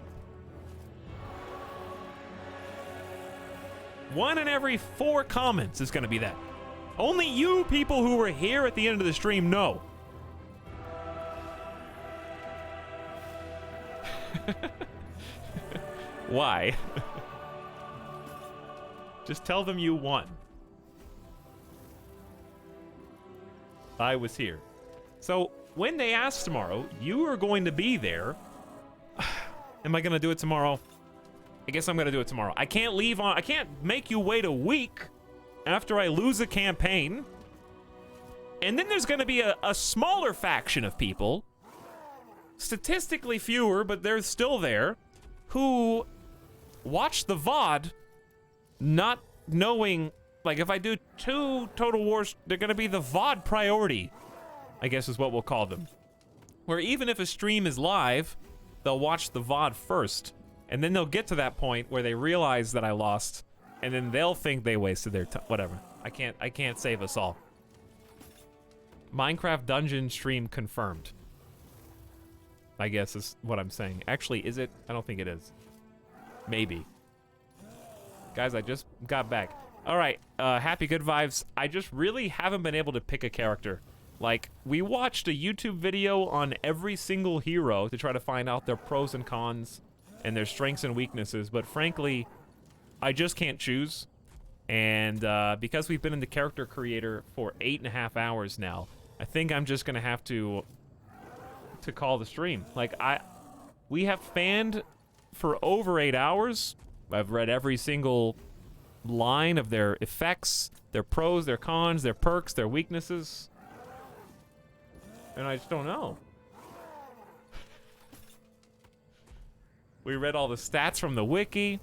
1 in every 4 comments is going to be that. Only you people who were here at the end of the stream know. Why? Just tell them you won. I was here. So when they ask tomorrow, you are going to be there. Am I going to do it tomorrow? I guess I'm going to do it tomorrow. I can't make you wait a week after I lose a campaign. And then there's going to be a smaller faction of people, statistically fewer, but they're still there, who watch the VOD not knowing, like, if I do 2 Total Wars, they're going to be the VOD priority, I guess is what we'll call them. Where even if a stream is live, they'll watch the VOD first, and then they'll get to that point where they realize that I lost, and then they'll think they wasted their time. Whatever. I can't save us all. Minecraft dungeon stream confirmed, I guess is what I'm saying. Actually, is it? I don't think it is. Maybe. Guys, I just got back. All right, happy good vibes. I just really haven't been able to pick a character. Like, we watched a YouTube video on every single hero to try to find out their pros and cons and their strengths and weaknesses, but frankly, I just can't choose. And because we've been in the character creator for 8.5 hours now, I think I'm just gonna have to call the stream. Like, we have fanned for over 8 hours. I've read every single line of their effects, their pros, their cons, their perks, their weaknesses, and I just don't know. We read all the stats from the wiki.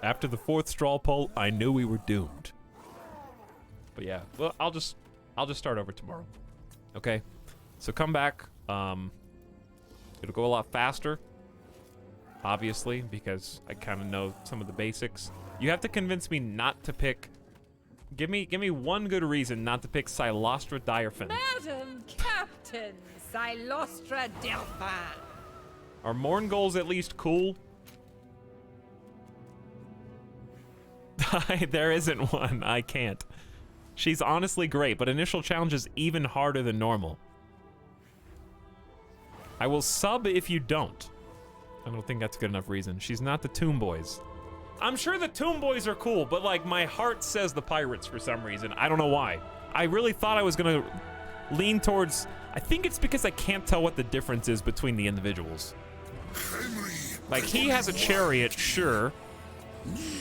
After the 4th straw poll, I knew we were doomed. But yeah, well, I'll just start over tomorrow. Okay, so come back. It'll go a lot faster, obviously, because I kind of know some of the basics. You have to convince me not to pick. Give me one good reason not to pick Silostra Direfin. Madam Captain Silostra Delphin. Are Mourngulls at least cool? There isn't one. I can't. She's honestly great, but initial challenge is even harder than normal. I will sub if you don't. I don't think that's a good enough reason. She's not the Tomb Boys. I'm sure the Tomb Boys are cool, but like my heart says the Pirates for some reason. I don't know why. I really thought I was gonna lean towards... I think it's because I can't tell what the difference is between the individuals. Like, he has a chariot, sure.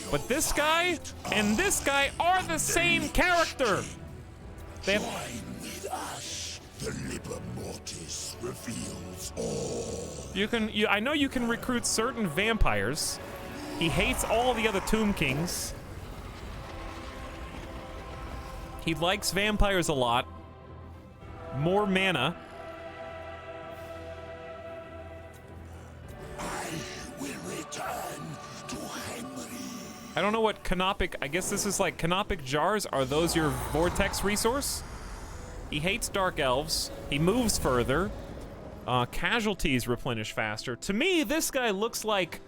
But this guy and this guy are the same character. They have... The Liber Mortis reveals all. I know you can recruit certain vampires. He hates all the other Tomb Kings. He likes vampires a lot. More mana. I will return to Henry. I don't know what canopic... I guess this is like canopic jars. Are those your vortex resource? He hates dark elves. He moves further. Casualties replenish faster. To me, this guy looks like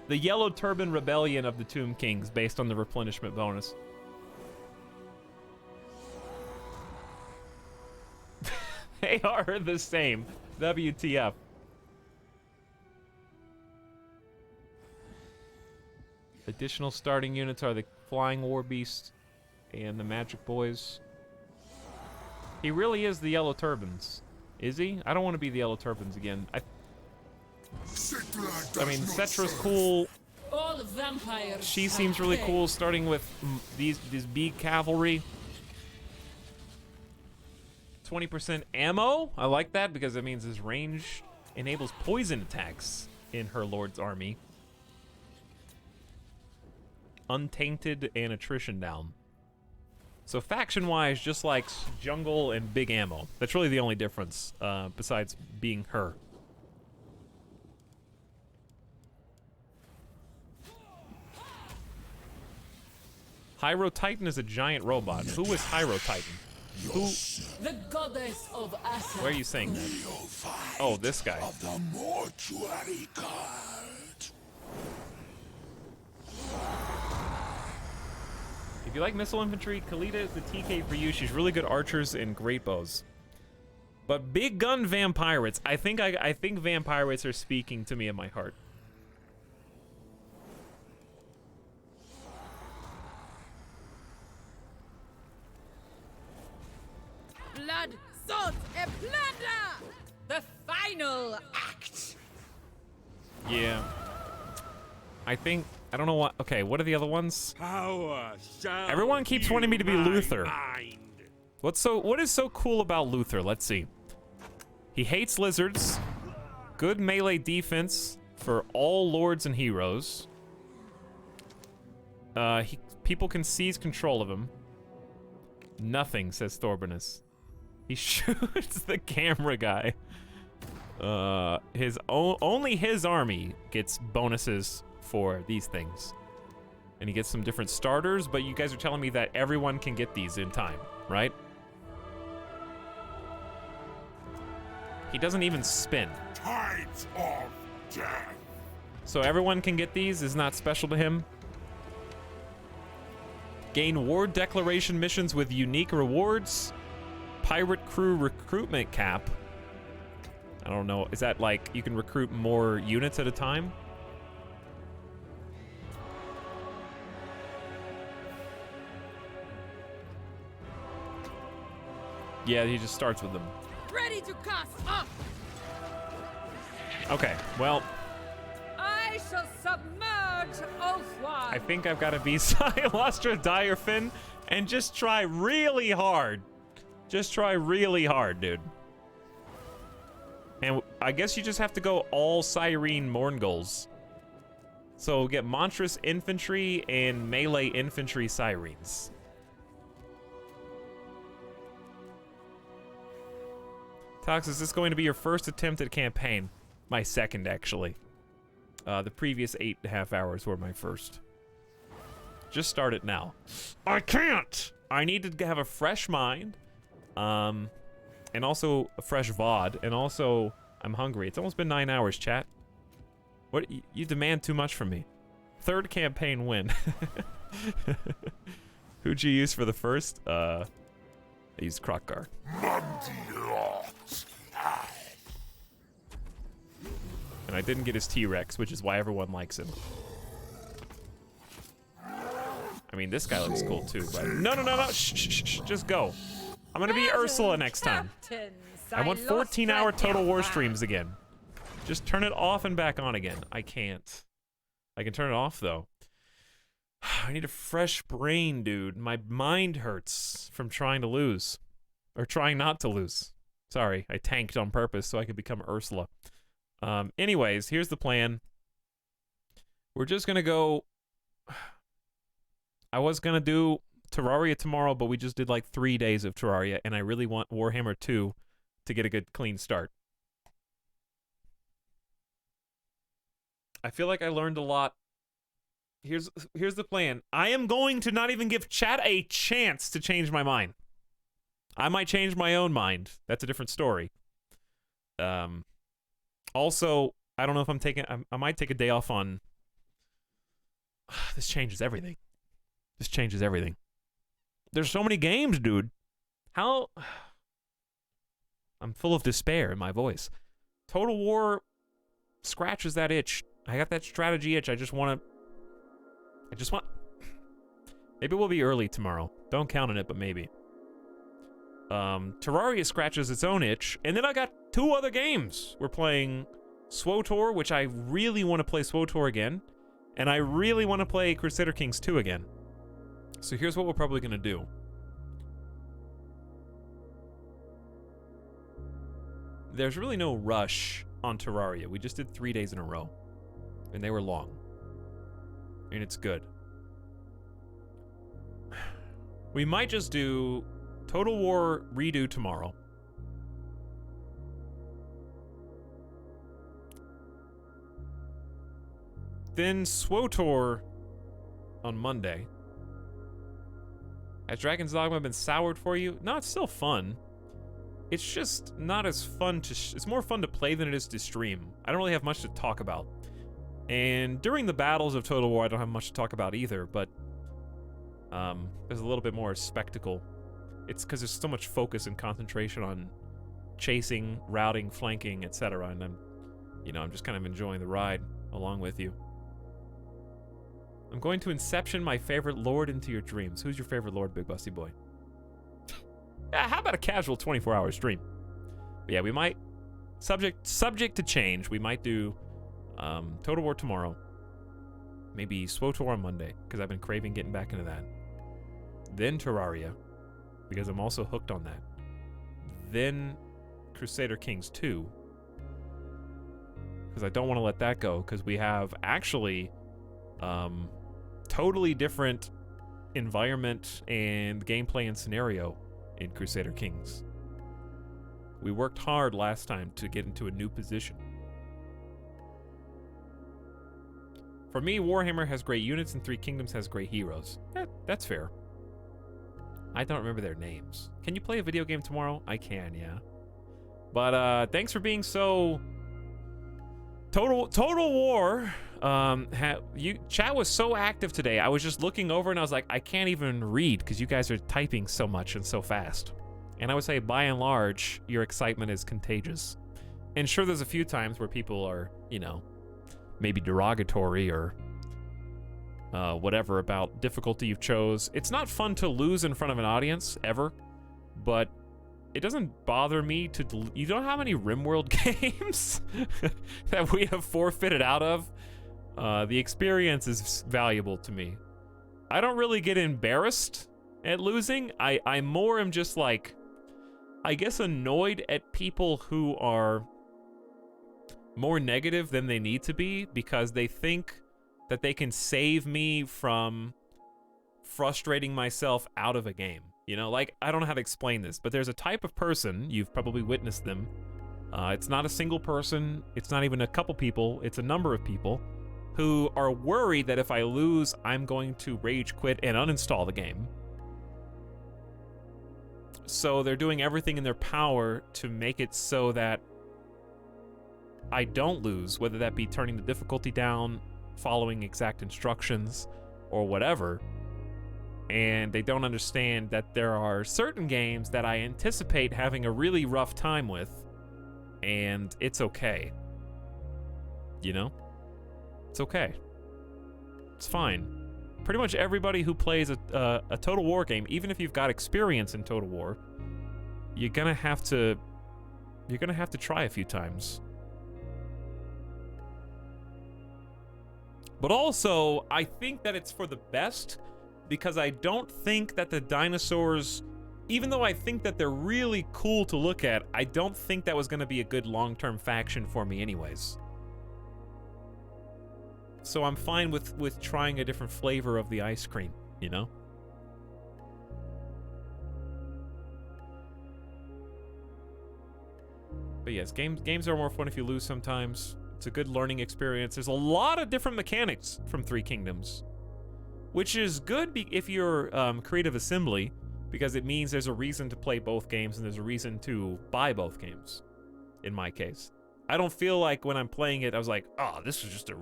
the Yellow Turban Rebellion of the Tomb Kings based on the replenishment bonus. They are the same. WTF. Additional starting units are the Flying War Beast and the Magic Boys. He really is the Yellow Turbans. Is he? I don't want to be the Yellow Turbans again. I mean, Cetra's cool. All vampires. She seems really cool, starting with these big cavalry. 20% ammo. I like that because it means his range enables poison attacks in her lord's army. Untainted and attrition down. So faction-wise, just like jungle and big ammo. That's really the only difference, besides being her. Hyro Titan is a giant robot. Who is Hyro Titan? Who? The goddess of Asa. Where are you saying that? Oh, this guy. Of the mortuary guard. If you like missile infantry, Kalita is the TK for you. She's really good archers and great bows. But big gun vampirates, I think vampirates are speaking to me in my heart. Blood, swords, and plunder! The final act! Yeah. I don't know what... Okay, what are the other ones? Everyone keeps wanting me to be Luther. What is so cool about Luther? Let's see. He hates lizards. Good melee defense for all lords and heroes. People can seize control of him. Nothing, says Thorbinus. He shoots the camera guy. Only his army gets bonuses for these things. And he gets some different starters, but you guys are telling me that everyone can get these in time, right? He doesn't even spin. Tides of death. So everyone can get these, is not special to him. Gain war declaration missions with unique rewards. Pirate crew recruitment cap. I don't know, is that like you can recruit more units at a time? Yeah, he just starts with them. Ready to cast off! Okay, well, I shall submerge Oathwine! I think I've got to be Silostra Direfin and just try really hard. Just try really hard, dude. And I guess you just have to go all Cyrene Mourngulls. So get Monstrous Infantry and Melee Infantry Syrenes. Tox, is this going to be your first attempt at campaign? My second, actually. The previous 8.5 hours were my first. Just start it now. I can't! I need to have a fresh mind. And also a fresh VOD. And also, I'm hungry. It's almost been 9 hours, chat. What? You demand too much from me. Third campaign win. Who'd you use for the first? I used Krokgar. And I didn't get his T-Rex, which is why everyone likes him. I mean, this guy looks cool too, but... No, shh, just go. I'm gonna be Ursula next time. I want 14-hour Total War streams again. Just turn it off and back on again. I can't. I can turn it off, though. I need a fresh brain, dude. My mind hurts from trying to lose. Or trying not to lose. Sorry, I tanked on purpose so I could become Ursula. Anyways, here's the plan. We're just gonna go... I was gonna do Terraria tomorrow, but we just did like 3 days of Terraria, and I really want Warhammer 2 to get a good, clean start. I feel like I learned a lot. Here's the plan. I am going to not even give chat a chance to change my mind. I might change my own mind. That's a different story. Also, I don't know if I'm taking... I might take a day off on... This changes everything. This changes everything. There's so many games, dude. How... I'm full of despair in my voice. Total War scratches that itch. I got that strategy itch. I just want... Maybe we'll be early tomorrow. Don't count on it, but maybe. Terraria scratches its own itch, and then I got 2 other games. We're playing SWTOR, which I really want to play SWTOR again, and I really want to play Crusader Kings 2 again. So here's what we're probably going to do. There's really no rush on Terraria. We just did 3 days in a row, and they were long, and it's good. We might just do Total War redo tomorrow. Then SWTOR on Monday. Has Dragon's Dogma been soured for you? No, it's still fun. It's just not as fun to... it's more fun to play than it is to stream. I don't really have much to talk about. And during the battles of Total War, I don't have much to talk about either, but... there's a little bit more spectacle. It's because there's so much focus and concentration on chasing, routing, flanking, etc. And I'm just kind of enjoying the ride along with you. I'm going to Inception my favorite lord into your dreams. Who's your favorite lord, Big Busty Boy? Yeah, how about a casual 24-hour stream? But yeah, we might, subject to change, we might do Total War tomorrow. Maybe SWTOR on Monday, because I've been craving getting back into that. Then Terraria, because I'm also hooked on that. Then Crusader Kings 2, because I don't want to let that go, because we have actually totally different environment and gameplay and scenario in Crusader Kings. We worked hard last time to get into a new position. For me, Warhammer has great units and Three Kingdoms has great heroes. That's fair. I don't remember their names. Can you play a video game tomorrow? I can, yeah. But thanks for being so... Total War. Chat was so active today. I was just looking over and I was like, I can't even read because you guys are typing so much and so fast. And I would say, by and large, your excitement is contagious. And sure, there's a few times where people are, maybe derogatory or whatever about difficulty you chose. It's not fun to lose in front of an audience, ever. But it doesn't bother me to... You know how many RimWorld games that we have forfeited out of? The experience is valuable to me. I don't really get embarrassed at losing. I more am just like... I guess annoyed at people who are more negative than they need to be because they think that they can save me from frustrating myself out of a game. You know, like, I don't know how to explain this, but there's a type of person, you've probably witnessed them. It's not a single person, it's not even a couple people, it's a number of people who are worried that if I lose, I'm going to rage quit and uninstall the game. So they're doing everything in their power to make it so that I don't lose, whether that be turning the difficulty down, following exact instructions, or whatever. And they don't understand that there are certain games that I anticipate having a really rough time with, and it's okay. You know? It's okay. It's fine. Pretty much everybody who plays a Total War game, even if you've got experience in Total War, you're gonna have to try a few times. But also, I think that it's for the best, because I don't think that the dinosaurs, even though I think that they're really cool to look at, I don't think that was gonna be a good long-term faction for me anyways. So I'm fine with trying a different flavor of the ice cream, you know? But yes, games are more fun if you lose sometimes. It's a good learning experience. There's a lot of different mechanics from Three Kingdoms, which is good if you're Creative Assembly, because it means there's a reason to play both games and there's a reason to buy both games, in my case. I don't feel like when I'm playing it, I was like, oh, this is just a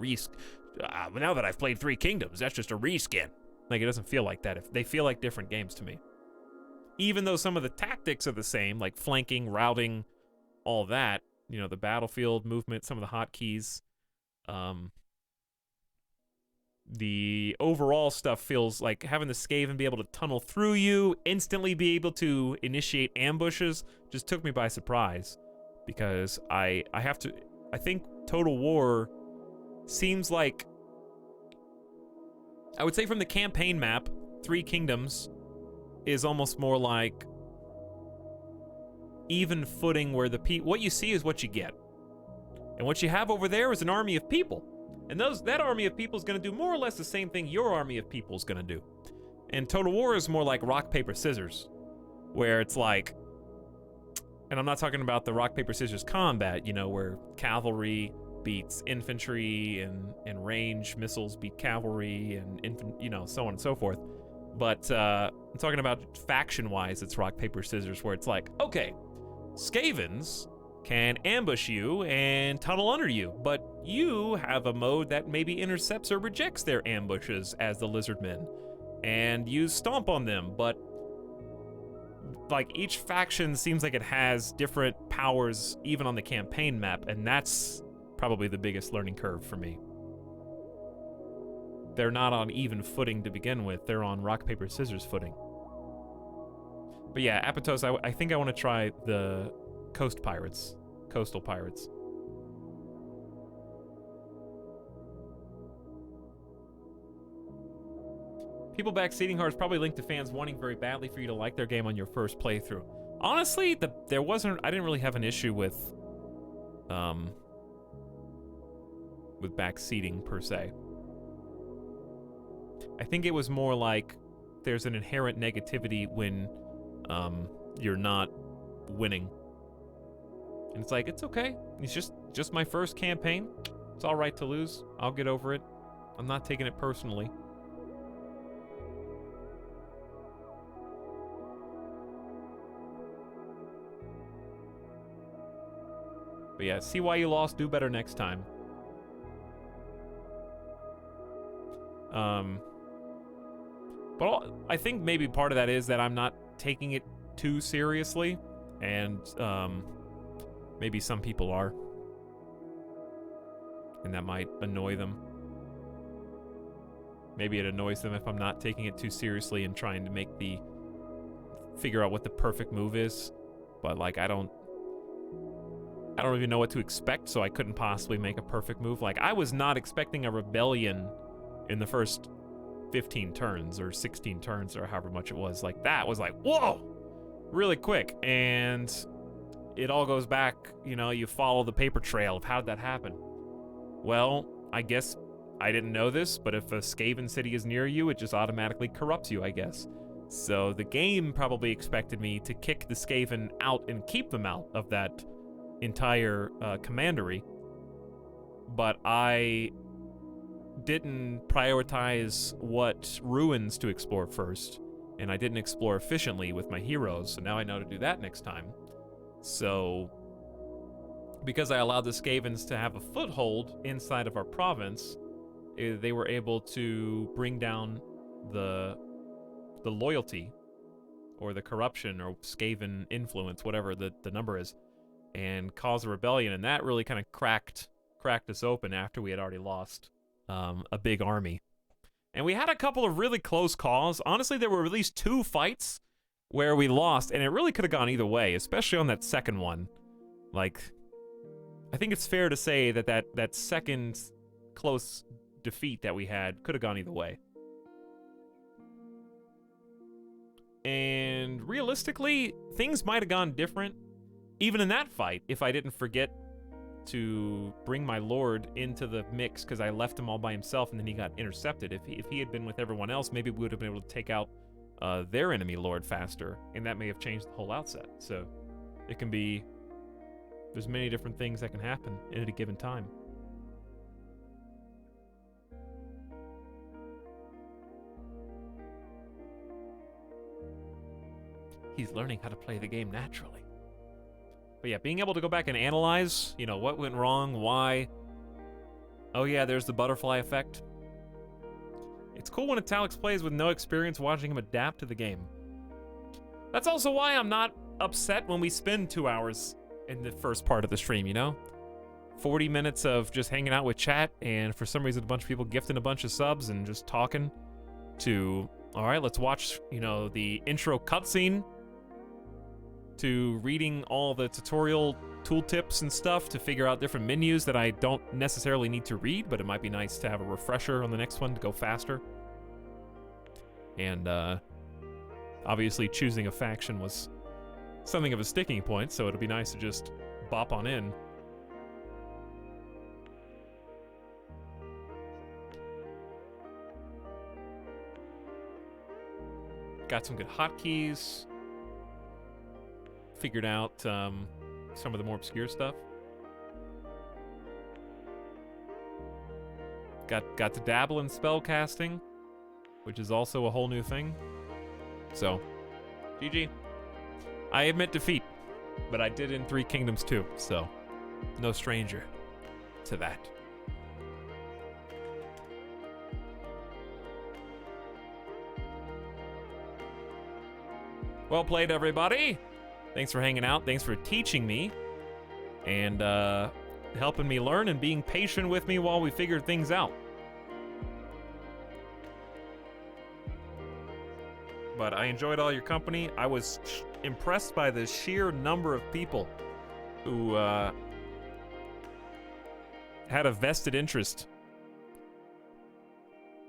now that I've played Three Kingdoms, that's just a reskin. Like, it doesn't feel like that. They feel like different games to me. Even though some of the tactics are the same, like flanking, routing, all that, you know, the battlefield movement, some of the hotkeys, the overall stuff feels like having the Skaven be able to tunnel through you, instantly be able to initiate ambushes, just took me by surprise. Because I think Total War seems like, I would say from the campaign map, Three Kingdoms is almost more like even footing, where what you see is what you get. And what you have over there is an army of people. And that army of people is going to do more or less the same thing your army of people is going to do. And Total War is more like rock, paper, scissors, where it's like, and I'm not talking about the rock, paper, scissors combat, you know, where cavalry beats infantry and range missiles beat cavalry and you know, so on and so forth. But I'm talking about faction-wise, it's rock, paper, scissors, where it's like, okay, Skavens can ambush you and tunnel under you, but you have a mode that maybe intercepts or rejects their ambushes as the Lizardmen, and you stomp on them, but like each faction seems like it has different powers even on the campaign map, and that's probably the biggest learning curve for me. They're not on even footing to begin with, they're on rock, paper, scissors footing. But yeah, Apatos, I think I want to try the coastal pirates. People backseating hard is probably linked to fans wanting very badly for you to like their game on your first playthrough. Honestly, I didn't really have an issue with backseating per se. I think it was more like there's an inherent negativity when you're not winning. And it's like, it's okay. It's just my first campaign. It's all right to lose. I'll get over it. I'm not taking it personally. But yeah, see why you lost, do better next time. But I think maybe part of that is that I'm not taking it too seriously, and maybe some people are, and that might annoy them. Maybe it annoys them if I'm not taking it too seriously and trying to figure out what the perfect move is. But like, I don't even know what to expect, so I couldn't possibly make a perfect move. Like, I was not expecting a rebellion in the first 15 turns or 16 turns or however much it was. Like, that was like, whoa, really quick. And it all goes back, you know, you follow the paper trail of how'd that happen. Well, I guess I didn't know this, but if a Skaven city is near you, it just automatically corrupts you, I guess. So the game probably expected me to kick the Skaven out and keep them out of that entire commandery. But I didn't prioritize what ruins to explore first, and I didn't explore efficiently with my heroes, so now I know to do that next time. So, because I allowed the Skavens to have a foothold inside of our province, they were able to bring down the loyalty, or the corruption, or Skaven influence, whatever the number is, and cause a rebellion, and that really kind of cracked us open after we had already lost a big army. And we had a couple of really close calls. Honestly, there were at least 2 fights where we lost, and it really could have gone either way, especially on that second one. Like, I think it's fair to say that second close defeat that we had could have gone either way. And realistically, things might have gone different, even in that fight, if I didn't forget to bring my lord into the mix, because I left him all by himself and then he got intercepted. If he had been with everyone else, maybe we would have been able to take out their enemy lord faster, and that may have changed the whole outset. So it can be, there's many different things that can happen at a given time. He's learning how to play the game naturally. But yeah, being able to go back and analyze, you know, what went wrong, why. Oh yeah, there's the butterfly effect. It's cool when Etalyx plays with no experience, watching him adapt to the game. That's also why I'm not upset when we spend 2 hours in the first part of the stream, you know? 40 minutes of just hanging out with chat, and for some reason a bunch of people gifting a bunch of subs and just talking, to, all right, let's watch, you know, the intro cutscene, to reading all the tutorial tooltips and stuff to figure out different menus that I don't necessarily need to read, but it might be nice to have a refresher on the next one to go faster. And obviously choosing a faction was something of a sticking point, so it'll be nice to just bop on in. Got some good hotkeys. Figured out some of the more obscure stuff. Got to dabble in spell casting, which is also a whole new thing. So, GG. I admit defeat, but I did in 3 Kingdoms too, so no stranger to that. Well played, everybody. Thanks for hanging out. Thanks for teaching me and helping me learn and being patient with me while we figure things out. But I enjoyed all your company. I was impressed by the sheer number of people who had a vested interest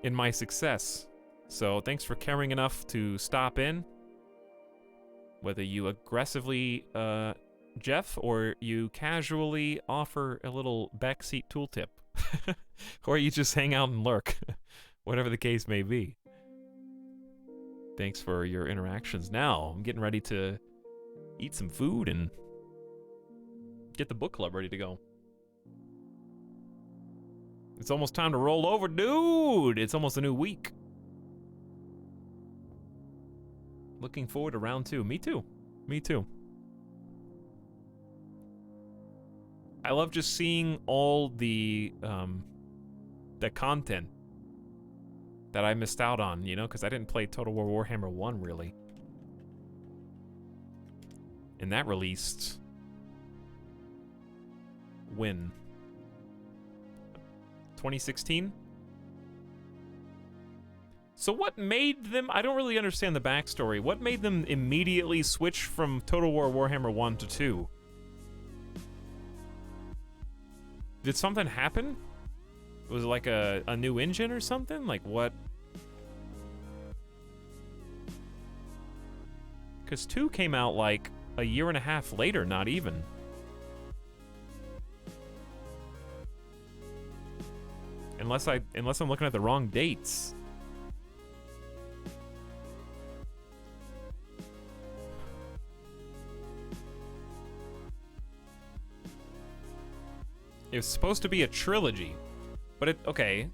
in my success. So thanks for caring enough to stop in. Whether you aggressively Jeff or you casually offer a little backseat tooltip. Or you just hang out and lurk. Whatever the case may be. Thanks for your interactions. Now, I'm getting ready to eat some food and get the book club ready to go. It's almost time to roll over, dude! It's almost a new week. Looking forward to round 2. Me too. Me too. I love just seeing all the content that I missed out on, you know, because I didn't play Total War Warhammer 1 really. And that released when? 2016? So what made them, I don't really understand the backstory, what made them immediately switch from Total War Warhammer 1 to 2? Did something happen? Was it like a new engine or something? Like what? Because 2 came out like a year and a half later, not even. Unless I'm looking at the wrong dates. It was supposed to be a trilogy, but okay,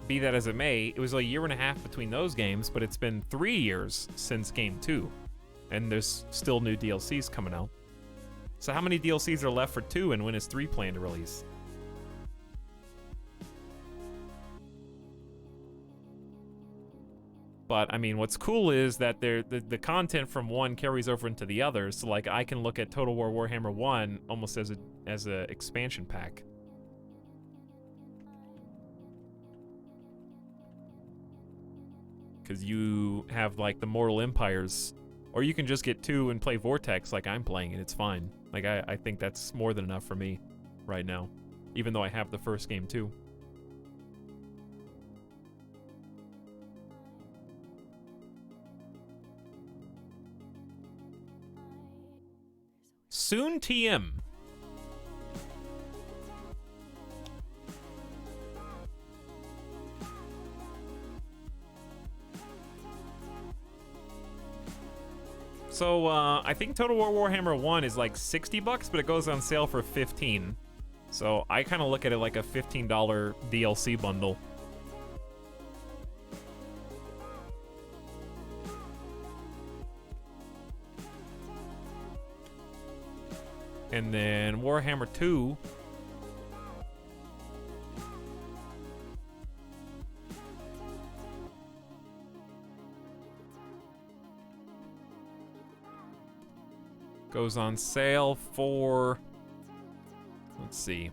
be that as it may, it was a year and a half between those games, but it's been 3 years since Game 2, and there's still new DLCs coming out. So how many DLCs are left for 2, and when is 3 planned to release? But, I mean, what's cool is that the content from one carries over into the other, so, like, I can look at Total War Warhammer 1 almost as a expansion pack. Because you have, like, the Mortal Empires, or you can just get 2 and play Vortex like I'm playing it, it's fine. Like, I think that's more than enough for me right now, even though I have the first game too. Soon TM. So, I think Total War Warhammer 1 is like $60, but it goes on sale for $15. So, I kind of look at it like a $15 DLC bundle. And then Warhammer 2. Goes on sale for, let's see.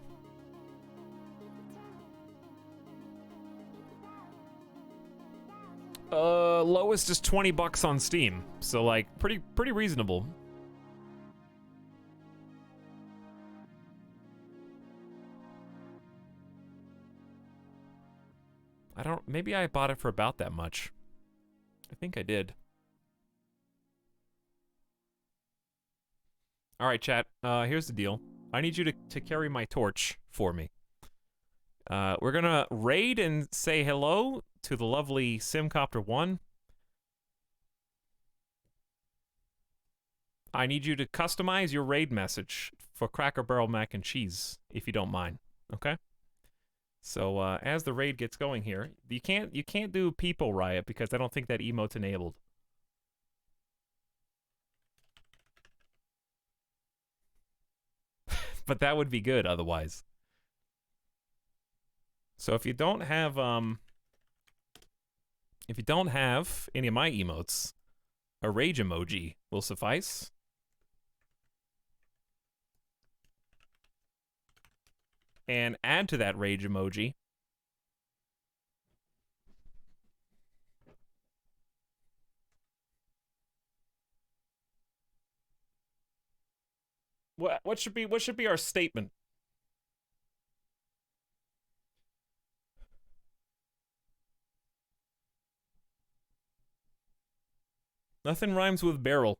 Lowest is $20 on Steam. So like pretty reasonable. Maybe I bought it for about that much. I think I did. All right, chat. Here's the deal. I need you to carry my torch for me. We're gonna raid and say hello to the lovely Simcopter 1. I need you to customize your raid message for Cracker Barrel Mac and Cheese, if you don't mind. Okay? So as the raid gets going here, you can't do People Riot because I don't think that emote's enabled. But that would be good otherwise. So if you don't have any of my emotes, a rage emoji will suffice. And add to that rage emoji what should be our statement? Nothing rhymes with barrel.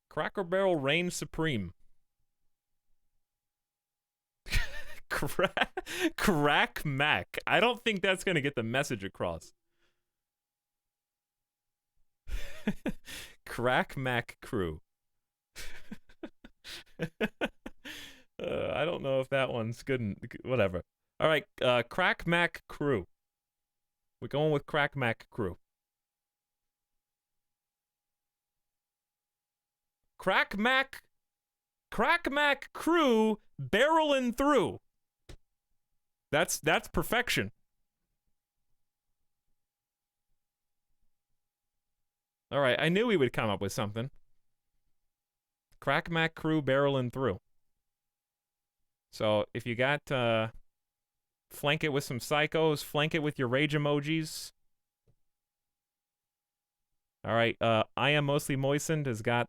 Cracker Barrel reigns supreme. Crack Mac. I don't think that's going to get the message across. Crack Mac Crew. I don't know if that one's good. Whatever. All right, Crack Mac Crew. We're going with Crack Mac Crew. Crack Mac Crew barreling through. That's perfection. All right, I knew we would come up with something. Crack Mac Crew barreling through. So if you got flank it with some psychos, flank it with your rage emojis. All right, I Am Mostly Moistened has got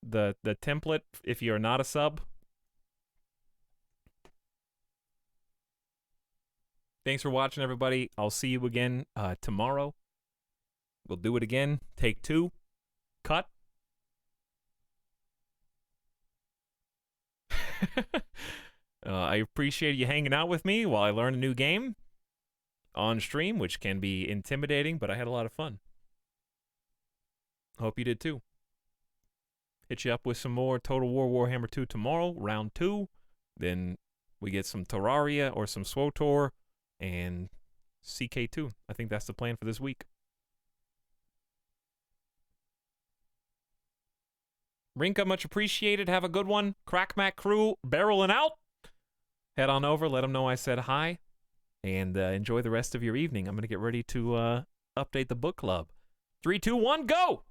the template if you're not a sub. Thanks for watching, everybody. I'll see you again tomorrow. We'll do it again. Take 2. Cut. I appreciate you hanging out with me while I learn a new game on stream, which can be intimidating, but I had a lot of fun. Hope you did too. Hit you up with some more Total War Warhammer 2 tomorrow, round 2. Then we get some Terraria or some SWTOR and CK2. I think that's the plan for this week. Rinka, much appreciated. Have a good one. Crackmack crew, barreling out. Head on over. Let them know I said hi. And enjoy the rest of your evening. I'm going to get ready to update the book club. 3, 2, 1, go!